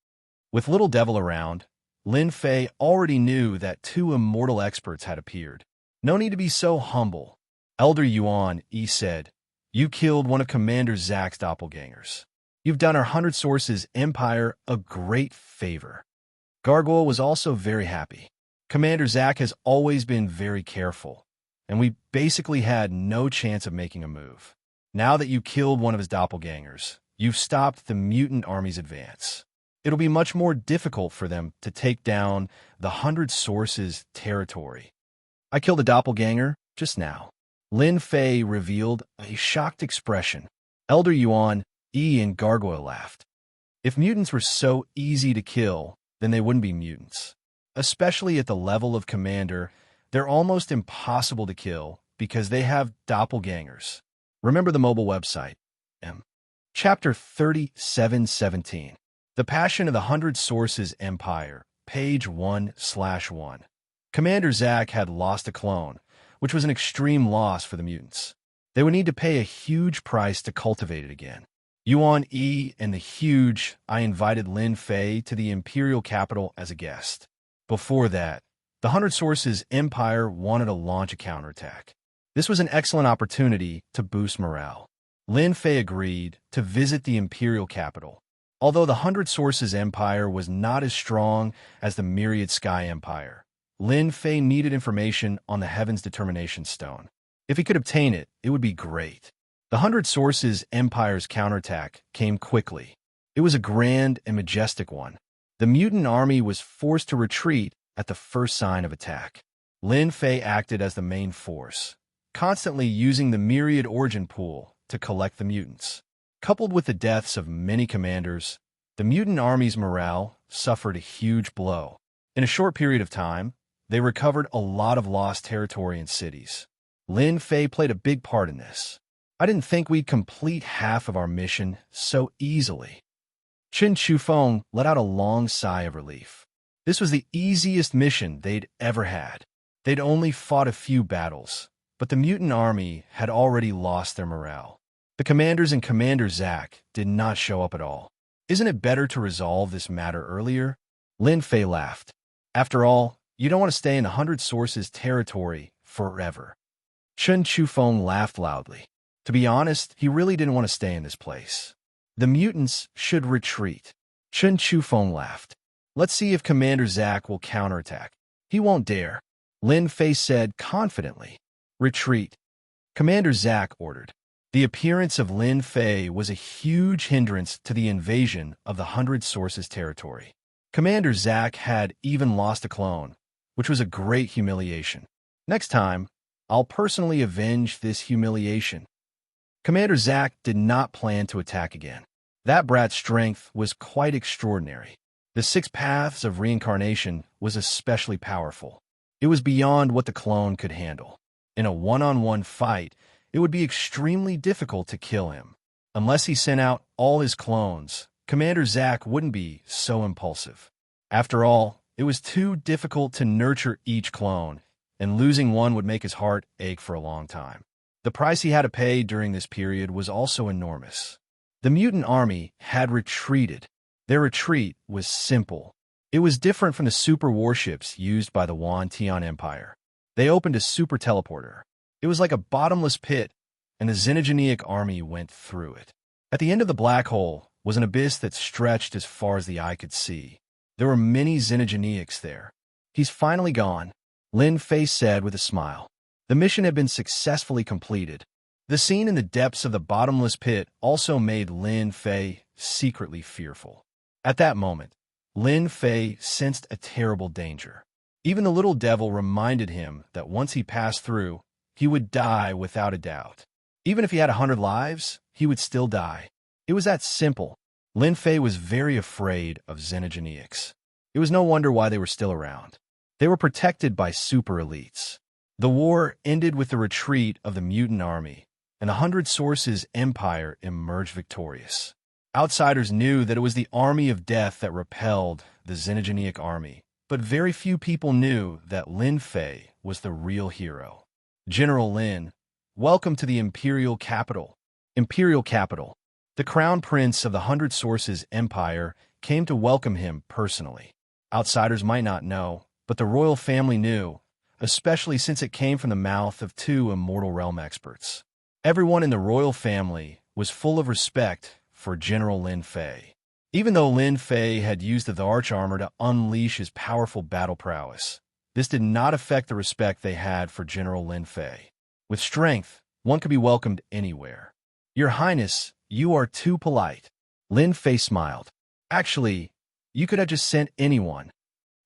With Little Devil around, Lin Fei already knew that 2 immortal experts had appeared. No need to be so humble. Elder Yuan, Yi said, you killed one of Commander Zack's doppelgangers. You've done our 100 Sources Empire a great favor. Gargoyle was also very happy. Commander Zack has always been very careful, and we basically had no chance of making a move. Now that you killed one of his doppelgangers, you've stopped the mutant army's advance. It'll be much more difficult for them to take down the 100 Sources territory. I killed a doppelganger just now. Lin Fei revealed a shocked expression. Elder Yuan, Yi, and Gargoyle laughed. If mutants were so easy to kill, then they wouldn't be mutants. Especially at the level of commander, they're almost impossible to kill because they have doppelgangers. Remember the mobile website. Chapter 3717. The Passion of the 100 Sources Empire, page 1/1. Commander Zack had lost a clone, which was an extreme loss for the mutants. They would need to pay a huge price to cultivate it again. Yuan Yi and the Huge, I invited Lin Fei to the Imperial capital as a guest. Before that, the 100 Sources Empire wanted to launch a counterattack. This was an excellent opportunity to boost morale. Lin Fei agreed to visit the Imperial capital. Although the Hundred Sources Empire was not as strong as the Myriad Sky Empire, Lin Fei needed information on the Heaven's Determination Stone. If he could obtain it, it would be great. The Hundred Sources Empire's counterattack came quickly. It was a grand and majestic one. The mutant army was forced to retreat at the first sign of attack. Lin Fei acted as the main force, constantly using the Myriad Origin Pool to collect the mutants. Coupled with the deaths of many commanders, the mutant army's morale suffered a huge blow. In a short period of time, they recovered a lot of lost territory and cities. Lin Fei played a big part in this. I didn't think we'd complete half of our mission so easily. Chen Shufeng let out a long sigh of relief. This was the easiest mission they'd ever had. They'd only fought a few battles, but the mutant army had already lost their morale. The commanders and Commander Zack did not show up at all. Isn't it better to resolve this matter earlier? Lin Fei laughed. After all, you don't want to stay in the Hundred Sources territory forever. Chen Shufeng laughed loudly. To be honest, he really didn't want to stay in this place. The mutants should retreat. Chen Shufeng laughed. Let's see if Commander Zack will counterattack. He won't dare. Lin Fei said confidently. Retreat. Commander Zack ordered. The appearance of Lin Fei was a huge hindrance to the invasion of the Hundred Sources territory. Commander Zack had even lost a clone, which was a great humiliation. Next time, I'll personally avenge this humiliation. Commander Zack did not plan to attack again. That brat's strength was quite extraordinary. The 6 paths of reincarnation was especially powerful. It was beyond what the clone could handle. In a one-on-one fight, it would be extremely difficult to kill him. Unless he sent out all his clones, Commander Zack wouldn't be so impulsive. After all, it was too difficult to nurture each clone, and losing one would make his heart ache for a long time. The price he had to pay during this period was also enormous. The mutant army had retreated. Their retreat was simple. It was different from the super warships used by the Yuan Tian Empire. They opened a super teleporter. It was like a bottomless pit, and the Xenogeneic army went through it. At the end of the black hole was an abyss that stretched as far as the eye could see. There were many Xenogeneics there. He's finally gone, Lin Fei said with a smile. The mission had been successfully completed. The scene in the depths of the bottomless pit also made Lin Fei secretly fearful. At that moment, Lin Fei sensed a terrible danger. Even the little devil reminded him that once he passed through, he would die without a doubt. Even if he had 100 lives, he would still die. It was that simple. Lin Fei was very afraid of Xenogeneics. It was no wonder why they were still around. They were protected by super elites. The war ended with the retreat of the mutant army, and the Hundred Sources Empire emerged victorious. Outsiders knew that it was the army of death that repelled the Xenogeneic army, but very few people knew that Lin Fei was the real hero. General Lin, welcome to the Imperial Capital. Imperial Capital. The Crown Prince of the Hundred Sources Empire came to welcome him personally. Outsiders might not know, but the royal family knew, especially since it came from the mouth of 2 Immortal Realm experts. Everyone in the royal family was full of respect for General Lin Fei. Even though Lin Fei had used the arch armor to unleash his powerful battle prowess, this did not affect the respect they had for General Lin Fei. With strength, one could be welcomed anywhere. Your Highness, you are too polite. Lin Fei smiled. Actually, you could have just sent anyone.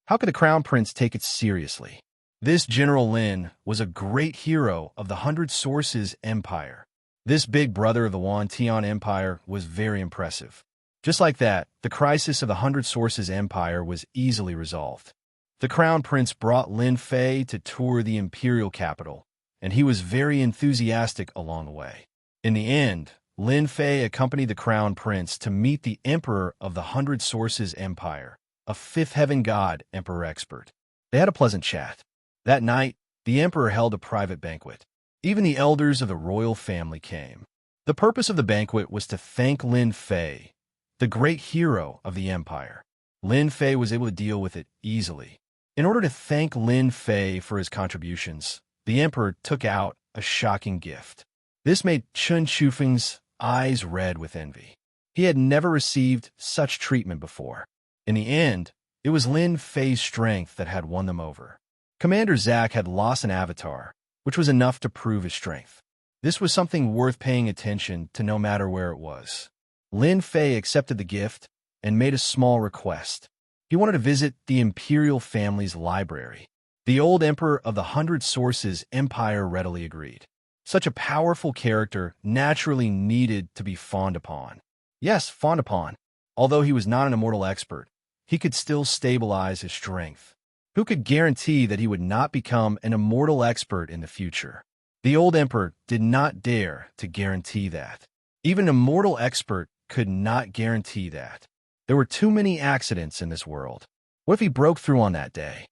How could the Crown Prince take it seriously? This General Lin was a great hero of the Hundred Sources Empire. This big brother of the Yuan Tian Empire was very impressive. Just like that, the crisis of the Hundred Sources Empire was easily resolved. The Crown Prince brought Lin Fei to tour the Imperial Capital, and he was very enthusiastic along the way. In the end, Lin Fei accompanied the Crown Prince to meet the Emperor of the Hundred Sources Empire, a Fifth Heaven God Emperor expert. They had a pleasant chat. That night, the Emperor held a private banquet. Even the elders of the royal family came. The purpose of the banquet was to thank Lin Fei, the great hero of the Empire. Lin Fei was able to deal with it easily. In order to thank Lin Fei for his contributions, the Emperor took out a shocking gift. This made Chen Shufeng's eyes red with envy. He had never received such treatment before. In the end, it was Lin Fei's strength that had won them over. Commander Zack had lost an avatar, which was enough to prove his strength. This was something worth paying attention to no matter where it was. Lin Fei accepted the gift and made a small request. He wanted to visit the imperial family's library. The old emperor of the 100 Sources Empire readily agreed. Such a powerful character naturally needed to be fawned upon. Yes, fawned upon. Although he was not an immortal expert, he could still stabilize his strength. Who could guarantee that he would not become an immortal expert in the future? The old emperor did not dare to guarantee that. Even an immortal expert could not guarantee that. There were too many accidents in this world. What if he broke through on that day?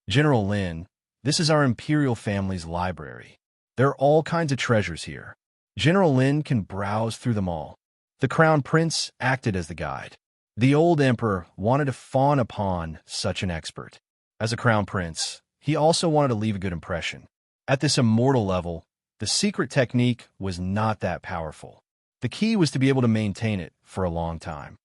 General Lin, this is our imperial family's library. There are all kinds of treasures here. General Lin can browse through them all. The crown prince acted as the guide. The old emperor wanted to fawn upon such an expert. As a crown prince, he also wanted to leave a good impression. At this immortal level, the secret technique was not that powerful. The key was to be able to maintain it for a long time.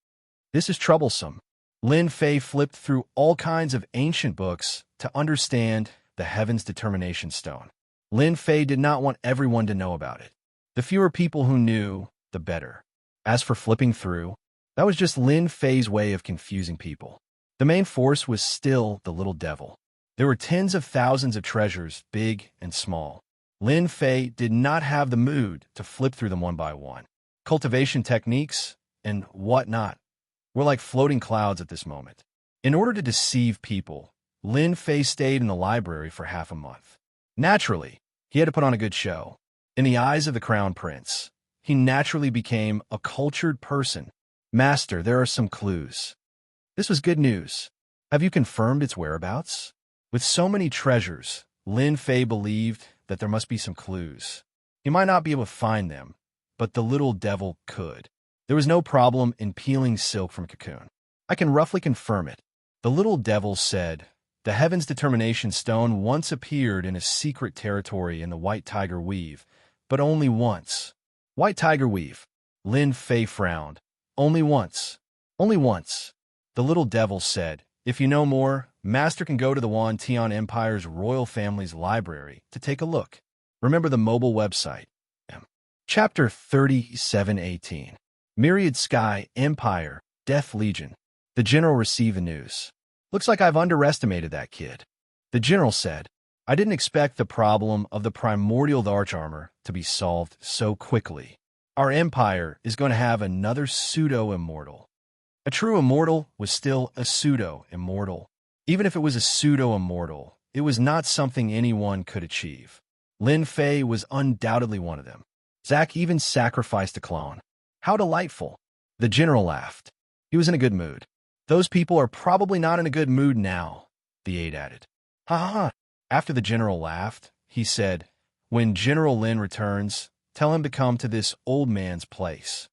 This is troublesome. Lin Fei flipped through all kinds of ancient books to understand the Heaven's Determination Stone. Lin Fei did not want everyone to know about it. The fewer people who knew, the better. As for flipping through, that was just Lin Fei's way of confusing people. The main force was still the little devil. There were tens of thousands of treasures, big and small. Lin Fei did not have the mood to flip through them one by one. Cultivation techniques and whatnot were like floating clouds at this moment. In order to deceive people, Lin Fei stayed in the library for half a month. Naturally, he had to put on a good show. In the eyes of the crown prince, he naturally became a cultured person. Master, there are some clues. This was good news. Have you confirmed its whereabouts? With so many treasures, Lin Fei believed that there must be some clues. He might not be able to find them, but the little devil could. There was no problem in peeling silk from a cocoon. I can roughly confirm it. The little devil said, the Heaven's Determination Stone once appeared in a secret territory in the White Tiger Weave, but only once. White Tiger Weave. Lin Fei frowned. Only once. Only once. The little devil said, if you know more, Master can go to the Wan Tian Empire's royal family's library to take a look. Remember the mobile website. Chapter 3718. Myriad Sky Empire, Death Legion. The general received the news. Looks like I've underestimated that kid. The general said, I didn't expect the problem of the primordial arch armor to be solved so quickly. Our empire is going to have another pseudo-immortal. A true immortal was still a pseudo-immortal. Even if it was a pseudo-immortal, it was not something anyone could achieve. Lin Fei was undoubtedly one of them. Zack even sacrificed a clone. How delightful. The general laughed. He was in a good mood. Those people are probably not in a good mood now, the aide added. Ha ha ha. After the general laughed, he said, when General Lin returns, tell him to come to this old man's place.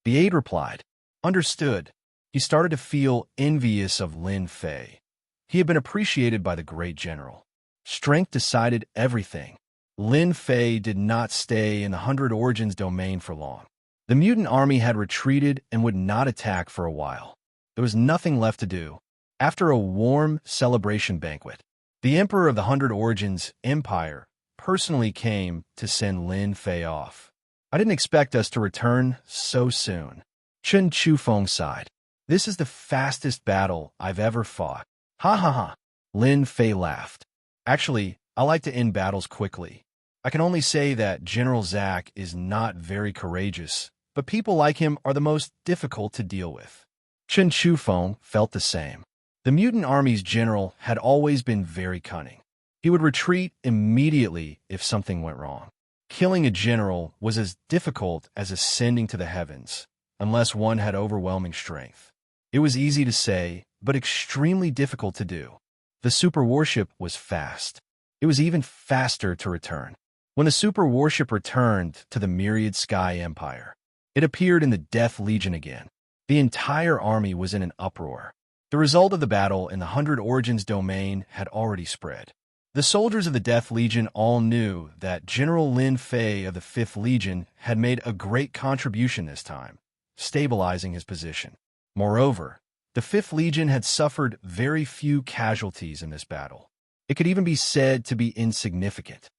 The aide replied, understood. He started to feel envious of Lin Fei. He had been appreciated by the great general. Strength decided everything. Lin Fei did not stay in the 100 Origins domain for long. The mutant army had retreated and would not attack for a while. There was nothing left to do. After a warm celebration banquet, the Emperor of the 100 Origins Empire personally came to send Lin Fei off. I didn't expect us to return so soon. Chen Chufeng sighed. This is the fastest battle I've ever fought. Ha ha ha. Lin Fei laughed. Actually, I like to end battles quickly. I can only say that General Zack is not very courageous, but people like him are the most difficult to deal with. Chen Chufeng felt the same. The mutant army's general had always been very cunning. He would retreat immediately if something went wrong. Killing a general was as difficult as ascending to the heavens, unless one had overwhelming strength. It was easy to say, but extremely difficult to do. The super warship was fast. It was even faster to return. When the super warship returned to the Myriad Sky Empire, it appeared in the Death Legion again. The entire army was in an uproar. The result of the battle in the 100 Origins domain had already spread. The soldiers of the Death Legion all knew that General Lin Fei of the 5th Legion had made a great contribution this time, stabilizing his position. Moreover, the 5th Legion had suffered very few casualties in this battle. It could even be said to be insignificant.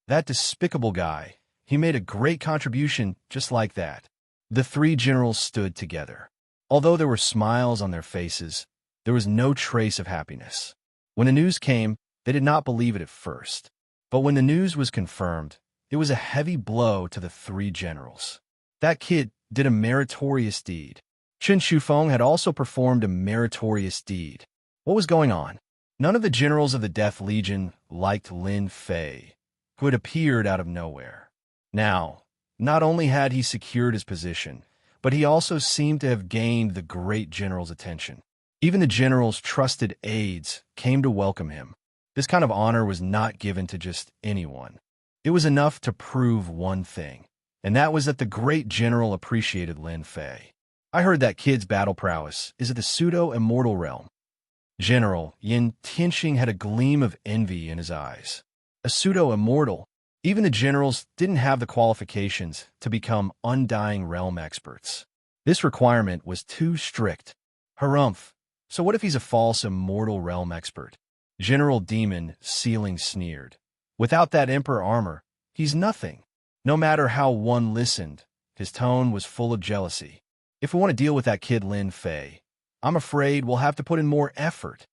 That despicable guy, he made a great contribution just like that. The 3 generals stood together. Although there were smiles on their faces, there was no trace of happiness. When the news came, they did not believe it at first. But when the news was confirmed, it was a heavy blow to the 3 generals. That kid did a meritorious deed. Chen Shufeng had also performed a meritorious deed. What was going on? None of the generals of the Death Legion liked Lin Fei, who had appeared out of nowhere. Now, not only had he secured his position, but he also seemed to have gained the great general's attention. Even the general's trusted aides came to welcome him. This kind of honor was not given to just anyone. It was enough to prove one thing, and that was that the great general appreciated Lin Fei. I heard that kid's battle prowess is at the pseudo-immortal realm. General Yin Tianxing had a gleam of envy in his eyes. A pseudo-immortal? Even the generals didn't have the qualifications to become undying realm experts. This requirement was too strict. Harumph. So what if he's a false immortal realm expert? General Demon Sealing sneered. Without that emperor armor, he's nothing. No matter how one listened, his tone was full of jealousy. If we want to deal with that kid Lin Fei, I'm afraid we'll have to put in more effort.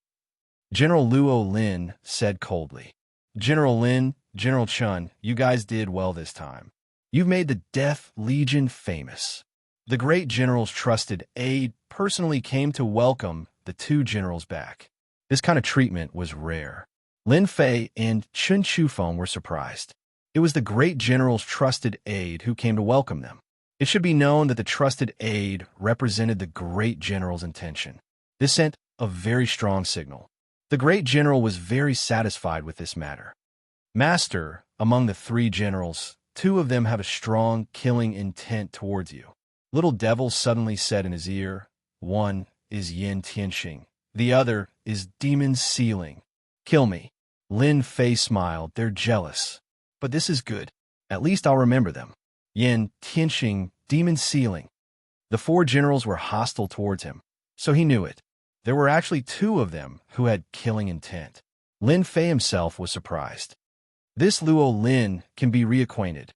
General Luo Lin said coldly. General Lin, General Chun, you guys did well this time. You've made the Death Legion famous. The great general's trusted aide personally came to welcome the 2 generals back. This kind of treatment was rare. Lin Fei and Chen Shufeng were surprised. It was the great general's trusted aide who came to welcome them. It should be known that the trusted aide represented the great general's intention. This sent a very strong signal. The great general was very satisfied with this matter. Master, among the 3 generals, 2 of them have a strong killing intent towards you. Little Devil suddenly said in his ear, one is Yin Tianxing, the other is Demon Sealing. Kill me. Lin Fei smiled. They're jealous. But this is good. At least I'll remember them. Yin Tianxing, Demon Sealing. The 4 generals were hostile towards him, so he knew it. There were actually 2 of them who had killing intent. Lin Fei himself was surprised. This Luo Lin can be reacquainted.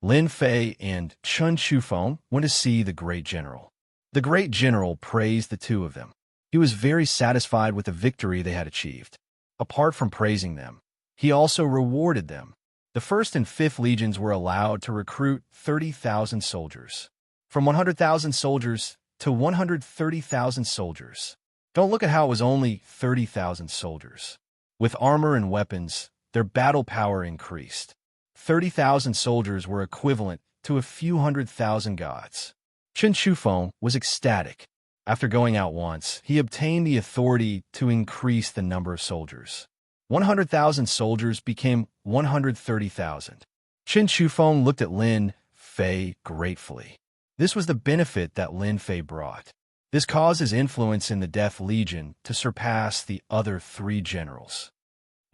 Lin Fei and Chen Shufeng went to see the great general. The great general praised the 2 of them. He was very satisfied with the victory they had achieved. Apart from praising them, he also rewarded them. The 1st and 5th Legions were allowed to recruit 30,000 soldiers. From 100,000 soldiers to 130,000 soldiers. Don't look at how it was only 30,000 soldiers. With armor and weapons, their battle power increased. 30,000 soldiers were equivalent to a few 100,000 gods. Chen Shufeng was ecstatic. After going out once, he obtained the authority to increase the number of soldiers. 100,000 soldiers became 130,000. Chen Shufeng looked at Lin Fei gratefully. This was the benefit that Lin Fei brought. This caused his influence in the Death Legion to surpass the other 3 generals.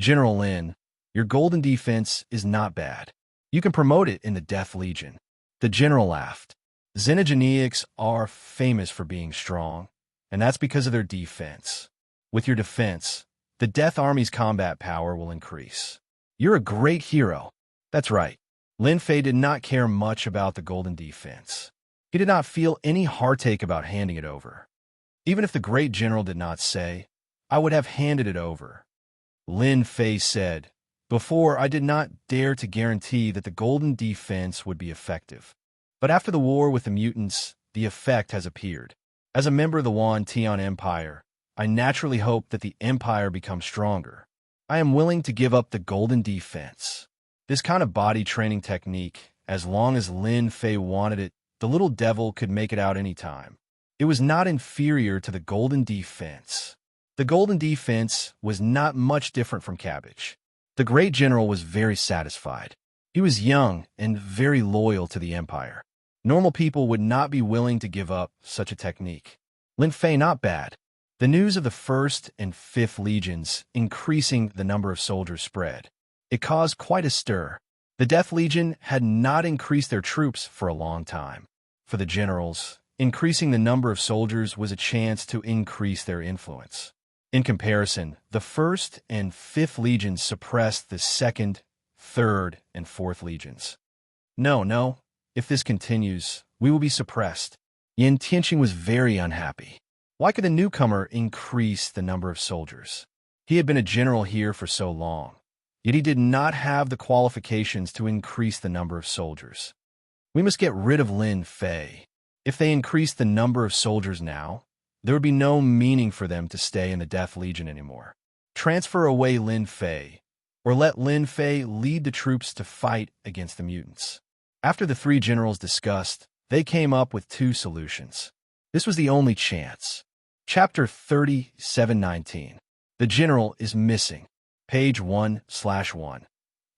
General Lin, your golden defense is not bad. You can promote it in the Death Legion. The general laughed. Xenogeneics are famous for being strong, and that's because of their defense. With your defense, the Death Army's combat power will increase. You're a great hero. That's right. Lin Fei did not care much about the golden defense. He did not feel any heartache about handing it over. Even if the great general did not say, I would have handed it over. Lin Fei said, before I did not dare to guarantee that the golden defense would be effective. But after the war with the mutants, the effect has appeared. As a member of the Wan Tian Empire, I naturally hope that the Empire becomes stronger. I am willing to give up the golden defense. This kind of body training technique, as long as Lin Fei wanted it, the little devil could make it out any time. It was not inferior to the golden defense. The golden defense was not much different from cabbage. The great general was very satisfied. He was young and very loyal to the Empire. Normal people would not be willing to give up such a technique. Lin Fei not bad. The news of the 1st and 5th Legions increasing the number of soldiers spread. It caused quite a stir. The Death Legion had not increased their troops for a long time. For the generals, increasing the number of soldiers was a chance to increase their influence. In comparison, the 1st and 5th legions suppressed the 2nd, 3rd, and 4th legions. No, if this continues, we will be suppressed. Yin Tianqing was very unhappy. Why could a newcomer increase the number of soldiers? He had been a general here for so long, yet he did not have the qualifications to increase the number of soldiers. We must get rid of Lin Fei. If they increased the number of soldiers now, there would be no meaning for them to stay in the Death Legion anymore. Transfer away Lin Fei, or let Lin Fei lead the troops to fight against the mutants. After the 3 generals discussed, they came up with 2 solutions. This was the only chance. Chapter 37:19. The general is missing. Page 1/1.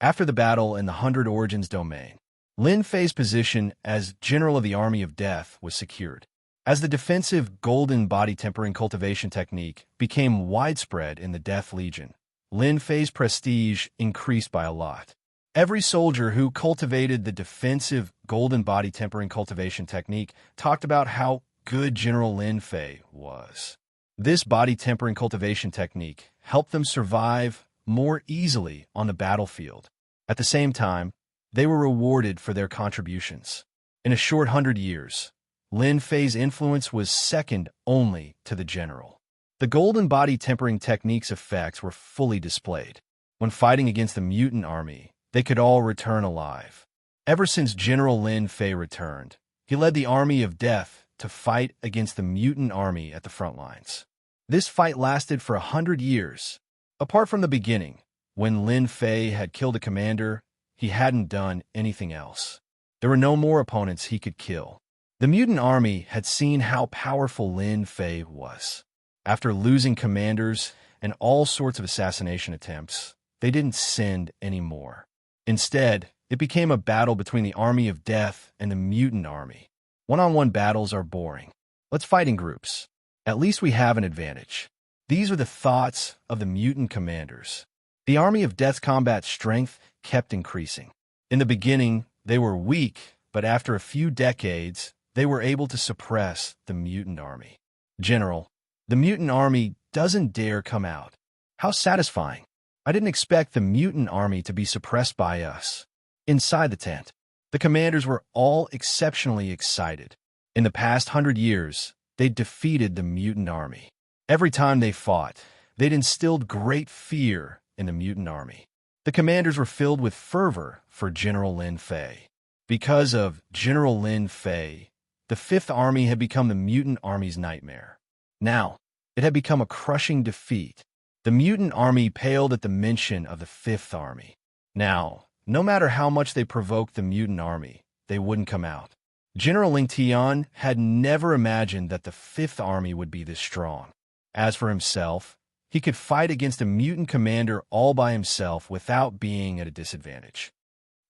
After the battle in the 100 Origins domain, Lin Fei's position as General of the Army of Death was secured. As the defensive golden body tempering cultivation technique became widespread in the Death Legion, Lin Fei's prestige increased by a lot. Every soldier who cultivated the defensive golden body tempering cultivation technique talked about how good General Lin Fei was. This body tempering cultivation technique helped them survive more easily on the battlefield. At the same time, they were rewarded for their contributions. In a short 100 years, Lin Fei's influence was second only to the general. The golden body tempering technique's effects were fully displayed. When fighting against the mutant army, they could all return alive. Ever since General Lin Fei returned, he led the Army of Death to fight against the mutant army at the front lines. This fight lasted for 100 years. Apart from the beginning, when Lin Fei had killed a commander, he hadn't done anything else. There were no more opponents he could kill. The mutant army had seen how powerful Lin Fei was. After losing commanders and all sorts of assassination attempts, they didn't send anymore. Instead, it became a battle between the Army of Death and the mutant army. One-on-one battles are boring. Let's fight in groups. At least we have an advantage. These were the thoughts of the mutant commanders. The Army of Death's combat strength kept increasing. In the beginning, they were weak, but after a few decades, they were able to suppress the mutant army. General, the mutant army doesn't dare come out. How satisfying. I didn't expect the mutant army to be suppressed by us. Inside the tent, the commanders were all exceptionally excited. In the past 100 years, they'd defeated the mutant army. Every time they fought, they'd instilled great fear in the mutant army. The commanders were filled with fervor for General Lin Fei. Because of General Lin Fei, the 5th Army had become the mutant army's nightmare. Now, it had become a crushing defeat. The mutant army paled at the mention of the 5th Army. Now, no matter how much they provoked the mutant army, they wouldn't come out. General Ling Tian had never imagined that the 5th Army would be this strong. As for himself, he could fight against a mutant commander all by himself without being at a disadvantage.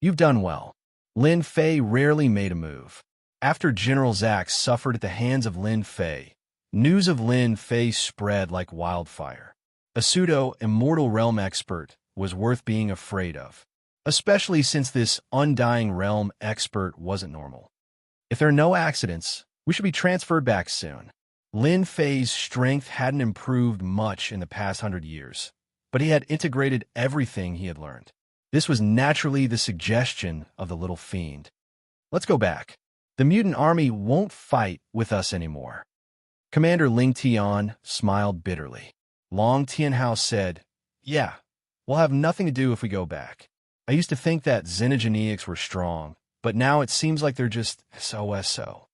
You've done well. Lin Fei rarely made a move. After General Zack suffered at the hands of Lin Fei, news of Lin Fei spread like wildfire. A pseudo-immortal realm expert was worth being afraid of, especially since this undying realm expert wasn't normal. If there are no accidents, we should be transferred back soon. Lin Fei's strength hadn't improved much in the past 100 years, but he had integrated everything he had learned. This was naturally the suggestion of the little fiend. Let's go back. The mutant army won't fight with us anymore. Commander Ling Tian smiled bitterly. Long Tianhao said, "Yeah, we'll have nothing to do if we go back. I used to think that xenogeneics were strong, but now it seems like they're just so.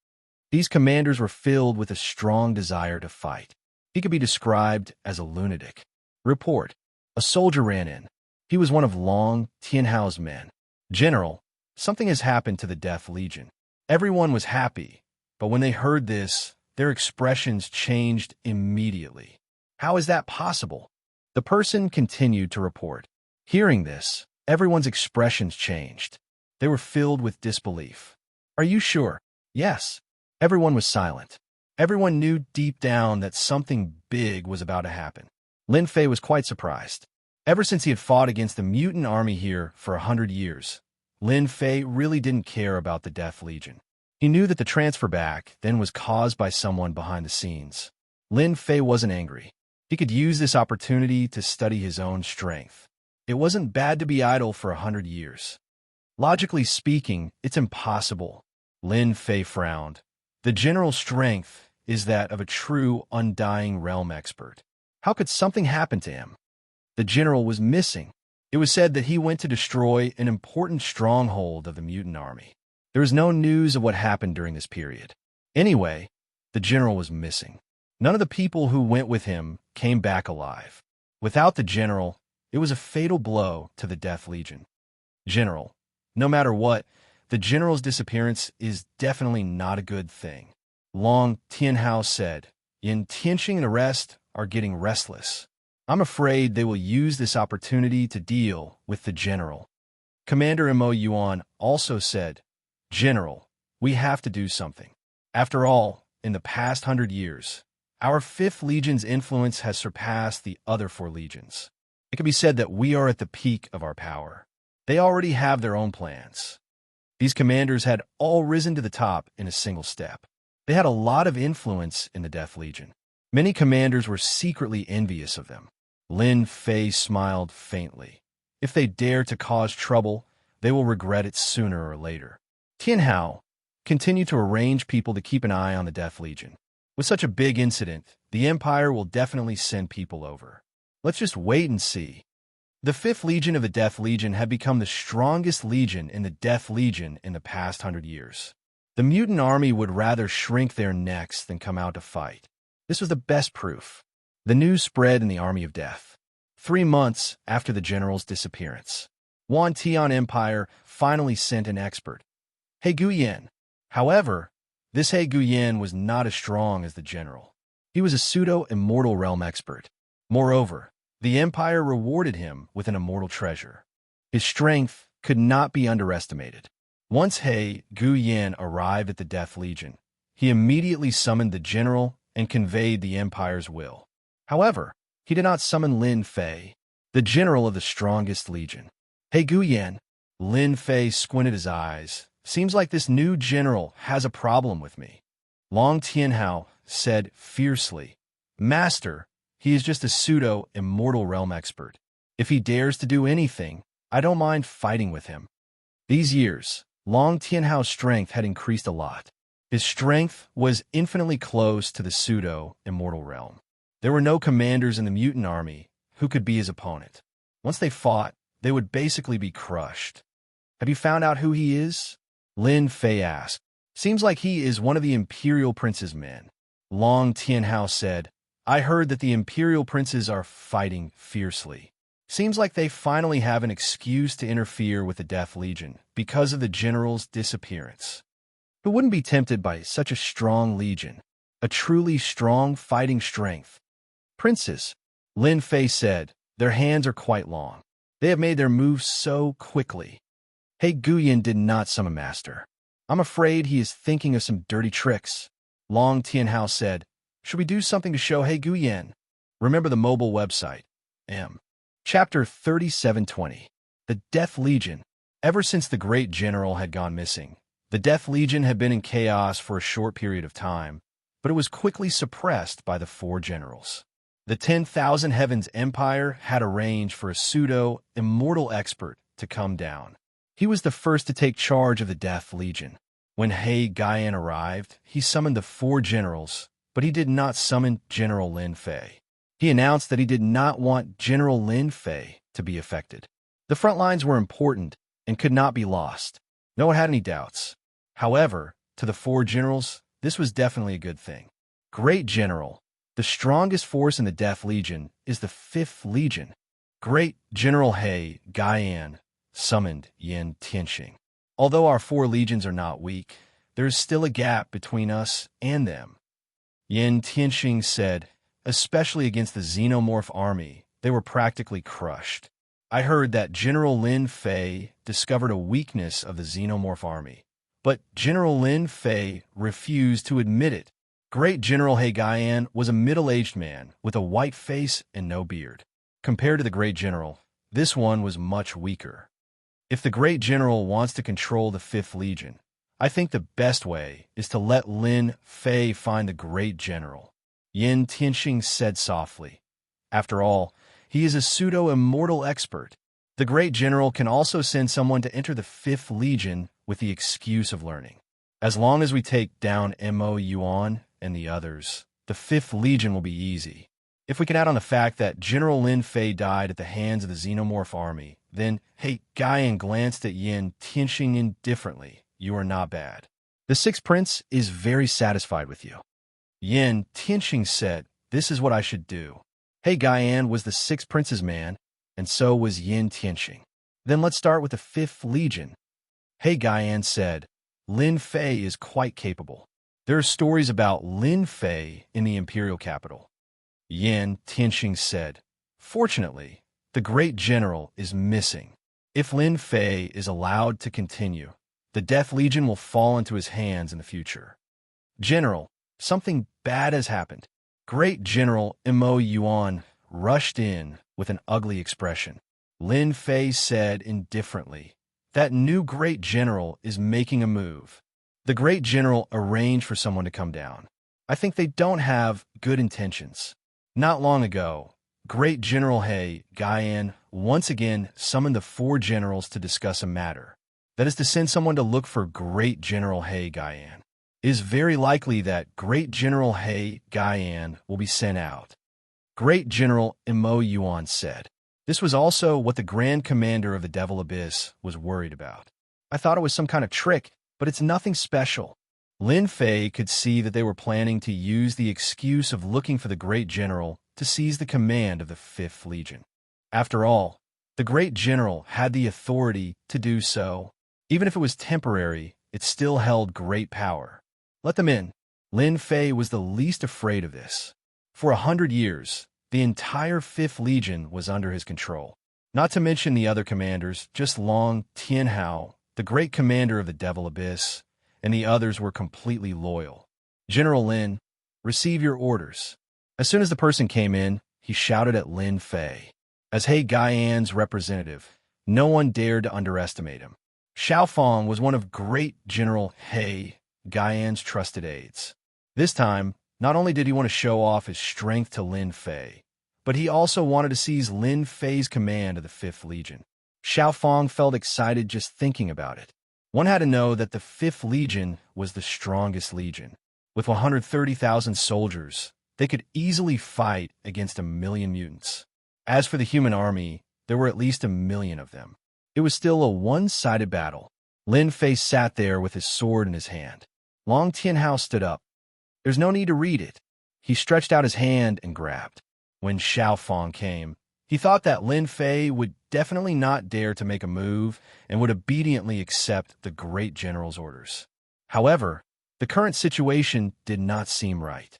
These commanders were filled with a strong desire to fight. He could be described as a lunatic. Report. A soldier ran in. He was one of Long Tianhao's men. General, something has happened to the Death Legion. Everyone was happy, but when they heard this, their expressions changed immediately. How is that possible? The person continued to report. Hearing this, everyone's expressions changed. They were filled with disbelief. Are you sure? Yes. Everyone was silent. Everyone knew deep down that something big was about to happen. Lin Fei was quite surprised. Ever since he had fought against the mutant army here for 100 years, Lin Fei really didn't care about the Death Legion. He knew that the transfer back then was caused by someone behind the scenes. Lin Fei wasn't angry. He could use this opportunity to study his own strength. It wasn't bad to be idle for 100 years. Logically speaking, it's impossible. Lin Fei frowned. The general strength is that of a true, undying realm expert. How could something happen to him? The general was missing. It was said that he went to destroy an important stronghold of the mutant army. There was no news of what happened during this period. Anyway, the general was missing. None of the people who went with him came back alive. Without the general, it was a fatal blow to the Death Legion. General, no matter what, the general's disappearance is definitely not a good thing. Long Tianhao said, Yin Tianxing and the rest are getting restless. I'm afraid they will use this opportunity to deal with the general. Commander Mo Yuan also said, General, we have to do something. After all, in the past 100 years, our 5th Legion's influence has surpassed the other 4 legions. It can be said that we are at the peak of our power. They already have their own plans. These commanders had all risen to the top in a single step. They had a lot of influence in the Death Legion. Many commanders were secretly envious of them. Lin Fei smiled faintly. If they dare to cause trouble, they will regret it sooner or later. Tianhao continued to arrange people to keep an eye on the Death Legion. With such a big incident, the Empire will definitely send people over. Let's just wait and see. The 5th Legion of the Death Legion had become the strongest legion in the Death Legion in the past 100 years. The mutant army would rather shrink their necks than come out to fight. This was the best proof. The news spread in the Army of Death. 3 months after the general's disappearance, Wan Tian Empire finally sent an expert, He Guyan. However, this He Guyan was not as strong as the general. He was a pseudo-immortal realm expert. Moreover, the Empire rewarded him with an immortal treasure. His strength could not be underestimated. Once He Guyan arrived at the Death Legion, he immediately summoned the general and conveyed the Empire's will. However, he did not summon Lin Fei, the general of the strongest legion. He Guyan, Lin Fei squinted his eyes. Seems like this new general has a problem with me. Long Tianhao said fiercely, Master, he is just a pseudo-immortal realm expert. If he dares to do anything, I don't mind fighting with him. These years, Long Tianhao's strength had increased a lot. His strength was infinitely close to the pseudo-immortal realm. There were no commanders in the mutant army who could be his opponent. Once they fought, they would basically be crushed. Have you found out who he is? Lin Fei asked. Seems like he is one of the Imperial Prince's men. Long Tianhao said, I heard that the Imperial Princes are fighting fiercely. Seems like they finally have an excuse to interfere with the Death Legion because of the general's disappearance. Who wouldn't be tempted by such a strong legion? A truly strong fighting strength. Princes, Lin Fei said, their hands are quite long. They have made their moves so quickly. He Guyan did not summon Master. I'm afraid he is thinking of some dirty tricks. Long Tianhao said, should we do something to show He Guyan? Remember the mobile website. Chapter 3720. The Death Legion. Ever since the great general had gone missing, the Death Legion had been in chaos for a short period of time, but it was quickly suppressed by the 4 generals. The 10,000 Heavens Empire had arranged for a pseudo-immortal expert to come down. He was the first to take charge of the Death Legion. When He Guyan arrived, he summoned the 4 generals, but he did not summon General Lin Fei. He announced that he did not want General Lin Fei to be affected. The front lines were important and could not be lost. No one had any doubts. However, to the 4 generals, this was definitely a good thing. Great General, the strongest force in the Death Legion is the 5th Legion. Great General He Guyan summoned Yin Tianxing. Although our 4 legions are not weak, there is still a gap between us and them. Yin Tianxing said, especially against the Xenomorph army, they were practically crushed. I heard that General Lin Fei discovered a weakness of the Xenomorph army, but General Lin Fei refused to admit it. Great General He Guyan was a middle-aged man with a white face and no beard. Compared to the Great General, this one was much weaker. If the Great General wants to control the 5th Legion, I think the best way is to let Lin Fei find the great general, Yin Tianxing said softly. After all, he is a pseudo-immortal expert. The great general can also send someone to enter the 5th Legion with the excuse of learning. As long as we take down Mo Yuan and the others, the 5th Legion will be easy. If we can add on the fact that General Lin Fei died at the hands of the Xenomorph army, then, hey, Guyan glanced at Yin Tianxing indifferently. You are not bad. The 6th Prince is very satisfied with you. Yin Tianxing said, this is what I should do. Hey, Guyan was the 6th Prince's man, and so was Yin Tianxing. Then let's start with the 5th Legion. Hey, Guyan said, Lin Fei is quite capable. There are stories about Lin Fei in the imperial capital. Yin Tianxing said, fortunately, the great general is missing. If Lin Fei is allowed to continue, the Death Legion will fall into his hands in the future. General, something bad has happened. Great General Mo Yuan rushed in with an ugly expression. Lin Fei said indifferently, that new great general is making a move. The great general arranged for someone to come down. I think they don't have good intentions. Not long ago, Great General He Guyan once again summoned the 4 generals to discuss a matter. That is to send someone to look for Great General He Guyan. It is very likely that Great General He Guyan will be sent out. Great General Mo Yuan said. This was also what the Grand Commander of the Devil Abyss was worried about. I thought it was some kind of trick, but it's nothing special. Lin Fei could see that they were planning to use the excuse of looking for the Great General to seize the command of the 5th Legion. After all, the Great General had the authority to do so. Even if it was temporary, it still held great power. Let them in. Lin Fei was the least afraid of this. For 100 years, the entire 5th Legion was under his control. Not to mention the other commanders, just Long Tianhao, the great commander of the Devil Abyss, and the others were completely loyal. General Lin, receive your orders. As soon as the person came in, he shouted at Lin Fei. As He Guyan's representative, no one dared to underestimate him. Xiaofang was one of Great General He Guyan's trusted aides. This time, not only did he want to show off his strength to Lin Fei, but he also wanted to seize Lin Fei's command of the 5th Legion. Xiaofang felt excited just thinking about it. One had to know that the 5th Legion was the strongest legion. With 130,000 soldiers, they could easily fight against 1 million mutants. As for the human army, there were at least 1 million of them. It was still a one-sided battle. Lin Fei sat there with his sword in his hand. Long Tianhao stood up. There's no need to read it. He stretched out his hand and grabbed. When Xiaofang came, he thought that Lin Fei would definitely not dare to make a move and would obediently accept the great general's orders. However, the current situation did not seem right.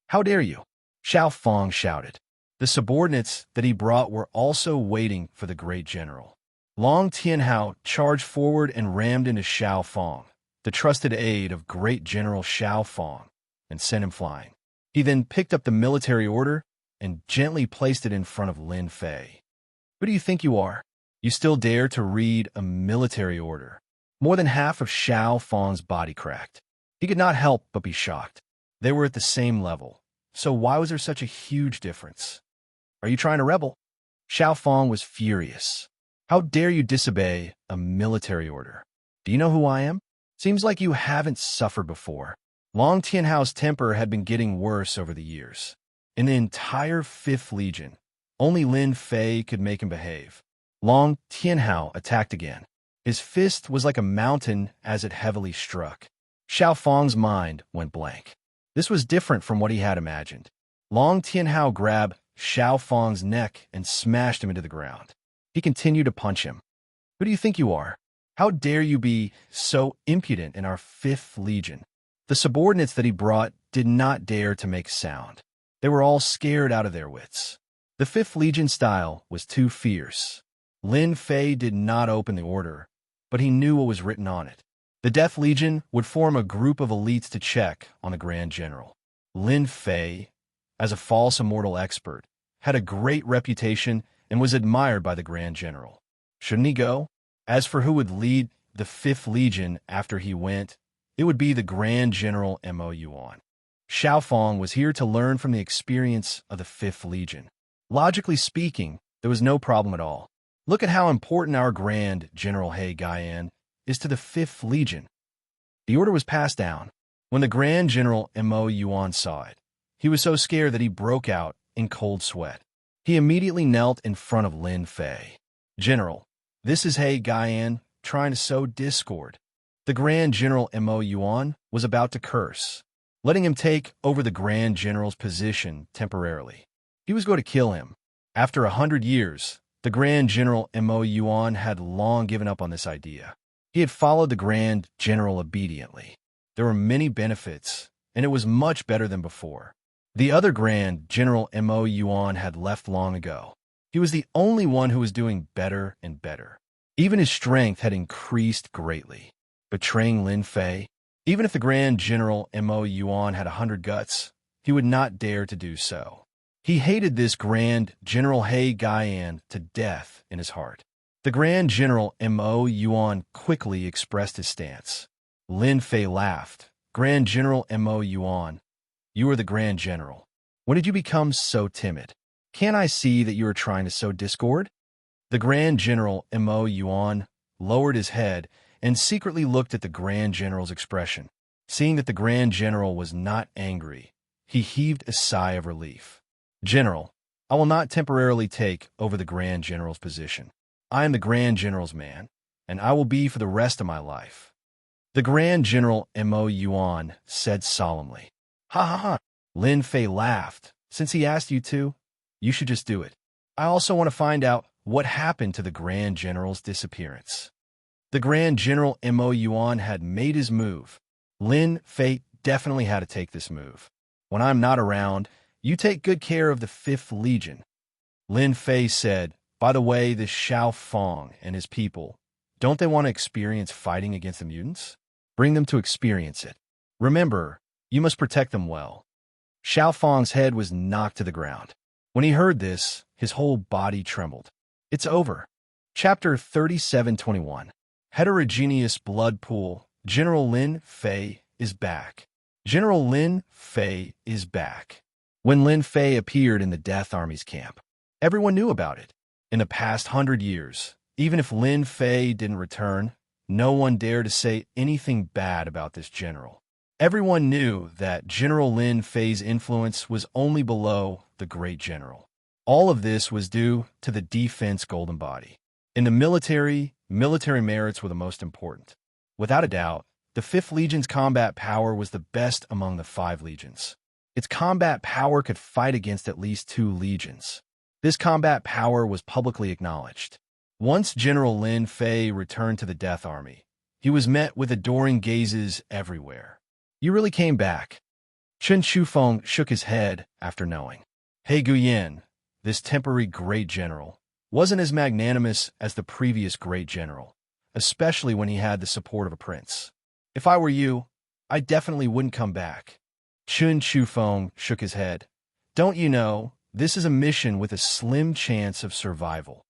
How dare you? Xiaofang shouted. The subordinates that he brought were also waiting for the great general. Long Tianhao charged forward and rammed into Xiaofang, the trusted aide of Great General Xiaofang, and sent him flying. He then picked up the military order and gently placed it in front of Lin Fei. Who do you think you are? You still dare to read a military order? More than half of Xiaofang's body cracked. He could not help but be shocked. They were at the same level, so why was there such a huge difference? Are you trying to rebel? Xiaofang was furious. How dare you disobey a military order? Do you know who I am? Seems like you haven't suffered before. Long Tianhao's temper had been getting worse over the years. In the entire 5th Legion, only Lin Fei could make him behave. Long Tianhao attacked again. His fist was like a mountain as it heavily struck. Xiaofang's mind went blank. This was different from what he had imagined. Long Tianhao grabbed Xiaofang's neck and smashed him into the ground. He continued to punch him. Who do you think you are? How dare you be so impudent in our 5th Legion? The subordinates that he brought did not dare to make sound. They were all scared out of their wits. The 5th Legion style was too fierce. Lin Fei did not open the order, but he knew what was written on it. The Death Legion would form a group of elites to check on the Grand General. Lin Fei, as a false immortal expert, had a great reputation and was admired by the Grand General. Shouldn't he go? As for who would lead the 5th Legion after he went, it would be the Grand General Mo Yuan. Xiao Fong was here to learn from the experience of the 5th Legion. Logically speaking, there was no problem at all. Look at how important our Grand General He Guiyan is to the 5th Legion. The order was passed down. When the Grand General Mo Yuan saw it, he was so scared that he broke out in cold sweat. He immediately knelt in front of Lin Fei. "General, this is He Guiyan trying to sow discord." The Grand General Mo Yuan was about to curse, letting him take over the Grand General's position temporarily. He was going to kill him. After 100 years, the Grand General Mo Yuan had long given up on this idea. He had followed the Grand General obediently. There were many benefits, and it was much better than before. The other Grand General Mo Yuan had left long ago. He was the only one who was doing better and better. Even his strength had increased greatly. Betraying Lin Fei, even if the Grand General Mo Yuan had 100 guts, he would not dare to do so. He hated this Grand General He Guiyan to death in his heart. The Grand General Mo Yuan quickly expressed his stance. Lin Fei laughed. "Grand General Mo Yuan, you are the Grand General. When did you become so timid? Can't I see that you are trying to sow discord?" The Grand General Mo Yuan lowered his head and secretly looked at the Grand General's expression. Seeing that the Grand General was not angry, he heaved a sigh of relief. "General, I will not temporarily take over the Grand General's position. I am the Grand General's man, and I will be for the rest of my life." The Grand General Mo Yuan said solemnly. "Ha ha ha." Lin Fei laughed. "Since he asked you to, you should just do it. I also want to find out what happened to the Grand General's disappearance." The Grand General Mo Yuan had made his move. Lin Fei definitely had to take this move. "When I'm not around, you take good care of the 5th Legion." Lin Fei said, "By the way, this Xiao Fong and his people, don't they want to experience fighting against the mutants? Bring them to experience it. Remember, you must protect them well." Xiao Fong's head was knocked to the ground. When he heard this, his whole body trembled. It's over. Chapter 3721. Heterogeneous Blood Pool. General Lin Fei is back. General Lin Fei is back. When Lin Fei appeared in the Death Army's camp, everyone knew about it. In the past 100 years, even if Lin Fei didn't return, no one dared to say anything bad about this general. Everyone knew that General Lin Fei's influence was only below the great general. All of this was due to the defense golden body. In the military merits were the most important. Without a doubt, the 5th Legion's combat power was the best among the 5 legions. Its combat power could fight against at least 2 legions. This combat power was publicly acknowledged. Once General Lin Fei returned to the Death Army, he was met with adoring gazes everywhere. "You really came back." Chen Shufeng shook his head after knowing. He Guiyan, this temporary great general, wasn't as magnanimous as the previous great general, especially when he had the support of a prince. "If I were you, I definitely wouldn't come back." Chen Shufeng shook his head. "Don't you know, this is a mission with a slim chance of survival.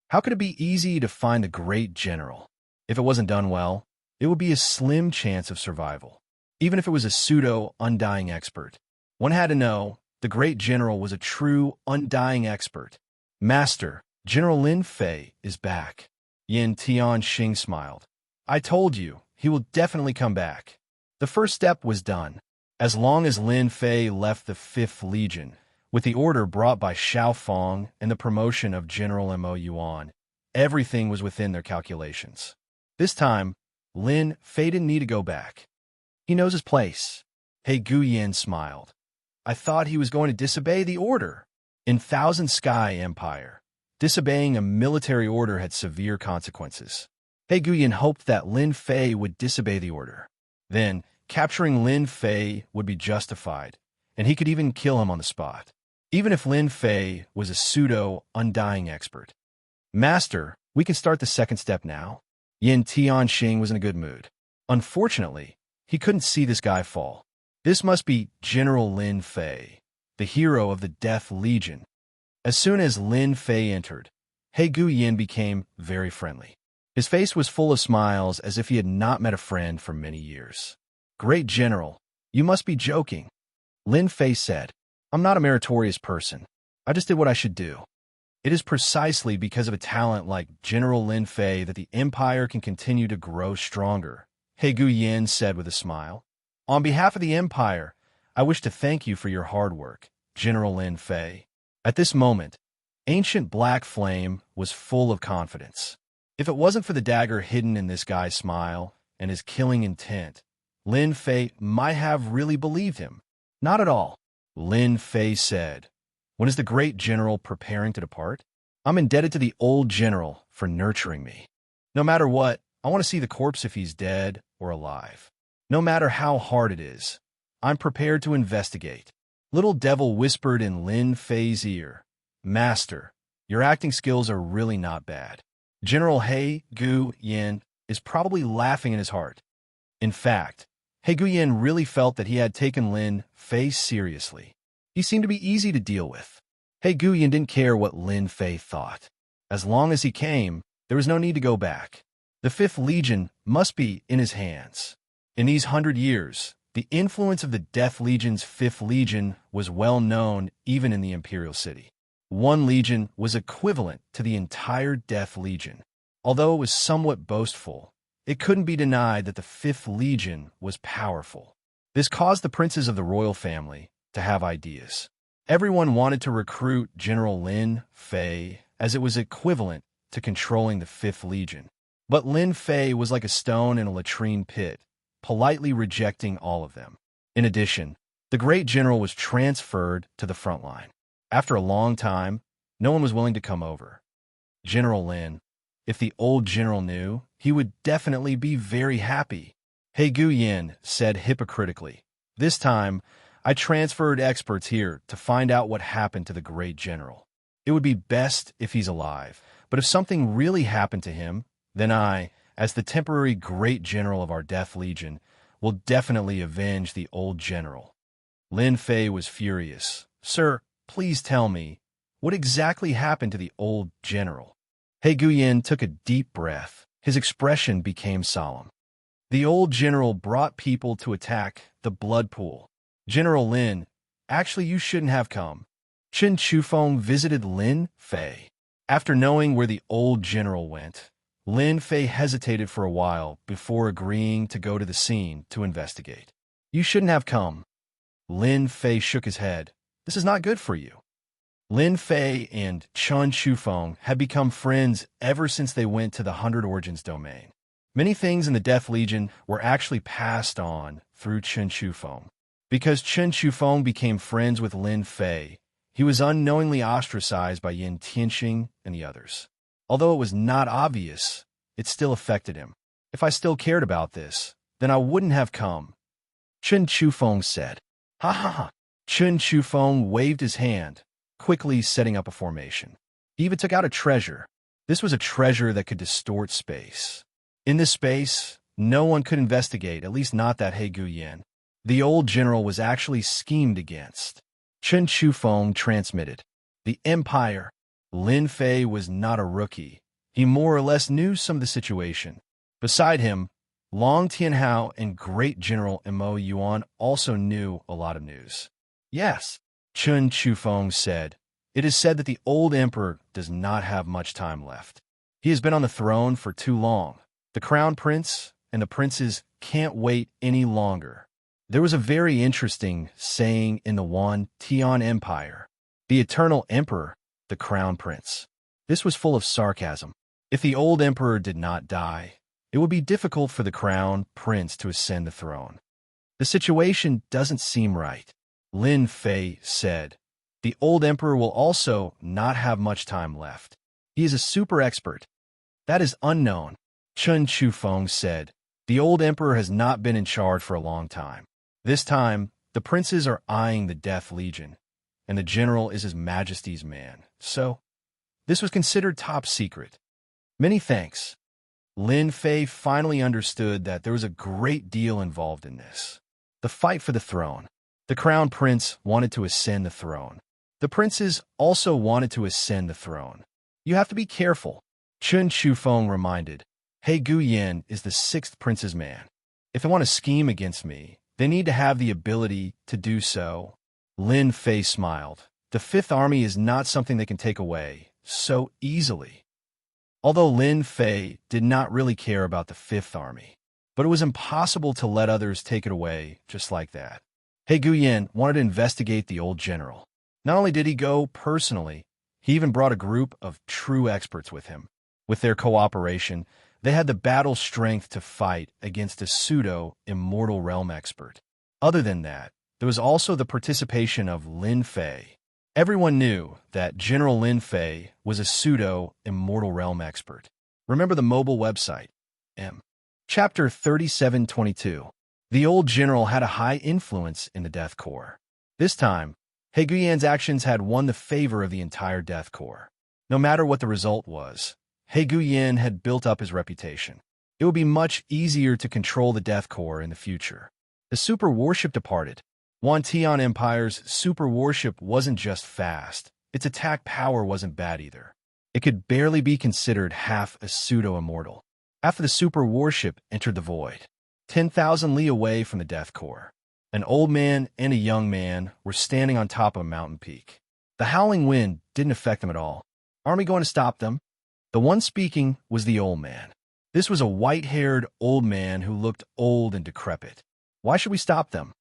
How could it be easy to find the great general? If it wasn't done well, it would be a slim chance of survival. Even if it was a pseudo-undying expert. One had to know the great general was a true, undying expert. Master, General Lin Fei is back." Yin Tianxing smiled. "I told you, he will definitely come back." The first step was done. As long as Lin Fei left the 5th Legion, with the order brought by Xiao Fong and the promotion of General Mo Yuan, everything was within their calculations. This time, Lin Fei didn't need to go back. He knows his place. He Guiyan smiled. "I thought he was going to disobey the order." In Thousand Sky Empire, disobeying a military order had severe consequences. He Guiyan hoped that Lin Fei would disobey the order. Then, capturing Lin Fei would be justified, and he could even kill him on the spot. Even if Lin Fei was a pseudo-undying expert. "Master, we can start the second step now." Yin Tianxing was in a good mood. Unfortunately, he couldn't see this guy fall. This must be General Lin Fei, the hero of the Death Legion. As soon as Lin Fei entered, He Guiyan became very friendly. His face was full of smiles as if he had not met a friend for many years. "Great General, you must be joking," Lin Fei said. "I'm not a meritorious person. I just did what I should do." It is precisely because of a talent like General Lin Fei that the empire can continue to grow stronger, He Guyan said with a smile. "On behalf of the empire, I wish to thank you for your hard work, General Lin Fei." At this moment, Ancient Black Flame was full of confidence. If it wasn't for the dagger hidden in this guy's smile and his killing intent, Lin Fei might have really believed him. "Not at all," Lin Fei said. "When is the great general preparing to depart? I'm indebted to the old general for nurturing me. No matter what, I want to see the corpse if he's dead or alive. No matter how hard it is, I'm prepared to investigate." Little Devil whispered in Lin Fei's ear, "Master, your acting skills are really not bad." General He Guyan is probably laughing in his heart. In fact, He Guyan really felt that he had taken Lin Fei seriously. He seemed to be easy to deal with. He Guyan didn't care what Lin Fei thought. As long as he came, there was no need to go back. The Fifth Legion must be in his hands. In these 100 years, the influence of the Death Legion's Fifth Legion was well known even in the Imperial City. One legion was equivalent to the entire Death Legion. Although it was somewhat boastful, it couldn't be denied that the Fifth Legion was powerful. This caused the princes of the royal family to have ideas. Everyone wanted to recruit General Lin Fei as it was equivalent to controlling the Fifth Legion. But Lin Fei was like a stone in a latrine pit, politely rejecting all of them. In addition, the great general was transferred to the front line. After a long time, no one was willing to come over. General Lin, if the old general knew, he would definitely be very happy. He Guyan said hypocritically, "This time, I transferred experts here to find out what happened to the great general. It would be best if he's alive, but if something really happened to him, then I, as the temporary great general of our Death Legion, will definitely avenge the old general." Lin Fei was furious. "Sir, please tell me, what exactly happened to the old general?" He Guyan took a deep breath. His expression became solemn. "The old general brought people to attack the blood pool. General Lin, actually you shouldn't have come." Chen Chufeng visited Lin Fei. After knowing where the old general went, Lin Fei hesitated for a while before agreeing to go to the scene to investigate. "You shouldn't have come." Lin Fei shook his head. "This is not good for you." Lin Fei and Chen Chufeng had become friends ever since they went to the 100 Origins domain. Many things in the Death Legion were actually passed on through Chen Chufeng. Because Chen Chufeng became friends with Lin Fei, he was unknowingly ostracized by Yin Tianxing and the others. Although it was not obvious, it still affected him. "If I still cared about this, then I wouldn't have come," Chen Chufeng said. "Ha ha ha." Chen Chufeng waved his hand, quickly setting up a formation. He even took out a treasure. This was a treasure that could distort space. In this space, no one could investigate, at least not that He Guyan. The old general was actually schemed against. Chen Chufeng transmitted. The Empire. Lin Fei was not a rookie. He more or less knew some of the situation. Beside him, Long Tianhao and Great General Mo Yuan also knew a lot of news. "Yes," Chen Chufeng said. "It is said that the old emperor does not have much time left. He has been on the throne for too long. The crown prince and the princes can't wait any longer." There was a very interesting saying in the Wan Tian Empire. The eternal emperor, the crown prince. This was full of sarcasm. If the old emperor did not die, it would be difficult for the crown prince to ascend the throne. The situation doesn't seem right, Lin Fei said. The old emperor will also not have much time left. He is a super expert. That is unknown, Chen Chufeng said. The old emperor has not been in charge for a long time. This time, the princes are eyeing the Death Legion, and the general is His Majesty's man. So, this was considered top secret. Many thanks. Lin Fei finally understood that there was a great deal involved in this. The fight for the throne. The crown prince wanted to ascend the throne. The princes also wanted to ascend the throne. You have to be careful, Chen Chufeng reminded. He Guyen is the sixth prince's man. If they want to scheme against me, they need to have the ability to do so. Lin Fei smiled. The Fifth Army is not something they can take away so easily. Although Lin Fei did not really care about the Fifth Army, but it was impossible to let others take it away just like that. He Guyen wanted to investigate the old general. Not only did he go personally, he even brought a group of true experts with him. With their cooperation, they had the battle strength to fight against a pseudo-immortal realm expert. Other than that, there was also the participation of Lin Fei. Everyone knew that General Lin Fei was a pseudo-immortal realm expert. Remember the mobile website, M. Chapter 3722. The old general had a high influence in the Death Corps. This time, He Guyen's actions had won the favor of the entire Death Corps. No matter what the result was, He Guyen had built up his reputation. It would be much easier to control the Death Corps in the future. The super warship departed. Yuan Tian Empire's super warship wasn't just fast, its attack power wasn't bad either. It could barely be considered half a pseudo-immortal. After the super warship entered the void, 10,000 li away from the Death Corps, an old man and a young man were standing on top of a mountain peak. The howling wind didn't affect them at all. Army going to stop them? The one speaking was the old man. This was a white-haired old man who looked old and decrepit. Why should we stop them?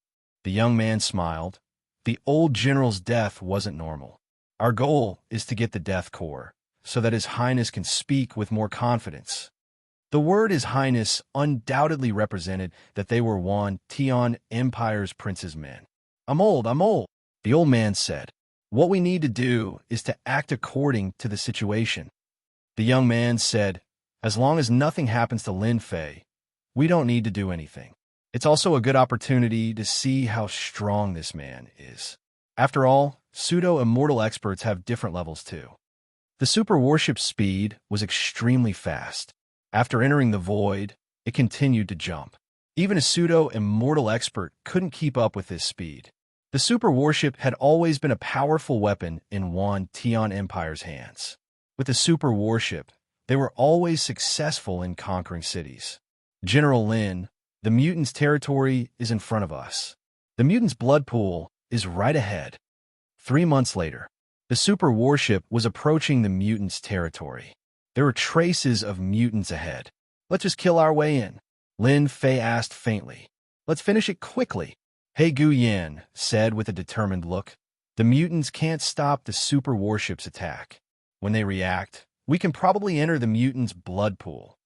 The young man smiled. The old general's death wasn't normal. Our goal is to get the Death Corps, so that His Highness can speak with more confidence. The word His Highness undoubtedly represented that they were Yuan Tian Empire's prince's men. I'm old, the old man said. What we need to do is to act according to the situation. The young man said, as long as nothing happens to Lin Fei, we don't need to do anything. It's also a good opportunity to see how strong this man is. After all, pseudo-immortal experts have different levels too. The super warship's speed was extremely fast. After entering the void, it continued to jump. Even a pseudo-immortal expert couldn't keep up with this speed. The super warship had always been a powerful weapon in Yuan Tian Empire's hands. With the super warship, they were always successful in conquering cities. General Lin, the mutant's territory is in front of us. The mutant's blood pool is right ahead. 3 months later, the super warship was approaching the mutant's territory. There were traces of mutants ahead. Let's just kill our way in, Lin Fei asked faintly. Let's finish it quickly, He Guyen said with a determined look. The mutants can't stop the super warship's attack. When they react, we can probably enter the mutant's blood pool.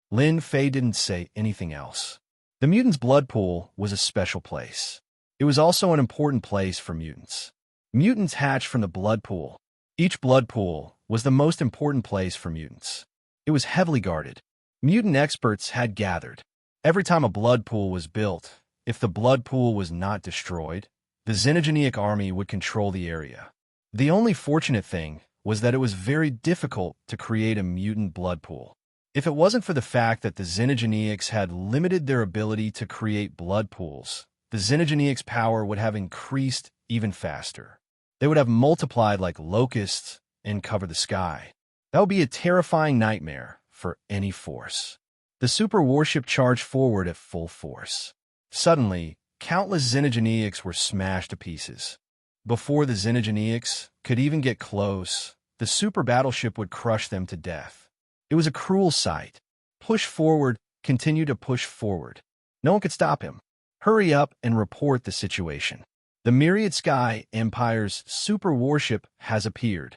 Lin Fei didn't say anything else. The mutant's blood pool was a special place. It was also an important place for mutants. Mutants hatched from the blood pool. Each blood pool was the most important place for mutants. It was heavily guarded. Mutant experts had gathered. Every time a blood pool was built, if the blood pool was not destroyed, the Xenogeneic army would control the area. The only fortunate thing was that it was very difficult to create a mutant blood pool. If it wasn't for the fact that the Xenogeneics had limited their ability to create blood pools, the Xenogeneics' power would have increased even faster. They would have multiplied like locusts and covered the sky. That would be a terrifying nightmare for any force. The super warship charged forward at full force. Suddenly, countless Xenogeneics were smashed to pieces. Before the Xenogeneics could even get close, the super battleship would crush them to death. It was a cruel sight. Push forward, continue to push forward. No one could stop him. Hurry up and report the situation. The Myriad Sky Empire's super warship has appeared.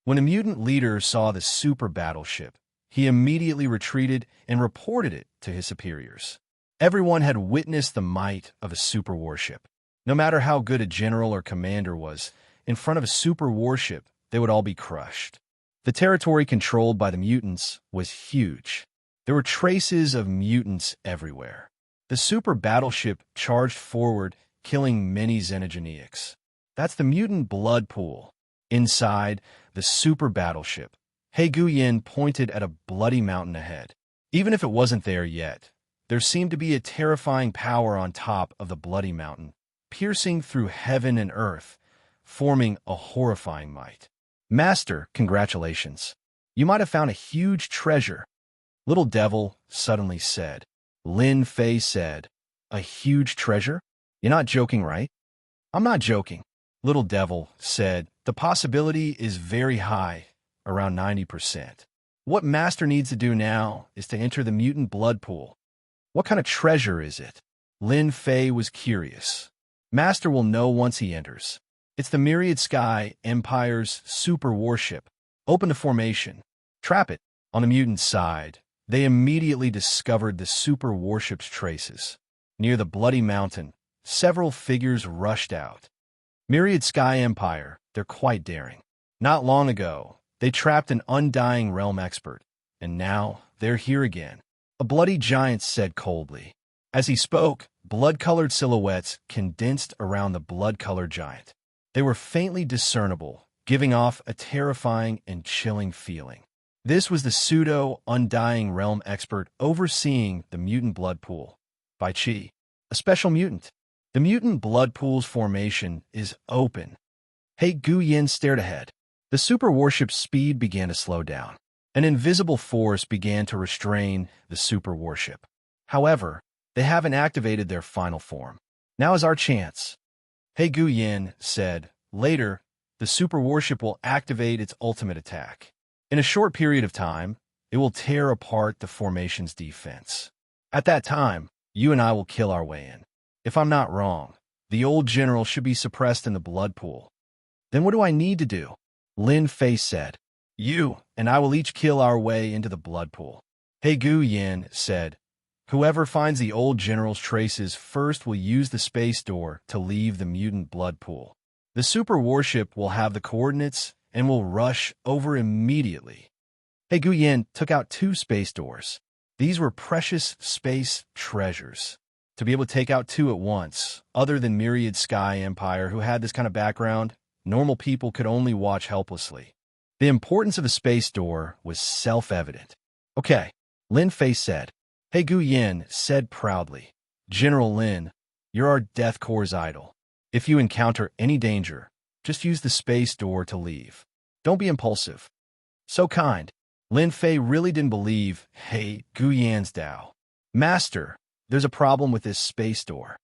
When a mutant leader saw the super battleship, he immediately retreated and reported it to his superiors. Everyone had witnessed the might of a super warship. No matter how good a general or commander was, in front of a super warship, they would all be crushed. The territory controlled by the mutants was huge. There were traces of mutants everywhere. The super battleship charged forward, killing many Xenogeneics. That's the mutant blood pool. Inside the super battleship, He Guyen pointed at a bloody mountain ahead. Even if it wasn't there yet, there seemed to be a terrifying power on top of the bloody mountain, piercing through heaven and earth, forming a horrifying might. Master, congratulations. You might have found a huge treasure. Little Devil suddenly said. Lin Fei said, "A huge treasure? You're not joking, right?" "I'm not joking," Little Devil said. "The possibility is very high, around 90%. What Master needs to do now is to enter the mutant blood pool." "What kind of treasure is it?" Lin Fei was curious. "Master will know once he enters. It's the Myriad Sky Empire's super warship. Open to formation. Trap it." On the mutant side, they immediately discovered the super warship's traces. Near the Bloody Mountain, several figures rushed out. Myriad Sky Empire, they're quite daring. Not long ago, they trapped an undying realm expert, and now they're here again. A bloody giant said coldly. As he spoke, blood-colored silhouettes condensed around the blood-colored giant. They were faintly discernible, giving off a terrifying and chilling feeling. This was the pseudo-undying realm expert overseeing the mutant blood pool. Bai Qi, a special mutant. The mutant blood pool's formation is open. He Guyan stared ahead. The super warship's speed began to slow down. An invisible force began to restrain the super warship. However, they haven't activated their final form. Now is our chance. He Guyan said. Later, the super warship will activate its ultimate attack. In a short period of time, it will tear apart the formation's defense. At that time, you and I will kill our way in. If I'm not wrong, the old general should be suppressed in the blood pool. Then what do I need to do? Lin Fei said. You and I will each kill our way into the blood pool. He Guyan said. Whoever finds the old general's traces first will use the space door to leave the mutant blood pool. The super warship will have the coordinates and will rush over immediately. He Guyan took out 2 space doors. These were precious space treasures. To be able to take out 2 at once, other than Myriad Sky Empire, who had this kind of background, normal people could only watch helplessly. The importance of the space door was self-evident. Okay, Lin Fei said. He Guyan said proudly. General Lin, you're our Death Corps' idol. If you encounter any danger, just use the space door to leave. Don't be impulsive. So kind. Lin Fei really didn't believe He Guyan's Tao. Master, there's a problem with this space door.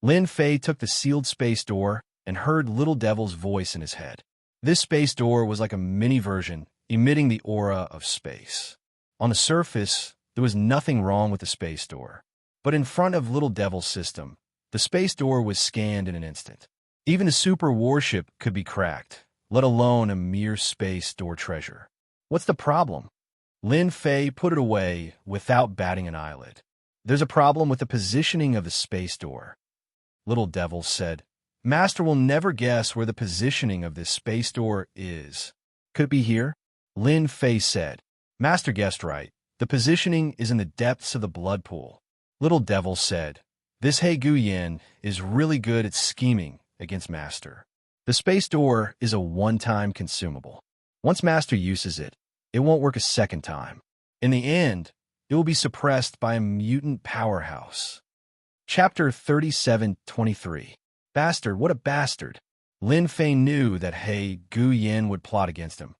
Lin Fei took the sealed space door and heard Little Devil's voice in his head. This space door was like a mini version, emitting the aura of space. On the surface, there was nothing wrong with the space door. But in front of Little Devil's system, the space door was scanned in an instant. Even a super warship could be cracked, let alone a mere space door treasure. What's the problem? Lin Fei put it away without batting an eyelid. There's a problem with the positioning of the space door. Little Devil said. Master will never guess where the positioning of this space door is. Could it be here? Lin Fei said. Master guessed right. The positioning is in the depths of the blood pool. Little Devil said. This He Guyan is really good at scheming against Master. The space door is a one-time consumable. Once Master uses it, it won't work a second time. In the end, it will be suppressed by a mutant powerhouse. Chapter 37-23. Bastard, what a bastard. Lin Fei knew that He Guyan would plot against him,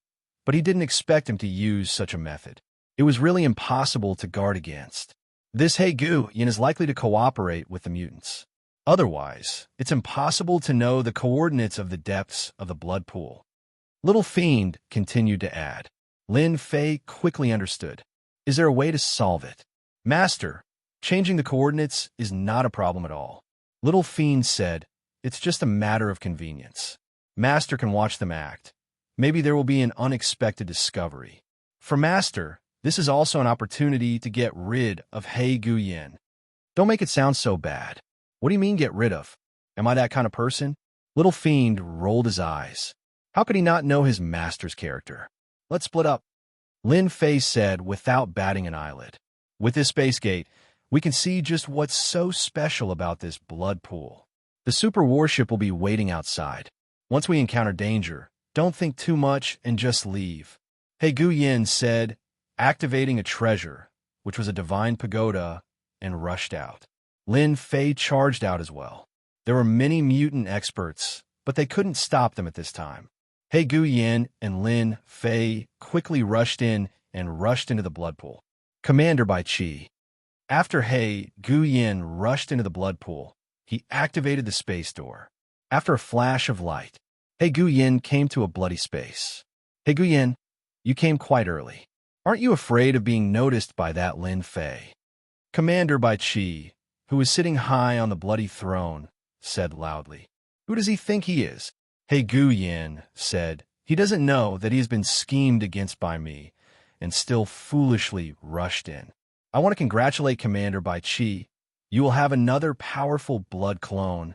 but he didn't expect him to use such a method. It was really impossible to guard against. This He Guyan is likely to cooperate with the mutants. Otherwise, it's impossible to know the coordinates of the depths of the blood pool. Little Fiend continued to add. Lin Fei quickly understood. Is there a way to solve it? Master, changing the coordinates is not a problem at all. Little Fiend said, it's just a matter of convenience. Master can watch them act. Maybe there will be an unexpected discovery. For Master, this is also an opportunity to get rid of He Guyan. Don't make it sound so bad. What do you mean get rid of? Am I that kind of person? Little Fiend rolled his eyes. How could he not know his master's character? Let's split up. Lin Fei said without batting an eyelid. With this space gate, we can see just what's so special about this blood pool. The super warship will be waiting outside. Once we encounter danger, don't think too much and just leave. He Guyan said, activating a treasure, which was a divine pagoda, and rushed out. Lin Fei charged out as well. There were many mutant experts, but they couldn't stop them at this time. He Guyan and Lin Fei quickly rushed in and rushed into the blood pool. Commander by Qi. After He Guyin rushed into the blood pool, he activated the space door. After a flash of light, He Guyin came to a bloody space. He Guyin, you came quite early. Aren't you afraid of being noticed by that Lin Fei? Commander by Qi, who was sitting high on the bloody throne, said loudly. Who does he think he is? He Guyin said, he doesn't know that he has been schemed against by me, and still foolishly rushed in. I want to congratulate Commander by Qi. You will have another powerful blood clone.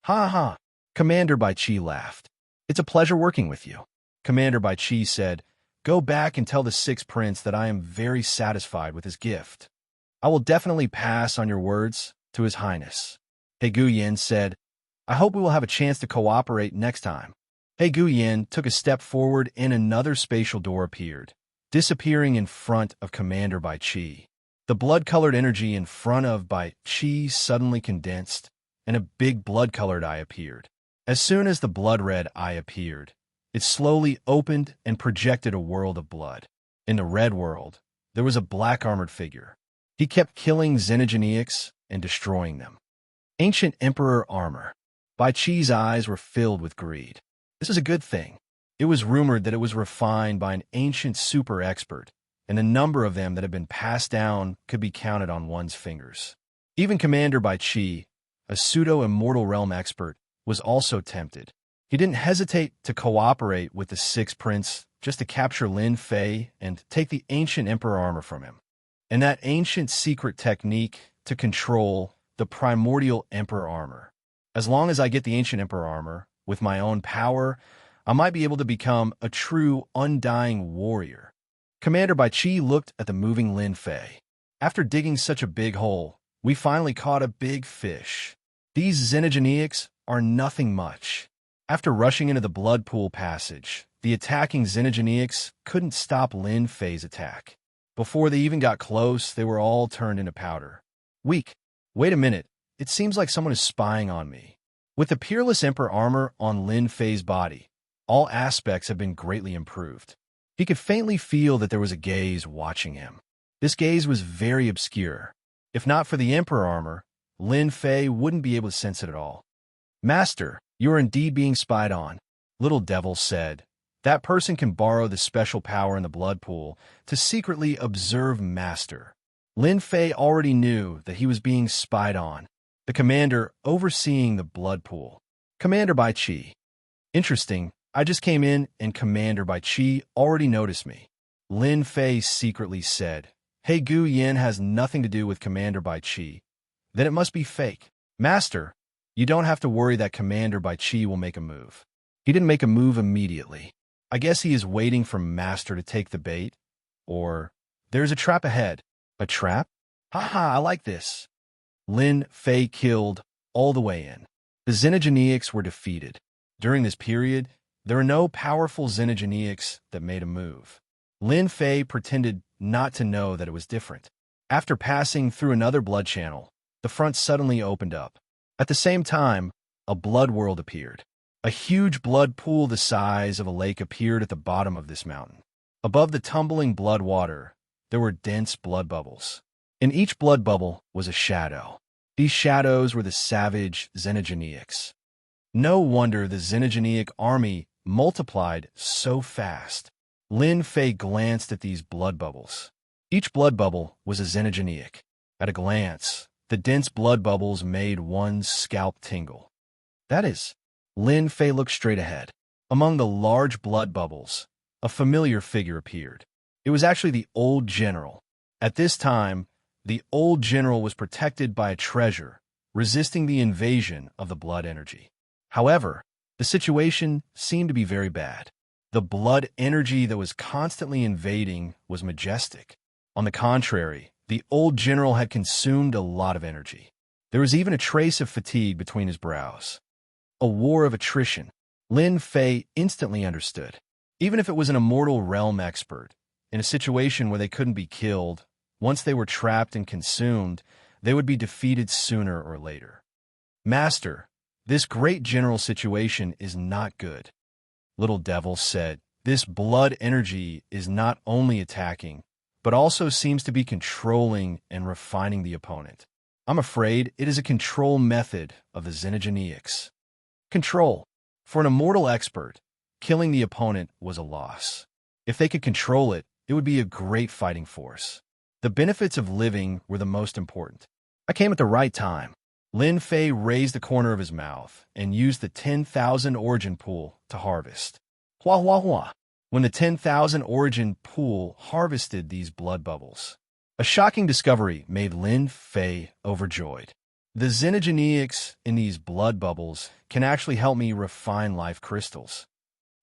Ha ha! Commander by Qi laughed. It's a pleasure working with you. Commander by Qi said, go back and tell the Sixth Prince that I am very satisfied with his gift. I will definitely pass on your words to His Highness. He Guyin said, I hope we will have a chance to cooperate next time. He Guyin took a step forward and another spatial door appeared, disappearing in front of Commander by Qi. The blood-colored energy in front of by Qi suddenly condensed, and a big blood-colored eye appeared. As soon as the blood-red eye appeared, it slowly opened and projected a world of blood. In the red world, there was a black-armored figure. He kept killing xenogeneics and destroying them. Ancient Emperor armor. Bai Qi's eyes were filled with greed. This is a good thing. It was rumored that it was refined by an ancient super expert, and the number of them that had been passed down could be counted on one's fingers. Even Commander Bai Qi, a pseudo-immortal realm expert, was also tempted. He didn't hesitate to cooperate with the Sixth Prince just to capture Lin Fei and take the ancient Emperor armor from him. And that ancient secret technique to control the primordial Emperor armor. As long as I get the ancient Emperor armor, with my own power, I might be able to become a true, undying warrior. Commander Bai Qi looked at the moving Lin Fei. After digging such a big hole, we finally caught a big fish. These xenogeneics are nothing much. After rushing into the blood pool passage, the attacking xenogeneics couldn't stop Lin Fei's attack. Before they even got close, they were all turned into powder. Weak. Wait a minute. It seems like someone is spying on me. With the Peerless Emperor armor on Lin Fei's body, all aspects have been greatly improved. He could faintly feel that there was a gaze watching him. This gaze was very obscure. If not for the Emperor armor, Lin Fei wouldn't be able to sense it at all. Master, you are indeed being spied on, Little Devil said. That person can borrow the special power in the blood pool to secretly observe Master. Lin Fei already knew that he was being spied on. The commander overseeing the blood pool. Commander Bai Qi. Interesting, I just came in and Commander Bai Qi already noticed me. Lin Fei secretly said, He Guyin has nothing to do with Commander Bai Qi. Then it must be fake. Master, you don't have to worry that Commander Bai Qi will make a move. He didn't make a move immediately. I guess he is waiting for Master to take the bait. Or, there's a trap ahead. A trap? Haha, I like this. Lin Fei killed all the way in. The xenogeneics were defeated. During this period, there were no powerful xenogeneics that made a move. Lin Fei pretended not to know that it was different. After passing through another blood channel, the front suddenly opened up. At the same time, a blood world appeared. A huge blood pool the size of a lake appeared at the bottom of this mountain. Above the tumbling blood water, there were dense blood bubbles. In each blood bubble was a shadow. These shadows were the savage xenogeneics. No wonder the xenogeneic army multiplied so fast. Lin Fei glanced at these blood bubbles. Each blood bubble was a xenogeneic. At a glance, the dense blood bubbles made one's scalp tingle. That is, Lin Fei looked straight ahead. Among the large blood bubbles, a familiar figure appeared. It was actually the old general. At this time, the old general was protected by a treasure, resisting the invasion of the blood energy. However, the situation seemed to be very bad. The blood energy that was constantly invading was majestic. On the contrary, the old general had consumed a lot of energy. There was even a trace of fatigue between his brows. A war of attrition. Lin Fei instantly understood. Even if it was an immortal realm expert, in a situation where they couldn't be killed, once they were trapped and consumed, they would be defeated sooner or later. Master, this great general situation is not good. Little Devil said, this blood energy is not only attacking, but also seems to be controlling and refining the opponent. I'm afraid it is a control method of the Xenogeneics. Control. For an immortal expert, killing the opponent was a loss. If they could control it, it would be a great fighting force. The benefits of living were the most important. I came at the right time. Lin Fei raised the corner of his mouth and used the 10,000 origin pool to harvest. Hua hua hua. When the 10,000 origin pool harvested these blood bubbles, a shocking discovery made Lin Fei overjoyed. The Xenogeneics in these blood bubbles can actually help me refine life crystals.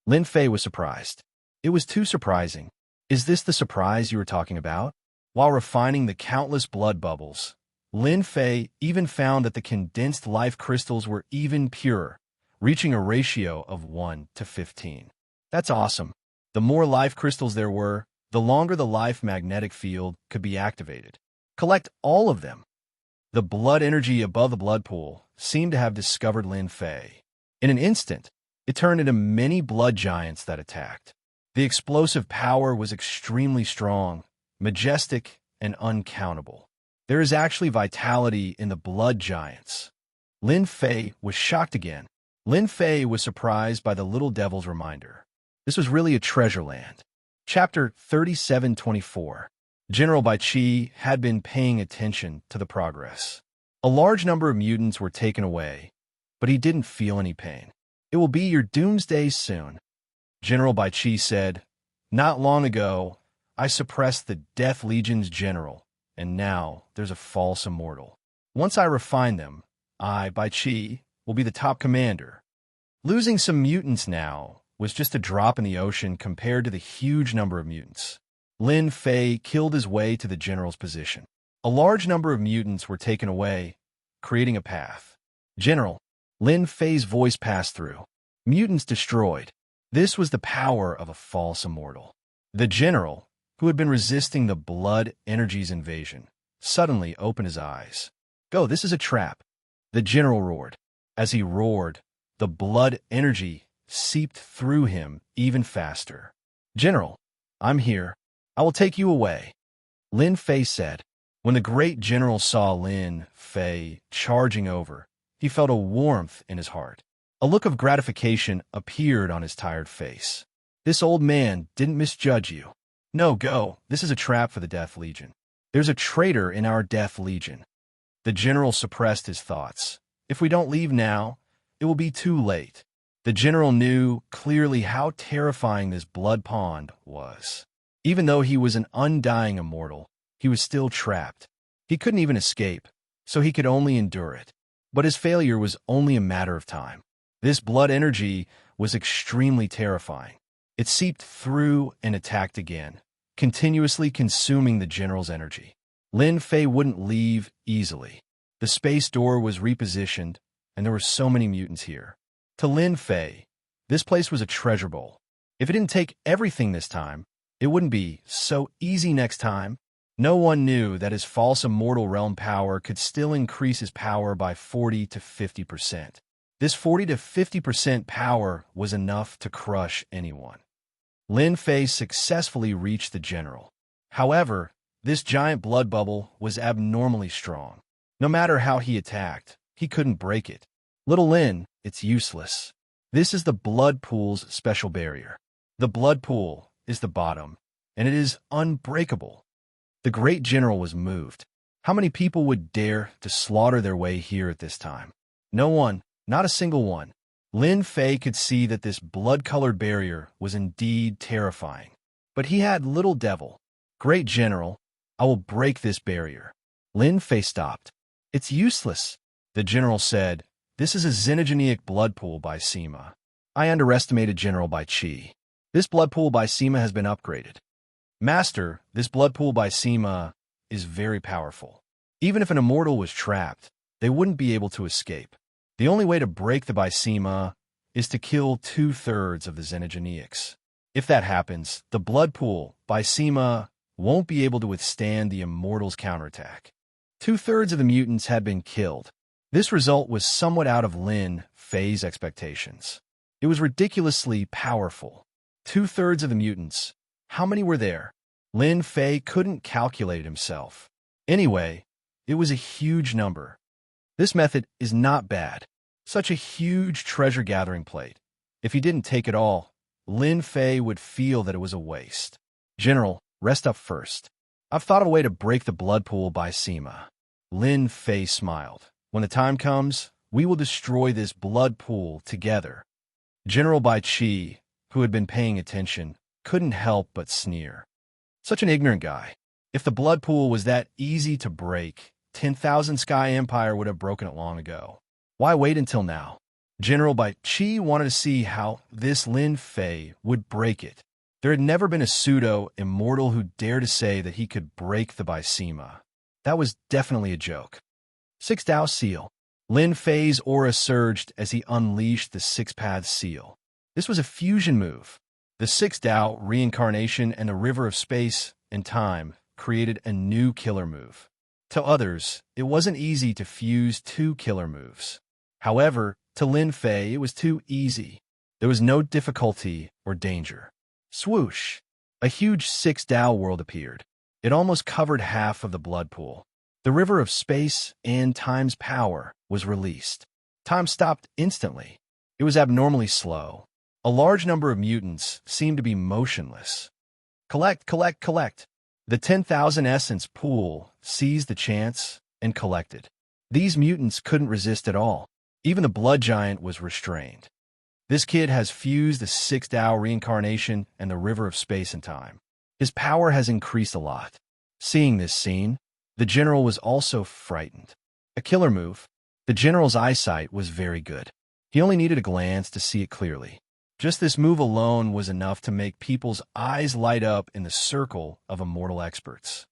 Lin Fei was surprised. It was too surprising. Is this the surprise you were talking about? While refining the countless blood bubbles, Lin Fei even found that the condensed life crystals were even purer, reaching a ratio of 1 to 15. That's awesome. The more life crystals there were, the longer the life magnetic field could be activated. Collect all of them. The blood energy above the blood pool seemed to have discovered Lin Fei. In an instant, it turned into many blood giants that attacked. The explosive power was extremely strong, majestic, and uncountable. There is actually vitality in the blood giants. Lin Fei was shocked again. Lin Fei was surprised by the little devil's reminder. This was really a treasure land. Chapter 3724. General Bai Qi had been paying attention to the progress. A large number of mutants were taken away, but he didn't feel any pain. It will be your doomsday soon. General Bai Qi said, "Not long ago, I suppressed the Death Legion's general, and now there's a false immortal. Once I refine them, I, Bai Qi, will be the top commander. Losing some mutants now was just a drop in the ocean compared to the huge number of mutants." Lin Fei killed his way to the general's position. A large number of mutants were taken away, creating a path. "General," Lin Fei's voice passed through. "Mutants destroyed." This was the power of a false immortal. The general, who had been resisting the blood energy's invasion, suddenly opened his eyes. "Go, this is a trap." The general roared. As he roared, the blood energy seeped through him even faster. "General, I'm here. I will take you away," Lin Fei said. When the great general saw Lin Fei charging over, he felt a warmth in his heart. A look of gratification appeared on his tired face. This old man didn't misjudge you. "No, go. This is a trap for the Death Legion. There's a traitor in our Death Legion." The general suppressed his thoughts. If we don't leave now, it will be too late. The general knew clearly how terrifying this blood pond was. Even though he was an undying immortal, he was still trapped. He couldn't even escape, so he could only endure it. But his failure was only a matter of time. This blood energy was extremely terrifying. It seeped through and attacked again, continuously consuming the general's energy. Lin Fei wouldn't leave easily. The space door was repositioned, and there were so many mutants here. To Lin Fei, this place was a treasure bowl. If it didn't take everything this time, it wouldn't be so easy next time. No one knew that his false immortal realm power could still increase his power by 40 to 50%. This 40 to 50% power was enough to crush anyone. Lin Fei successfully reached the general. However, this giant blood bubble was abnormally strong. No matter how he attacked, he couldn't break it. "Little Lin, it's useless. This is the blood pool's special barrier. The blood pool is the bottom, and it is unbreakable." The great general was moved. How many people would dare to slaughter their way here at this time? No one, not a single one. Lin Fei could see that this blood-colored barrier was indeed terrifying. But he had little devil. "Great general, I will break this barrier." Lin Fei stopped. "It's useless," the general said. "This is a Xenogeneic blood pool by Sima. I underestimated General Bai Qi. This blood pool by Sima has been upgraded. Master, this blood pool by Sima is very powerful. Even if an immortal was trapped, they wouldn't be able to escape. The only way to break the Baisima is to kill 2/3 of the Xenogeneics. If that happens, the blood pool, Baisima, won't be able to withstand the immortal's counterattack." 2/3 of the mutants had been killed. This result was somewhat out of Lin Fei's expectations. It was ridiculously powerful. 2/3 of the mutants. How many were there? Lin Fei couldn't calculate it himself. Anyway, it was a huge number. This method is not bad. Such a huge treasure-gathering plate. If he didn't take it all, Lin Fei would feel that it was a waste. General, rest up first. I've thought of a way to break the blood pool by Sima. Lin Fei smiled. When the time comes, we will destroy this blood pool together. General Bai Qi, who had been paying attention, couldn't help but sneer. Such an ignorant guy. If the blood pool was that easy to break, 10,000 Sky Empire would have broken it long ago. Why wait until now? General Bai Qi wanted to see how this Lin Fei would break it. There had never been a pseudo-immortal who dared to say that he could break the Sima. That was definitely a joke. Six Dao Seal. Lin Fei's aura surged as he unleashed the Six-Path Seal. This was a fusion move. The Six Dao, Reincarnation, and the River of Space and Time created a new killer move. To others, it wasn't easy to fuse two killer moves. However, to Lin Fei, it was too easy. There was no difficulty or danger. Swoosh! A huge Six Dao world appeared. It almost covered half of the blood pool. The River of Space and Time's power was released. Time stopped instantly. It was abnormally slow. A large number of mutants seemed to be motionless. Collect, collect, collect. The 10,000 essence pool seized the chance and collected. These mutants couldn't resist at all. Even the blood giant was restrained. This kid has fused the Six Dao Reincarnation and the River of Space and Time. His power has increased a lot. Seeing this scene, the general was also frightened. A killer move. The general's eyesight was very good. He only needed a glance to see it clearly. Just this move alone was enough to make people's eyes light up in the circle of immortal experts.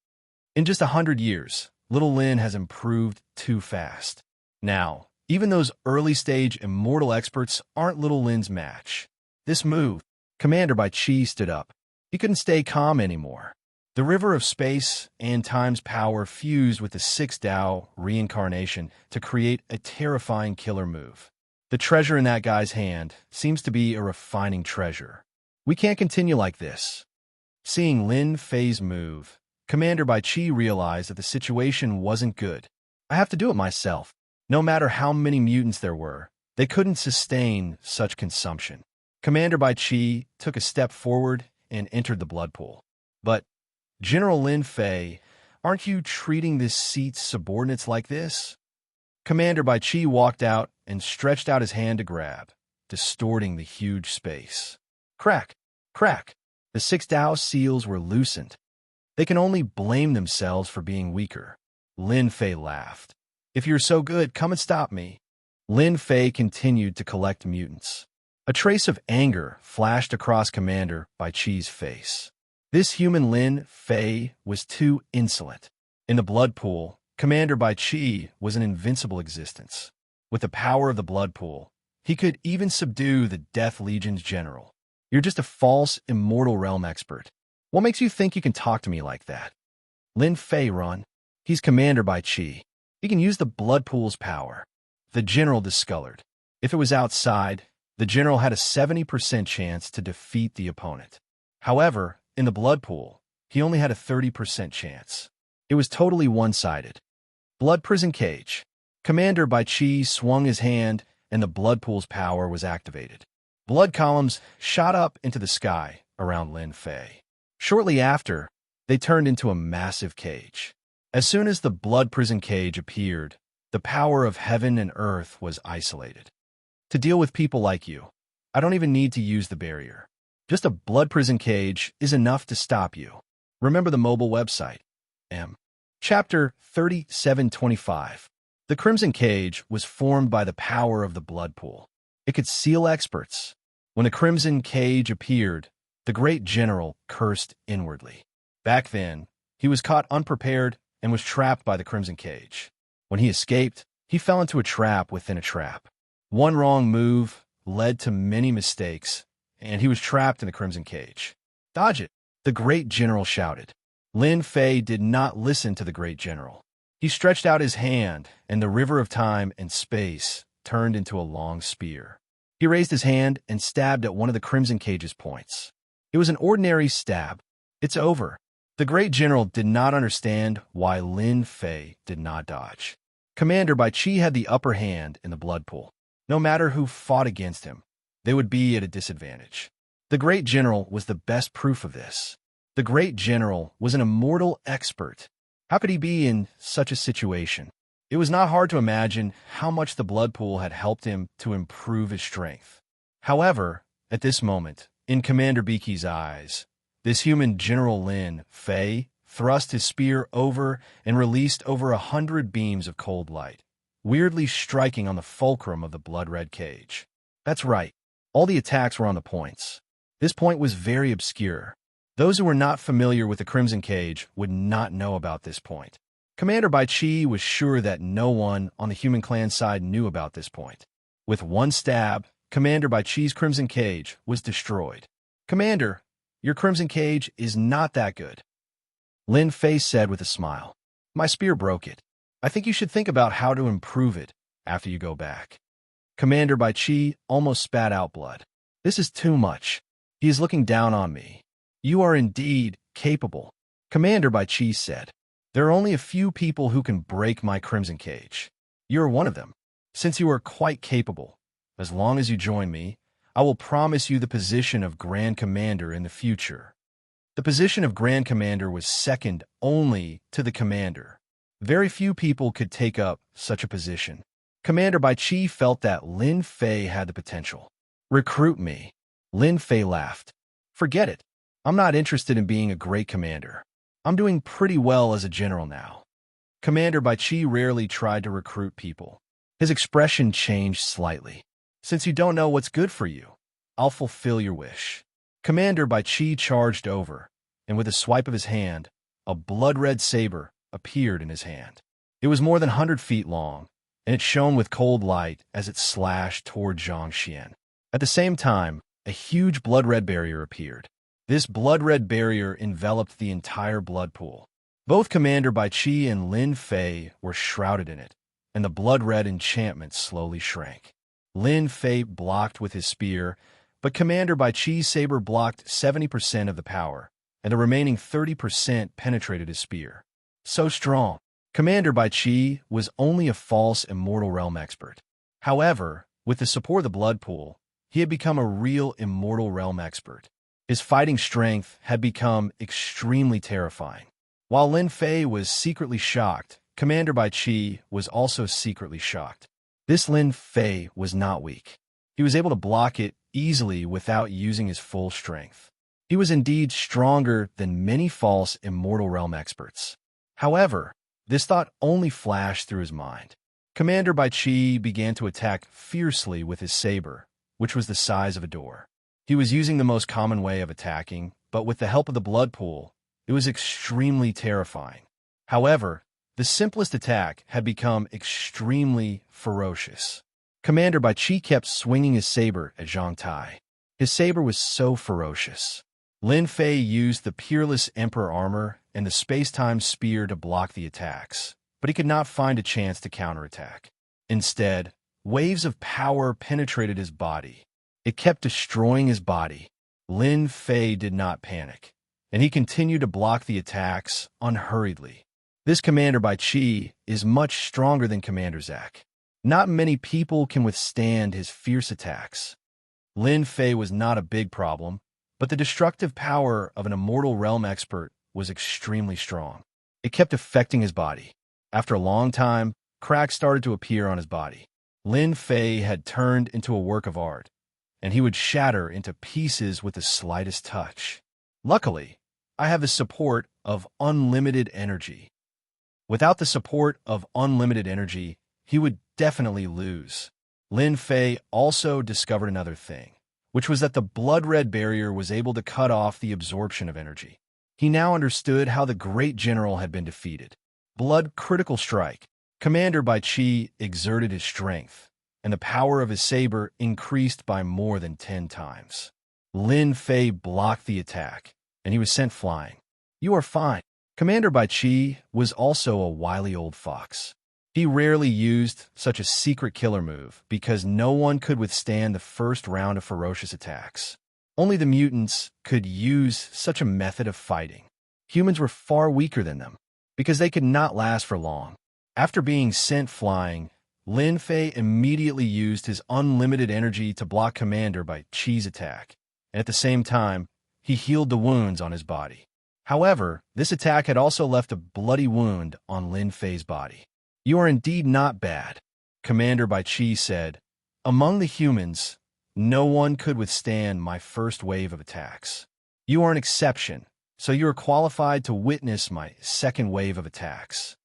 In just 100 years, little Lin has improved too fast. Now, even those early-stage immortal experts aren't little Lin's match. This move, Commander Bai Qi stood up. He couldn't stay calm anymore. The River of Space and Time's power fused with the Six Dao Reincarnation to create a terrifying killer move. The treasure in that guy's hand seems to be a refining treasure. We can't continue like this. Seeing Lin Fei's move, Commander Bai Qi realized that the situation wasn't good. I have to do it myself. No matter how many mutants there were, they couldn't sustain such consumption. Commander Bai Qi took a step forward and entered the blood pool. But, General Lin Fei, aren't you treating this seat's subordinates like this? Commander Bai Qi walked out and stretched out his hand to grab, distorting the huge space. Crack! Crack! The Six Dao seals were loosened. They can only blame themselves for being weaker. Lin Fei laughed. If you're so good, come and stop me. Lin Fei continued to collect mutants. A trace of anger flashed across Commander Bai Qi's face. This human Lin Fei was too insolent. In the blood pool, Commander Bai Qi was an invincible existence. With the power of the blood pool, he could even subdue the Death Legion's general. You're just a false, immortal realm expert. What makes you think you can talk to me like that? Lin Fei, run. He's Commander Bai Qi. He can use the blood pool's power. The general discolored. If it was outside, the general had a 70% chance to defeat the opponent. However, in the blood pool, he only had a 30% chance. It was totally one-sided. Blood prison cage. Commander Bai Qi swung his hand, and the blood pool's power was activated. Blood columns shot up into the sky around Lin Fei. Shortly after, they turned into a massive cage. As soon as the blood prison cage appeared, the power of heaven and earth was isolated. To deal with people like you, I don't even need to use the barrier. Just a blood prison cage is enough to stop you. Remember the mobile website. Chapter 3725. The Crimson Cage was formed by the power of the blood pool. It could seal experts. When the Crimson Cage appeared, the great general cursed inwardly. Back then, he was caught unprepared and was trapped by the Crimson Cage. When he escaped, he fell into a trap within a trap. One wrong move led to many mistakes, and he was trapped in the Crimson Cage. Dodge it, the great general shouted. Lin Fei did not listen to the great general. He stretched out his hand, and the river of time and space turned into a long spear. He raised his hand and stabbed at one of the Crimson Cage's points. It was an ordinary stab. It's over. The great general did not understand why Lin Fei did not dodge. Commander Bai Qi had the upper hand in the blood pool. No matter who fought against him, they would be at a disadvantage. The great general was the best proof of this. The great general was an immortal expert. How could he be in such a situation? It was not hard to imagine how much the blood pool had helped him to improve his strength. However, at this moment, in Commander Biki's eyes, this human General Lin Fei thrust his spear over and released over 100 beams of cold light, weirdly striking on the fulcrum of the blood-red cage. That's right, all the attacks were on the points. This point was very obscure. Those who were not familiar with the Crimson Cage would not know about this point. Commander Bai Qi was sure that no one on the human clan side knew about this point. With one stab, Commander Bai Qi's Crimson Cage was destroyed. "Commander, your Crimson Cage is not that good," Lin Fei said with a smile. "My spear broke it. I think you should think about how to improve it after you go back." Commander Bai Qi almost spat out blood. "This is too much. He is looking down on me." "You are indeed capable," Commander Bai Qi said. "There are only a few people who can break my Crimson Cage. You are one of them. Since you are quite capable, as long as you join me, I will promise you the position of Grand Commander in the future." The position of Grand Commander was second only to the Commander. Very few people could take up such a position. Commander Bai Qi felt that Lin Fei had the potential. "Recruit me." Lin Fei laughed. "Forget it. I'm not interested in being a great commander. I'm doing pretty well as a general now." Commander Bai Qi rarely tried to recruit people. His expression changed slightly. "Since you don't know what's good for you, I'll fulfill your wish." Commander Bai Qi charged over, and with a swipe of his hand, a blood-red saber appeared in his hand. It was more than 100 feet long, and it shone with cold light as it slashed toward Zhang Xian. At the same time, a huge blood-red barrier appeared. This blood-red barrier enveloped the entire blood pool. Both Commander Bai Qi and Lin Fei were shrouded in it, and the blood-red enchantment slowly shrank. Lin Fei blocked with his spear, but Commander Bai Qi's saber blocked 70% of the power, and the remaining 30% penetrated his spear. So strong. Commander Bai Qi was only a false immortal realm expert. However, with the support of the blood pool, he had become a real immortal realm expert. His fighting strength had become extremely terrifying. While Lin Fei was secretly shocked, Commander Bai Qi was also secretly shocked. This Lin Fei was not weak. He was able to block it easily without using his full strength. He was indeed stronger than many false immortal realm experts. However, this thought only flashed through his mind. Commander Bai Qi began to attack fiercely with his saber, which was the size of a door. He was using the most common way of attacking, but with the help of the blood pool, it was extremely terrifying. However, the simplest attack had become extremely ferocious. Commander Bai Qi kept swinging his saber at Zhang Tai. His saber was so ferocious. Lin Fei used the Peerless Emperor armor and the space-time spear to block the attacks, but he could not find a chance to counterattack. Instead, waves of power penetrated his body. It kept destroying his body. Lin Fei did not panic, and he continued to block the attacks unhurriedly. This Commander Bai Qi is much stronger than Commander Zack. Not many people can withstand his fierce attacks. Lin Fei was not a big problem, but the destructive power of an immortal realm expert was extremely strong. It kept affecting his body. After a long time, cracks started to appear on his body. Lin Fei had turned into a work of art, and he would shatter into pieces with the slightest touch. Luckily, I have the support of unlimited energy. Without the support of unlimited energy, he would definitely lose. Lin Fei also discovered another thing, which was that the blood-red barrier was able to cut off the absorption of energy. He now understood how the great general had been defeated. Blood critical strike. Commander Bai Qi exerted his strength, and the power of his saber increased by more than 10 times. Lin Fei blocked the attack, and he was sent flying. "You are fine." Commander Bai Qi was also a wily old fox. He rarely used such a secret killer move because no one could withstand the first round of ferocious attacks. Only the mutants could use such a method of fighting. humans were far weaker than them, because they could not last for long. After being sent flying, Lin Fei immediately used his unlimited energy to block Commander Bai Chi's attack, and at the same time, he healed the wounds on his body. However, this attack had also left a bloody wound on Lin Fei's body. "You are indeed not bad," Commander Bai Chi said. "Among the humans, no one could withstand my first wave of attacks. You are an exception, so you are qualified to witness my second wave of attacks."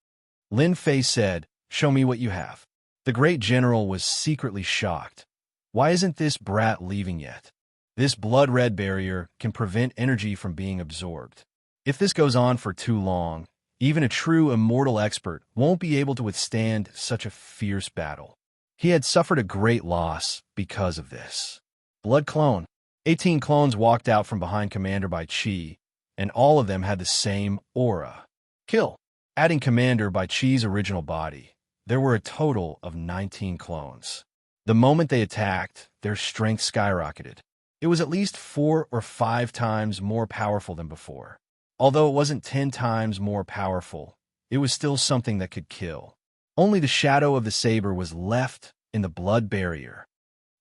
Lin Fei said, "Show me what you have." The great general was secretly shocked. Why isn't this brat leaving yet? This blood-red barrier can prevent energy from being absorbed. If this goes on for too long, even a true immortal expert won't be able to withstand such a fierce battle. He had suffered a great loss because of this. Blood clone. 18 clones walked out from behind Commander Bai Chi, and all of them had the same aura. Kill. Adding Commander Bai Chi's original body, there were a total of 19 clones. The moment they attacked, their strength skyrocketed. It was at least 4 or 5 times more powerful than before. Although it wasn't 10 times more powerful, it was still something that could kill. Only the shadow of the saber was left in the blood barrier.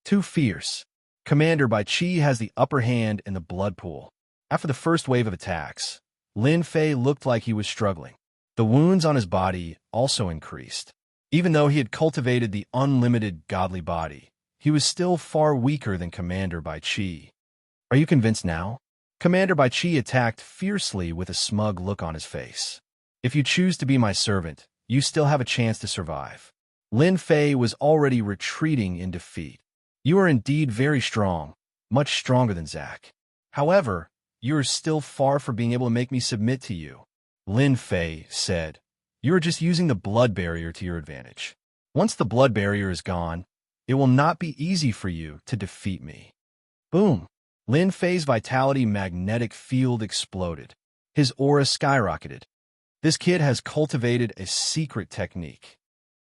Too fierce. Commander Bai Chi has the upper hand in the blood pool. After the first wave of attacks, Lin Fei looked like he was struggling. The wounds on his body also increased. Even though he had cultivated the unlimited godly body, he was still far weaker than Commander Bai Chi. "Are you convinced now?" Commander Bai Chi attacked fiercely with a smug look on his face. "If you choose to be my servant, you still have a chance to survive." Lin Fei was already retreating in defeat. "You are indeed very strong, much stronger than Zack. However, you are still far from being able to make me submit to you," Lin Fei said. "You are just using the blood barrier to your advantage. Once the blood barrier is gone, it will not be easy for you to defeat me." Boom! Lin Fei's vitality magnetic field exploded. His aura skyrocketed. This kid has cultivated a secret technique.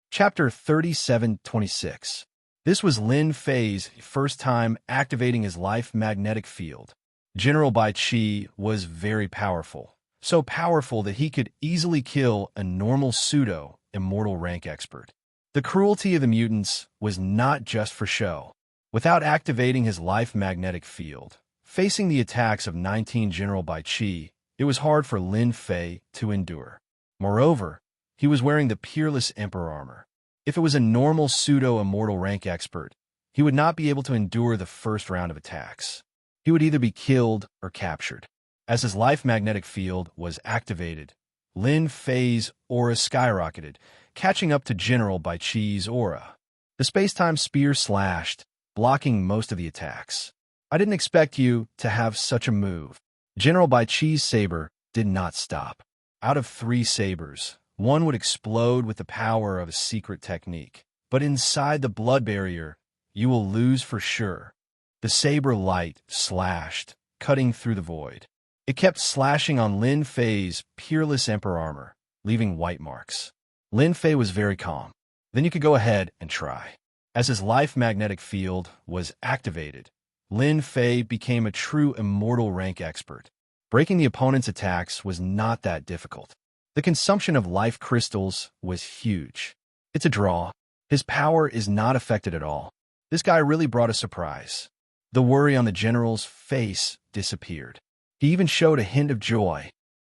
Chapter 3726. This was Lin Fei's first time activating his life magnetic field. General Bai Chi was very powerful, so powerful that he could easily kill a normal pseudo-immortal rank expert. The cruelty of the mutants was not just for show. Without activating his life magnetic field, facing the attacks of 19 General Bai Chi, it was hard for Lin Fei to endure. Moreover, he was wearing the Peerless Emperor armor. If it was a normal pseudo-immortal rank expert, he would not be able to endure the first round of attacks. He would either be killed or captured. As his life magnetic field was activated, Lin Fei's aura skyrocketed, catching up to General Bai Chi's aura. The space-time spear slashed, blocking most of the attacks. "I didn't expect you to have such a move." General Bai Chi's saber did not stop. Out of 3 sabers, one would explode with the power of a secret technique. But inside the blood barrier, you will lose for sure. The saber light slashed, cutting through the void. It kept slashing on Lin Fei's Peerless Emperor armor, leaving white marks. Lin Fei was very calm. "Then you could go ahead and try." As his life magnetic field was activated, Lin Fei became a true immortal rank expert. Breaking the opponent's attacks was not that difficult. The consumption of life crystals was huge. It's a draw. His power is not affected at all. This guy really brought a surprise. The worry on the general's face disappeared. He even showed a hint of joy.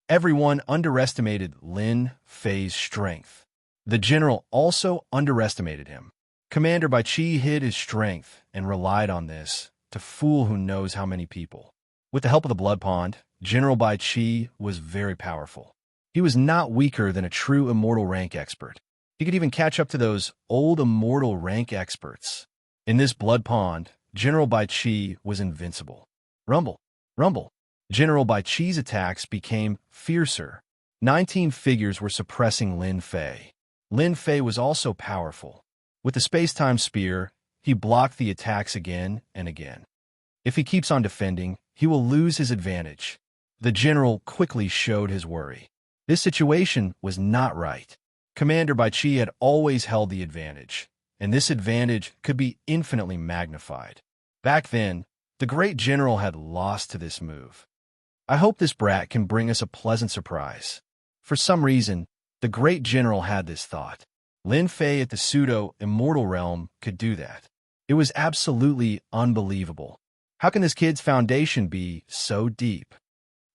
Everyone underestimated Lin Fei's strength. The general also underestimated him. Commander Bai Chi hid his strength and relied on this to fool who knows how many people. With the help of the Blood Pond, General Bai Chi was very powerful. He was not weaker than a true immortal rank expert. He could even catch up to those old immortal rank experts. In this Blood Pond, General Bai Chi was invincible. Rumble, rumble. General Bai Chi's attacks became fiercer. 19 figures were suppressing Lin Fei. Lin Fei was also powerful. With the space-time spear, he blocked the attacks again and again. If he keeps on defending, he will lose his advantage. The general quickly showed his worry. This situation was not right. Commander Bai Chi had always held the advantage, and this advantage could be infinitely magnified. Back then, the great general had lost to this move. I hope this brat can bring us a pleasant surprise. For some reason, the great general had this thought. Lin Fei at the pseudo-immortal realm could do that. It was absolutely unbelievable. How can this kid's foundation be so deep?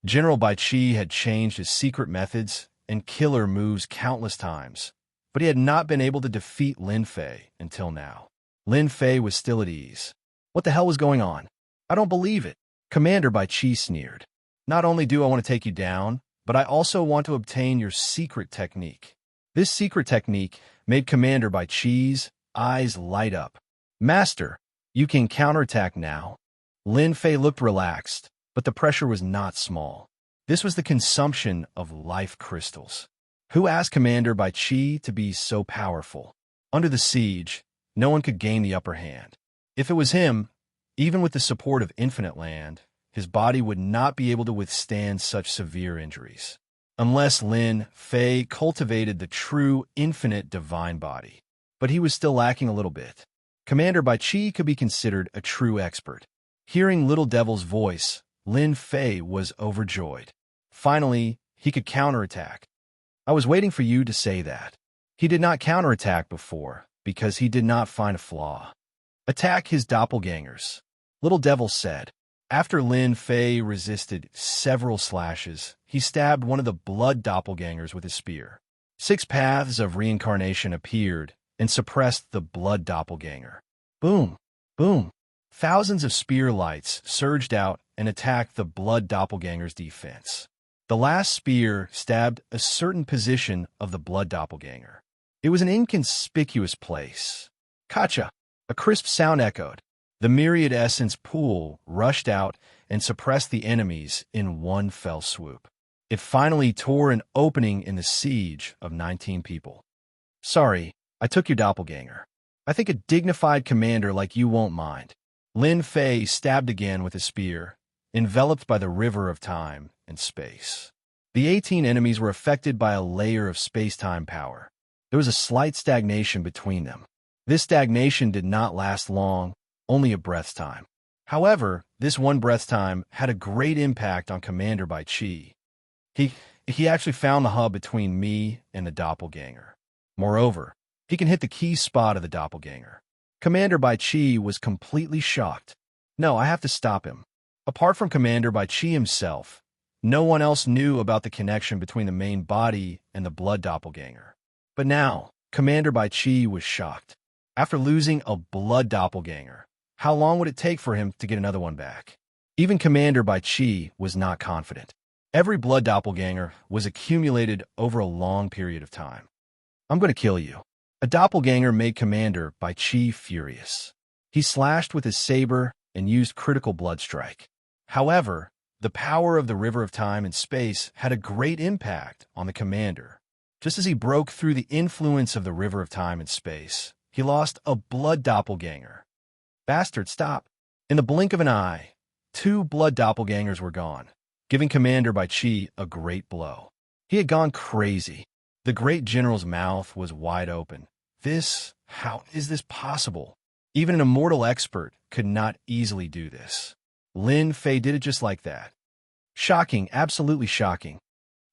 General Bai Qi had changed his secret methods and killer moves countless times, but he had not been able to defeat Lin Fei until now. Lin Fei was still at ease. What the hell was going on? I don't believe it. Commander Bai Qi sneered. Not only do I want to take you down, but I also want to obtain your secret technique. This secret technique made Commander Bai Qi's eyes light up. Master, you can counterattack now. Lin Fei looked relaxed, but the pressure was not small. This was the consumption of life crystals. Who asked Commander Bai Qi to be so powerful? Under the siege, no one could gain the upper hand. If it was him, even with the support of Infinite Land, his body would not be able to withstand such severe injuries. Unless Lin Fei cultivated the true infinite divine body. But he was still lacking a little bit. Commander Bai Qi could be considered a true expert. Hearing Little Devil's voice, Lin Fei was overjoyed. Finally, he could counterattack. I was waiting for you to say that. He did not counterattack before, because he did not find a flaw. Attack his doppelgangers, Little Devil said. After Lin Fei resisted several slashes, he stabbed one of the blood doppelgangers with his spear. 6 paths of reincarnation appeared and suppressed the blood doppelganger. Boom! Boom! Thousands of spear lights surged out and attacked the blood doppelganger's defense. The last spear stabbed a certain position of the blood doppelganger. It was an inconspicuous place. Kacha! A crisp sound echoed. The myriad essence pool rushed out and suppressed the enemies in one fell swoop. It finally tore an opening in the siege of 19 people. Sorry, I took your doppelganger. I think a dignified commander like you won't mind. Lin Fei stabbed again with his spear, enveloped by the river of time and space. The 18 enemies were affected by a layer of space-time power. There was a slight stagnation between them. This stagnation did not last long, only a breath's time. However, this one breath's time had a great impact on Commander Bai Qi. He actually found the hub between me and the doppelganger. Moreover, he can hit the key spot of the doppelganger. Commander Bai Qi was completely shocked. No, I have to stop him. Apart from Commander Bai Qi himself, no one else knew about the connection between the main body and the blood doppelganger. But now, Commander Bai Qi was shocked. After losing a blood doppelganger, how long would it take for him to get another one back? Even Commander Bai Qi was not confident. Every blood doppelganger was accumulated over a long period of time. I'm going to kill you. A doppelganger made Commander Bai Qi furious. He slashed with his saber and used critical blood strike. However, the power of the river of time and space had a great impact on the commander. Just as he broke through the influence of the river of time and space, he lost a blood doppelganger. Bastard, stop. In the blink of an eye, 2 blood doppelgangers were gone, giving Commander Bai Qi a great blow. He had gone crazy. The great general's mouth was wide open. How is this possible? Even an immortal expert could not easily do this. Lin Fei did it just like that. Shocking, absolutely shocking.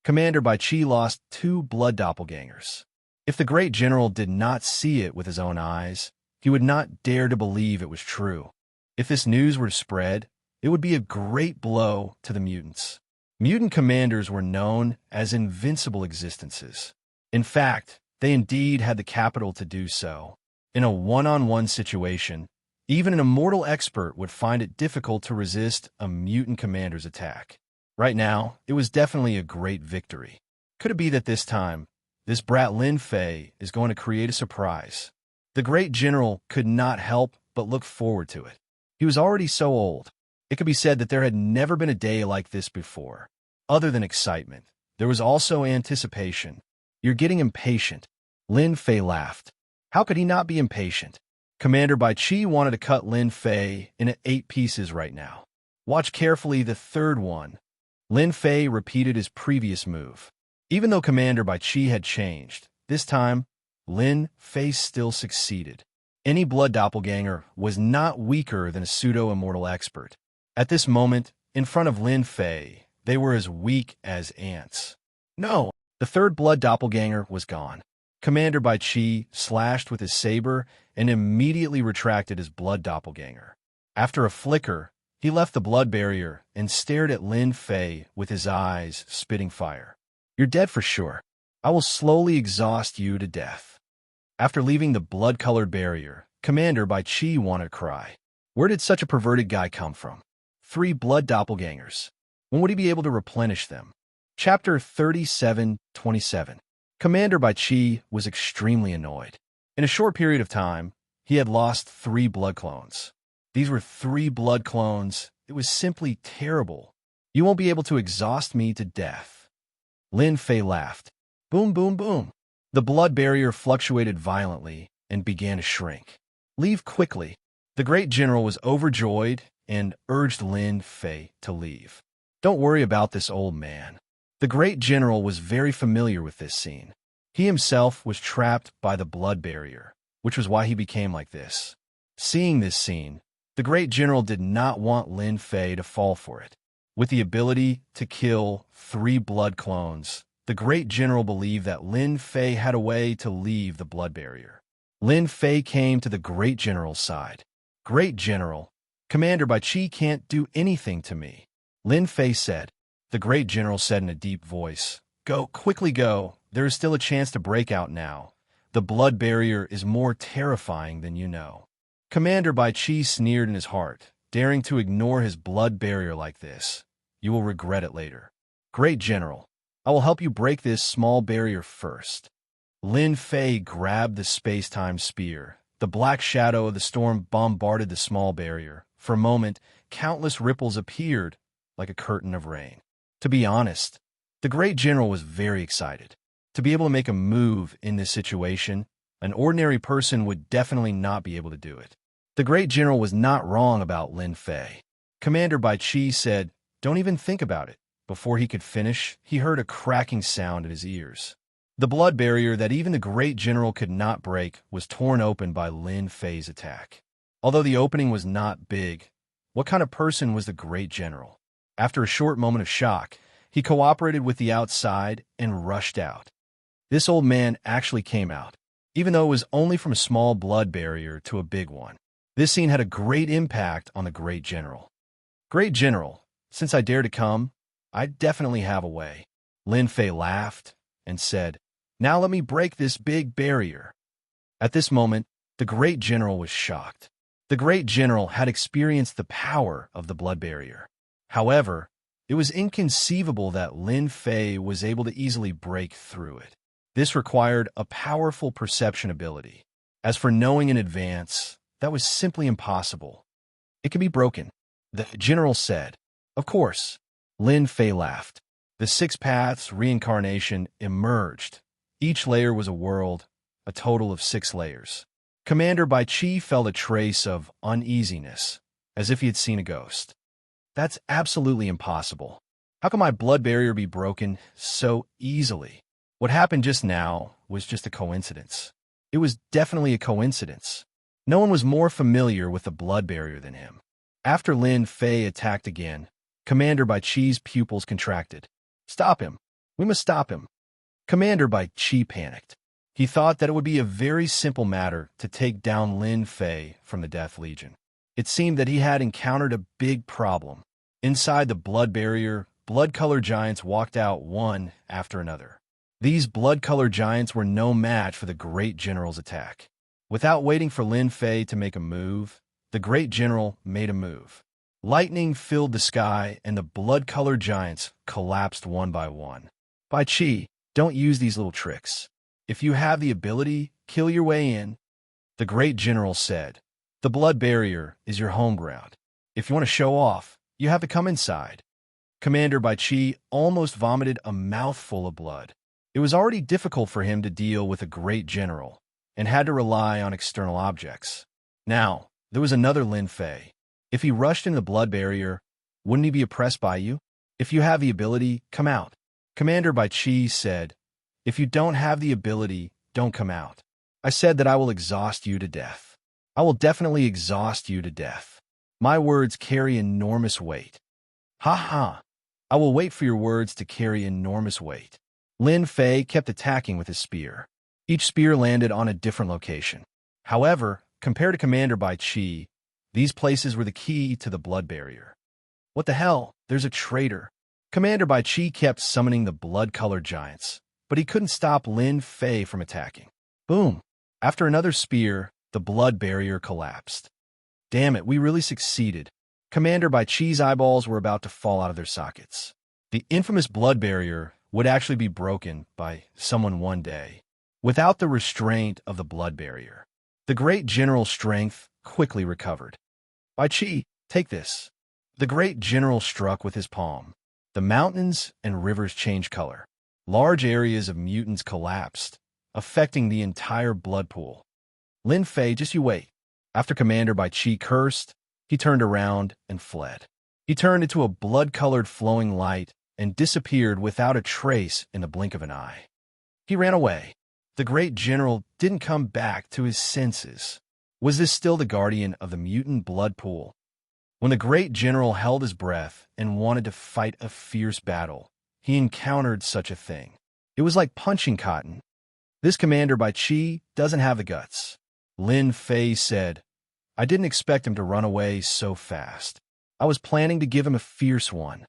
Commander Bai Qi lost 2 blood doppelgangers. If the great general did not see it with his own eyes, he would not dare to believe it was true. If this news were to spread, it would be a great blow to the mutants. Mutant commanders were known as invincible existences. In fact, they indeed had the capital to do so. In a one-on-one situation, even an immortal expert would find it difficult to resist a mutant commander's attack. Right now, it was definitely a great victory. Could it be that this time, this brat Lin Fei is going to create a surprise? The great general could not help but look forward to it. He was already so old. It could be said that there had never been a day like this before. Other than excitement, there was also anticipation. You're getting impatient. Lin Fei laughed. How could he not be impatient? Commander Bai Qi wanted to cut Lin Fei into 8 pieces right now. Watch carefully the third one. Lin Fei repeated his previous move. Even though Commander Bai Qi had changed, this time, Lin Fei still succeeded. Any blood doppelganger was not weaker than a pseudo-immortal expert. At this moment, in front of Lin Fei, They were as weak as ants. No, the third blood doppelganger was gone. Commander Bai Chi slashed with his saber and immediately retracted his blood doppelganger. After a flicker, he left the blood barrier and stared at Lin Fei with his eyes spitting fire. You're dead for sure. I will slowly exhaust you to death. After leaving the blood-colored barrier, Commander Bai Chi wanted to cry. Where did such a perverted guy come from? 3 blood doppelgangers. When would he be able to replenish them? Chapter 37:27. Commander Bai Chi was extremely annoyed. In a short period of time, he had lost 3 blood clones. These were 3 blood clones. It was simply terrible. You won't be able to exhaust me to death. Lin Fei laughed. Boom, boom, boom. The blood barrier fluctuated violently and began to shrink. Leave quickly. The great general was overjoyed and urged Lin Fei to leave. Don't worry about this old man. The great general was very familiar with this scene. He himself was trapped by the blood barrier, which was why he became like this. Seeing this scene, the great general did not want Lin Fei to fall for it. With the ability to kill 3 blood clones, the great general believed that Lin Fei had a way to leave the blood barrier. Lin Fei came to the great general's side. Great general, Commander Bai Chi can't do anything to me. Lin Fei said. The great general said in a deep voice, Go, quickly go. There is still a chance to break out now. The blood barrier is more terrifying than you know. Commander Bai Chi sneered in his heart, daring to ignore his blood barrier like this. You will regret it later. Great general, I will help you break this small barrier first. Lin Fei grabbed the space-time spear. The black shadow of the storm bombarded the small barrier. For a moment, countless ripples appeared like a curtain of rain. To be honest, the great general was very excited. To be able to make a move in this situation, an ordinary person would definitely not be able to do it. The great general was not wrong about Lin Fei. Commander Bai Chi said, Don't even think about it. Before he could finish, he heard a cracking sound in his ears. The blood barrier that even the great general could not break was torn open by Lin Fei's attack. Although the opening was not big, what kind of person was the great general? After a short moment of shock, he cooperated with the outside and rushed out. This old man actually came out, even though it was only from a small blood barrier to a big one. This scene had a great impact on the great general. Great general, since I dare to come, I definitely have a way. Lin Fei laughed and said, Now let me break this big barrier. At this moment, the great general was shocked. The great general had experienced the power of the blood barrier. However, it was inconceivable that Lin Fei was able to easily break through it. This required a powerful perception ability. As for knowing in advance, that was simply impossible. It can be broken, the general said. Of course. Lin Fei laughed. The 6 paths reincarnation emerged. Each layer was a world, a total of 6 layers. Commander Bai Chi felt a trace of uneasiness, as if he had seen a ghost. That's absolutely impossible. How can my blood barrier be broken so easily? What happened just now was just a coincidence. It was definitely a coincidence. No one was more familiar with the blood barrier than him. After Lin Fei attacked again, Commander Bai Chi's pupils contracted. Stop him. We must stop him. Commander Bai Chi panicked. He thought that it would be a very simple matter to take down Lin Fei from the Death Legion. It seemed that he had encountered a big problem. Inside the blood barrier, blood-colored giants walked out one after another. These blood-colored giants were no match for the great general's attack. Without waiting for Lin Fei to make a move, the great general made a move. Lightning filled the sky, and the blood-colored giants collapsed one by one. Bai Chi, don't use these little tricks. If you have the ability, kill your way in. The great general said, The blood barrier is your home ground. If you want to show off, you have to come inside. Commander Bai Chi almost vomited a mouthful of blood. It was already difficult for him to deal with a great general, and had to rely on external objects. Now, there was another Lin Fei. If he rushed into the blood barrier, wouldn't he be oppressed by you? If you have the ability, come out. Commander Bai Chi said, If you don't have the ability, don't come out. I said that I will exhaust you to death. I will definitely exhaust you to death. My words carry enormous weight. Ha ha. I will wait for your words to carry enormous weight. Lin Fei kept attacking with his spear. Each spear landed on a different location. However, compared to Commander Bai Qi, these places were the key to the blood barrier. What the hell? There's a traitor. Commander Bai Qi kept summoning the blood-colored giants, but he couldn't stop Lin Fei from attacking. Boom! After another spear, the blood barrier collapsed. Damn it, we really succeeded. Commander Bai Qi's eyeballs were about to fall out of their sockets. The infamous blood barrier would actually be broken by someone one day, without the restraint of the blood barrier. The great general's strength quickly recovered. Bai Qi, take this. The great general struck with his palm. The mountains and rivers changed color. Large areas of mutants collapsed, affecting the entire blood pool. Lin Fei, just you wait. After Commander Bai Qi cursed, he turned around and fled. He turned into a blood-colored flowing light and disappeared without a trace in the blink of an eye. He ran away. The great general didn't come back to his senses. Was this still the guardian of the mutant blood pool? When the great general held his breath and wanted to fight a fierce battle, he encountered such a thing. It was like punching cotton. This Commander Bai Qi doesn't have the guts. Lin Fei said, I didn't expect him to run away so fast. I was planning to give him a fierce one.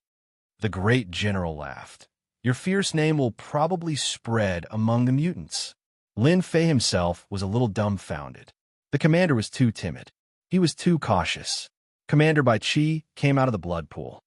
The great general laughed. Your fierce name will probably spread among the mutants. Lin Fei himself was a little dumbfounded. The commander was too timid. He was too cautious. Commander Bai Qi came out of the blood pool.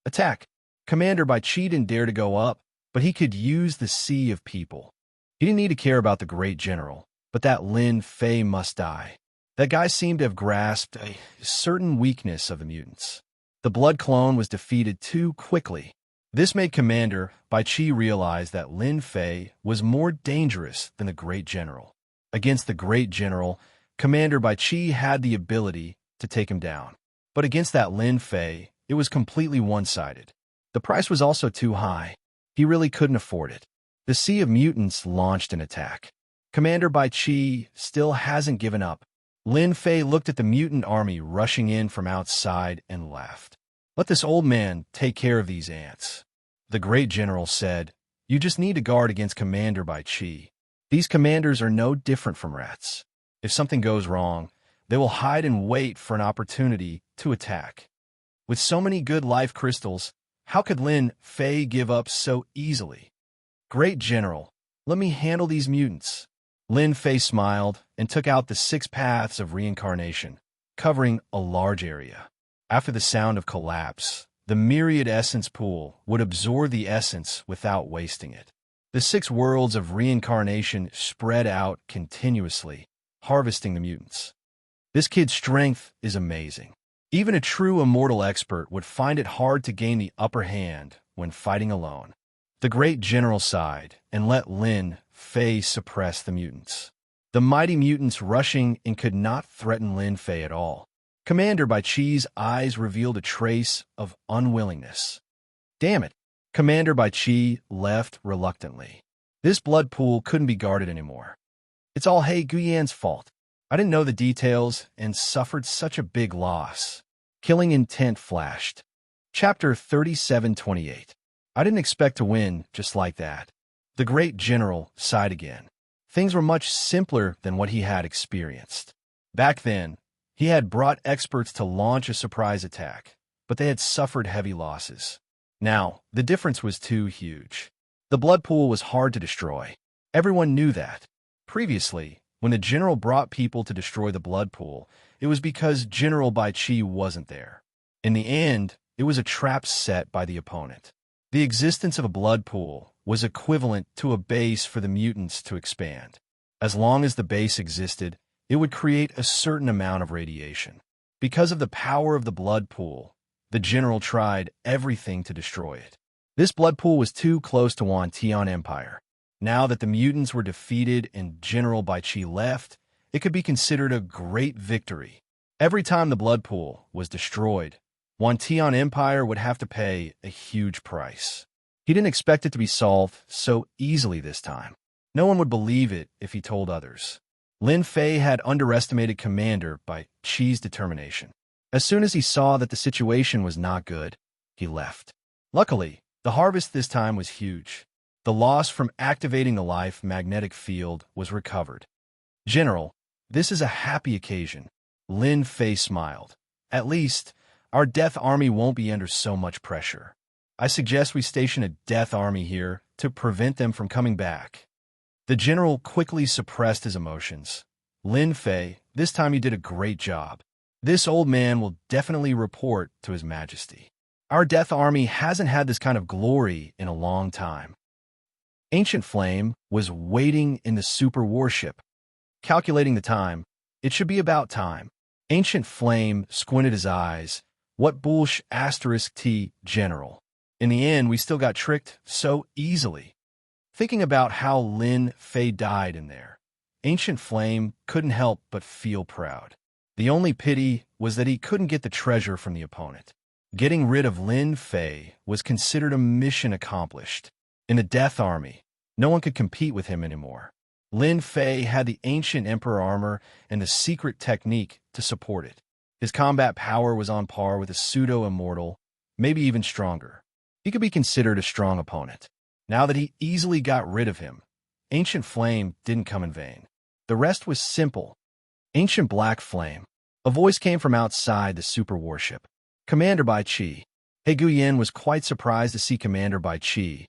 Attack! Commander Bai Qi didn't dare to go up, but he could use the sea of people. He didn't need to care about the great general, but that Lin Fei must die. That guy seemed to have grasped a certain weakness of the mutants. The blood clone was defeated too quickly. This made Commander Bai Qi realize that Lin Fei was more dangerous than the great general. Against the great general, Commander Bai Qi had the ability to take him down. But against that Lin Fei, it was completely one-sided. The price was also too high. He really couldn't afford it. The Sea of Mutants launched an attack. Commander Bai Qi still hasn't given up. Lin Fei looked at the mutant army rushing in from outside and laughed. Let this old man take care of these ants. The great general said, You just need to guard against Commander Bai Qi. These commanders are no different from rats. If something goes wrong, they will hide and wait for an opportunity to attack. With so many good life crystals, how could Lin Fei give up so easily? Great General, let me handle these mutants. Lin Fei smiled and took out the 6 paths of reincarnation, covering a large area. After the sound of collapse, the myriad essence pool would absorb the essence without wasting it. The 6 worlds of reincarnation spread out continuously, harvesting the mutants. This kid's strength is amazing. Even a true immortal expert would find it hard to gain the upper hand when fighting alone. The great general sighed and let Lin Fei suppress the mutants. The mighty mutants rushing in could not threaten Lin Fei at all. Commander Bai Qi's eyes revealed a trace of unwillingness. Damn it! Commander Bai Qi left reluctantly. This blood pool couldn't be guarded anymore. It's all He Guyan's fault. I didn't know the details and suffered such a big loss. Killing intent flashed. Chapter 3728. I didn't expect to win just like that. The great general sighed again. Things were much simpler than what he had experienced. Back then, he had brought experts to launch a surprise attack, but they had suffered heavy losses. Now, the difference was too huge. The blood pool was hard to destroy. Everyone knew that. Previously, when the general brought people to destroy the blood pool, it was because General Bai Qi wasn't there. In the end, it was a trap set by the opponent. The existence of a blood pool was equivalent to a base for the mutants to expand. As long as the base existed, it would create a certain amount of radiation. Because of the power of the blood pool, the general tried everything to destroy it. This blood pool was too close to Wantian Empire. Now that the mutants were defeated and General Bai Qi left, it could be considered a great victory. Every time the blood pool was destroyed, Wantian Empire would have to pay a huge price. He didn't expect it to be solved so easily this time. No one would believe it if he told others. Lin Fei had underestimated Commander Bai Qi's determination. As soon as he saw that the situation was not good, he left. Luckily, the harvest this time was huge. The loss from activating the life magnetic field was recovered. General, this is a happy occasion. Lin Fei smiled. At least, our Death Army won't be under so much pressure. I suggest we station a Death Army here to prevent them from coming back. The general quickly suppressed his emotions. Lin Fei, this time you did a great job. This old man will definitely report to His Majesty. Our Death Army hasn't had this kind of glory in a long time. Ancient Flame was waiting in the super warship. Calculating the time, it should be about time. Ancient Flame squinted his eyes. What bullsh asterisk T, General. In the end, we still got tricked so easily. Thinking about how Lin Fei died in there, Ancient Flame couldn't help but feel proud. The only pity was that he couldn't get the treasure from the opponent. Getting rid of Lin Fei was considered a mission accomplished. In the Death Army, no one could compete with him anymore. Lin Fei had the ancient Emperor armor and the secret technique to support it. His combat power was on par with a pseudo-immortal, maybe even stronger. He could be considered a strong opponent. Now that he easily got rid of him, Ancient Flame didn't come in vain. The rest was simple. Ancient Black Flame. A voice came from outside the super warship. Commander Bai Qi. He Guyan was quite surprised to see Commander Bai Qi,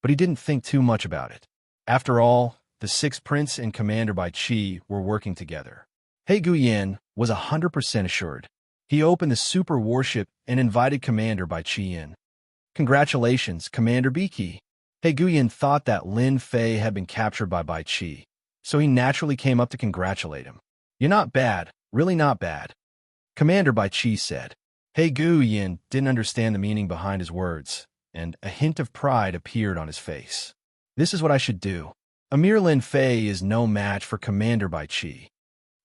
but he didn't think too much about it. After all, the Sixth Prince and Commander Bai Qi were working together. He Guyan was 100% assured. He opened the super warship and invited Commander Bai Qi in. Congratulations, Commander Biki. He Guyan thought that Lin Fei had been captured by Bai Qi, so he naturally came up to congratulate him. You're not bad, really not bad. Commander Bai Qi said. He Guyan didn't understand the meaning behind his words, and a hint of pride appeared on his face. This is what I should do. Amir Lin Fei is no match for Commander Bai Qi.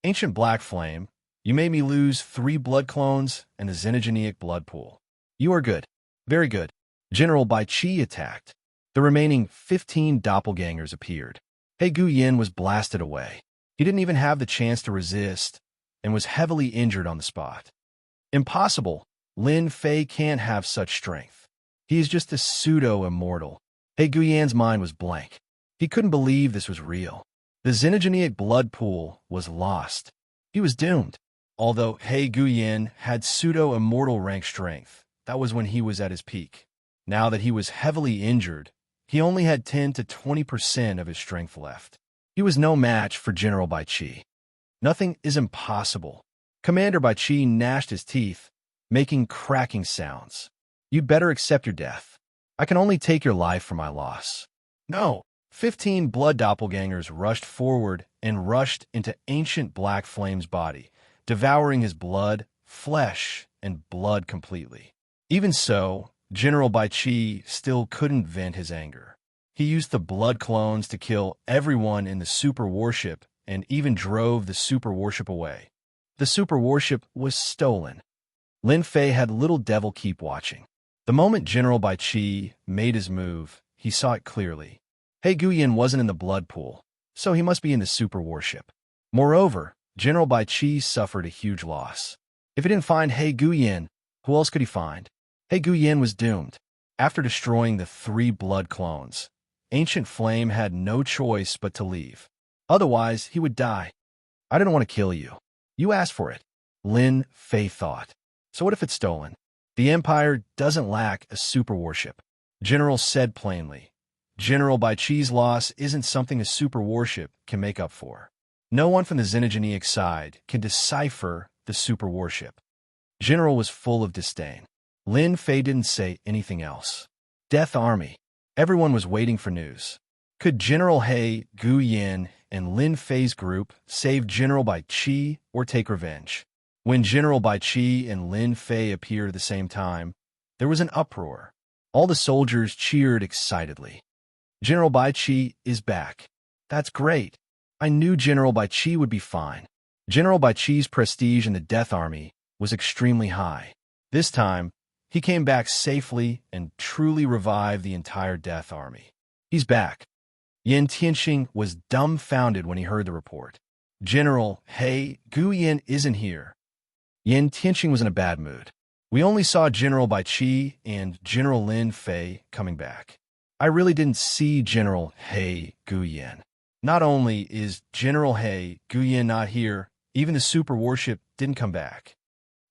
Ancient Black Flame, you made me lose 3 blood clones and a xenogeneic blood pool. You are good. Very good. General Bai Qi attacked. The remaining 15 doppelgangers appeared. He Guyan was blasted away. He didn't even have the chance to resist and was heavily injured on the spot. Impossible. Lin Fei can't have such strength. He is just a pseudo-immortal. He Guyan's mind was blank. He couldn't believe this was real. The xenogeneic blood pool was lost. He was doomed. Although He Guyan had pseudo-immortal rank strength, that was when he was at his peak. Now that he was heavily injured, he only had 10 to 20% of his strength left. He was no match for General Bai Qi. Nothing is impossible. Commander Bai Qi gnashed his teeth, making cracking sounds. You'd better accept your death. I can only take your life for my loss. No. 15 blood doppelgangers rushed forward and rushed into Ancient Black Flame's body, devouring his blood, flesh, and blood completely. Even so, General Bai Qi still couldn't vent his anger. He used the blood clones to kill everyone in the super warship and even drove the super warship away. The super warship was stolen. Lin Fei had little devil keep watching. The moment General Bai Qi made his move, he saw it clearly. He Guyan wasn't in the blood pool, so he must be in the super warship. Moreover, General Bai Qi suffered a huge loss. If he didn't find He Guyan, who else could he find? He Guyan was doomed. After destroying the 3 blood clones, Ancient Flame had no choice but to leave. Otherwise, he would die. I didn't want to kill you. You asked for it, Lin Fei thought. So what if it's stolen? The Empire doesn't lack a super warship. General said plainly. General Bai Qi's loss isn't something a super warship can make up for. No one from the xenogeneic side can decipher the super warship. General was full of disdain. Lin Fei didn't say anything else. Death Army. Everyone was waiting for news. Could General He Guyan and Lin Fei's group save General Bai Qi or take revenge? When General Bai Qi and Lin Fei appeared at the same time, there was an uproar. All the soldiers cheered excitedly. General Bai Qi is back. That's great. I knew General Bai Qi would be fine. General Bai Qi's prestige in the Death Army was extremely high. This time, he came back safely and truly revived the entire Death Army. He's back. Yan Tianxing was dumbfounded when he heard the report. General He Guyan isn't here. Yan Tianxing was in a bad mood. We only saw General Bai Qi and General Lin Fei coming back. I really didn't see General He Guyan. Not only is General He Guyan not here, even the super warship didn't come back.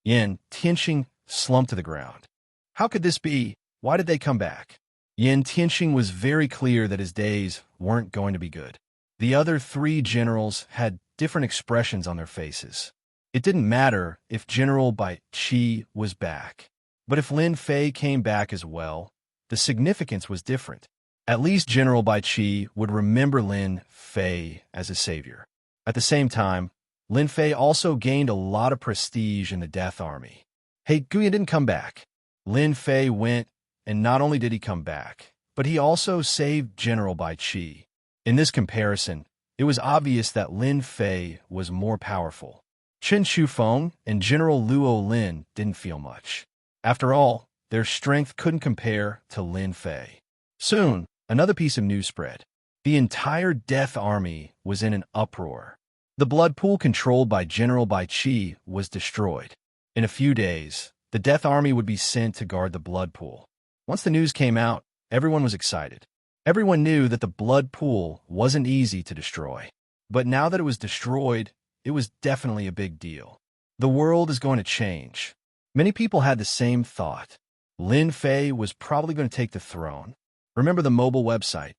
Yan Tianxing slumped to the ground. How could this be? Why did they come back? Yan Tianxing was very clear that his days weren't going to be good. The other three generals had different expressions on their faces. It didn't matter if General Bai Qi was back. But if Lin Fei came back as well, the significance was different. At least General Bai Qi would remember Lin Fei as a savior. At the same time, Lin Fei also gained a lot of prestige in the Death Army. He Guyan didn't come back. Lin Fei went, and not only did he come back, but he also saved General Bai Qi. In this comparison, it was obvious that Lin Fei was more powerful. Chen Shufeng and General Luo Lin didn't feel much. After all, their strength couldn't compare to Lin Fei. Soon, another piece of news spread. The entire Death Army was in an uproar. The blood pool controlled by General Bai Qi was destroyed. In a few days, the Death Army would be sent to guard the blood pool. Once the news came out, everyone was excited. Everyone knew that the blood pool wasn't easy to destroy. But now that it was destroyed, it was definitely a big deal. The world is going to change. Many people had the same thought. Lin Fei was probably going to take the throne. Remember the mobile website.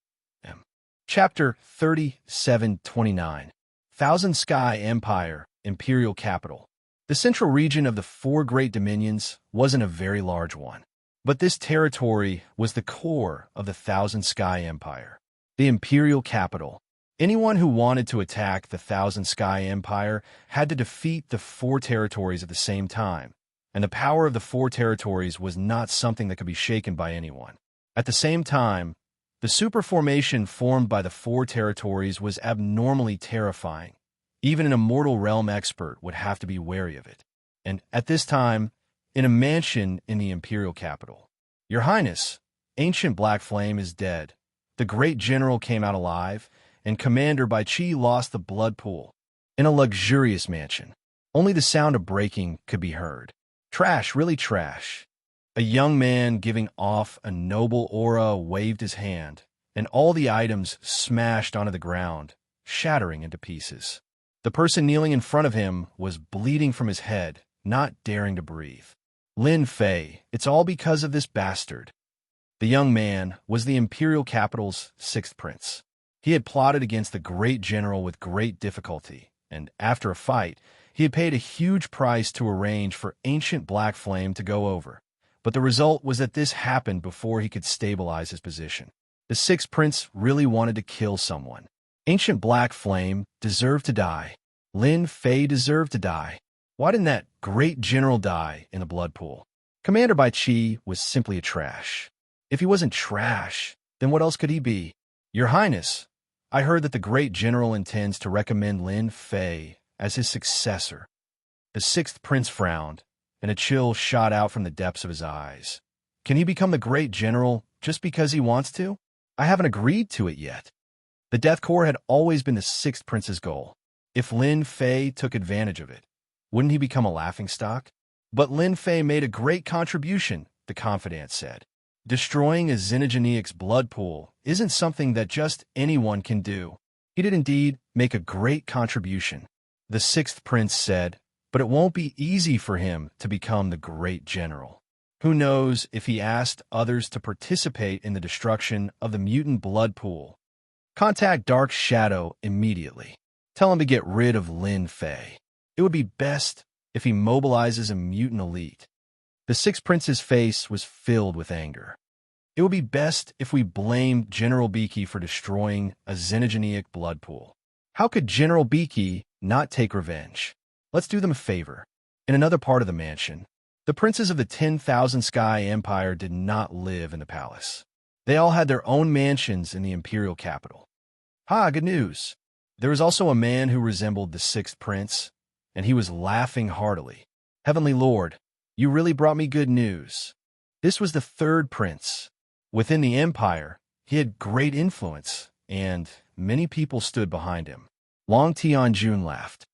Chapter 3729. Thousand Sky Empire, Imperial Capital. The central region of the four great dominions wasn't a very large one. But this territory was the core of the Thousand Sky Empire. The Imperial Capital. Anyone who wanted to attack the Thousand Sky Empire had to defeat the four territories at the same time, and the power of the four territories was not something that could be shaken by anyone. At the same time, the super formation formed by the four territories was abnormally terrifying. Even an immortal realm expert would have to be wary of it. And at this time, in a mansion in the Imperial Capital. Your Highness, Ancient Black Flame is dead. The great general came out alive, and Commander Bai Qi lost the blood pool. In a luxurious mansion, only the sound of breaking could be heard. Trash, really trash. A young man giving off a noble aura waved his hand, and all the items smashed onto the ground, shattering into pieces. The person kneeling in front of him was bleeding from his head, not daring to breathe. Lin Fei, it's all because of this bastard. The young man was the Imperial Capital's sixth prince. He had plotted against the great general with great difficulty, and after a fight, he had paid a huge price to arrange for Ancient Black Flame to go over. But the result was that this happened before he could stabilize his position. The sixth prince really wanted to kill someone. Ancient Black Flame deserved to die. Lin Fei deserved to die. Why didn't that great general die in the blood pool? Commander Bai Qi was simply a trash. If he wasn't trash, then what else could he be? Your Highness, I heard that the great general intends to recommend Lin Fei as his successor. The sixth prince frowned, and a chill shot out from the depths of his eyes. Can he become the great general just because he wants to? I haven't agreed to it yet. The Death Corps had always been the sixth prince's goal. If Lin Fei took advantage of it, wouldn't he become a laughingstock? But Lin Fei made a great contribution, the confidant said. Destroying a Xenogeneic's blood pool isn't something that just anyone can do. He did indeed make a great contribution, the sixth prince said, but it won't be easy for him to become the great general. Who knows if he asked others to participate in the destruction of the mutant blood pool. Contact Dark Shadow immediately. Tell him to get rid of Lin Fei. It would be best if he mobilizes a mutant elite. The sixth prince's face was filled with anger. It would be best if we blamed General Beaky for destroying a Xenogeneic blood pool. How could General Beaky not take revenge? Let's do them a favor. In another part of the mansion, the princes of the 10,000 Sky Empire did not live in the palace. They all had their own mansions in the Imperial Capital. Good news. There was also a man who resembled the sixth prince, and he was laughing heartily. Heavenly Lord, you really brought me good news. This was the third prince. Within the empire, he had great influence, and many people stood behind him. Long Tianjun laughed.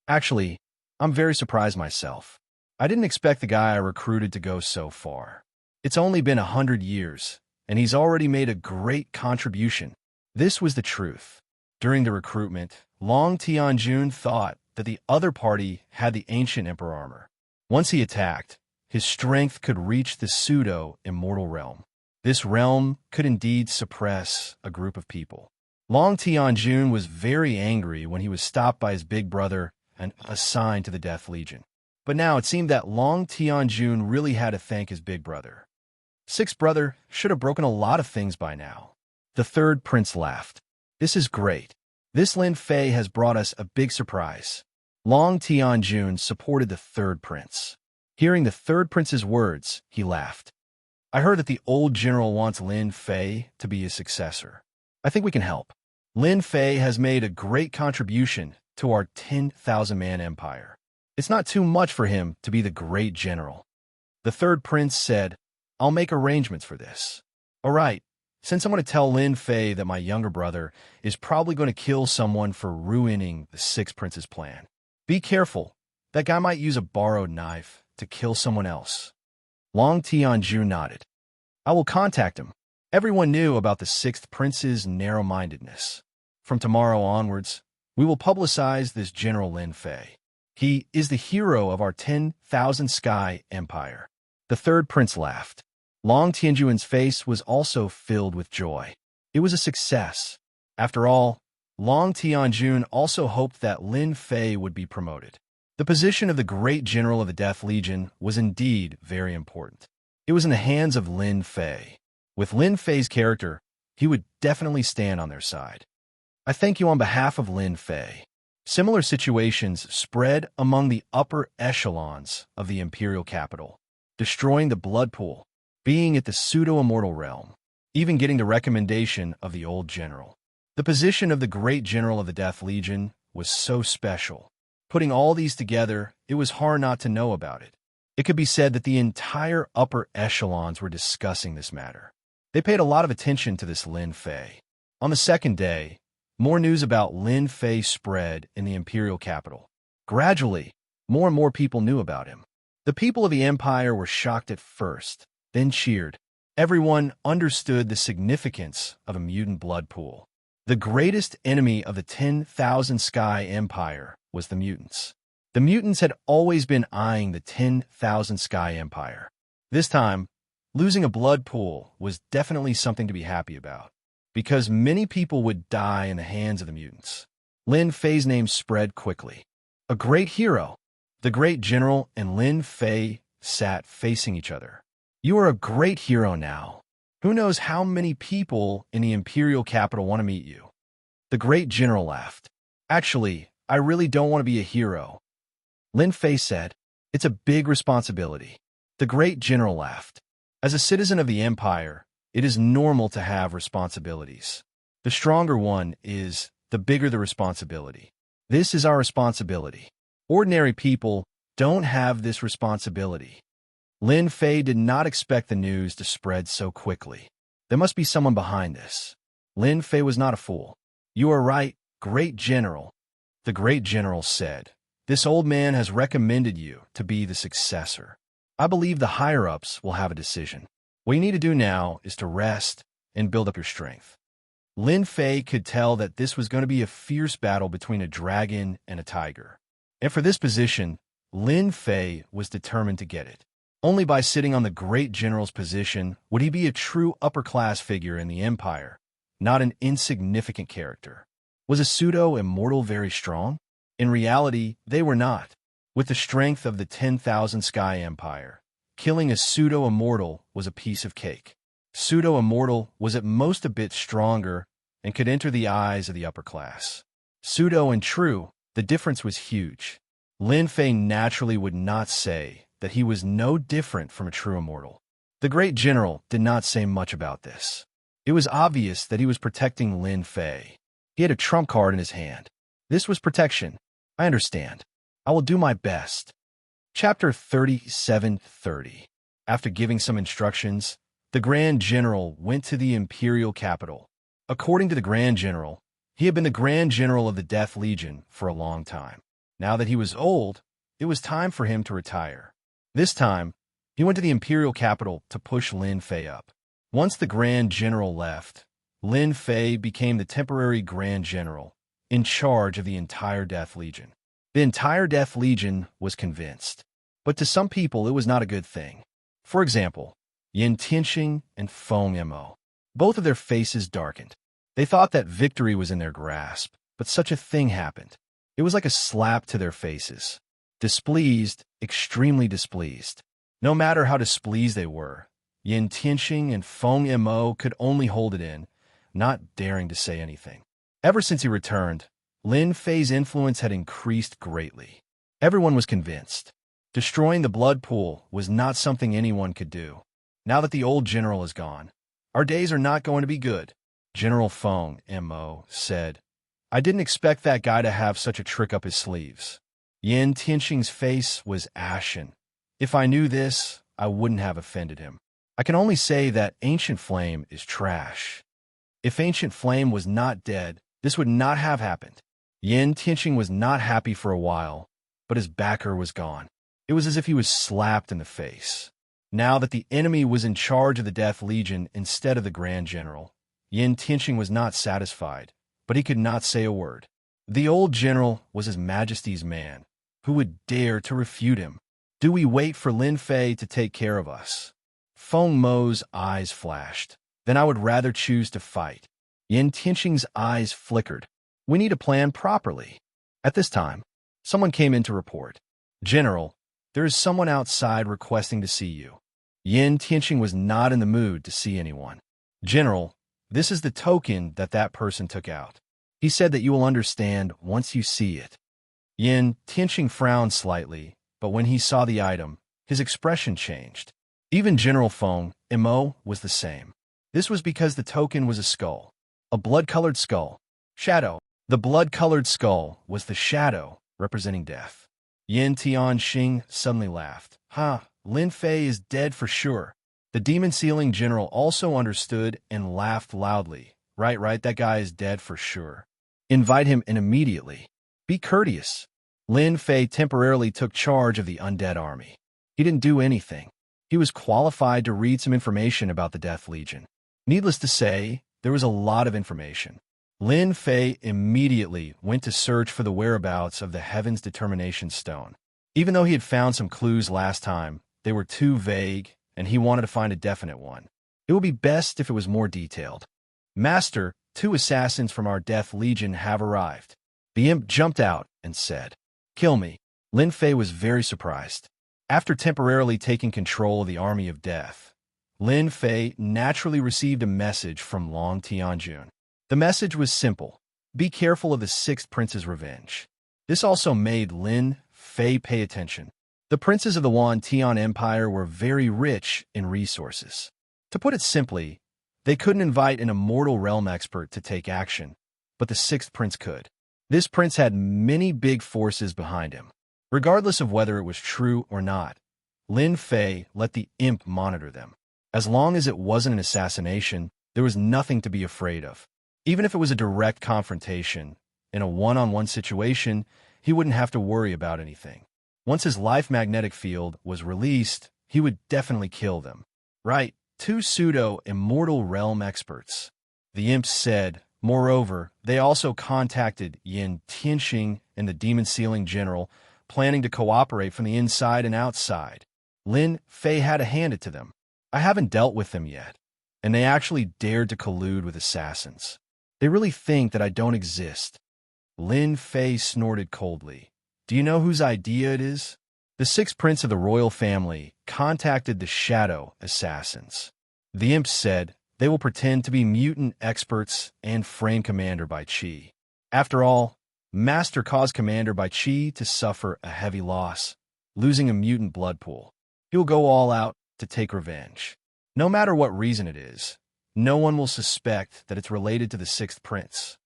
Actually, I'm very surprised myself. I didn't expect the guy I recruited to go so far. It's only been 100 years, and he's already made a great contribution. This was the truth. During the recruitment, Long Tianjun thought that the other party had the ancient emperor armor. Once he attacked, his strength could reach the pseudo-immortal realm. This realm could indeed suppress a group of people. Long Tianjun was very angry when he was stopped by his big brother and assigned to the Death Legion. But now it seemed that Long Tianjun really had to thank his big brother. Sixth brother should have broken a lot of things by now. The third prince laughed. This is great. This Lin Fei has brought us a big surprise. Long Tianjun supported the third prince. Hearing the third prince's words, he laughed. I heard that the old general wants Lin Fei to be his successor. I think we can help. Lin Fei has made a great contribution to our 10,000-man empire. It's not too much for him to be the great general. The third prince said, I'll make arrangements for this. All right, since I'm going to tell Lin Fei that my younger brother is probably going to kill someone for ruining the sixth prince's plan. Be careful. That guy might use a borrowed knife to kill someone else. Long Tianjun nodded. I will contact him. Everyone knew about the sixth prince's narrow-mindedness. From tomorrow onwards, we will publicize this General Lin Fei. He is the hero of our 10,000 sky empire. The third prince laughed. Long Tianjun's face was also filled with joy. It was a success. After all, Long Tianjun also hoped that Lin Fei would be promoted. The position of the great general of the Death Legion was indeed very important. It was in the hands of Lin Fei. With Lin Fei's character, he would definitely stand on their side. I thank you on behalf of Lin Fei. Similar situations spread among the upper echelons of the imperial capital, destroying the blood pool, being at the pseudo-immortal realm, even getting the recommendation of the old general. The position of the great general of the Death Legion was so special. Putting all these together, it was hard not to know about it. It could be said that the entire upper echelons were discussing this matter. They paid a lot of attention to this Lin Fei. On the second day, more news about Lin Fei spread in the imperial capital. Gradually, more and more people knew about him. The people of the empire were shocked at first, then cheered. Everyone understood the significance of a mutant blood pool. The greatest enemy of the 10,000 sky empire was the mutants. The mutants had always been eyeing the 10,000 sky empire. This time, losing a blood pool was definitely something to be happy about, because many people would die in the hands of the mutants. Lin Fei's name spread quickly. A great hero. The great general and Lin Fei sat facing each other. You are a great hero now. Who knows how many people in the imperial capital want to meet you? The great general laughed. Actually, I really don't want to be a hero. Lin Fei said, it's a big responsibility. The great general laughed. As a citizen of the empire, it is normal to have responsibilities. The stronger one is, the bigger the responsibility. This is our responsibility. Ordinary people don't have this responsibility. Lin Fei did not expect the news to spread so quickly. There must be someone behind this. Lin Fei was not a fool. You are right, great general. The great general said, this old man has recommended you to be the successor. I believe the higher-ups will have a decision. What you need to do now is to rest and build up your strength. Lin Fei could tell that this was going to be a fierce battle between a dragon and a tiger. And for this position, Lin Fei was determined to get it. Only by sitting on the great general's position would he be a true upper-class figure in the empire, not an insignificant character. Was a pseudo-immortal very strong? In reality, they were not. With the strength of the 10,000 sky empire, killing a pseudo-immortal was a piece of cake. Pseudo-immortal was at most a bit stronger and could enter the eyes of the upper class. Pseudo and true, the difference was huge. Lin Fei naturally would not say that he was no different from a true immortal. The great general did not say much about this. It was obvious that he was protecting Lin Fei. He had a trump card in his hand. This was protection. I understand. I will do my best. Chapter 37:30. After giving some instructions, the Grand General went to the imperial capital. According to the Grand General, he had been the Grand General of the Death Legion for a long time. Now that he was old, it was time for him to retire. This time, he went to the imperial capital to push Lin Fei up. Once the Grand General left, Lin Fei became the temporary Grand General, in charge of the entire Death Legion. The entire Death Legion was convinced, but to some people it was not a good thing. For example, Yin Tianxing and Feng Mo. Both of their faces darkened. They thought that victory was in their grasp, but such a thing happened. It was like a slap to their faces. Displeased, extremely displeased. No matter how displeased they were, Yin Tianxing and Feng Mo could only hold it in, not daring to say anything. Ever since he returned, Lin Fei's influence had increased greatly. Everyone was convinced. Destroying the blood pool was not something anyone could do. Now that the old general is gone, our days are not going to be good. General Feng Mo said, I didn't expect that guy to have such a trick up his sleeves. Yin Tianxing's face was ashen. If I knew this, I wouldn't have offended him. I can only say that Ancient Flame is trash. If Ancient Flame was not dead, this would not have happened. Yin Tianxing was not happy for a while, but his backer was gone. It was as if he was slapped in the face. Now that the enemy was in charge of the Death Legion instead of the Grand General, Yin Tianxing was not satisfied, but he could not say a word. The old general was His Majesty's man. Who would dare to refute him? Do we wait for Lin Fei to take care of us? Feng Mo's eyes flashed. Then I would rather choose to fight. Yin Tianxing's eyes flickered. We need to plan properly. At this time, someone came in to report. General, there is someone outside requesting to see you. Yin Tianxing was not in the mood to see anyone. General, this is the token that person took out. He said that you will understand once you see it. Yin Tianxing frowned slightly, but when he saw the item, his expression changed. Even General Feng Mo was the same. This was because the token was a skull. A blood-colored skull. Shadow. The blood-colored skull was the shadow representing death. Yin Tianxing suddenly laughed. Lin Fei is dead for sure. The demon-sealing general also understood and laughed loudly. Right, that guy is dead for sure. Invite him in immediately. Be courteous. Lin Fei temporarily took charge of the undead army. He didn't do anything. He was qualified to read some information about the Death Legion. Needless to say, there was a lot of information. Lin Fei immediately went to search for the whereabouts of the Heaven's Determination Stone. Even though he had found some clues last time, they were too vague, and he wanted to find a definite one. It would be best if it was more detailed. Master, 2 assassins from our Death Legion have arrived. The imp jumped out and said, Kill me. Lin Fei was very surprised. After temporarily taking control of the army of death, Lin Fei naturally received a message from Long Tianjun. The message was simple. Be careful of the 6th prince's revenge. This also made Lin Fei pay attention. The princes of the Wan Tian Empire were very rich in resources. To put it simply, they couldn't invite an immortal realm expert to take action, but the 6th prince could. This prince had many big forces behind him. Regardless of whether it was true or not, Lin Fei let the imp monitor them. As long as it wasn't an assassination, there was nothing to be afraid of. Even if it was a direct confrontation, in a one-on-one situation, he wouldn't have to worry about anything. Once his life magnetic field was released, he would definitely kill them. Right, 2 pseudo-immortal realm experts. The imp said. Moreover, they also contacted Yin Tianxing and the demon-sealing general, planning to cooperate from the inside and outside. Lin Fei had to hand it to them. I haven't dealt with them yet, and they actually dared to collude with assassins. They really think that I don't exist. Lin Fei snorted coldly. Do you know whose idea it is? The 6th prince of the royal family contacted the shadow assassins. The imp said they will pretend to be mutant experts and frame Commander Bai Qi. After all, Master caused Commander Bai Qi to suffer a heavy loss, losing a mutant blood pool. He will go all out to take revenge. No matter what reason it is, no one will suspect that it's related to the 6th prince.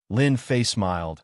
Lin Fei smiled.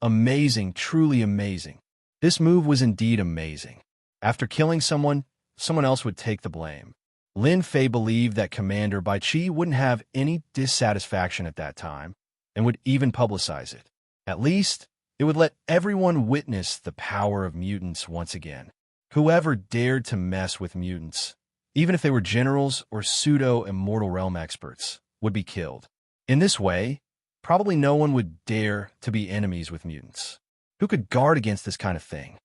Amazing, truly amazing. This move was indeed amazing. After killing someone else would take the blame. Lin Fei believed that Commander Bai Qi wouldn't have any dissatisfaction at that time, and would even publicize it. At least, it would let everyone witness the power of mutants once again. Whoever dared to mess with mutants, even if they were generals or pseudo-immortal realm experts, would be killed. In this way, probably no one would dare to be enemies with mutants. Who could guard against this kind of thing?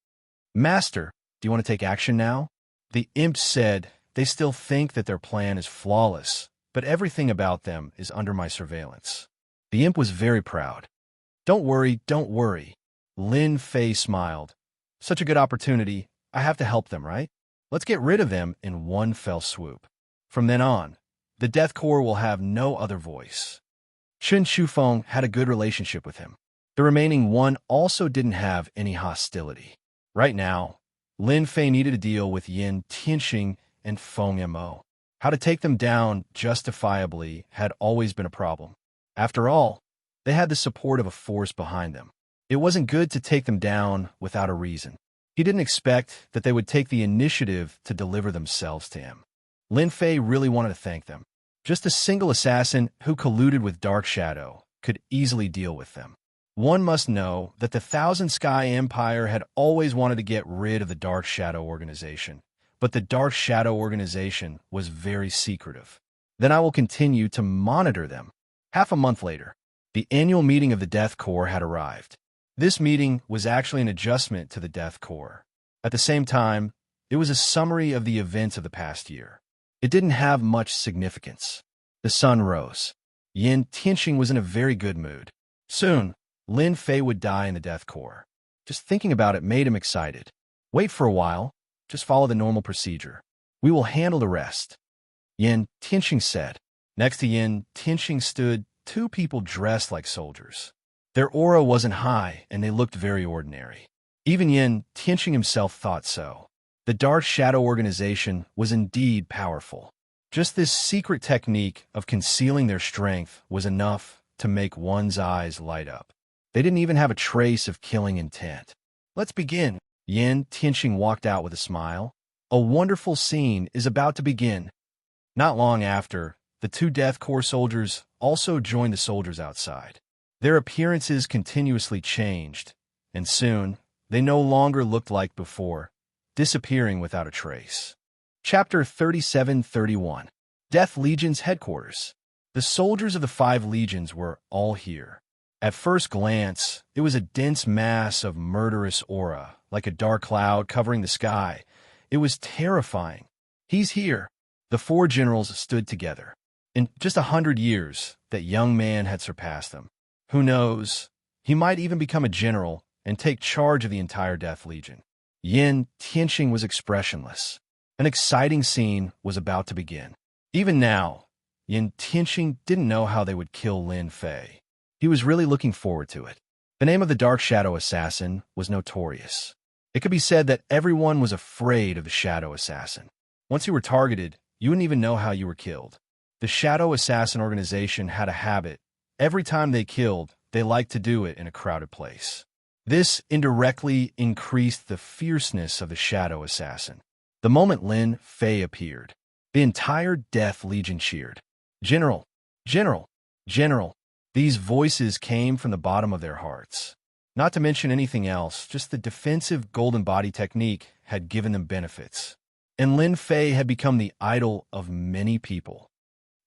Master, do you want to take action now? The imps said they still think that their plan is flawless, but everything about them is under my surveillance. The imp was very proud. Don't worry, don't worry. Lin Fei smiled. Such a good opportunity. I have to help them, right? Let's get rid of them in one fell swoop. From then on, the Death Corps will have no other voice. Chen Shufeng had a good relationship with him. The remaining one also didn't have any hostility. Right now, Lin Fei needed to deal with Yin Tianxing and Feng Mo. How to take them down justifiably had always been a problem. After all, they had the support of a force behind them. It wasn't good to take them down without a reason. He didn't expect that they would take the initiative to deliver themselves to him. Lin Fei really wanted to thank them. Just a single assassin who colluded with Dark Shadow could easily deal with them. One must know that the Thousand Sky Empire had always wanted to get rid of the Dark Shadow organization, but the Dark Shadow organization was very secretive. Then I will continue to monitor them. Half a month later, the annual meeting of the Death Corps had arrived. This meeting was actually an adjustment to the Death Corps. At the same time, it was a summary of the events of the past year. It didn't have much significance. The sun rose. Yin Tianxing was in a very good mood. Soon, Lin Fei would die in the Death Corps. Just thinking about it made him excited. Wait for a while. Just follow the normal procedure. We will handle the rest. Yin Tianxing said. Next to Yin Tianxing stood two people dressed like soldiers. Their aura wasn't high, and they looked very ordinary. Even Yin Tianxing himself thought so. The Dark Shadow organization was indeed powerful. Just this secret technique of concealing their strength was enough to make one's eyes light up. They didn't even have a trace of killing intent. Let's begin. Yin Tianxing walked out with a smile. A wonderful scene is about to begin. Not long after, the two Death Corps soldiers also joined the soldiers outside. Their appearances continuously changed, and soon they no longer looked like before, disappearing without a trace. Chapter 37-31. Death Legion's Headquarters. The soldiers of the 5 legions were all here. At first glance, it was a dense mass of murderous aura, like a dark cloud covering the sky. It was terrifying. He's here. The 4 generals stood together. In just 100 years, that young man had surpassed them. Who knows? He might even become a general and take charge of the entire Death Legion. Yin Tianxing was expressionless. An exciting scene was about to begin. Even now, Yin Tianxing didn't know how they would kill Lin Fei. He was really looking forward to it. The name of the Dark Shadow Assassin was notorious. It could be said that everyone was afraid of the Shadow Assassin. Once you were targeted, you wouldn't even know how you were killed. The Shadow Assassin organization had a habit. Every time they killed, they liked to do it in a crowded place. This indirectly increased the fierceness of the Shadow Assassin. The moment Lin Fei appeared, the entire Death Legion cheered. General! General! General! These voices came from the bottom of their hearts. Not to mention anything else, just the defensive golden body technique had given them benefits. And Lin Fei had become the idol of many people.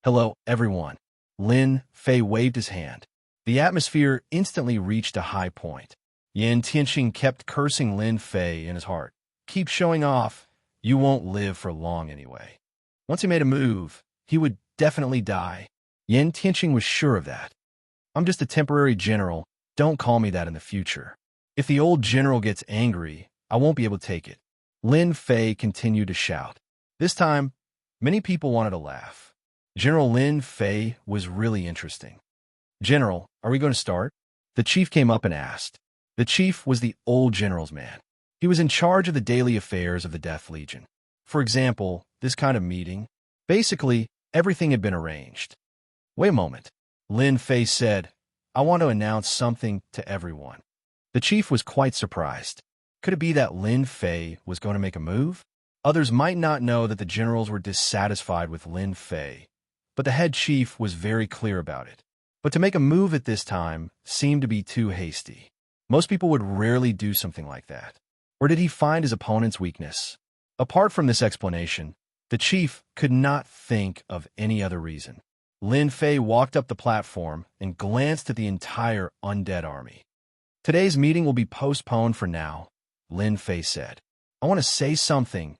Hello, everyone. Lin Fei waved his hand. The atmosphere instantly reached a high point. Yin Tianxing kept cursing Lin Fei in his heart. Keep showing off. You won't live for long anyway. Once he made a move, he would definitely die. Yin Tianxing was sure of that. I'm just a temporary general. Don't call me that in the future. If the old general gets angry, I won't be able to take it. Lin Fei continued to shout. This time, many people wanted to laugh. General Lin Fei was really interesting. General, are we going to start? The chief came up and asked. The chief was the old general's man. He was in charge of the daily affairs of the Death Legion. For example, this kind of meeting. Basically, everything had been arranged. Wait a moment. Lin Fei said, I want to announce something to everyone. The chief was quite surprised. Could it be that Lin Fei was going to make a move? Others might not know that the generals were dissatisfied with Lin Fei, but the head chief was very clear about it. But to make a move at this time seemed to be too hasty. Most people would rarely do something like that. Or did he find his opponent's weakness? Apart from this explanation, the chief could not think of any other reason. Lin Fei walked up the platform and glanced at the entire undead army. Today's meeting will be postponed for now, Lin Fei said. I want to say something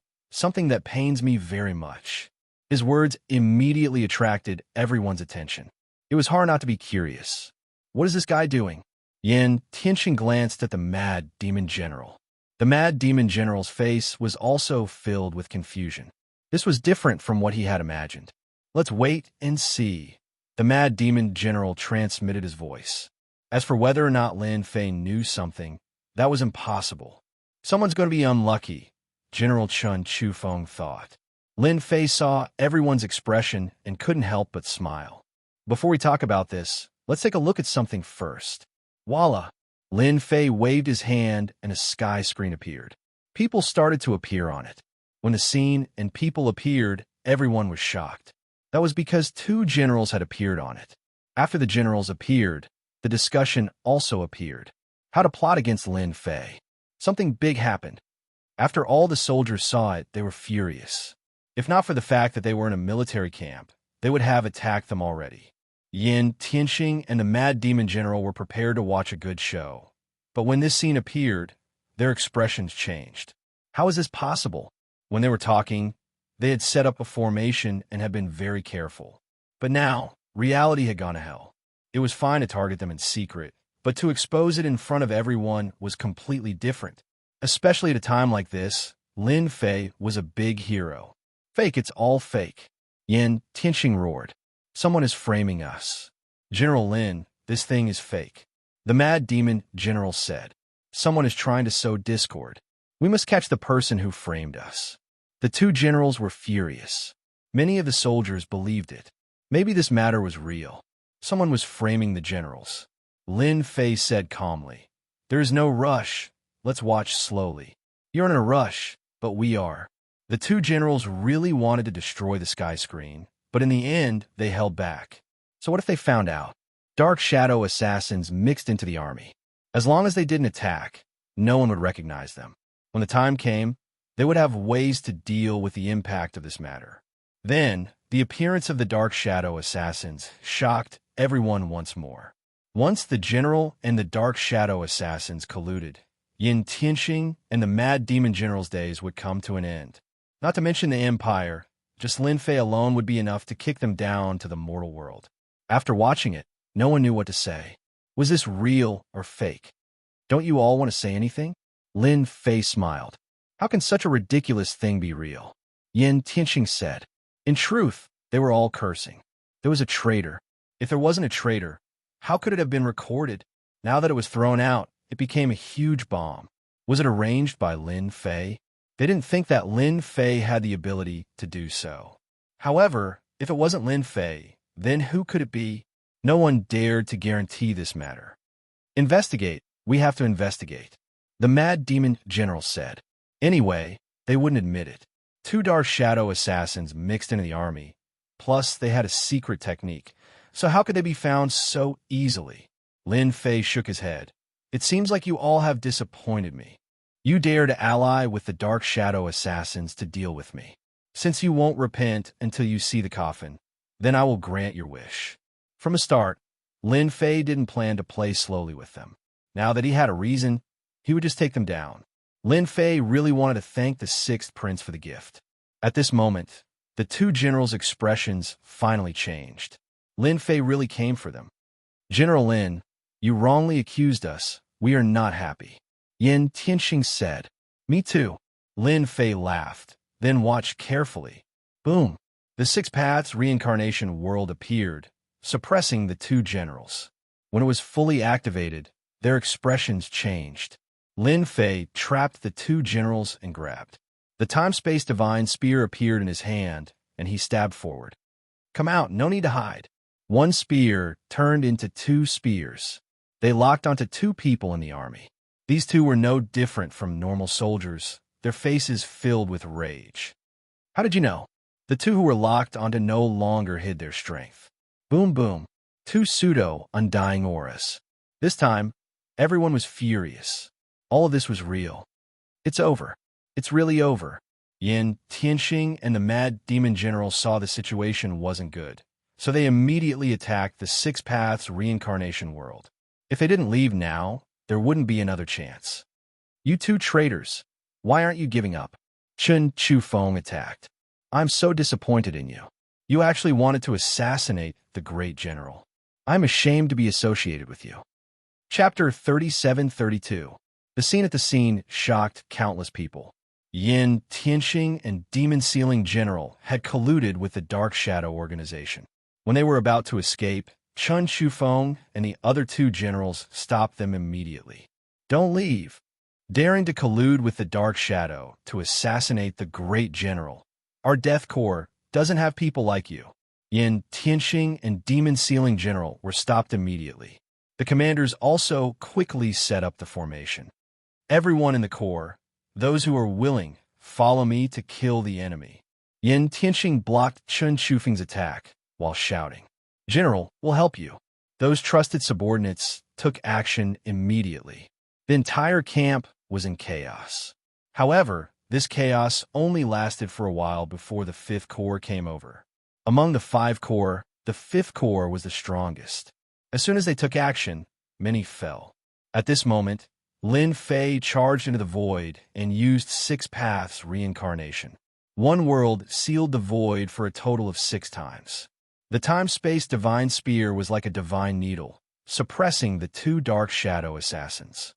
that pains me very much. His words immediately attracted everyone's attention. It was hard not to be curious. What is this guy doing? Yin Tianxing glanced at the Mad Demon General. The Mad Demon General's face was also filled with confusion. This was different from what he had imagined. Let's wait and see. The Mad Demon General transmitted his voice. As for whether or not Lin Fei knew something, that was impossible. Someone's going to be unlucky, General Chun Chufeng thought. Lin Fei saw everyone's expression and couldn't help but smile. Before we talk about this, let's take a look at something first. Voila! Lin Fei waved his hand and a sky screen appeared. People started to appear on it. When the scene and people appeared, everyone was shocked. That was because two generals had appeared on it. After the generals appeared, the discussion also appeared. How to plot against Lin Fei. Something big happened. After all the soldiers saw it, they were furious. If not for the fact that they were in a military camp, they would have attacked them already. Yin Tianxing and the Mad Demon General were prepared to watch a good show. But when this scene appeared, their expressions changed. How is this possible? When they were talking, they had set up a formation and had been very careful. But now, reality had gone to hell. It was fine to target them in secret, but to expose it in front of everyone was completely different. Especially at a time like this, Lin Fei was a big hero. Fake, it's all fake. Yin Tianxing roared. Someone is framing us. General Lin, this thing is fake. The Mad Demon General said. Someone is trying to sow discord. We must catch the person who framed us. The two generals were furious. Many of the soldiers believed it. Maybe this matter was real. Someone was framing the generals. Lin Fei said calmly. There is no rush. Let's watch slowly. You're in a rush, but we are. The two generals really wanted to destroy the sky screen, but in the end, they held back. So what if they found out? Dark Shadow assassins mixed into the army. As long as they didn't attack, no one would recognize them. When the time came, they would have ways to deal with the impact of this matter. Then, the appearance of the Dark Shadow assassins shocked everyone once more. Once the general and the Dark Shadow assassins colluded, Yin Tianxing and the Mad Demon General's days would come to an end. Not to mention the Empire, just Lin Fei alone would be enough to kick them down to the mortal world. After watching it, no one knew what to say. Was this real or fake? Don't you all want to say anything? Lin Fei smiled. How can such a ridiculous thing be real? Yin Tianxing said. In truth, they were all cursing. There was a traitor. If there wasn't a traitor, how could it have been recorded? Now that it was thrown out, it became a huge bomb. Was it arranged by Lin Fei? They didn't think that Lin Fei had the ability to do so. However, if it wasn't Lin Fei, then who could it be? No one dared to guarantee this matter. Investigate. We have to investigate. The Mad Demon General said. Anyway, they wouldn't admit it. Two Dark Shadow assassins mixed into the army. Plus, they had a secret technique. So how could they be found so easily? Lin Fei shook his head. It seems like you all have disappointed me. You dare to ally with the Dark Shadow assassins to deal with me. Since you won't repent until you see the coffin, then I will grant your wish. From the start, Lin Fei didn't plan to play slowly with them. Now that he had a reason, he would just take them down. Lin Fei really wanted to thank the sixth prince for the gift. At this moment, the two generals' expressions finally changed. Lin Fei really came for them. General Lin, you wrongly accused us. We are not happy. Yin Tianxing said. Me too. Lin Fei laughed, then watched carefully. Boom! The Six Paths reincarnation world appeared, suppressing the two generals. When it was fully activated, their expressions changed. Lin Fei trapped the two generals and grabbed. The time-space divine spear appeared in his hand, and he stabbed forward. Come out, no need to hide. One spear turned into two spears. They locked onto two people in the army. These two were no different from normal soldiers, their faces filled with rage. How did you know? The two who were locked onto no longer hid their strength. Boom, boom. Two pseudo-undying auras. This time, everyone was furious. All of this was real. It's over. It's really over. Yin, Tianxing, and the Mad Demon General saw the situation wasn't good, so they immediately attacked the Six Paths reincarnation world. If they didn't leave now, there wouldn't be another chance. You two traitors, why aren't you giving up? Chen Chufeng attacked. I'm so disappointed in you. You actually wanted to assassinate the great general. I'm ashamed to be associated with you. Chapter 37-32. The scene at the scene shocked countless people. Yin, Tianxing, and Demon Sealing General had colluded with the Dark Shadow organization. When they were about to escape, Chen Chufeng and the other two generals stopped them immediately. Don't leave. Daring to collude with the Dark Shadow to assassinate the great general. Our Death Corps doesn't have people like you. Yin, Tianxing, and Demon Sealing General were stopped immediately. The commanders also quickly set up the formation. Everyone in the Corps, those who are willing, follow me to kill the enemy. Yin Tianxing blocked Chen Chufeng's attack while shouting, General, we'll help you. Those trusted subordinates took action immediately. The entire camp was in chaos. However, this chaos only lasted for a while before the 5th Corps came over. Among the 5 Corps, the 5th Corps was the strongest. As soon as they took action, many fell. At this moment, Lin Fei charged into the void and used Six Paths reincarnation. One world sealed the void for a total of 6 times. The time-space divine spear was like a divine needle, suppressing the 2 Dark Shadow assassins.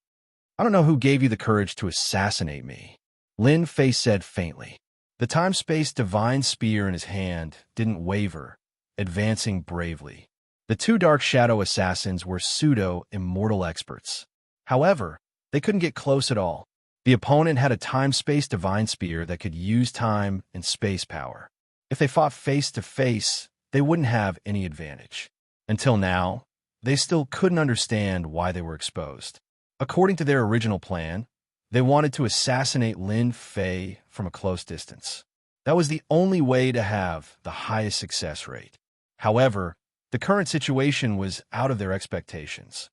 I don't know who gave you the courage to assassinate me, Lin Fei said faintly. The time-space divine spear in his hand didn't waver, advancing bravely. The 2 Dark Shadow assassins were pseudo-immortal experts. However, they couldn't get close at all. The opponent had a time-space divine spear that could use time and space power. If they fought face-to-face, they wouldn't have any advantage. Until now, they still couldn't understand why they were exposed. According to their original plan, they wanted to assassinate Lin Fei from a close distance. That was the only way to have the highest success rate. However, the current situation was out of their expectations.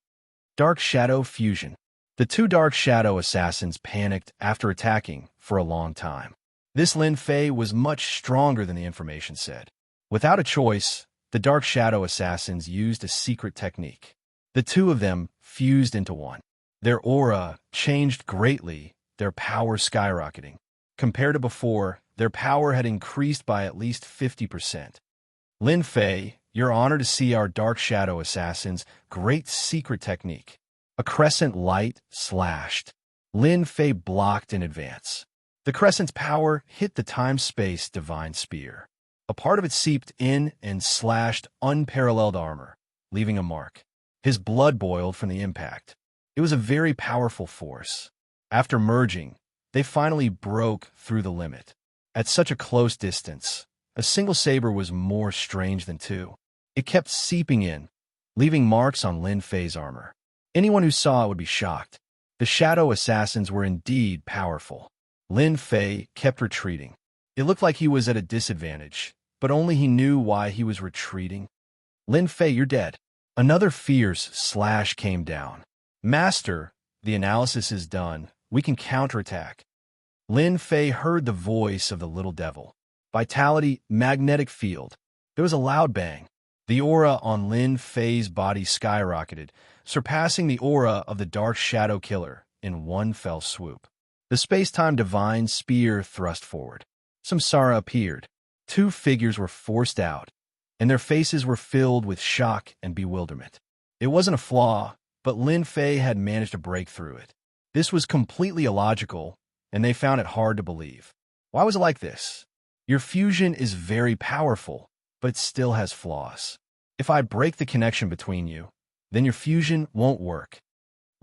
Dark Shadow Fusion. The 2 Dark Shadow assassins panicked after attacking for a long time. This Lin Fei was much stronger than the information said. Without a choice, the Dark Shadow assassins used a secret technique. The 2 of them fused into one. Their aura changed greatly, their power skyrocketing. Compared to before, their power had increased by at least 50%. Lin Fei, you're honored to see our Dark Shadow assassins' great secret technique. A crescent light slashed. Lin Fei blocked in advance. The crescent's power hit the time-space divine spear. A part of it seeped in and slashed unparalleled armor, leaving a mark. His blood boiled from the impact. It was a very powerful force. After merging, they finally broke through the limit. At such a close distance, a single saber was more strange than 2. It kept seeping in, leaving marks on Lin Fei's armor. Anyone who saw it would be shocked. The Shadow Assassins were indeed powerful. Lin Fei kept retreating. It looked like he was at a disadvantage, but only he knew why he was retreating. Lin Fei, you're dead. Another fierce slash came down. Master, the analysis is done. We can counterattack. Lin Fei heard the voice of the little devil. Vitality, magnetic field. There was a loud bang. The aura on Lin Fei's body skyrocketed, surpassing the aura of the Dark Shadow Killer in one fell swoop. The space-time divine spear thrust forward. Samsara appeared. 2 figures were forced out, and their faces were filled with shock and bewilderment. It wasn't a flaw, but Lin Fei had managed to break through it. This was completely illogical, and they found it hard to believe. Why was it like this? Your fusion is very powerful, but it still has flaws. If I break the connection between you, then your fusion won't work.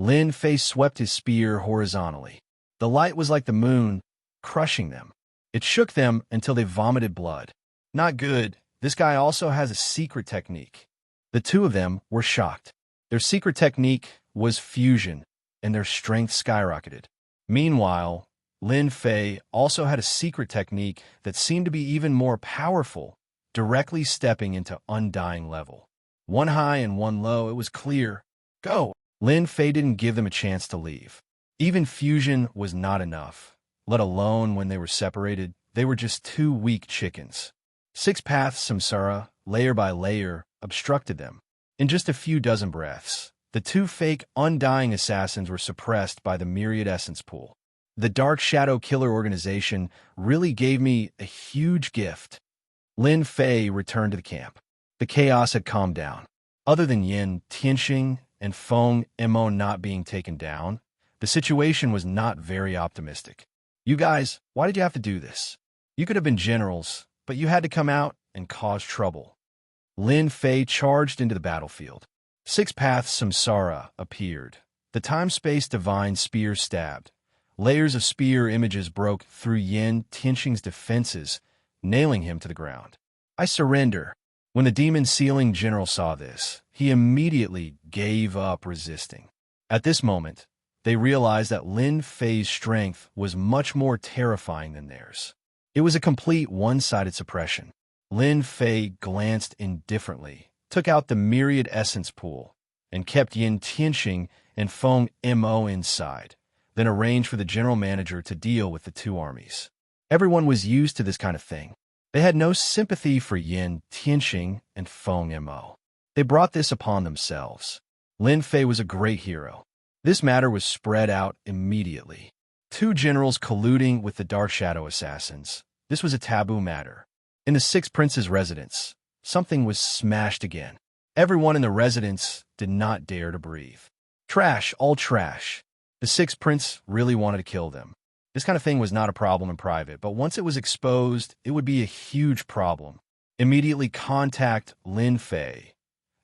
Lin Fei swept his spear horizontally. The light was like the moon, crushing them. It shook them until they vomited blood. Not good. This guy also has a secret technique. The 2 of them were shocked. Their secret technique was fusion, and their strength skyrocketed. Meanwhile, Lin Fei also had a secret technique that seemed to be even more powerful, directly stepping into undying level. One high and one low, it was clear. Go! Lin Fei didn't give them a chance to leave. Even fusion was not enough, let alone when they were separated. They were just two weak chickens. Six paths samsara, layer by layer, obstructed them. In just a few dozen breaths, the two fake, undying assassins were suppressed by the myriad essence pool. The Dark Shadow Killer organization really gave me a huge gift. Lin Fei returned to the camp. The chaos had calmed down. Other than Yin, Tianxing, and Feng Mo not being taken down, the situation was not very optimistic. You guys, why did you have to do this? You could have been generals, but you had to come out and cause trouble. Lin Fei charged into the battlefield. Six paths samsara appeared. The time-space divine spear stabbed. Layers of spear images broke through Yin Tianxing's defenses, nailing him to the ground. I surrender. When the demon sealing general saw this, he immediately gave up resisting. At this moment, they realized that Lin Fei's strength was much more terrifying than theirs. It was a complete one-sided suppression. Lin Fei glanced indifferently, took out the myriad essence pool, and kept Yin Tianxing and Feng Mo inside, then arranged for the general manager to deal with the two armies. Everyone was used to this kind of thing. They had no sympathy for Yin Tianxing and Feng Mo. They brought this upon themselves. Lin Fei was a great hero. This matter was spread out immediately. Two generals colluding with the Dark Shadow assassins. This was a taboo matter. In the Six Princes' residence, something was smashed again. Everyone in the residence did not dare to breathe. Trash, all trash. The Sixth Prince really wanted to kill them. This kind of thing was not a problem in private, but once it was exposed, it would be a huge problem. Immediately contact Lin Fei.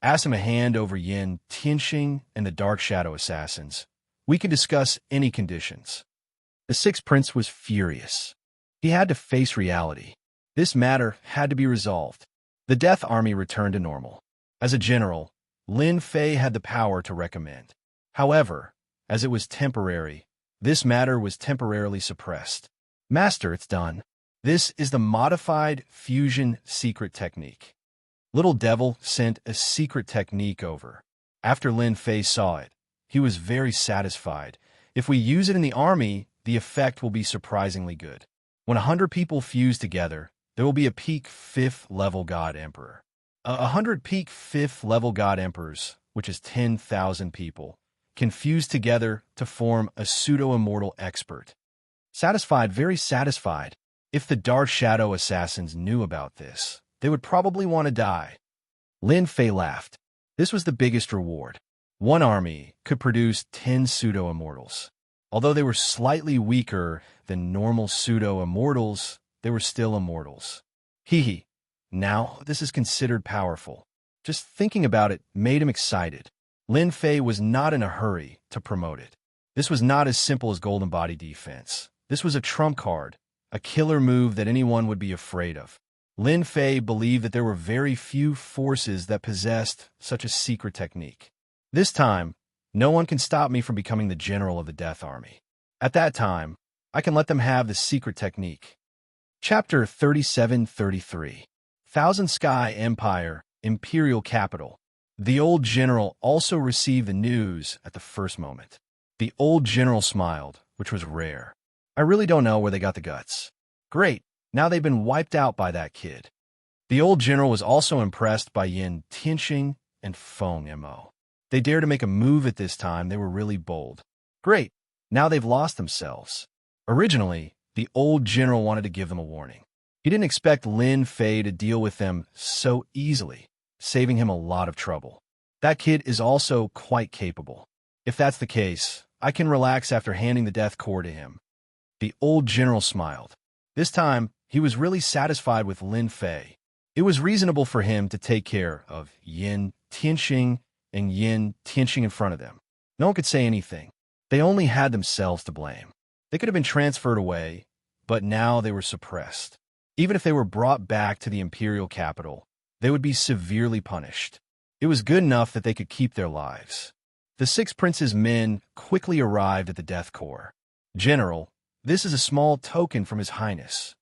Ask him a hand over Yin Tianxing and the Dark Shadow assassins. We can discuss any conditions. The Sixth Prince was furious. He had to face reality. This matter had to be resolved. The Death Army returned to normal. As a general, Lin Fei had the power to recommend. However, as it was temporary, this matter was temporarily suppressed. Master, it's done. This is the modified fusion secret technique. Little Devil sent a secret technique over. After Lin Fei saw it, he was very satisfied. If we use it in the army, the effect will be surprisingly good. When 100 people fuse together, there will be a peak 5th level God Emperor. 100 peak 5th level God Emperors, which is 10,000 people, can fuse together to form a pseudo-immortal expert. Satisfied, very satisfied. If the Dark Shadow assassins knew about this, they would probably want to die. Lin Fei laughed. This was the biggest reward. One army could produce 10 pseudo-immortals. Although they were slightly weaker than normal pseudo-immortals, they were still immortals. Hee. Now, this is considered powerful. Just thinking about it made him excited. Lin Fei was not in a hurry to promote it. This was not as simple as Golden Body Defense. This was a trump card, a killer move that anyone would be afraid of. Lin Fei believed that there were very few forces that possessed such a secret technique. This time, no one can stop me from becoming the general of the Death Army. At that time, I can let them have the secret technique. Chapter 37-33. Thousand Sky Empire, Imperial Capital. The old general also received the news at the first moment. The old general smiled, which was rare. I really don't know where they got the guts. Great, now they've been wiped out by that kid. The old general was also impressed by Yin Tianxing and Feng Mo. They dared to make a move at this time. They were really bold. Great, now they've lost themselves. Originally, the old general wanted to give them a warning. He didn't expect Lin Fei to deal with them so easily, saving him a lot of trouble. That kid is also quite capable. If that's the case, I can relax after handing the death core to him. The old general smiled. This time, he was really satisfied with Lin Fei. It was reasonable for him to take care of Yin Tianxing and Yin Tianxing in front of them. No one could say anything. They only had themselves to blame. They could have been transferred away, but now they were suppressed. Even if they were brought back to the imperial capital, they would be severely punished. It was good enough that they could keep their lives. The Six Princes' men quickly arrived at the death core. General, this is a small token from His Highness.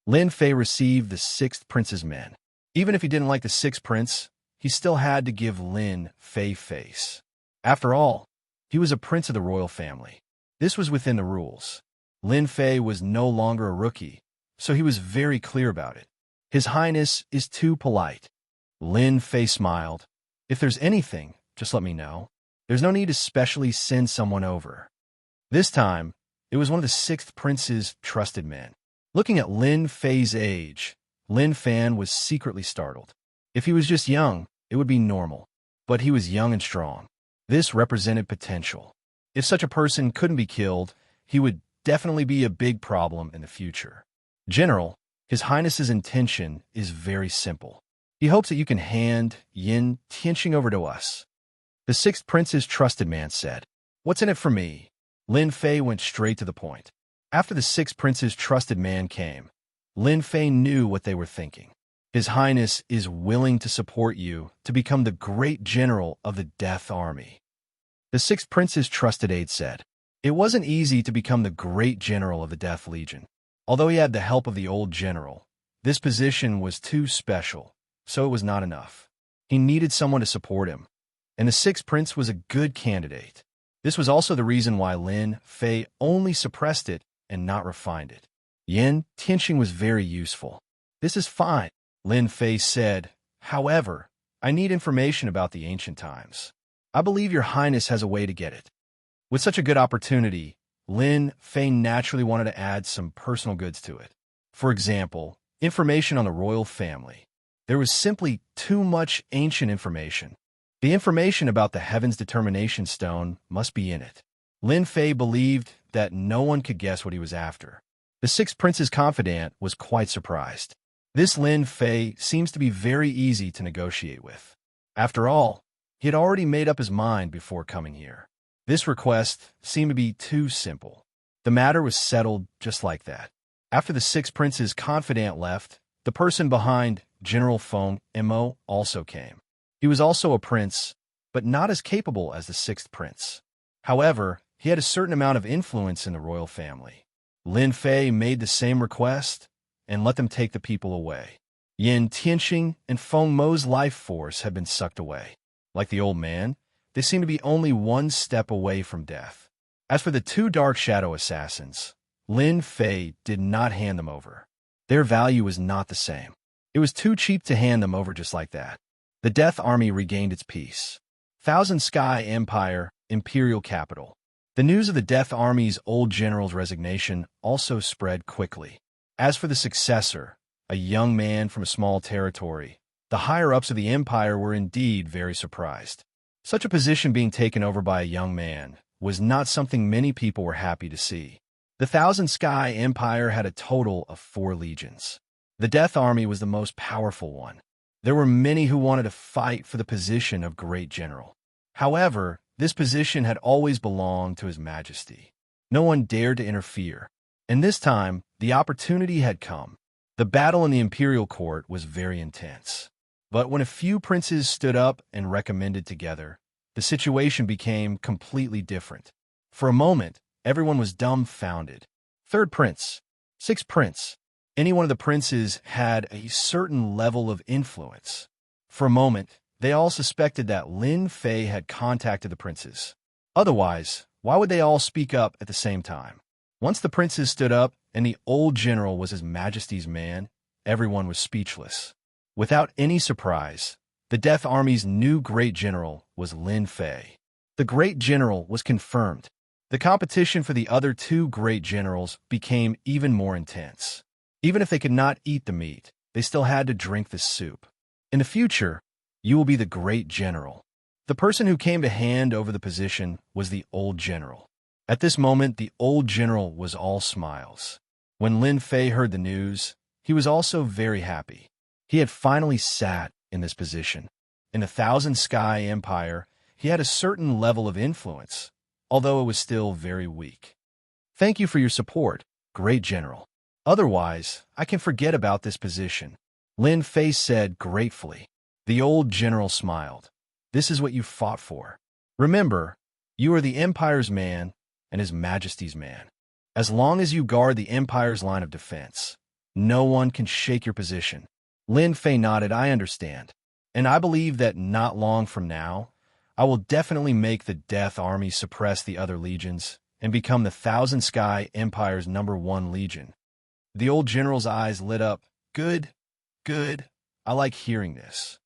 Lin Fei received the Sixth Prince's men. Even if he didn't like the Sixth Prince, he still had to give Lin Fei face. After all, he was a prince of the royal family. This was within the rules. Lin Fei was no longer a rookie, so he was very clear about it. His Highness is too polite. Lin Fei smiled. If there's anything, just let me know. There's no need to specially send someone over. This time, it was one of the sixth prince's trusted men. Looking at Lin Fei's age, Lin Fan was secretly startled. If he was just young, it would be normal. But he was young and strong. This represented potential. If such a person couldn't be killed, he would definitely be a big problem in the future. General, His Highness's intention is very simple. He hopes that you can hand Yin Tianxing over to us. The sixth prince's trusted man said, "What's in it for me?" Lin Fei went straight to the point. After the sixth prince's trusted man came, Lin Fei knew what they were thinking. His Highness is willing to support you to become the great general of the Death Army. The sixth prince's trusted aide said, "It wasn't easy to become the great general of the Death Legion. Although he had the help of the old general, this position was too special, so it was not enough. He needed someone to support him, and the sixth prince was a good candidate. This was also the reason why Lin Fei only suppressed it and not refined it. Yin Tianxing was very useful. This is fine," Lin Fei said. "However, I need information about the ancient times. I believe your Highness has a way to get it." With such a good opportunity, Lin Fei naturally wanted to add some personal goods to it. For example, information on the royal family. There was simply too much ancient information. The information about the Heaven's Determination Stone must be in it. Lin Fei believed that no one could guess what he was after. The sixth prince's confidant was quite surprised. This Lin Fei seems to be very easy to negotiate with. After all, he had already made up his mind before coming here. This request seemed to be too simple. The matter was settled just like that. After the sixth prince's confidant left, the person behind General Feng Mo also came. He was also a prince, but not as capable as the sixth prince. However, he had a certain amount of influence in the royal family. Lin Fei made the same request and let them take the people away. Yin Tianxing and Feng Mo's life force had been sucked away. Like the old man, they seemed to be only one step away from death. As for the two Dark Shadow assassins, Lin Fei did not hand them over. Their value was not the same. It was too cheap to hand them over just like that. The Death Army regained its peace. Thousand Sky Empire, Imperial Capital. The news of the Death Army's old general's resignation also spread quickly. As for the successor, a young man from a small territory, the higher-ups of the empire were indeed very surprised. Such a position being taken over by a young man was not something many people were happy to see. The Thousand Sky Empire had a total of 4 legions. The Death Army was the most powerful one. There were many who wanted to fight for the position of Great General. However, this position had always belonged to His Majesty. No one dared to interfere. And this time, the opportunity had come. The battle in the Imperial Court was very intense. But when a few princes stood up and recommended together, the situation became completely different. For a moment, everyone was dumbfounded. Third prince, sixth prince, any one of the princes had a certain level of influence. For a moment, they all suspected that Lin Fei had contacted the princes. Otherwise, why would they all speak up at the same time? Once the princes stood up and the old general was His Majesty's man, everyone was speechless. Without any surprise, the Death Army's new great general was Lin Fei. The great general was confirmed. The competition for the other 2 great generals became even more intense. Even if they could not eat the meat, they still had to drink the soup. In the future, you will be the great general. The person who came to hand over the position was the old general. At this moment, the old general was all smiles. When Lin Fei heard the news, he was also very happy. He had finally sat in this position. In the Thousand Sky Empire, he had a certain level of influence, although it was still very weak. "Thank you for your support, Great General. Otherwise, I can forget about this position," Lin Fei said gratefully. The old general smiled. "This is what you fought for. Remember, you are the Empire's man and His Majesty's man. As long as you guard the Empire's line of defense, no one can shake your position." Lin Fei nodded. "I understand. And I believe that not long from now, I will definitely make the Death Army suppress the other legions and become the Thousand Sky Empire's #1 legion. The old general's eyes lit up. Good, good. I like hearing this.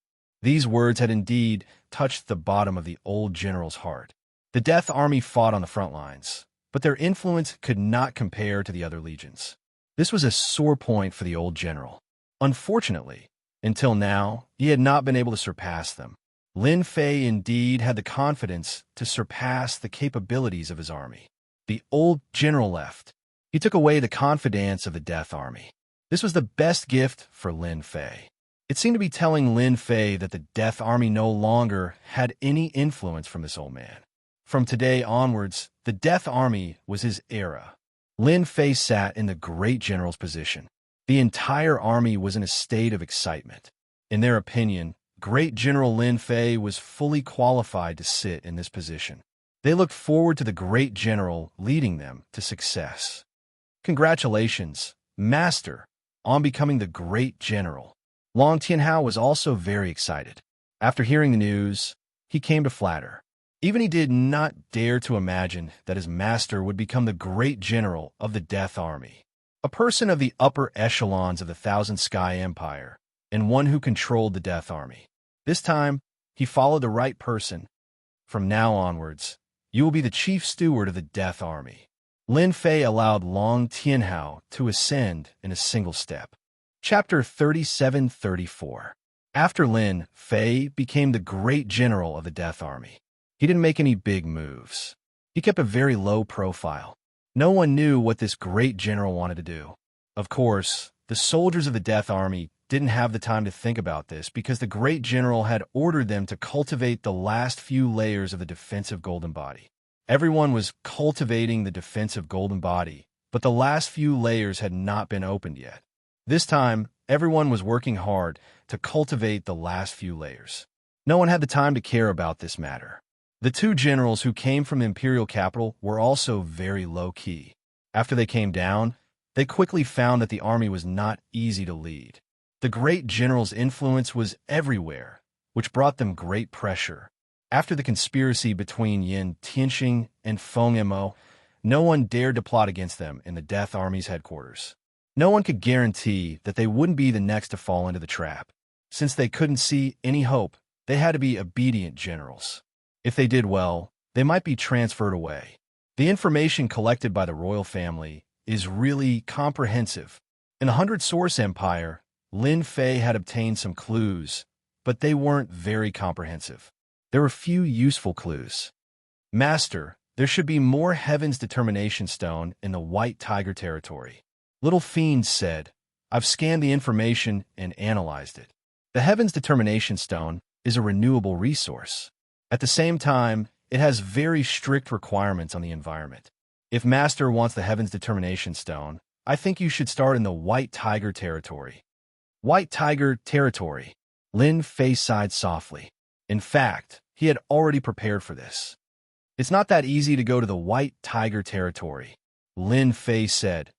These words had indeed touched the bottom of the old general's heart. The Death Army fought on the front lines, but their influence could not compare to the other legions. This was a sore point for the old general. Unfortunately, until now, he had not been able to surpass them. Lin Fei indeed had the confidence to surpass the capabilities of his army. The old general left. He took away the confidence of the Death Army. This was the best gift for Lin Fei. It seemed to be telling Lin Fei that the Death Army no longer had any influence from this old man. From today onwards, the Death Army was his era. Lin Fei sat in the great general's position. The entire army was in a state of excitement. In their opinion, Great General Lin Fei was fully qualified to sit in this position. They looked forward to the great general leading them to success. Congratulations, Master, on becoming the great general. Long Tianhao was also very excited. After hearing the news, he came to flatter. Even he did not dare to imagine that his master would become the great general of the Death Army, a person of the upper echelons of the Thousand Sky Empire, and one who controlled the Death Army. This time, he followed the right person. From now onwards, you will be the chief steward of the Death Army. Lin Fei allowed Long Tianhao to ascend in a single step. Chapter 37-34. After Lin Fei became the great general of the Death Army, he didn't make any big moves. He kept a very low profile. No one knew what this great general wanted to do. Of course, the soldiers of the Death Army didn't have the time to think about this because the great general had ordered them to cultivate the last few layers of the defensive golden body. Everyone was cultivating the defensive golden body, but the last few layers had not been opened yet. This time, everyone was working hard to cultivate the last few layers. No one had the time to care about this matter. The two generals who came from the imperial capital were also very low-key. After they came down, they quickly found that the army was not easy to lead. The great general's influence was everywhere, which brought them great pressure. After the conspiracy between Yin Tianxing and Feng Mo, no one dared to plot against them in the Death Army's headquarters. No one could guarantee that they wouldn't be the next to fall into the trap. Since they couldn't see any hope, they had to be obedient generals. If they did well, they might be transferred away. The information collected by the royal family is really comprehensive. In the 100-Source Empire, Lin Fei had obtained some clues, but they weren't very comprehensive. There were few useful clues. Master, there should be more Heaven's Determination Stone in the White Tiger territory. Little Fiend said, I've scanned the information and analyzed it. The Heaven's Determination Stone is a renewable resource. At the same time, it has very strict requirements on the environment. If Master wants the Heaven's Determination Stone, I think you should start in the White Tiger territory. White Tiger territory. Lin Fei sighed softly. In fact, he had already prepared for this. It's not that easy to go to the White Tiger territory. Lin Fei said,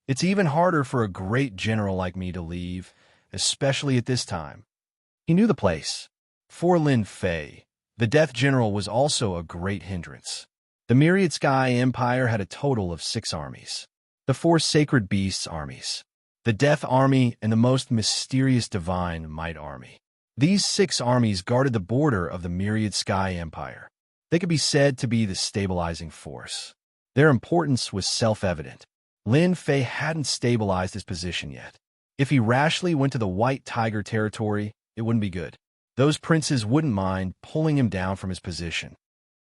it's even harder for a great general like me to leave, especially at this time. He knew the place. For Lin Fei, the Death General was also a great hindrance. The Myriad Sky Empire had a total of 6 armies. The 4 Sacred Beasts armies, the Death Army, and the most mysterious Divine Might Army. These 6 armies guarded the border of the Myriad Sky Empire. They could be said to be the stabilizing force. Their importance was self-evident. Lin Fei hadn't stabilized his position yet. If he rashly went to the White Tiger territory, it wouldn't be good. Those princes wouldn't mind pulling him down from his position.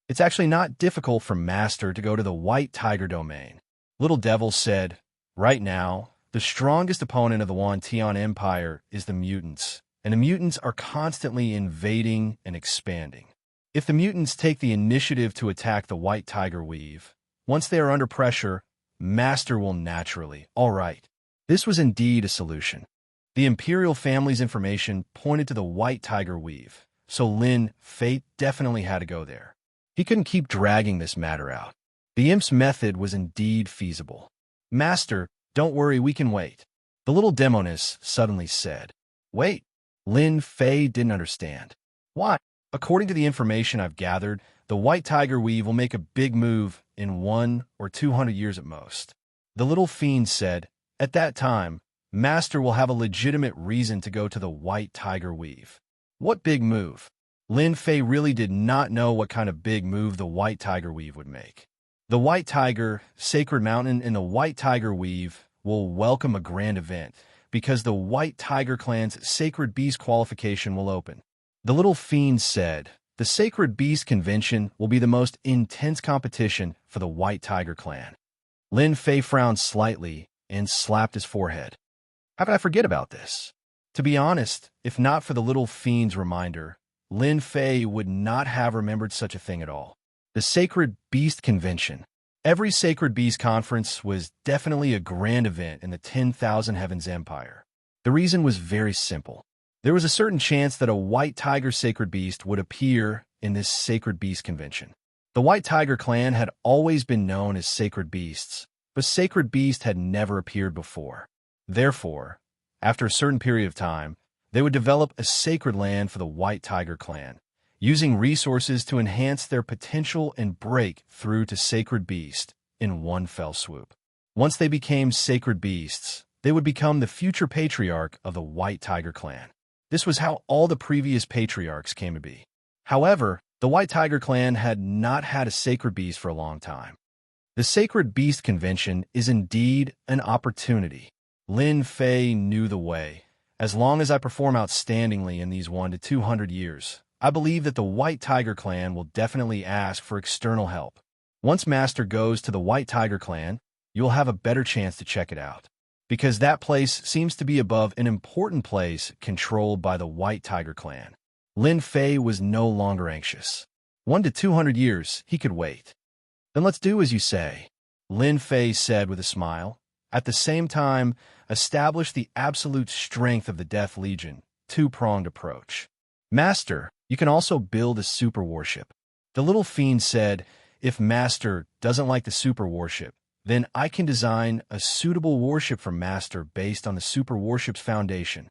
It's actually not difficult for Master to go to the White Tiger domain. Little Devil said, right now, the strongest opponent of the Wantian Empire is the mutants, and the mutants are constantly invading and expanding. If the mutants take the initiative to attack the White Tiger Weave, once they are under pressure, Master will naturally. All right. This was indeed a solution. The imperial family's information pointed to the White Tiger Weave, so Lin Fei definitely had to go there. He couldn't keep dragging this matter out. The imp's method was indeed feasible. Master, don't worry, we can wait. The little demoness suddenly said. Wait. Lin Fei didn't understand. Why? According to the information I've gathered, the White Tiger Weave will make a big move in 1 or 200 years at most. The little fiend said, "At that time, Master will have a legitimate reason to go to the White Tiger Weave." What big move? Lin Fei really did not know what kind of big move the White Tiger Weave would make. The White Tiger, Sacred Mountain, and the White Tiger Weave will welcome a grand event because the White Tiger Clan's Sacred Beast qualification will open. The little fiend said, "The Sacred Beast Convention will be the most intense competition for the White Tiger Clan." Lin Fei frowned slightly and slapped his forehead. How could I forget about this? To be honest, if not for the little fiend's reminder, Lin Fei would not have remembered such a thing at all. The Sacred Beast Convention. Every Sacred Beast conference was definitely a grand event in the 10,000 Heavens Empire. The reason was very simple. There was a certain chance that a White Tiger Sacred Beast would appear in this Sacred Beast Convention. The White Tiger Clan had always been known as Sacred Beasts, but Sacred Beast had never appeared before. Therefore, after a certain period of time, they would develop a sacred land for the White Tiger Clan, using resources to enhance their potential and break through to Sacred Beast in one fell swoop. Once they became Sacred Beasts, they would become the future patriarch of the White Tiger Clan. This was how all the previous patriarchs came to be. However, the White Tiger Clan had not had a Sacred Beast for a long time. The Sacred Beast Convention is indeed an opportunity. Lin Fei knew the way. As long as I perform outstandingly in these 1 to 200 years, I believe that the White Tiger Clan will definitely ask for external help. Once Master goes to the White Tiger Clan, you'll have a better chance to check it out, because that place seems to be above an important place controlled by the White Tiger Clan. Lin Fei was no longer anxious. 1 to 200 years, he could wait. Then let's do as you say, Lin Fei said with a smile. At the same time, establish the absolute strength of the Death Legion, two-pronged approach. Master, you can also build a super warship. The little fiend said, if Master doesn't like the super warship, then I can design a suitable warship for Master based on the super warship's foundation.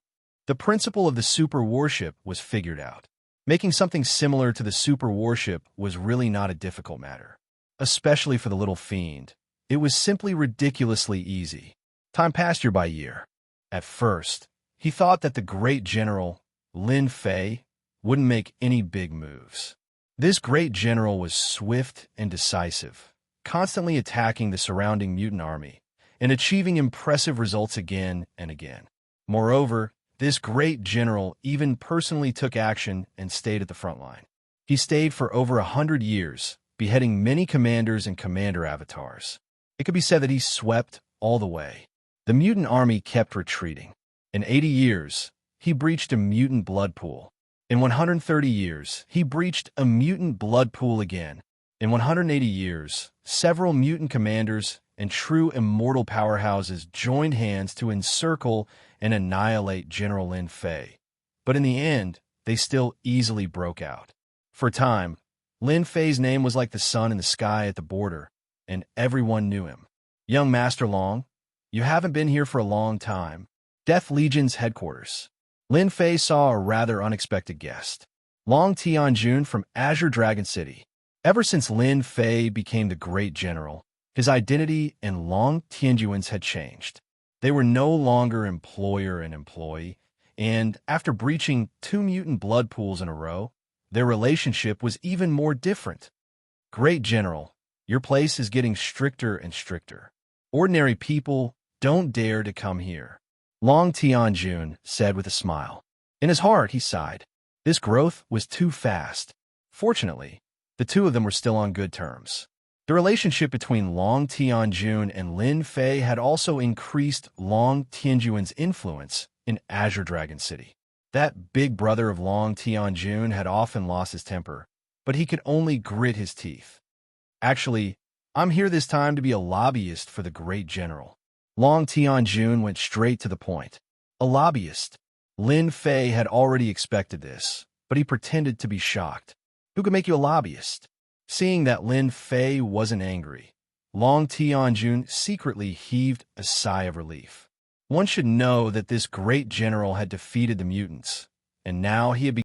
The principle of the super warship was figured out. Making something similar to the super warship was really not a difficult matter, especially for the little fiend. It was simply ridiculously easy. Time passed year by year. At first, he thought that the great general, Lin Fei, wouldn't make any big moves. This great general was swift and decisive, constantly attacking the surrounding mutant army and achieving impressive results again and again. Moreover, this great general even personally took action and stayed at the front line. He stayed for over 100 years, beheading many commanders and commander avatars. It could be said that he swept all the way. The mutant army kept retreating. In 80 years, he breached a mutant blood pool. In 130 years, he breached a mutant blood pool again. In 180 years, several mutant commanders and true immortal powerhouses joined hands to encircle and annihilate General Lin Fei. But in the end, they still easily broke out. For a time, Lin Fei's name was like the sun in the sky at the border, and everyone knew him. Young Master Long, you haven't been here for a long time. Death Legion's headquarters. Lin Fei saw a rather unexpected guest. Long Tianjun from Azure Dragon City. Ever since Lin Fei became the great general, his identity and Long Tianjun's had changed. They were no longer employer and employee, and after breaching 2 mutant blood pools in a row, their relationship was even more different. Great General, your place is getting stricter and stricter. Ordinary people don't dare to come here. Long Tianjun said with a smile. In his heart, he sighed. This growth was too fast. Fortunately, the two of them were still on good terms. The relationship between Long Tianjun and Lin Fei had also increased Long Tianjun's influence in Azure Dragon City. That big brother of Long Tianjun had often lost his temper, but he could only grit his teeth. Actually, I'm here this time to be a lobbyist for the great general. Long Tianjun went straight to the point. A lobbyist. Lin Fei had already expected this, but he pretended to be shocked. Who could make you a lobbyist? Seeing that Lin Fei wasn't angry, Long Tianjun secretly heaved a sigh of relief. One should know that this great general had defeated the mutants, and now he had